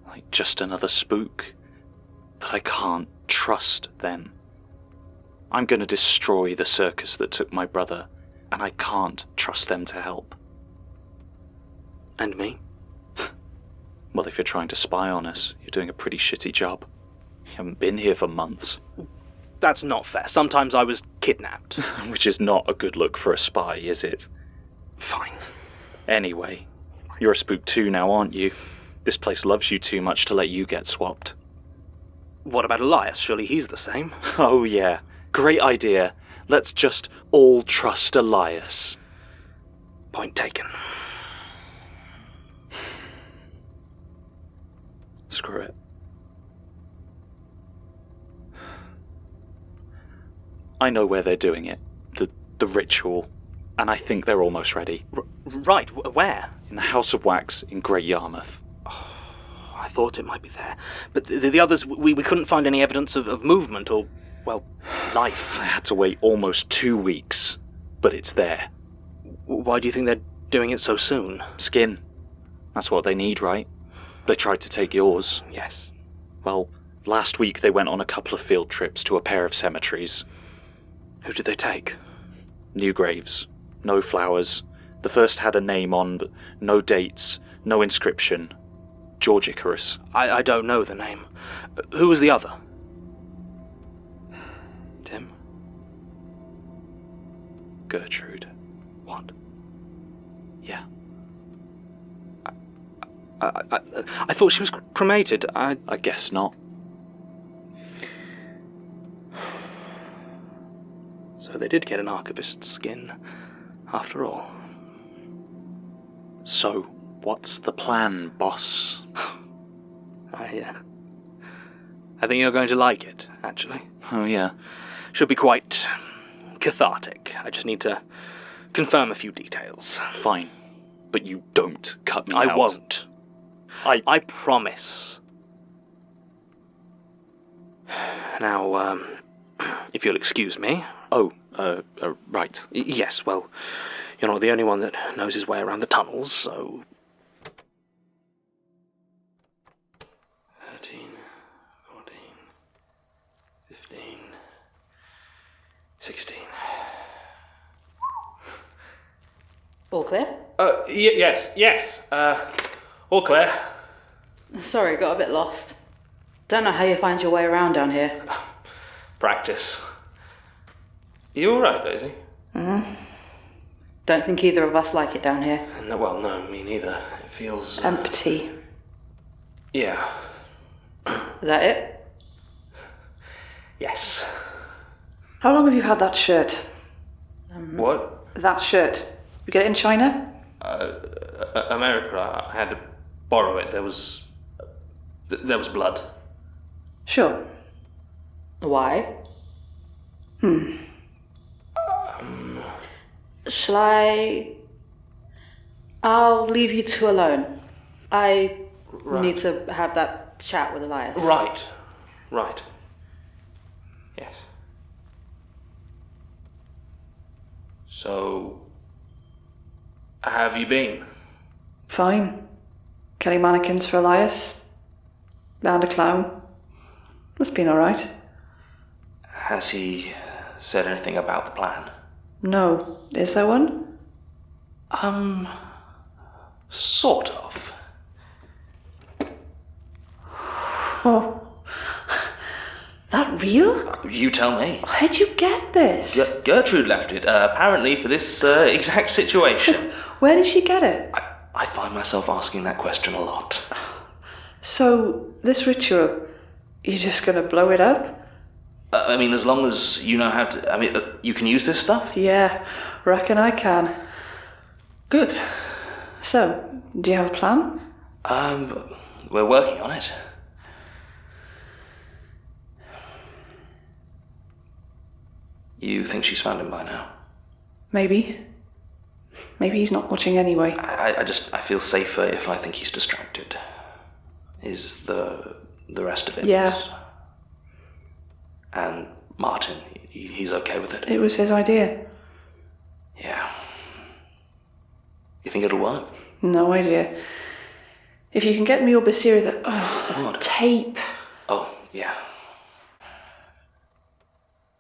Like just another spook. But I can't trust them. I'm gonna destroy the circus that took my brother, and I can't trust them to help. And me? Well, if you're trying to spy on us, you're doing a pretty shitty job. You haven't been here for months. That's not fair. Sometimes I was kidnapped. Which is not a good look for a spy, is it? Fine. Anyway, you're a spook too now, aren't you? This place loves you too much to let you get swapped. What about Elias? Surely he's the same. Oh yeah, great idea. Let's just all trust Elias. Point taken. Screw it. I know where they're doing it. The ritual. And I think they're almost ready. Right, where? In the House of Wax in Great Yarmouth. Oh, I thought it might be there. But the others, we couldn't find any evidence of movement or, well, life. I had to wait almost 2 weeks. But it's there. Why do you think they're doing it so soon? Skin. That's what they need, right? They tried to take yours. Yes. Well, last week they went on a couple of field trips to a pair of cemeteries. Who did they take? New graves. No flowers. The first had a name on, but no dates, no inscription. George Icarus. I don't know the name. Who was the other? Tim? Gertrude. What? Yeah. I thought she was cremated. I guess not. So they did get an archivist's skin, after all. So, what's the plan, boss? I think you're going to like it, actually. Oh, yeah. Should be quite cathartic. I just need to confirm a few details. Fine. But you don't cut me out. I won't. I promise. Now, if you'll excuse me. Oh, right. Yes, well, you're not the only one that knows his way around the tunnels, so... 13, 14, 15, 16... All clear? Yes. All clear. Sorry, got a bit lost. Don't know how you find your way around down here. Practice. You alright, Daisy? Don't think either of us like it down here. No, well, no, me neither. It feels... Empty. Yeah. Is that it? Yes. How long have you had that shirt? What? That shirt. You get it in China? America. I had to borrow it. There was blood. Sure. Why? Shall I... I'll leave you two alone. I need to have that chat with Elias. Right. Yes. So... how have you been? Fine. Killing mannequins for Elias. And a clown. It's been alright. Has he said anything about the plan? No. Is there one? Sort of. Oh. That real? You tell me. Where'd you get this? Gertrude left it, apparently for this exact situation. Where did she get it? I find myself asking that question a lot. So, this ritual, you're just gonna blow it up? I mean, as long as you know how to... I mean, you can use this stuff? Yeah, reckon I can. Good. So, do you have a plan? We're working on it. You think she's found him by now? Maybe. Maybe he's not watching anyway. I feel safer if I think he's distracted. Is the rest of it? Yeah. And Martin, he's okay with it? It was his idea. Yeah. You think it'll work? No idea. If you can get me or Basira the tape. Oh, yeah.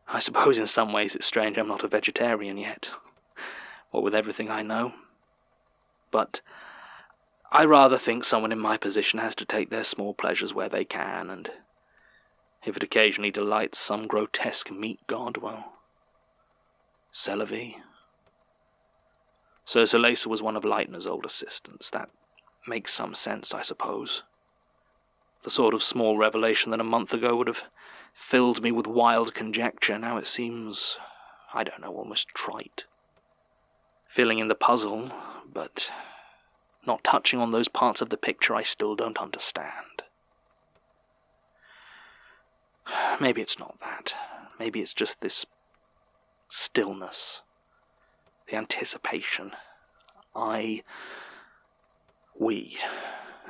I suppose in some ways it's strange I'm not a vegetarian yet. What with everything I know. But I rather think someone in my position has to take their small pleasures where they can, and if it occasionally delights some grotesque meat god, well, c'est la vie. Sir Selesa was one of Leitner's old assistants. That makes some sense, I suppose. The sort of small revelation that a month ago would have filled me with wild conjecture, now it seems, I don't know, almost trite. Filling in the puzzle, but not touching on those parts of the picture I still don't understand. Maybe it's not that. Maybe it's just this stillness, the anticipation. We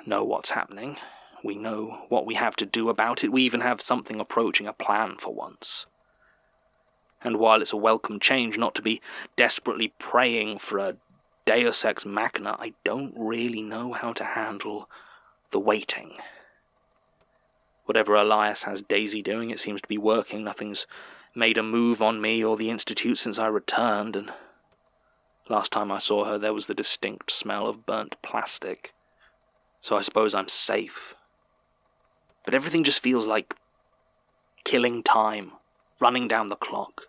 know what's happening. We know what we have to do about it. We even have something approaching a plan for once. And while it's a welcome change not to be desperately praying for a Deus Ex Machina, I don't really know how to handle the waiting. Whatever Elias has Daisy doing, it seems to be working. Nothing's made a move on me or the Institute since I returned, and last time I saw her there was the distinct smell of burnt plastic. So I suppose I'm safe. But everything just feels like killing time, running down the clock.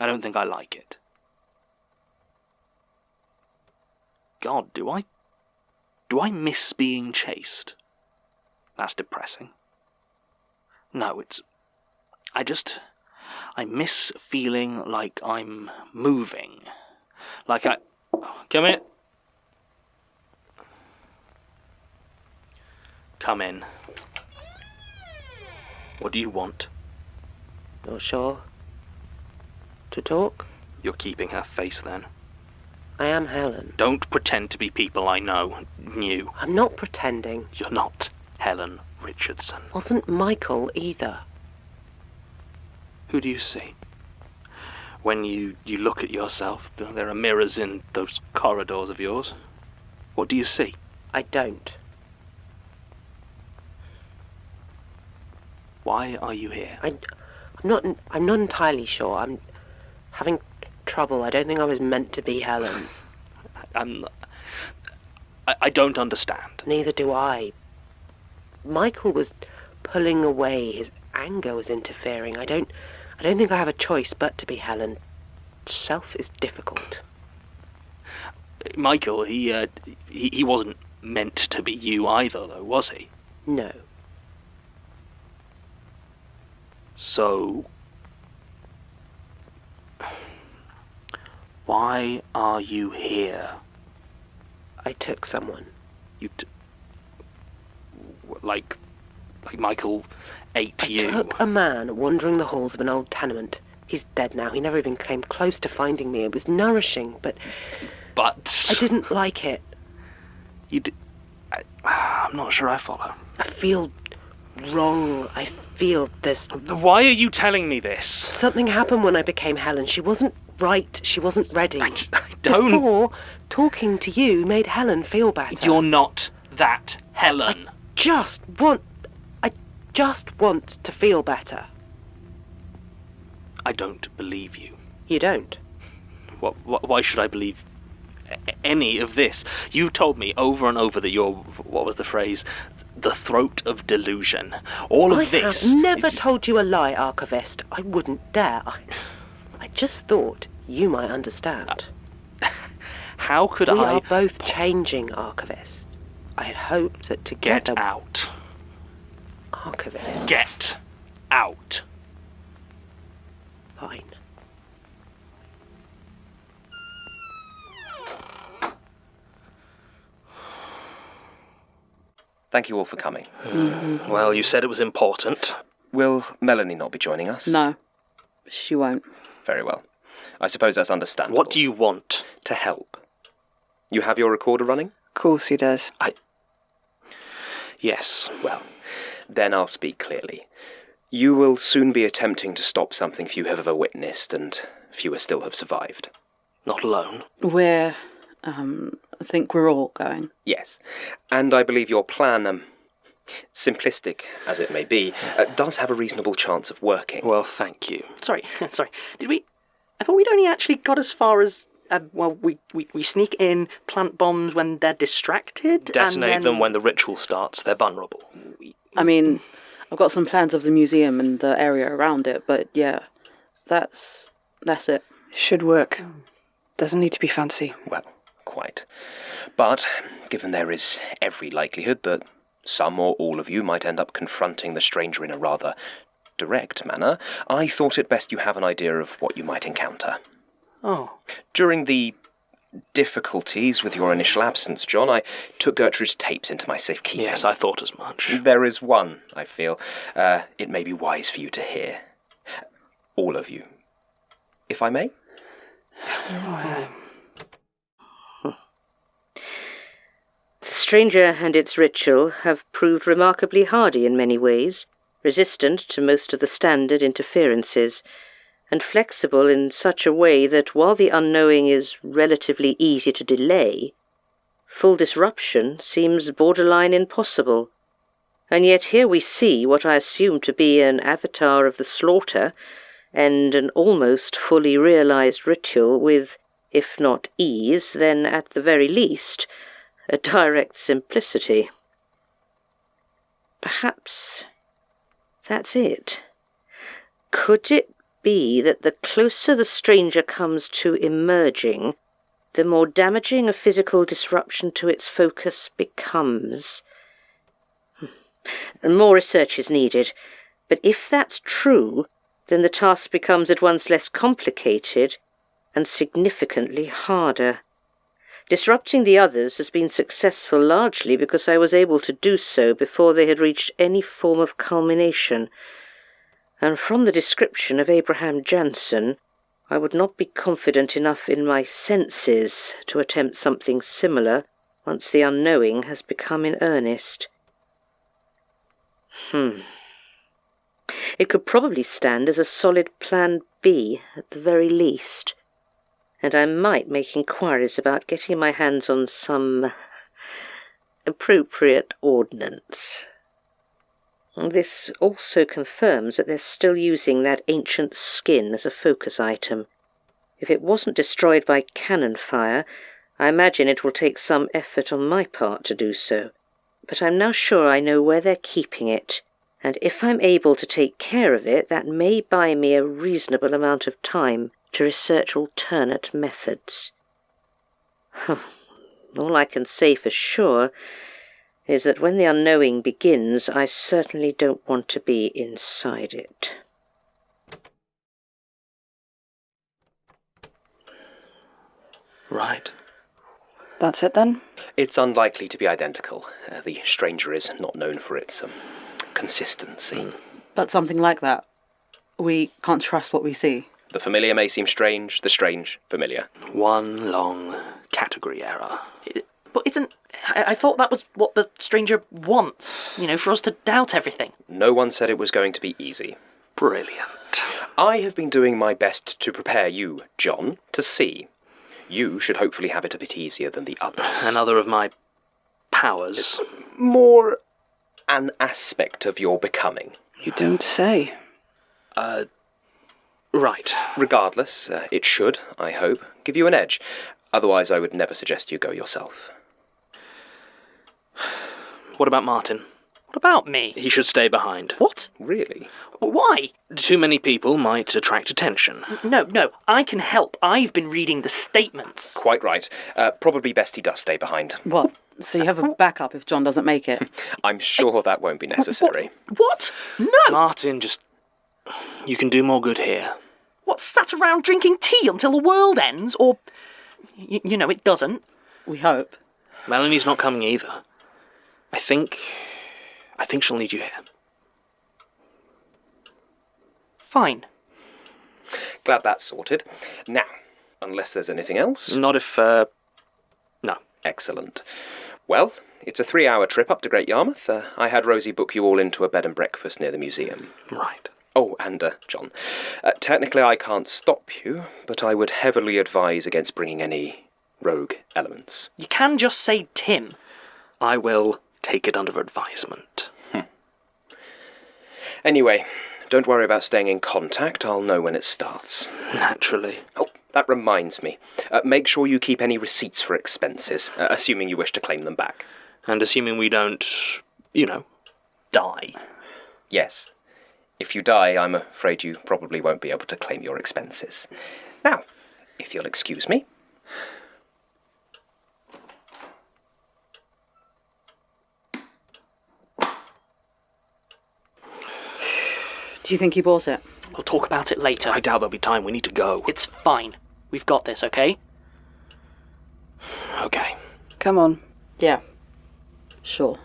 I don't think I like it. God, do I miss being chased? That's depressing. No, I miss feeling like I'm moving. Like come here. Come in. What do you want? Not sure. To talk? You're keeping her face then. I am Helen. Don't pretend to be people I knew. I'm not pretending. You're not Helen Richardson. Wasn't Michael either. Who do you see? When you look at yourself, there are mirrors in those corridors of yours. What do you see? I don't. Why are you here? I'm not entirely sure. I'm having trouble. I don't think I was meant to be Helen. I don't understand. Neither do I. Michael was pulling away. His anger was interfering. I don't think I have a choice but to be Helen. Self is difficult. Michael, he wasn't meant to be you either, though, was he? No. So, why are you here? I took someone. Like Michael ate you? I took a man wandering the halls of an old tenement. He's dead now. He never even came close to finding me. It was nourishing, but I didn't like it. I'm not sure I follow. I feel wrong. I feel there's... Why are you telling me this? Something happened when I became Helen. She wasn't right. She wasn't ready. I don't... Before, talking to you made Helen feel better. You're not that Helen. I just want to feel better. I don't believe you. You don't? Why should I believe any of this? You told me over and over that you're, what was the phrase? The throat of delusion. All of this... I have never told you a lie, Archivist. I wouldn't dare. I just thought you might understand. How could we I... are both changing, Archivist. I had hoped that together... Get out. Archivist. Get out. Fine. Thank you all for coming. Well, you said it was important. Will Melanie not be joining us? No, she won't. Very well. I suppose that's understandable. What do you want? To help. You have your recorder running? Of course he does. Yes. Well, then I'll speak clearly. You will soon be attempting to stop something few have ever witnessed, and fewer still have survived. Not alone. I think we're all going. Yes, and I believe your plan, simplistic as it may be, does have a reasonable chance of working. Well, thank you. Sorry. Did we... I thought we'd only actually got as far as... we sneak in, plant bombs when they're distracted, Detonate them when the ritual starts. They're vulnerable. I mean, I've got some plans of the museum and the area around it, but yeah, that's it. Should work. Doesn't need to be fancy. Well, quite. But, given there is every likelihood that some or all of you might end up confronting the stranger in a rather direct manner, I thought it best you have an idea of what you might encounter. Oh. During the difficulties with your initial absence, John, I took Gertrude's tapes into my safekeeping. Yes, I thought as much. There is one, I feel. It may be wise for you to hear. All of you. If I may? The stranger and its ritual have proved remarkably hardy in many ways, resistant to most of the standard interferences, and flexible in such a way that while the unknowing is relatively easy to delay, full disruption seems borderline impossible. And yet here we see what I assume to be an avatar of the slaughter, and an almost fully realized ritual with, if not ease, then at the very least, a direct simplicity. Perhaps that's it. Could it be that the closer the stranger comes to emerging, the more damaging a physical disruption to its focus becomes. More research is needed, but if that's true, then the task becomes at once less complicated and significantly harder. Disrupting the others has been successful largely because I was able to do so before they had reached any form of culmination, and from the description of Abraham Jansen, I would not be confident enough in my senses to attempt something similar once the unknowing has become in earnest. It could probably stand as a solid plan B at the very least, and I might make inquiries about getting my hands on some appropriate ordnance. This also confirms that they're still using that ancient skin as a focus item. If it wasn't destroyed by cannon fire, I imagine it will take some effort on my part to do so. But I'm now sure I know where they're keeping it, and if I'm able to take care of it, that may buy me a reasonable amount of time to research alternate methods. All I can say for sure is that when the unknowing begins, I certainly don't want to be inside it. Right. That's it then? It's unlikely to be identical. The stranger is not known for its consistency. But something like that. We can't trust what we see. The familiar may seem strange, the strange familiar. One long category error. But isn't... I thought that was what the stranger wants, for us to doubt everything. No one said it was going to be easy. Brilliant. I have been doing my best to prepare you, John, to see. You should hopefully have it a bit easier than the others. Another of my powers. It's more an aspect of your becoming. You don't say. Right. Regardless, it should, I hope, give you an edge. Otherwise, I would never suggest you go yourself. What about Martin? What about me? He should stay behind. What? Really? Why? Too many people might attract attention. No, I can help. I've been reading the statements. Quite right. Probably best he does stay behind. What? So you have a backup if John doesn't make it? I'm sure that won't be necessary. What? No! Martin, you can do more good here. What, sat around drinking tea until the world ends? Or, it doesn't. We hope. Melanie's not coming either. I think she'll need you here. Fine. Glad that's sorted. Now, unless there's anything else? Not if, no. Excellent. Well, it's a 3-hour trip up to Great Yarmouth. I had Rosie book you all into a bed and breakfast near the museum. Right. Oh, and, John, technically I can't stop you, but I would heavily advise against bringing any rogue elements. You can just say Tim. I will take it under advisement. Anyway, don't worry about staying in contact. I'll know when it starts. Naturally. Oh, that reminds me. Make sure you keep any receipts for expenses, assuming you wish to claim them back. And assuming we don't, die. Yes. If you die, I'm afraid you probably won't be able to claim your expenses. Now, if you'll excuse me. Do you think he bought it? We'll talk about it later. I doubt there'll be time. We need to go. It's fine. We've got this, okay? Okay. Come on. Yeah. Sure.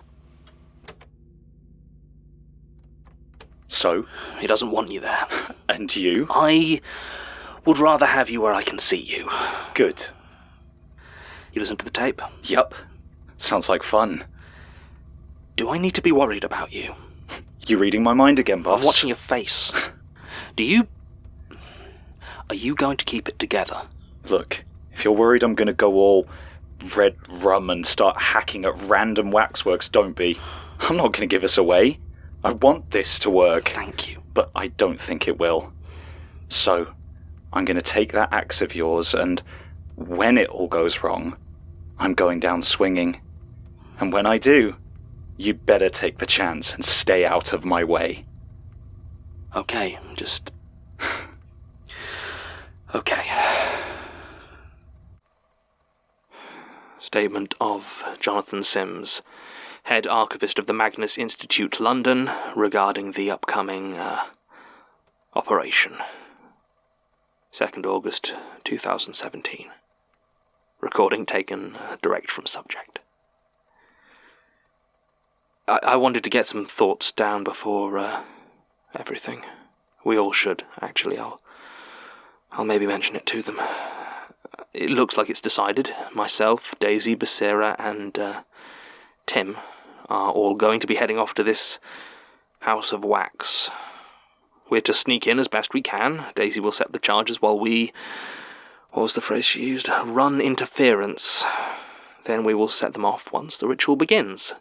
So? He doesn't want you there. And you? I would rather have you where I can see you. Good. You listen to the tape? Yup. Sounds like fun. Do I need to be worried about you? You reading my mind again, boss? I'm watching your face. Are you going to keep it together? Look, if you're worried I'm going to go all red rum and start hacking at random waxworks, don't be. I'm not going to give us away. I want this to work. Thank you. But I don't think it will. So, I'm going to take that axe of yours, and when it all goes wrong, I'm going down swinging. And when I do, you'd better take the chance and stay out of my way. Okay, Okay. statement of Jonathan Sims, head archivist of the Magnus Institute, London, regarding the upcoming operation. 2nd August 2017. Recording taken direct from subject. I wanted to get some thoughts down before everything. We all should, actually. I'll maybe mention it to them. It looks like it's decided. Myself, Daisy, Basira, and Tim are all going to be heading off to this House of Wax. We're to sneak in as best we can. Daisy will set the charges while we... what was the phrase she used? Run interference. Then we will set them off once the ritual begins.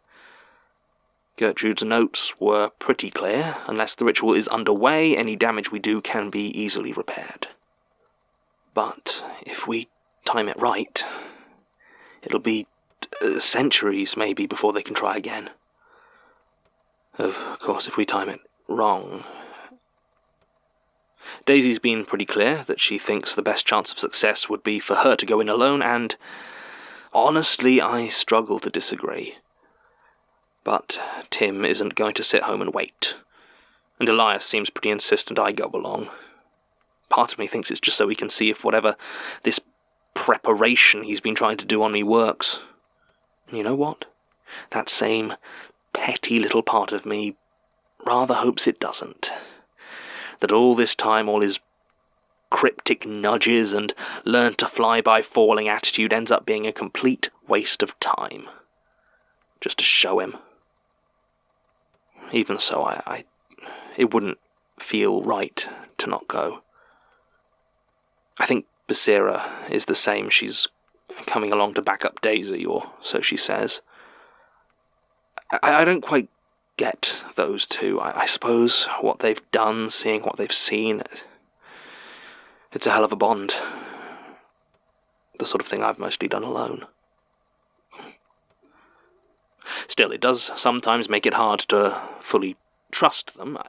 Gertrude's notes were pretty clear. Unless the ritual is underway, any damage we do can be easily repaired. But if we time it right, it'll be centuries maybe before they can try again. Of course, if we time it wrong... Daisy's been pretty clear that she thinks the best chance of success would be for her to go in alone, and honestly, I struggle to disagree. But Tim isn't going to sit home and wait, and Elias seems pretty insistent I go along. Part of me thinks it's just so he can see if whatever this preparation he's been trying to do on me works. And you know what? That same petty little part of me rather hopes it doesn't. That all this time, all his cryptic nudges and learn-to-fly-by-falling attitude ends up being a complete waste of time. Just to show him. Even so, it wouldn't feel right to not go. I think Basira is the same. She's coming along to back up Daisy, or so she says. I don't quite get those two. I suppose what they've done, seeing what they've seen, it's a hell of a bond. The sort of thing I've mostly done alone. Still, it does sometimes make it hard to fully trust them.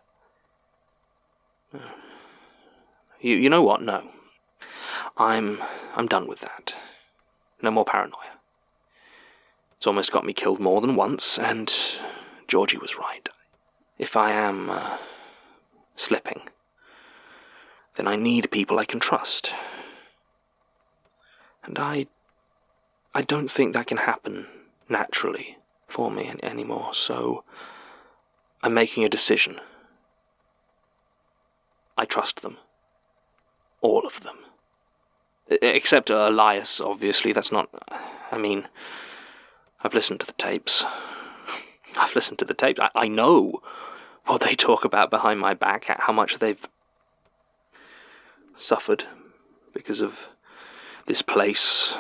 You know what? No. I'm done with that. No more paranoia. It's almost got me killed more than once, and Georgie was right. If I am slipping, then I need people I can trust. And I don't think that can happen naturally for me anymore, so I'm making a decision. I trust them. All of them. Except Elias, obviously. That's not... I mean, I've listened to the tapes. I know what they talk about behind my back, how much they've suffered because of this place,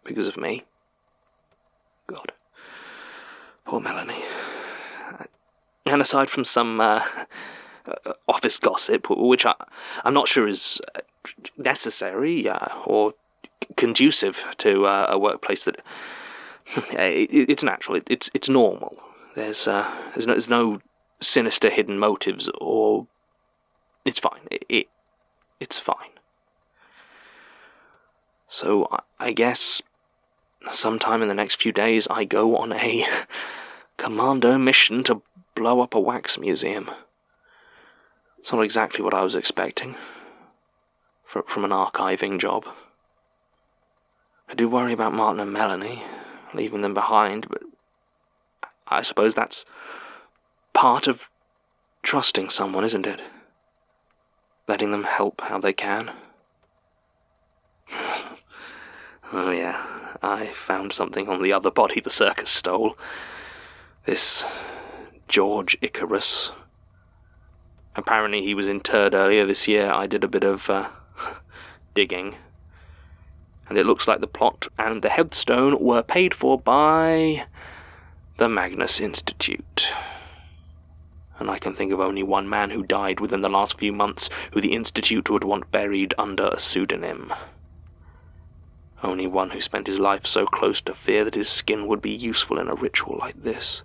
because of me. God. Poor Melanie. And aside from some office gossip, which I'm not sure is necessary or conducive to a workplace that it's natural, it's normal. There's no sinister hidden motives, or it's fine. It's fine. So I guess sometime in the next few days I go on a commando mission to blow up a wax museum. It's not exactly what I was expecting from an archiving job. I do worry about Martin and Melanie, leaving them behind, but I suppose that's part of trusting someone, isn't it? Letting them help how they can. Oh yeah, I found something on the other body the circus stole. This George Icarus. Apparently he was interred earlier this year. I did a bit of digging. And it looks like the plot and the headstone were paid for by the Magnus Institute. And I can think of only one man who died within the last few months who the Institute would want buried under a pseudonym. Only one who spent his life so close to fear that his skin would be useful in a ritual like this.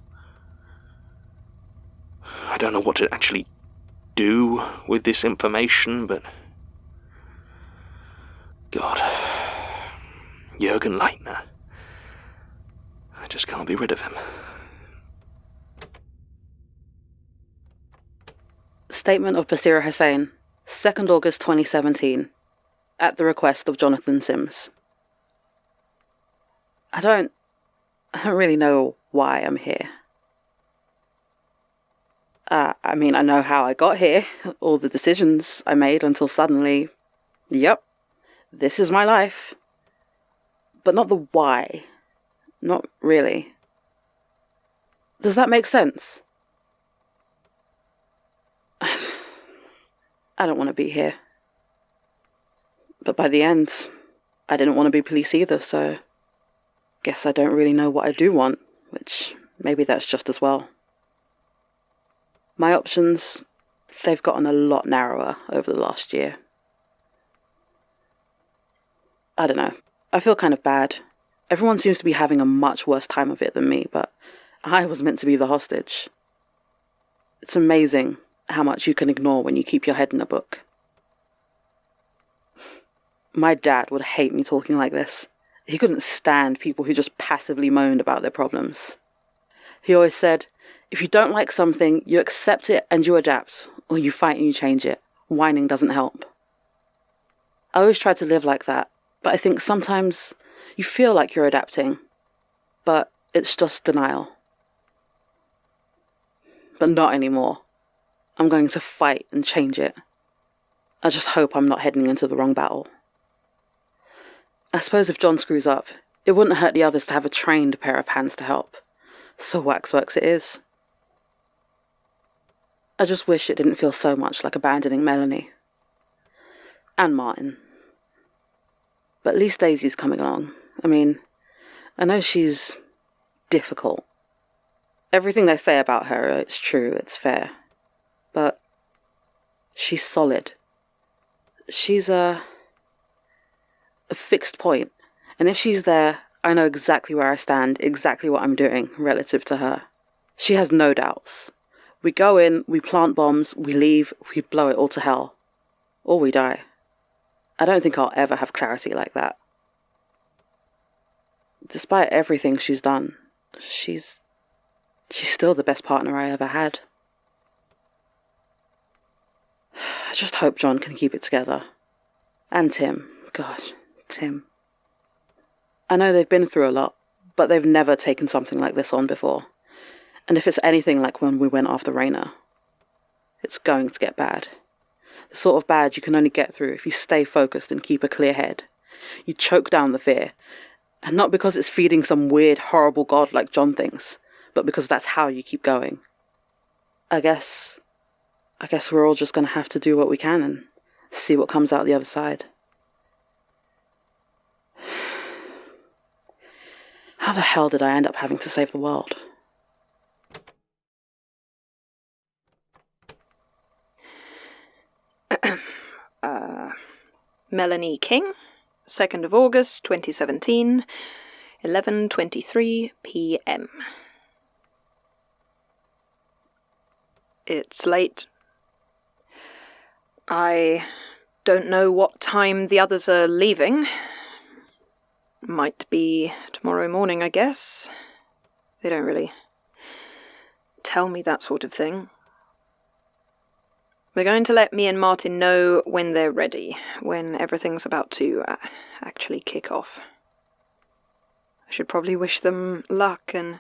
I don't know what to actually do with this information, but... God. Jürgen Leitner. I just can't be rid of him. Statement of Basira Hussain, 2nd August 2017, at the request of Jonathan Sims. I don't really know why I'm here. I mean, I know how I got here, all the decisions I made until suddenly, yep, this is my life. But not the why. Not really. Does that make sense? I don't want to be here. But by the end, I didn't want to be police either, so guess I don't really know what I do want, which maybe that's just as well. My options, they've gotten a lot narrower over the last year. I don't know. I feel kind of bad. Everyone seems to be having a much worse time of it than me, but I was meant to be the hostage. It's amazing how much you can ignore when you keep your head in a book. My dad would hate me talking like this. He couldn't stand people who just passively moaned about their problems. He always said, if you don't like something, you accept it and you adapt, or you fight and you change it. Whining doesn't help. I always tried to live like that, but I think sometimes you feel like you're adapting, but it's just denial. But not anymore. I'm going to fight and change it. I just hope I'm not heading into the wrong battle. I suppose if John screws up, it wouldn't hurt the others to have a trained pair of hands to help. So waxworks it is. I just wish it didn't feel so much like abandoning Melanie. And Martin. But at least Daisy's coming along. I mean, I know she's difficult. Everything they say about her, it's true, it's fair. But she's solid. She's a fixed point. And if she's there, I know exactly where I stand, exactly what I'm doing relative to her. She has no doubts. We go in, we plant bombs, we leave, we blow it all to hell. Or we die. I don't think I'll ever have clarity like that. Despite everything she's done, she's still the best partner I ever had. I just hope John can keep it together. And Tim. God, Tim. I know they've been through a lot, but they've never taken something like this on before. And if it's anything like when we went after Raina, it's going to get bad. The sort of bad you can only get through if you stay focused and keep a clear head. You choke down the fear. And not because it's feeding some weird, horrible god like John thinks, but because that's how you keep going. I guess we're all just going to have to do what we can and see what comes out the other side. How the hell did I end up having to save the world? Melanie King, 2nd of August 2017, 11:23 p.m. It's late. I don't know what time the others are leaving. Might be tomorrow morning, I guess. They don't really tell me that sort of thing. They're going to let me and Martin know when they're ready, when everything's about to actually kick off. I should probably wish them luck and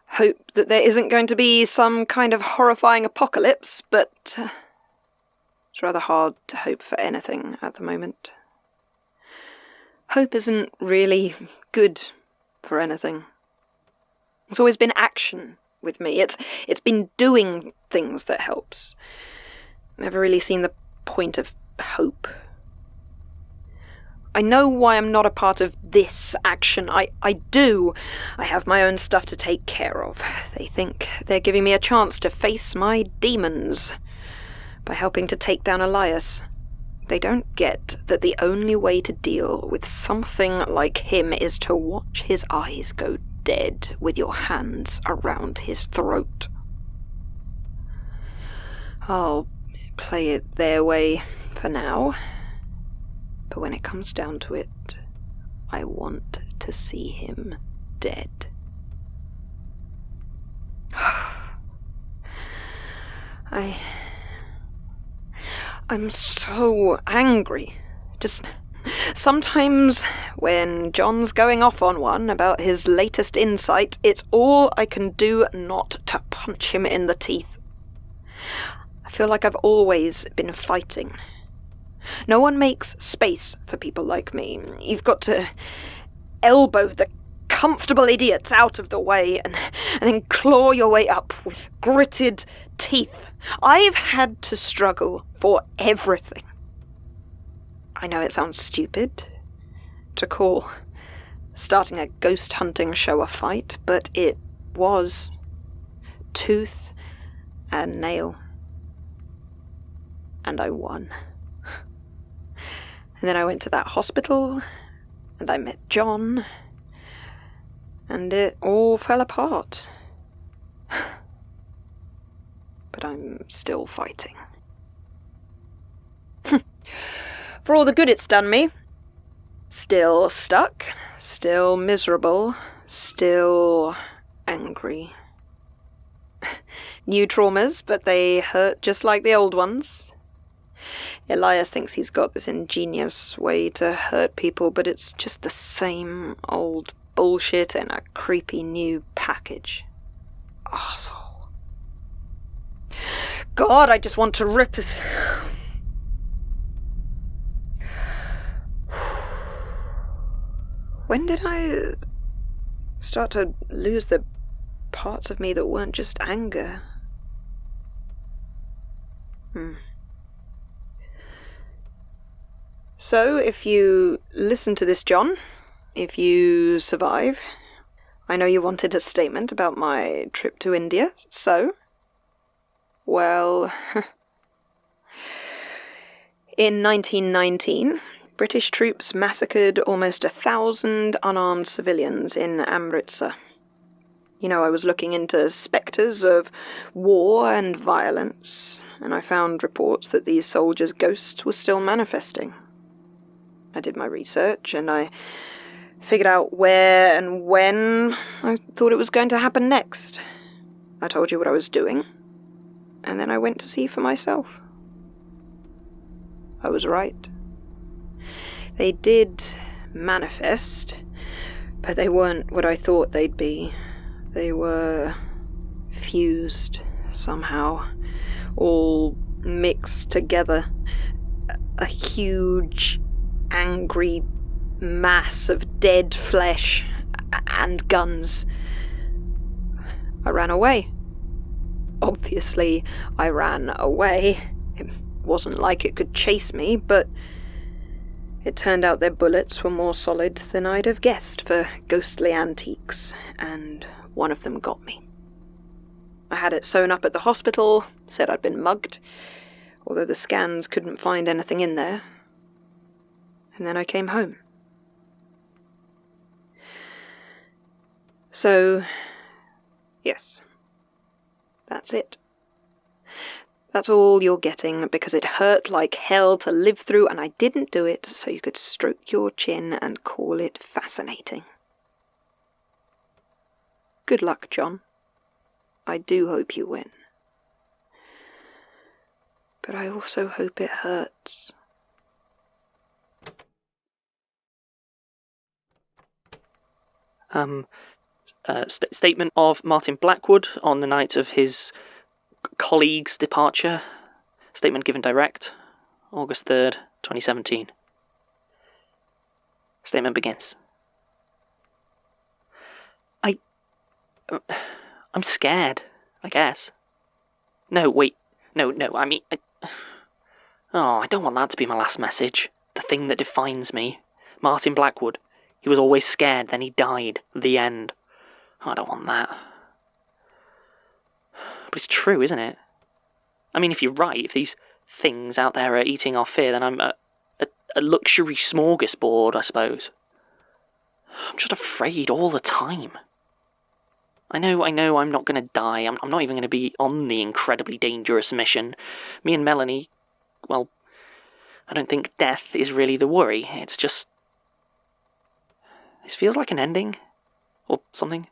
hope that there isn't going to be some kind of horrifying apocalypse, but it's rather hard to hope for anything at the moment. Hope isn't really good for anything. It's always been action with me. It's been doing things that helps. Never really seen the point of hope. I know why I'm not a part of this action. I do. I have my own stuff to take care of. They think they're giving me a chance to face my demons by helping to take down Elias. They don't get that the only way to deal with something like him is to watch his eyes go dead with your hands around his throat. I'll play it their way for now, but when it comes down to it, I want to see him dead. I'm so angry. Just sometimes when John's going off on one about his latest insight, it's all I can do not to punch him in the teeth. I feel like I've always been fighting. No one makes space for people like me. You've got to elbow the comfortable idiots out of the way and then claw your way up with gritted teeth. I've had to struggle for everything. I know it sounds stupid to call starting a ghost hunting show a fight, but it was tooth and nail. And I won. And then I went to that hospital, and I met John, and it all fell apart. But I'm still fighting. For all the good it's done me. Still stuck, still miserable, still angry. New traumas, but they hurt just like the old ones. Elias thinks he's got this ingenious way to hurt people, but it's just the same old bullshit in a creepy new package. Arsehole. God, I just want to rip his... When did I start to lose the parts of me that weren't just anger? So, if you listen to this, John, if you survive, I know you wanted a statement about my trip to India, so, well, in 1919, British troops massacred almost 1,000 unarmed civilians in Amritsar. You know, I was looking into spectres of war and violence, and I found reports that these soldiers' ghosts were still manifesting. I did my research, and I figured out where and when I thought it was going to happen next. I told you what I was doing, and then I went to see for myself. I was right. They did manifest, but they weren't what I thought they'd be. They were fused somehow, all mixed together. A huge, angry mass of dead flesh and guns. I ran away. Obviously, I ran away. It wasn't like it could chase me, but it turned out their bullets were more solid than I'd have guessed for ghostly antiques, and one of them got me. I had it sewn up at the hospital, said I'd been mugged, although the scans couldn't find anything in there. And then I came home. So, yes, that's it. That's all you're getting, because it hurt like hell to live through, and I didn't do it so you could stroke your chin and call it fascinating. Good luck, John. I do hope you win. But I also hope it hurts. Statement of Martin Blackwood on the night of his colleague's departure. Statement given direct, August 3rd, 2017. Statement begins. I'm scared, I guess. No, wait. No, I mean... I don't want that to be my last message. The thing that defines me. Martin Blackwood. He was always scared, then he died. The end. I don't want that. But it's true, isn't it? I mean, if you're right, if these things out there are eating our fear, then I'm a luxury smorgasbord, I suppose. I'm just afraid all the time. I know I'm not going to die. I'm not even going to be on the incredibly dangerous mission. Me and Melanie, well, I don't think death is really the worry. It's just... this feels like an ending. Or something.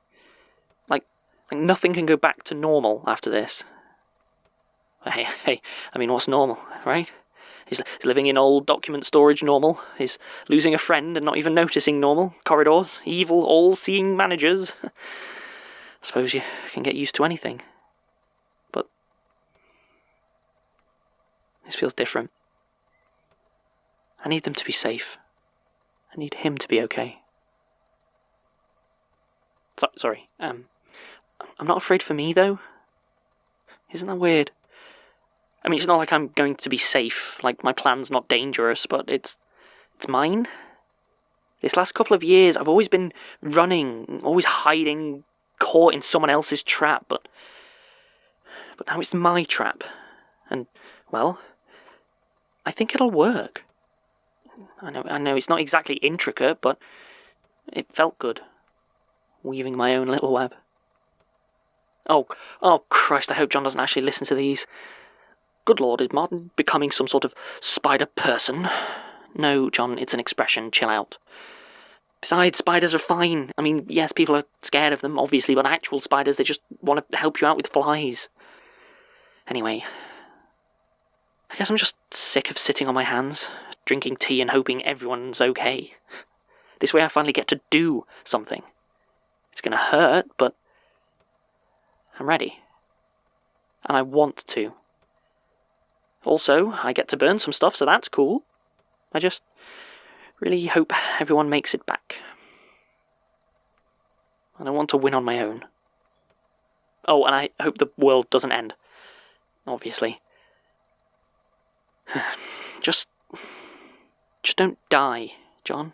Like nothing can go back to normal after this. Hey, I mean, what's normal, right? Is living in old document storage normal? Is losing a friend and not even noticing normal? Corridors, evil, all-seeing managers? I suppose you can get used to anything. But this feels different. I need them to be safe. I need him to be okay. Sorry, I'm not afraid for me, though. Isn't that weird? I mean, it's not like I'm going to be safe, like my plan's not dangerous, but it's mine. This last couple of years, I've always been running, always hiding, caught in someone else's trap, but now it's my trap. And, well, I think it'll work. I know it's not exactly intricate, but it felt good, weaving my own little web. Oh Christ, I hope John doesn't actually listen to these. Good Lord, is Martin becoming some sort of spider person? No, John, it's an expression, chill out. Besides, spiders are fine. I mean, yes, people are scared of them, obviously, but actual spiders, they just want to help you out with flies. Anyway, I guess I'm just sick of sitting on my hands, drinking tea and hoping everyone's okay. This way I finally get to do something. It's gonna hurt, but I'm ready. And I want to. Also, I get to burn some stuff, so that's cool. I just really hope everyone makes it back. And I want to win on my own. Oh, and I hope the world doesn't end. Obviously. Just don't die, John.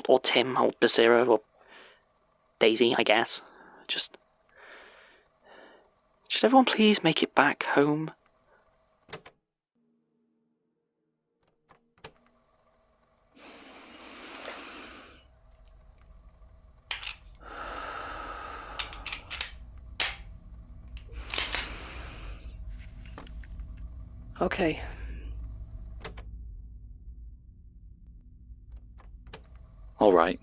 Or Tim, or Basira, or Daisy, I guess. Just everyone please make it back home. Okay. All right.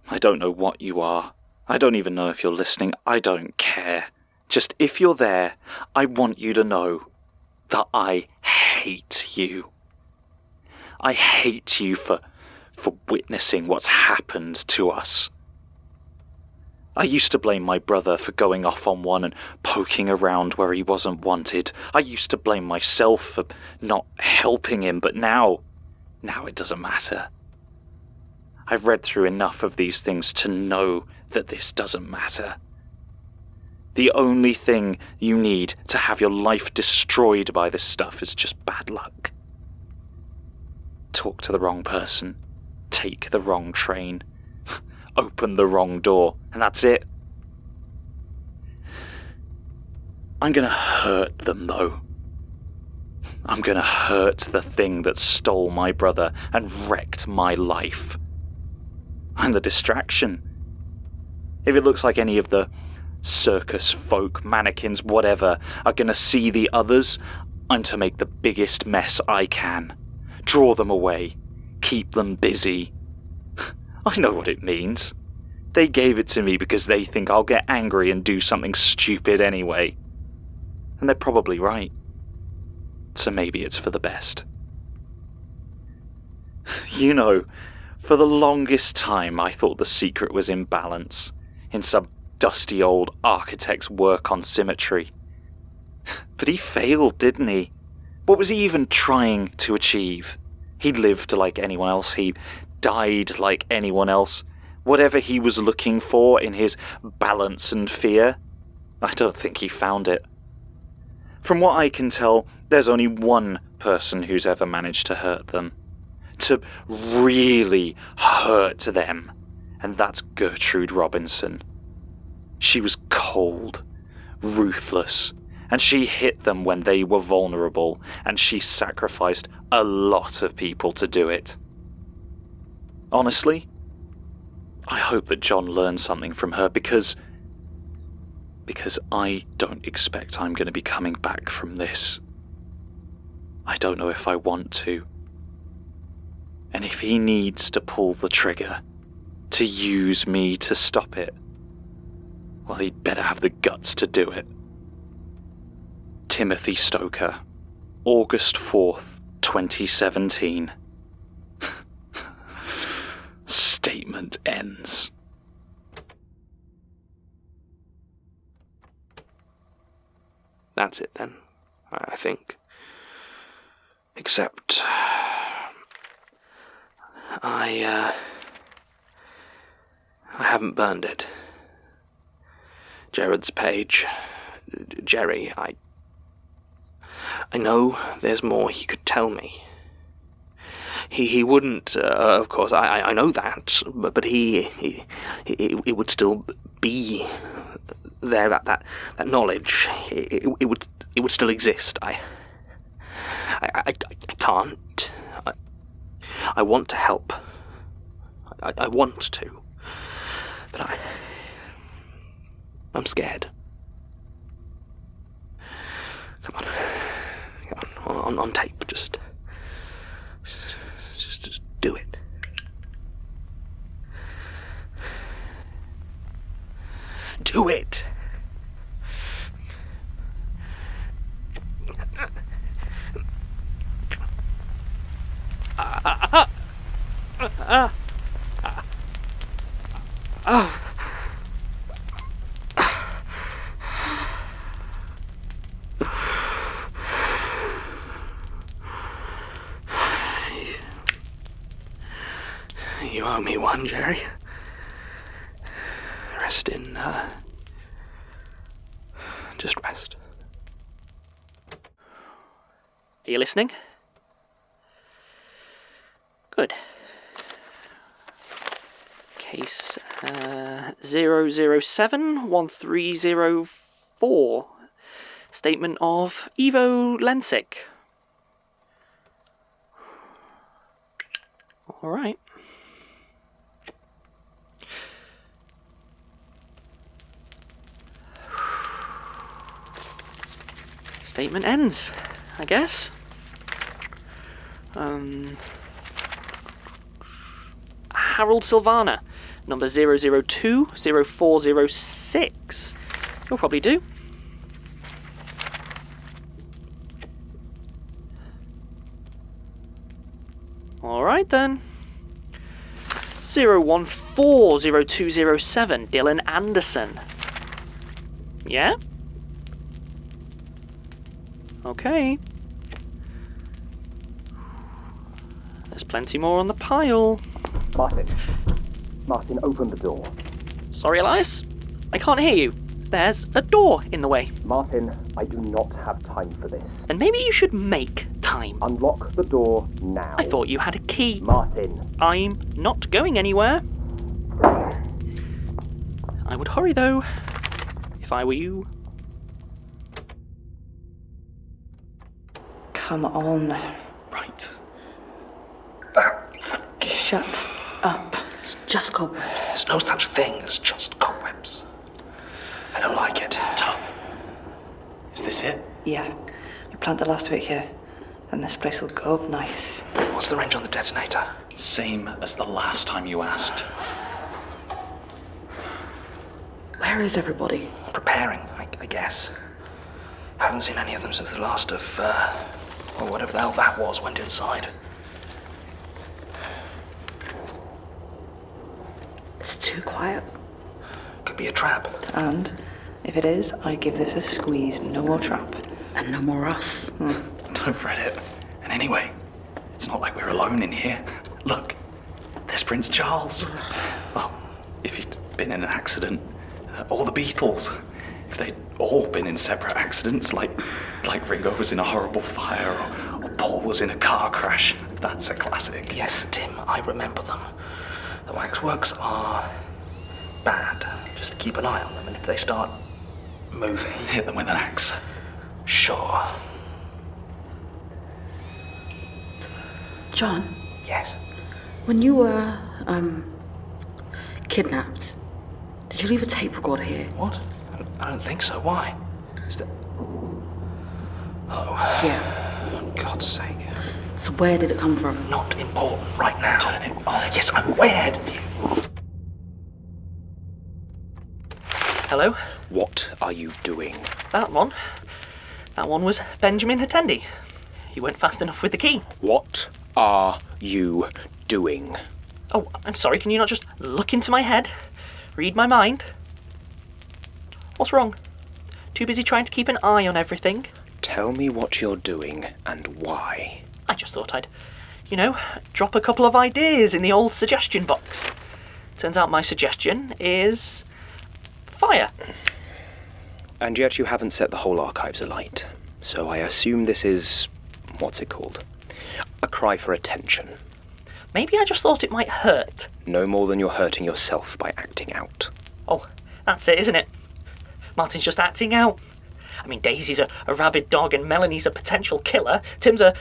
I don't know what you are. I don't even know if you're listening. I don't care. Just if you're there, I want you to know that I hate you. I hate you for witnessing what's happened to us. I used to blame my brother for going off on one and poking around where he wasn't wanted. I used to blame myself for not helping him, but now it doesn't matter. I've read through enough of these things to know that this doesn't matter. The only thing you need to have your life destroyed by this stuff is just bad luck. Talk to the wrong person, take the wrong train, open the wrong door, and that's it. I'm gonna hurt them, though. I'm gonna hurt the thing that stole my brother and wrecked my life. I'm the distraction. If it looks like any of the circus folk, mannequins, whatever, are gonna see the others, I'm to make the biggest mess I can. Draw them away. Keep them busy. I know what it means. They gave it to me because they think I'll get angry and do something stupid anyway. And they're probably right. So maybe it's for the best. You know, for the longest time I thought the secret was in balance, in some dusty old architect's work on symmetry. But he failed, didn't he? What was he even trying to achieve? He lived like anyone else, he died like anyone else. Whatever he was looking for in his balance and fear, I don't think he found it. From what I can tell, there's only one person who's ever managed to hurt them. To really hurt them, and that's Gertrude Robinson. She was cold, ruthless, and she hit them when they were vulnerable, and she sacrificed a lot of people to do it. Honestly, I hope that John learned something from her, because I don't expect I'm going to be coming back from this. I don't know if I want to. And if he needs to pull the trigger, to use me to stop it, well, he'd better have the guts to do it. Timothy Stoker, August 4th, 2017. Statement ends. That's it then, I think. Except I haven't burned it. Jared's page. Jerry, I know there's more he could tell me. He wouldn't, of course, I know that, but it would still be there, that knowledge. It would still exist. I can't. I want to help. I want to. But I'm scared. Come on, on tape, just do it. Do it! You owe me one, Jerry. Rest in, just rest. Are you listening? Good. Case 007-1304. Statement of Ivo Lensick. Alright. Statement ends, I guess. Harold Silvana, number 002-0406. You'll probably do. Alright then. 014-0207, Dylan Anderson. Yeah? Okay. There's plenty more on the pile. Martin, open the door. Sorry, Elias. I can't hear you. There's a door in the way. Martin, I do not have time for this. And maybe you should make time. Unlock the door now. I thought you had a key. Martin. I'm not going anywhere. I would hurry, though, if I were you. Come on. Right. Shut up. It's just cobwebs. There's no such thing as just cobwebs. I don't like it. Tough. Is this it? Yeah. We plant the last of it here, and this place will go up nice. What's the range on the detonator? Same as the last time you asked. Where is everybody? Preparing, I guess. Haven't seen any of them since the last of, or whatever the hell that was, went inside. It's too quiet. Could be a trap. And if it is, I give this a squeeze. No more trap. And no more us. Don't fret it. And anyway, it's not like we're alone in here. Look, there's Prince Charles. Well, if he'd been in an accident, or the Beatles. If they'd all been in separate accidents, like Ringo was in a horrible fire, or Paul was in a car crash. That's a classic. Yes, Tim, I remember them. The waxworks are bad. Just keep an eye on them, and if they start moving, hit them with an axe. Sure. John? Yes? When you were, kidnapped, did you leave a tape recorder here? What? I don't think so. Why? Is there... Oh. Yeah. For God's sake. So where did it come from? Not important right now. Turn it off. Yes, I'm way ahead of you. Hello? What are you doing? That one. That one was Benjamin Hattendi. You weren't fast enough with the key. What are you doing? Oh, I'm sorry, can you not just look into my head? Read my mind? What's wrong? Too busy trying to keep an eye on everything? Tell me what you're doing and why. I just thought I'd, drop a couple of ideas in the old suggestion box. Turns out my suggestion is fire. And yet you haven't set the whole archives alight. So I assume this is... what's it called? A cry for attention. Maybe I just thought it might hurt. No more than you're hurting yourself by acting out. Oh, that's it, isn't it? Martin's just acting out. I mean, Daisy's a rabid dog and Melanie's a potential killer. Tim's a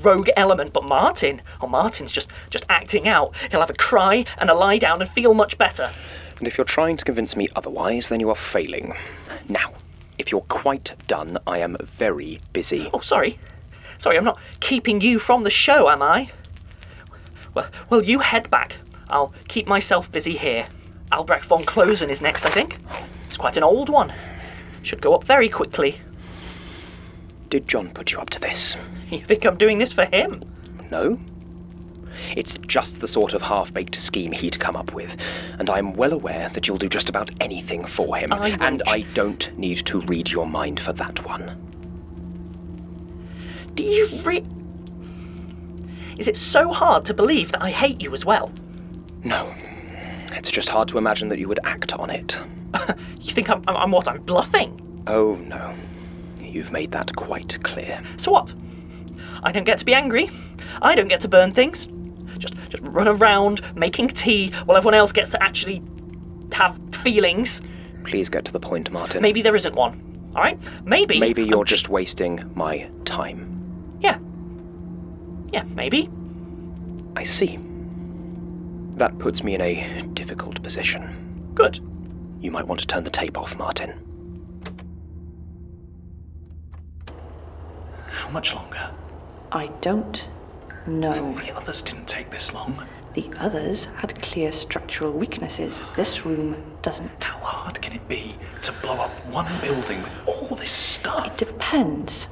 rogue element, but Martin's just acting out. He'll have a cry and a lie down and feel much better. And if you're trying to convince me otherwise, then you are failing. Now, if you're quite done, I am very busy. Oh, sorry. Sorry, I'm not keeping you from the show, am I? Well, you head back. I'll keep myself busy here. Albrecht von Klosen is next, I think. It's quite an old one. Should go up very quickly. Did John put you up to this? You think I'm doing this for him? No. It's just the sort of half-baked scheme he'd come up with, and I'm well aware that you'll do just about anything for him, and I don't need to read your mind for that one. Do you Is it so hard to believe that I hate you as well? No. It's just hard to imagine that you would act on it. You think I'm bluffing? Oh, no. You've made that quite clear. So what? I don't get to be angry. I don't get to burn things. Just run around making tea while everyone else gets to actually have feelings. Please get to the point, Martin. Maybe there isn't one. All right? Maybe you're just wasting my time. Yeah, maybe. I see. That puts me in a difficult position. Good. You might want to turn the tape off, Martin. How much longer? I don't know. The others didn't take this long. The others had clear structural weaknesses. This room doesn't. How hard can it be to blow up one building with all this stuff? It depends.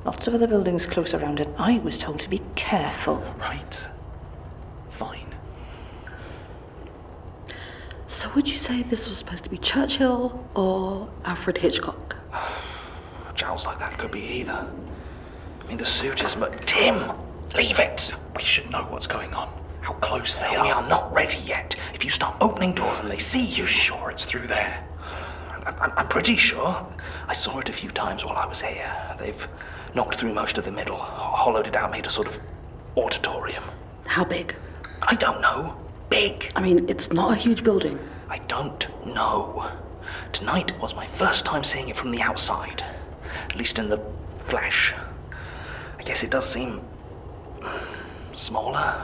Lots of other buildings close around it. I was told to be careful. Right. Fine. So would you say this was supposed to be Churchill or Alfred Hitchcock? Jowls like that could be either. I mean, the suit is... But Tim! Leave it! We should know what's going on. How close they are. We are not ready yet. If you start opening doors and they see you... Sure it's through there? I'm pretty sure. I saw it a few times while I was here. They've knocked through most of the middle, hollowed it out, made a sort of auditorium. How big? I don't know. Big. I mean, it's not a huge building. I don't know. Tonight was my first time seeing it from the outside. At least in the flesh. I guess it does seem... smaller.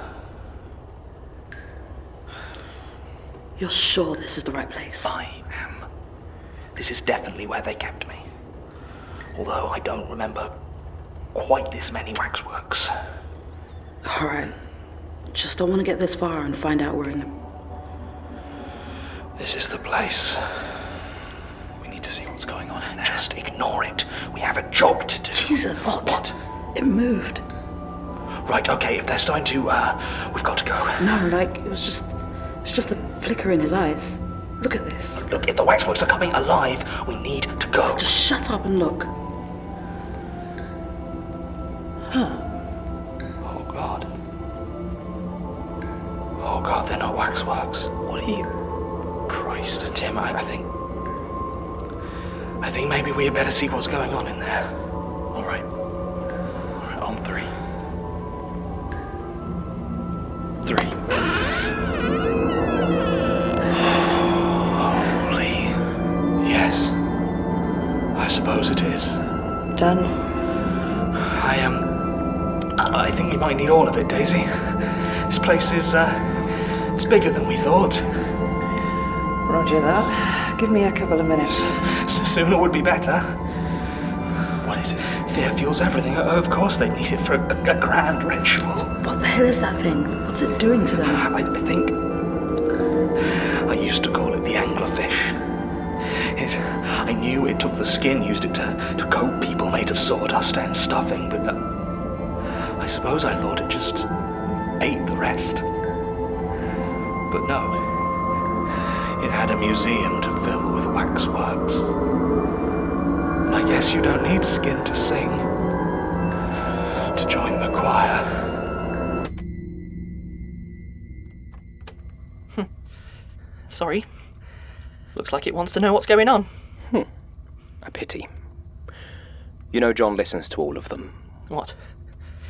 You're sure this is the right place? I am. This is definitely where they kept me. Although I don't remember quite this many waxworks. Alright. Just don't want to get this far and find out we're in them. This is the place. We need to see what's going on in there. Just ignore it. We have a job to do. Jesus. What? It moved. Right, okay, if they're starting to, we've got to go. No, like, it's just a flicker in his eyes. Look at this. Look, if the waxworks are coming alive, we need to go. Just shut up and look. Huh. Oh, God. Oh, God, they're not waxworks. What are you... Christ. Tim, I think maybe we had better see what's going on in there. All right, on three. 3. Holy... Yes. I suppose it is. Done. I think we might need all of it, Daisy. This place is, it's bigger than we thought. Roger that. Give me a couple of minutes. Sooner would be better. What is it? Fear fuels everything. Of course they need it for a grand ritual. What the hell is that thing? What's it doing to them? I think... I used to call it the anglerfish. I knew it took the skin, used it to coat people made of sawdust and stuffing, but I suppose I thought it just ate the rest. But no. It had a museum to fill with waxworks. And I guess you don't need skin to sing. To join the choir. Sorry. Looks like it wants to know what's going on. A pity. You know John listens to all of them. What?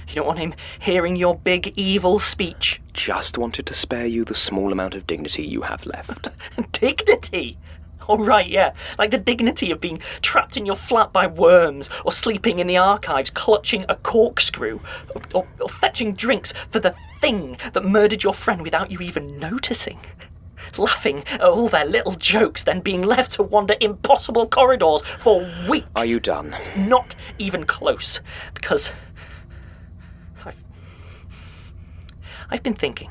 You don't want him hearing your big evil speech? Just wanted to spare you the small amount of dignity you have left. Dignity? Oh, right, yeah. Like the dignity of being trapped in your flat by worms, or sleeping in the archives clutching a corkscrew, or fetching drinks for the thing that murdered your friend without you even noticing. Laughing at all their little jokes, then being left to wander impossible corridors for weeks. Are you done? Not even close, because I've been thinking.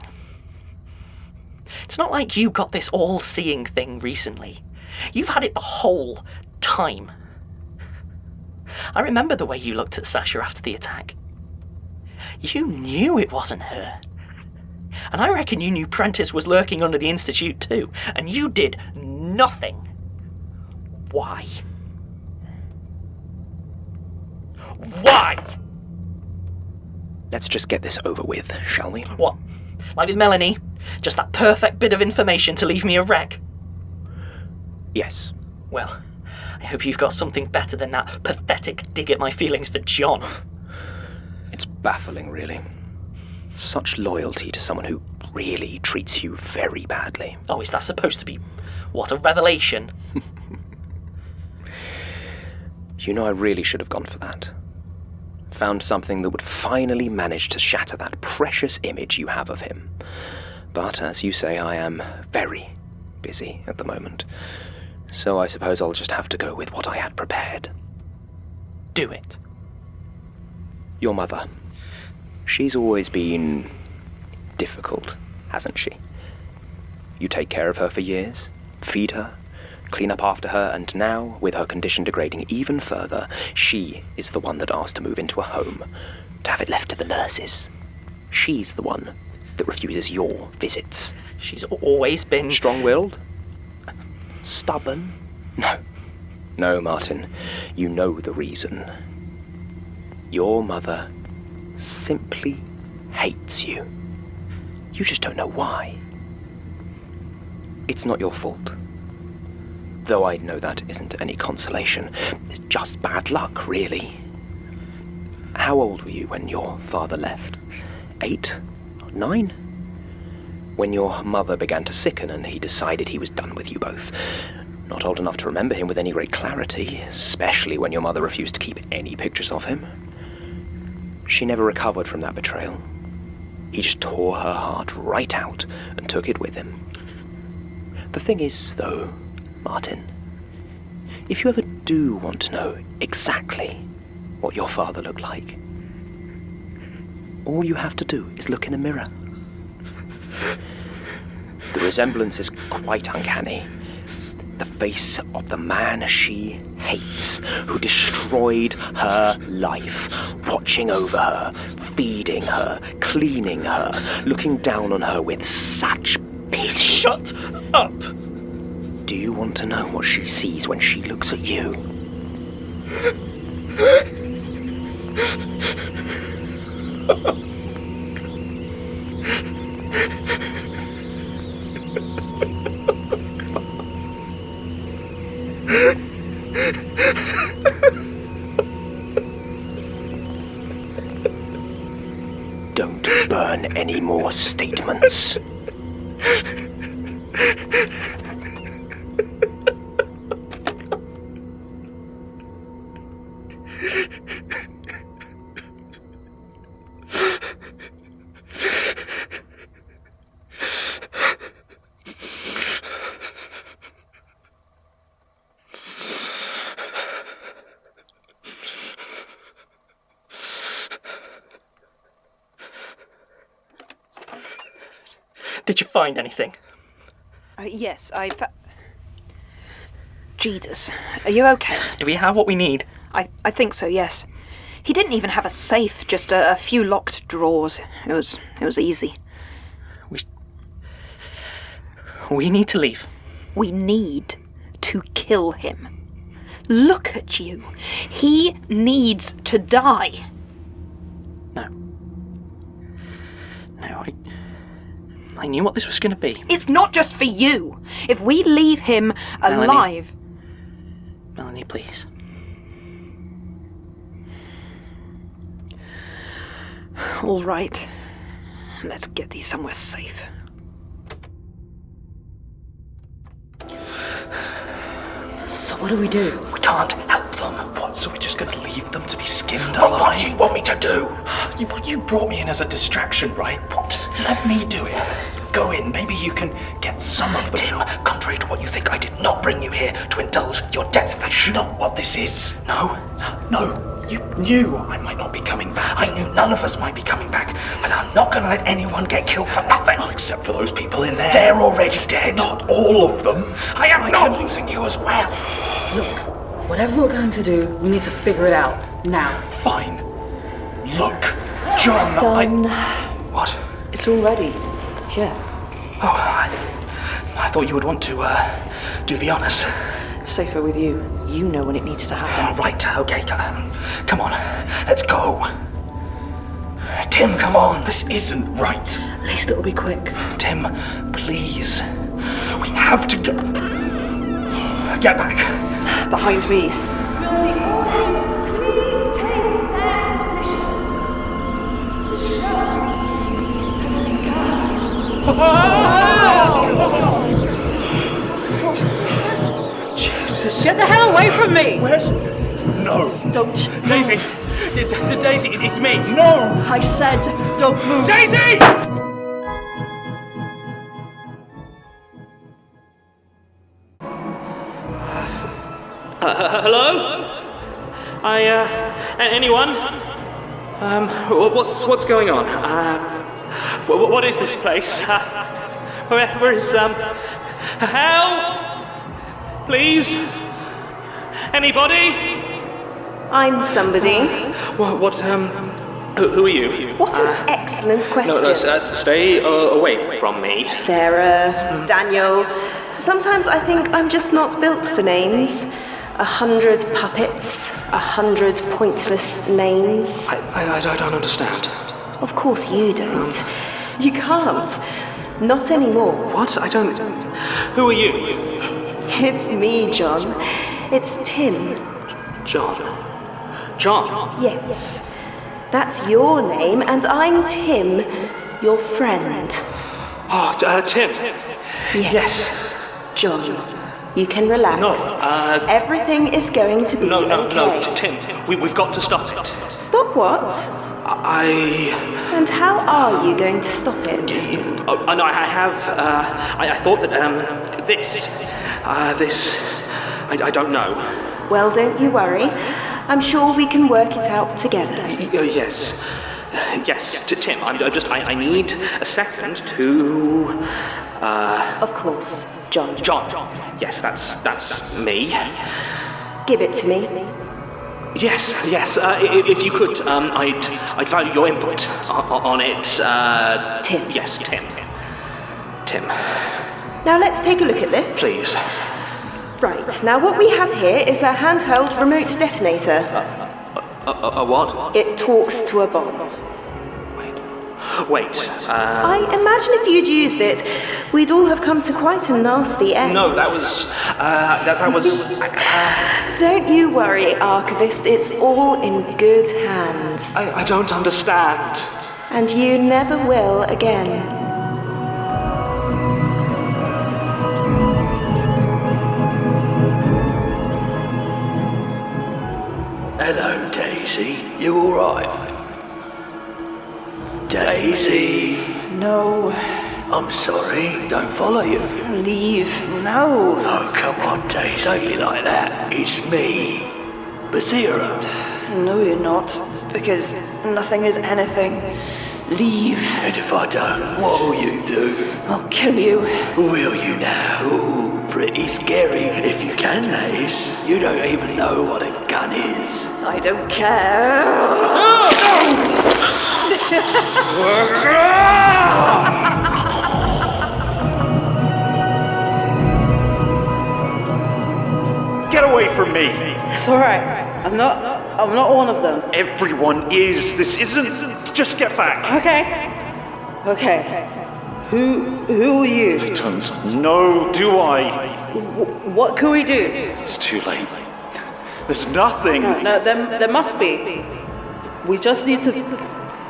It's not like you got this all-seeing thing recently. You've had it the whole time. I remember the way you looked at Sasha after the attack. You knew it wasn't her. And I reckon you knew Prentice was lurking under the Institute too, and you did nothing. Why? Why? Let's just get this over with, shall we? What? Like with Melanie? Just that perfect bit of information to leave me a wreck? Yes. Well, I hope you've got something better than that pathetic dig at my feelings for John. It's baffling, really. Such loyalty to someone who really treats you very badly. Oh, is that supposed to be, what, a revelation? You know, I really should have gone for that. Found something that would finally manage to shatter that precious image you have of him. But, as you say, I am very busy at the moment. So I suppose I'll just have to go with what I had prepared. Do it. Your mother. She's always been difficult, hasn't she? You take care of her for years, feed her, clean up after her, and now, with her condition degrading even further, she is the one that asked to move into a home, to have it left to the nurses. She's the one that refuses your visits. She's always been... Strong-willed? Stubborn? No. No, Martin. You know the reason. Your mother simply hates you. You just don't know why. It's not your fault. Though I know that isn't any consolation. It's just bad luck, really. How old were you when your father left? 8? 9? When your mother began to sicken and he decided he was done with you both. Not old enough to remember him with any great clarity, especially when your mother refused to keep any pictures of him. She never recovered from that betrayal. He just tore her heart right out and took it with him. The thing is, though, Martin, if you ever do want to know exactly what your father looked like, all you have to do is look in a mirror. The resemblance is quite uncanny. The face of the man she hates, who destroyed her life, watching over her, feeding her, cleaning her, looking down on her with such pity. Shut up! Do you want to know what she sees when she looks at you? Don't burn any more statements. Did you find anything? Yes, Jesus. Are you okay? Do we have what we need? I think so, yes. He didn't even have a safe, just a few locked drawers. It was easy. We need to leave. We need to kill him. Look at you. He needs to die. No, I knew what this was going to be. It's not just for you. If we leave him alive... Melanie, please. All right. Let's get these somewhere safe. So what do? We can't help them. What, so we're just going to leave them to be skinned alive? What do you want me to do? You brought me in as a distraction, right? What? Let me do it. Go in, maybe you can get some of them. Tim, contrary to what you think, I did not bring you here to indulge your death. That's not what this is. No. You knew I might not be coming back. I knew none of us might be coming back, but I'm not going to let anyone get killed for nothing. Oh, except for those people in there. They're already dead. Not all of them. I am not losing you as well. Look, whatever we're going to do, we need to figure it out now. Fine. Look, John, Done. What? It's all ready. Here. Oh, I thought you would want to do the honors. Safer with you. You know when it needs to happen. Right, okay, come on, let's go. Tim, come on, this isn't right. At least it'll be quick. Tim, please. We have to get back. Behind me. Jesus. Get the hell away from me! Where's... No. Don't. Daisy! Daisy, it's me! No! I said, don't move. Daisy! Hello? Anyone? What's going on? What is this place? Where is, help? Please? Anybody? I'm somebody. Who are you? What an excellent question. No, stay away from me. Sarah, Daniel. Sometimes I think I'm just not built for names. 100 puppets, 100 pointless names. I don't understand. Of course you don't. You can't. Not anymore. What? I don't... Who are you? It's me, John. It's Tim. John? Yes. That's your name, and I'm Tim, your friend. Oh, Tim. Yes. John, you can relax. No, everything is going to be okay. No, Tim. We've got to stop it. Stop what? And how are you going to stop it? Oh, no, I have, I thought that, this, I don't know. Well, don't you worry. I'm sure we can work it out together. Yes, Tim, I need a second to, Of course, John. Yes, that's me. Give it to me. Yes, if you could, I'd value your input on it, Tim. Yes, Tim. Now let's take a look at this. Please. Right, now what we have here is a handheld remote detonator. A what? It talks to a bomb. Wait, I imagine if you'd used it, we'd all have come to quite a nasty end. No, that was... Don't you worry, Archivist, it's all in good hands. I don't understand. And you never will again. Hello, Daisy. You alright? Daisy! No. I'm sorry, don't follow you. Leave. No. Oh, come on, Daisy. Don't be like that. It's me, Basira. No, you're not. Because nothing is anything. Leave. And if I don't, what will you do? I'll kill you. Will you now? Ooh, pretty scary if you can, Ace. You don't even know what a gun is. I don't care. Get away from me! It's alright. I'm not one of them. Everyone is. This isn't. Just get back. Okay. Who are you? I don't know, do I? What can we do? It's too late. There's nothing. No, there must be. We just need to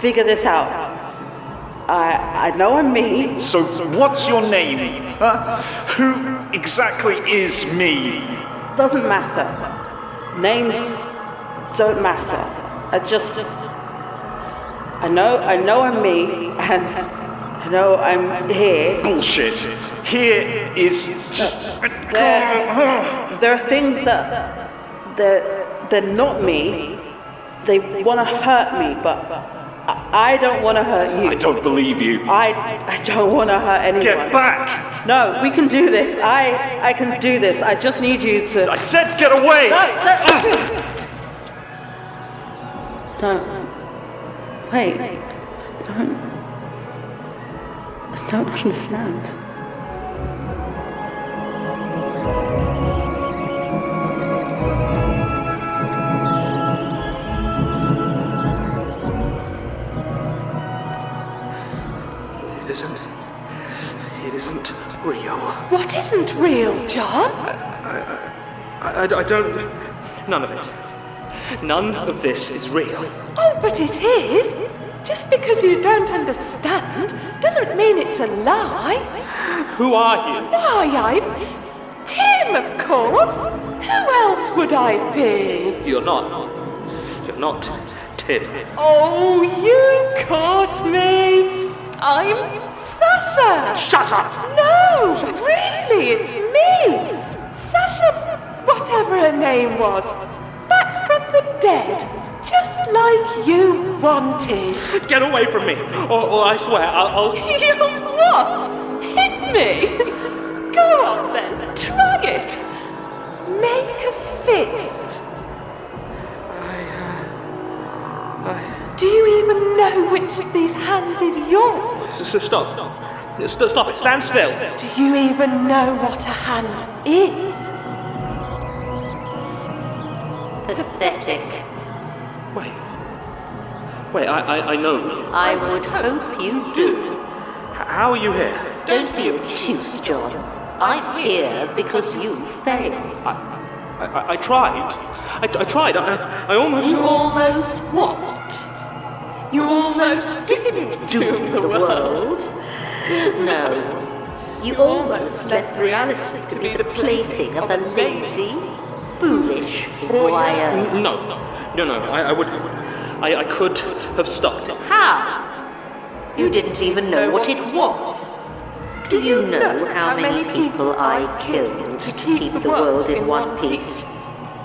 figure this out. I know I'm me. So what's your name? Who exactly is me? Doesn't matter. Names don't matter. I know I'm me, and I know I'm here. Bullshit. Here is just... There are things that they're not me. They want to hurt me, but I don't want to hurt you. I don't believe you. I don't want to hurt anyone. Get back! No, we can do this. I can do this. I just need you to... I said get away! No. Wait. I don't understand. It isn't real. What isn't real, John? I don't... None of it. None of this is real. Oh, but it is. Just because you don't understand doesn't mean it's a lie. Who are you? Why, I'm Tim, of course. Who else would I be? You're not Tim. Oh, you caught me. I'm Sasha. Shut up. No, really, it's me. Sasha, whatever her name was. Back from the dead. Just like you wanted. Get away from me, or I swear I'll... You what? Hit me? Go on then, try it. Make a fist. Do you even know which of these hands is yours? Stop it, stand still. Do you even know what a hand is? Pathetic. Wait, I know. I would hope you do. How are you here? Don't be obtuse, John. I'm here because you failed. I tried. I tried. I almost... You almost what? You almost didn't doom the world. No. You almost left reality to be the plaything of a lazy, foolish wire. No. I could have stopped it. How? You didn't even know what it was. Do you know how many people I killed to keep the world in one piece?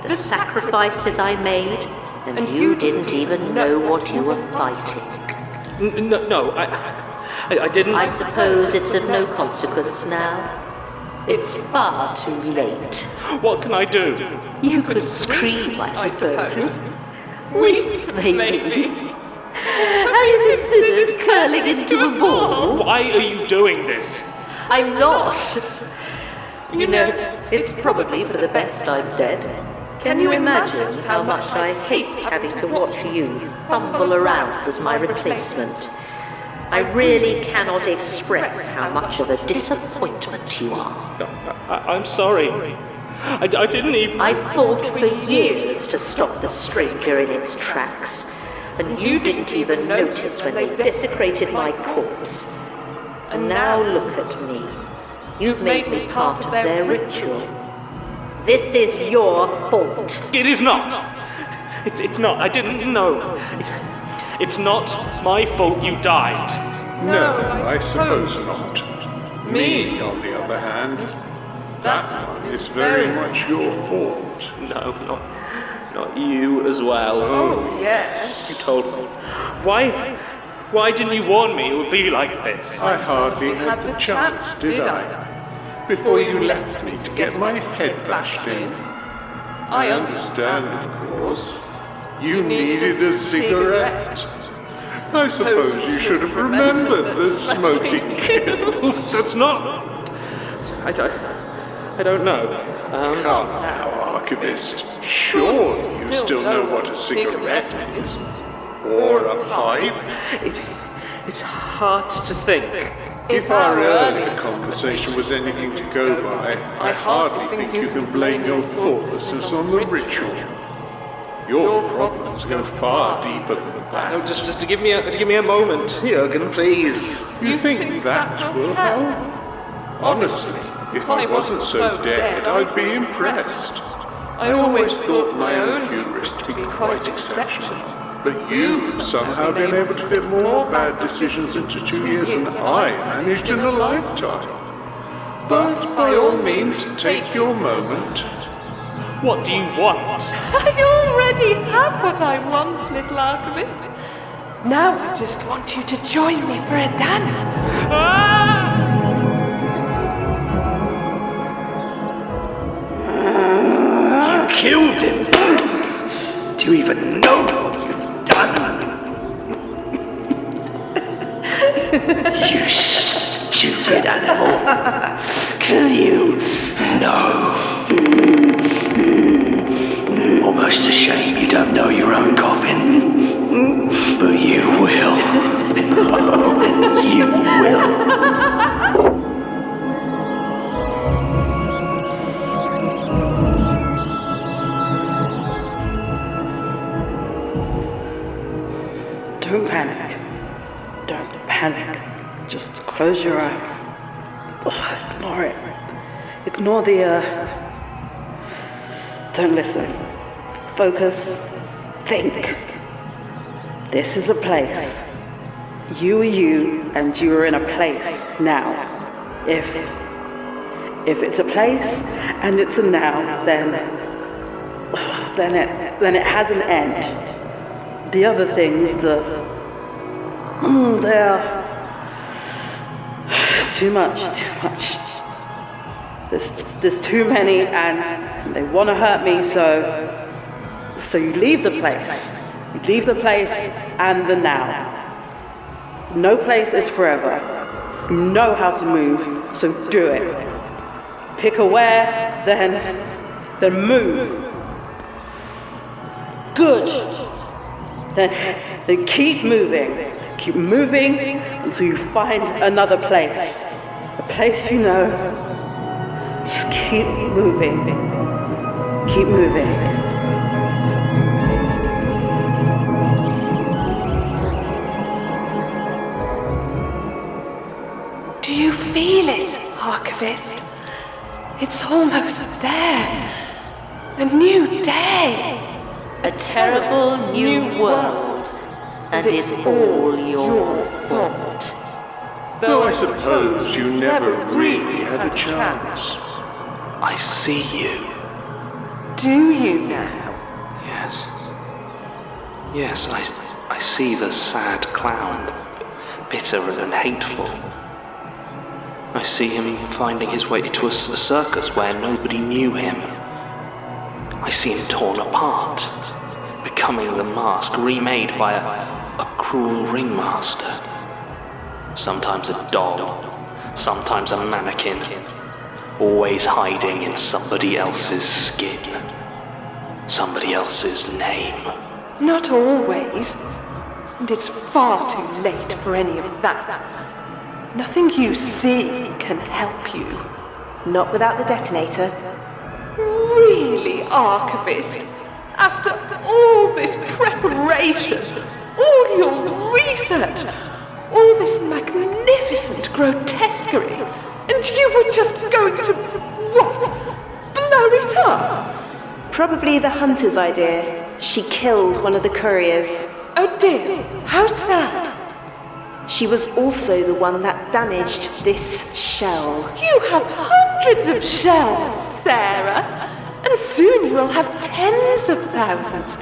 The sacrifices I made, and you didn't even know what you were fighting. No, I didn't... I suppose it's of no consequence now. It's far too late. What can I do? You could scream, I suppose. Weep, maybe. Have you considered curling into a ball? Why are you doing this? I'm not. You know, it's probably for the best I'm dead. Can you imagine how much I hate having to watch you fumble around as my replacement? I really cannot express how much of a disappointment you are. I'm sorry. I didn't even... I fought for years to stop the stranger in its tracks, and you didn't even notice when they desecrated my corpse. And now look at me. You've made me part of their ritual. This is your fault. It is not. It's not. I didn't know. It's not my fault you died. No, I suppose not. Me, on the other hand, that one is very much your fault. No, not you as well. Oh, yes. You told me. Why didn't you warn me it would be like this? I hardly had the chance, did I? before you left me to get my head bashed in. I understand, of course. You needed a cigarette. I suppose you should have remembered that smoking kills. That's not... I don't know. Come now, Archivist. Sure, you still know what a cigarette is. Or a pipe. It's hard to think. If our earlier conversation was anything to go by, I hardly think you can blame your thoughtlessness on the ritual. Your problems go far deeper than that. No, just to give me a moment, Jürgen, please. You think that will help? Honestly, if I wasn't so dead, I'd be impressed. I always thought my own hubris to be quite exceptional. But you've somehow been able to fit more bad decisions into 2 years than I managed in a lifetime. But by all means, take your moment. What do you want? I already have what I want, little Archivist. Now I just want you to join me for a dance. You killed him! Do you even know what you've done? You stupid animal. Can you? No. Almost a shame you don't know your own coffin. But you will. Oh, you will. Don't panic. Don't panic. Just close your eye. Ignore it. Ignore the, Don't listen. Focus. Think. This is a place. You are you, and you are in a place now. If it's a place and it's a now, then it has an end. The other things, they're too much. There's too many, and they want to hurt me, so you leave the place. You leave the place and the now. No place is forever. You know how to move, so do it. Pick a where, then move. Good. Then keep moving. Keep moving until you find another place. A place you know. Just keep moving. Keep moving. Do you feel it, Archivist? It's almost there. A new day. A terrible new world, and it's all your fault. Though I suppose you never really had a chance. I see you. Do you now? Yes, I see the sad clown, bitter and hateful. I see him finding his way to a circus where nobody knew him. I see him torn apart, becoming the mask remade by a cruel ringmaster. Sometimes a doll, sometimes a mannequin, always hiding in somebody else's skin, somebody else's name. Not always. And it's far too late for any of that. Nothing you see can help you. Not without the detonator. Really, Archivist? After all this preparation, all your research, all this magnificent grotesquerie, and you were just going to, what? Blow it up? Probably the hunter's idea. She killed one of the couriers. Oh dear, how sad. She was also the one that damaged this shell. You have hundreds of shells, Sarah. And soon you will have tens of thousands.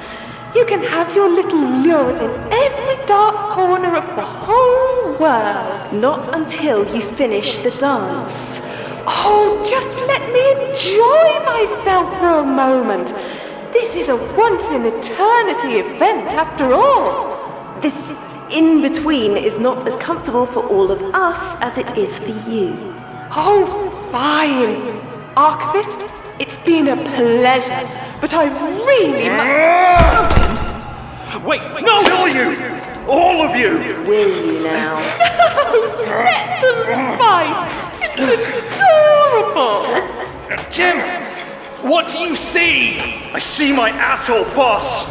You can have your little lures in every dark corner of the whole world. Not until you finish the dance. Oh, just let me enjoy myself for a moment. This is a once-in-eternity event, after all. This in-between is not as comfortable for all of us as it is for you. Oh, fine. Archivist, it's been a pleasure, but I really Wait, no! Kill you! All of you! Will you now? No! Let them fight! It's adorable! Jim! What do you see? I see my asshole boss!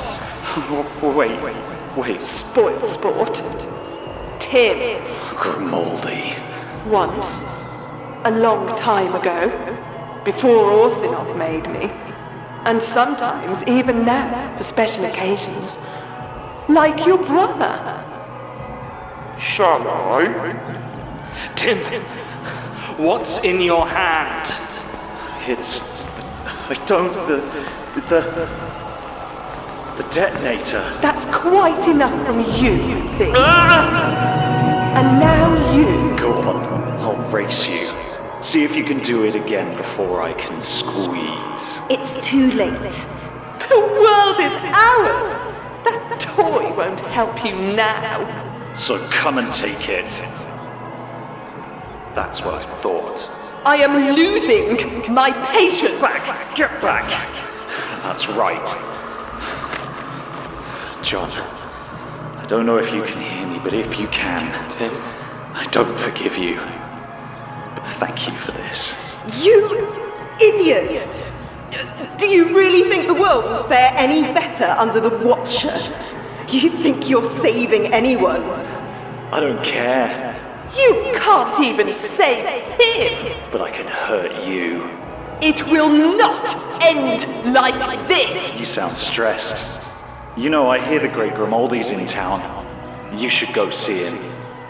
Wait. Spoiled sport. Tim. Grimaldi. Once, a long time ago, before Orsinov made me, and sometimes even now, for special occasions, like your brother. Shall I? Tim, what's in your hand? The detonator. That's quite enough from you, Thing. And now you. Go on, I'll race you. See if you can do it again before I can squeeze. It's too late. The world is ours. That toy won't help you now. So come and take it. That's what I thought. I am losing my patience. Get back. That's right. John, I don't know if you can hear me, but if you can, I don't forgive you. But thank you for this. You idiot! Do you really think the world will fare any better under the Watcher? You think you're saving anyone? I don't care, You can't even save him. but I can hurt you. It will not end like this. You sound stressed. You know, I hear the great Grimaldi's in town. You should go see him.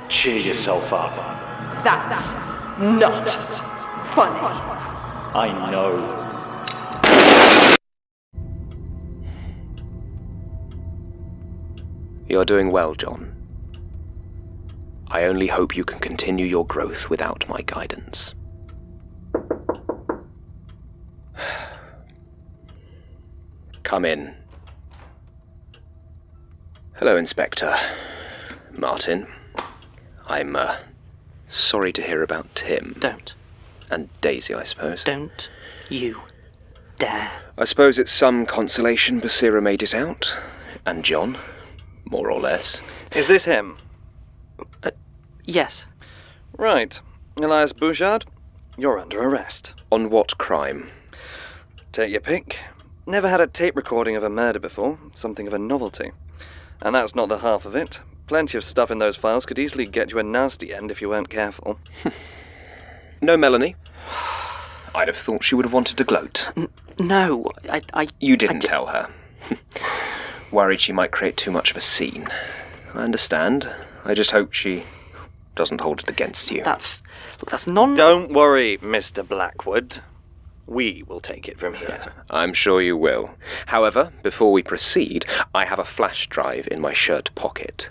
Cheer yourself up. That's not funny. I know. You're doing well, John. I only hope you can continue your growth without my guidance. Come in. Hello, Inspector. Martin. I'm, sorry to hear about Tim. Don't. And Daisy, I suppose. Don't you dare. I suppose it's some consolation Basira made it out. And John, more or less. Is this him? Yes. Right. Elias Bouchard, you're under arrest. On what crime? Take your pick. Never had a tape recording of a murder before. Something of a novelty. And that's not the half of it. Plenty of stuff in those files could easily get you a nasty end if you weren't careful. No Melanie? I'd have thought she would have wanted to gloat. No, You didn't tell her. Worried she might create too much of a scene. I understand. I just hope she doesn't hold it against you. That's non... Don't worry, Mr. Blackwood. We will take it from here. I'm sure you will. However, before we proceed, I have a flash drive in my shirt pocket.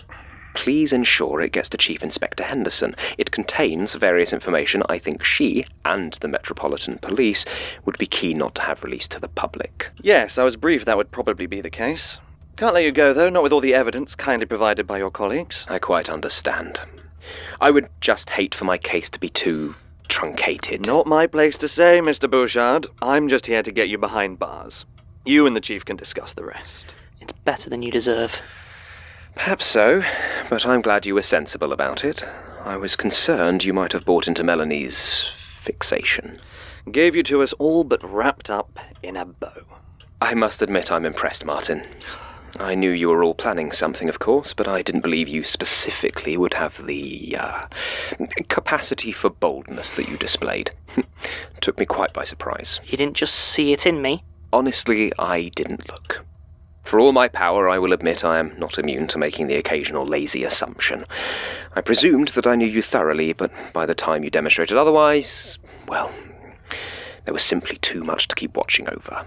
Please ensure it gets to Chief Inspector Henderson. It contains various information I think she and the Metropolitan Police would be keen not to have released to the public. Yes, I was briefed that would probably be the case. Can't let you go, though, not with all the evidence kindly provided by your colleagues. I quite understand. I would just hate for my case to be too truncated. Not my place to say, Mr. Bouchard. I'm just here to get you behind bars. You and the Chief can discuss the rest. It's better than you deserve. Perhaps so, but I'm glad you were sensible about it. I was concerned you might have bought into Melanie's fixation. Gave you to us all but wrapped up in a bow. I must admit I'm impressed, Martin. I knew you were all planning something, of course, but I didn't believe you specifically would have the, capacity for boldness that you displayed. Took me quite by surprise. You didn't just see it in me? Honestly, I didn't look. For all my power, I will admit I am not immune to making the occasional lazy assumption. I presumed that I knew you thoroughly, but by the time you demonstrated otherwise, well, there was simply too much to keep watching over.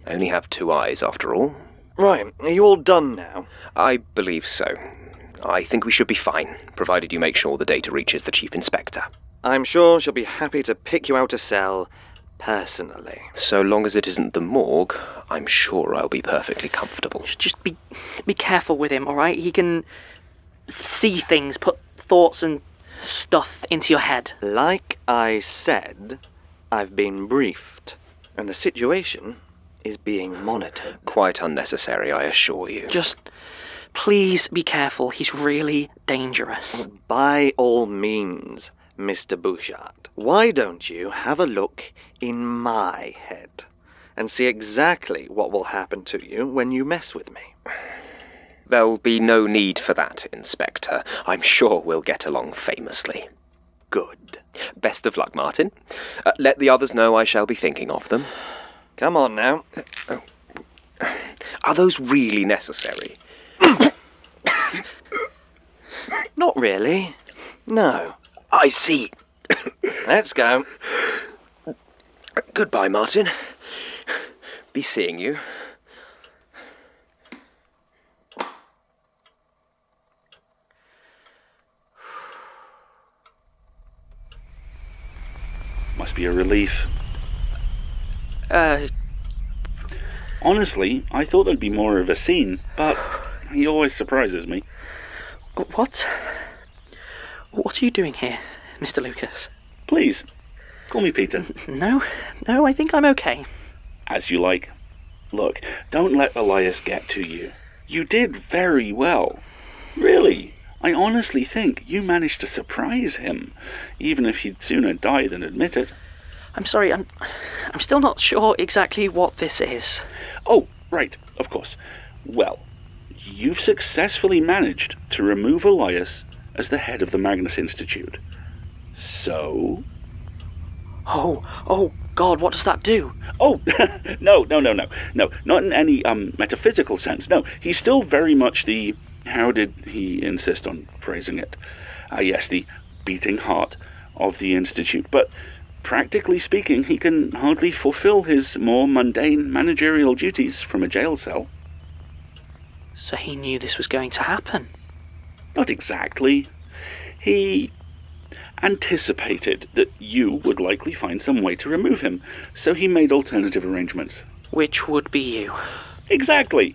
I only have 2 eyes, after all. Right, are you all done now? I believe so. I think we should be fine, provided you make sure the data reaches the Chief Inspector. I'm sure she'll be happy to pick you out a cell personally. So long as it isn't the morgue, I'm sure I'll be perfectly comfortable. Just be careful with him, all right? He can see things, put thoughts and stuff into your head. Like I said, I've been briefed, and the situation is being monitored. Quite unnecessary, I assure you. Just please be careful. He's really dangerous. By all means, Mr. Bouchard, why don't you have a look in my head and see exactly what will happen to you when you mess with me? There'll be no need for that, Inspector. I'm sure we'll get along famously. Good. Best of luck, Martin. Let the others know I shall be thinking of them. Come on now. Are those really necessary? Not really. No. I see. Let's go. Goodbye, Martin. Be seeing you. Must be a relief. Honestly, I thought there'd be more of a scene, but he always surprises me. What? What are you doing here, Mr. Lucas? Please, call me Peter. No, I think I'm okay. As you like. Look, don't let Elias get to you. You did very well. Really, I honestly think you managed to surprise him, even if he'd sooner die than admit it. I'm sorry, I'm still not sure exactly what this is. Oh, right, of course. Well, you've successfully managed to remove Elias as the head of the Magnus Institute. So? Oh, God, what does that do? Oh, no, not in any metaphysical sense. No, he's still very much the, how did he insist on phrasing it? Yes, the beating heart of the Institute. But practically speaking, he can hardly fulfill his more mundane managerial duties from a jail cell. So he knew this was going to happen? Not exactly. He anticipated that you would likely find some way to remove him, so he made alternative arrangements. Which would be you? Exactly.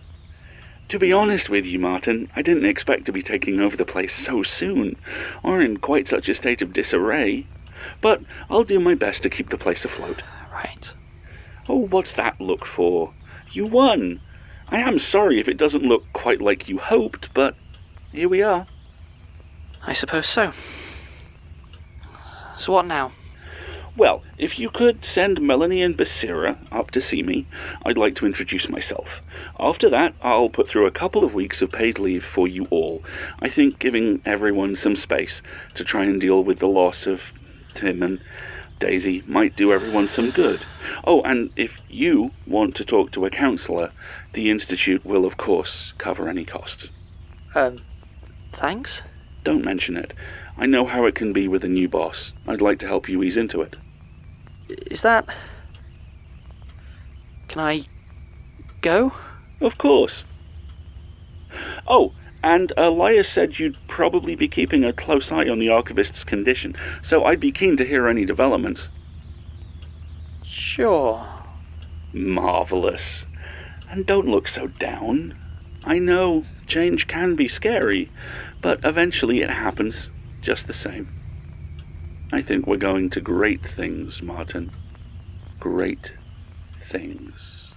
To be honest with you, Martin, I didn't expect to be taking over the place so soon, or in quite such a state of disarray. But I'll do my best to keep the place afloat. Right. Oh, what's that look for? You won. I am sorry if it doesn't look quite like you hoped, but here we are. I suppose so. So what now? Well, if you could send Melanie and Basira up to see me, I'd like to introduce myself. After that, I'll put through a couple of weeks of paid leave for you all. I think giving everyone some space to try and deal with the loss of Tim and Daisy might do everyone some good. Oh, and if you want to talk to a counsellor, the Institute will, of course, cover any costs. Thanks? Don't mention it. I know how it can be with a new boss. I'd like to help you ease into it. Is that... Can I go? Of course. Oh, and Elias said you'd probably be keeping a close eye on the Archivist's condition, so I'd be keen to hear any developments. Sure. Marvellous. And don't look so down. I know change can be scary, but eventually it happens just the same. I think we're going to great things, Martin. Great things.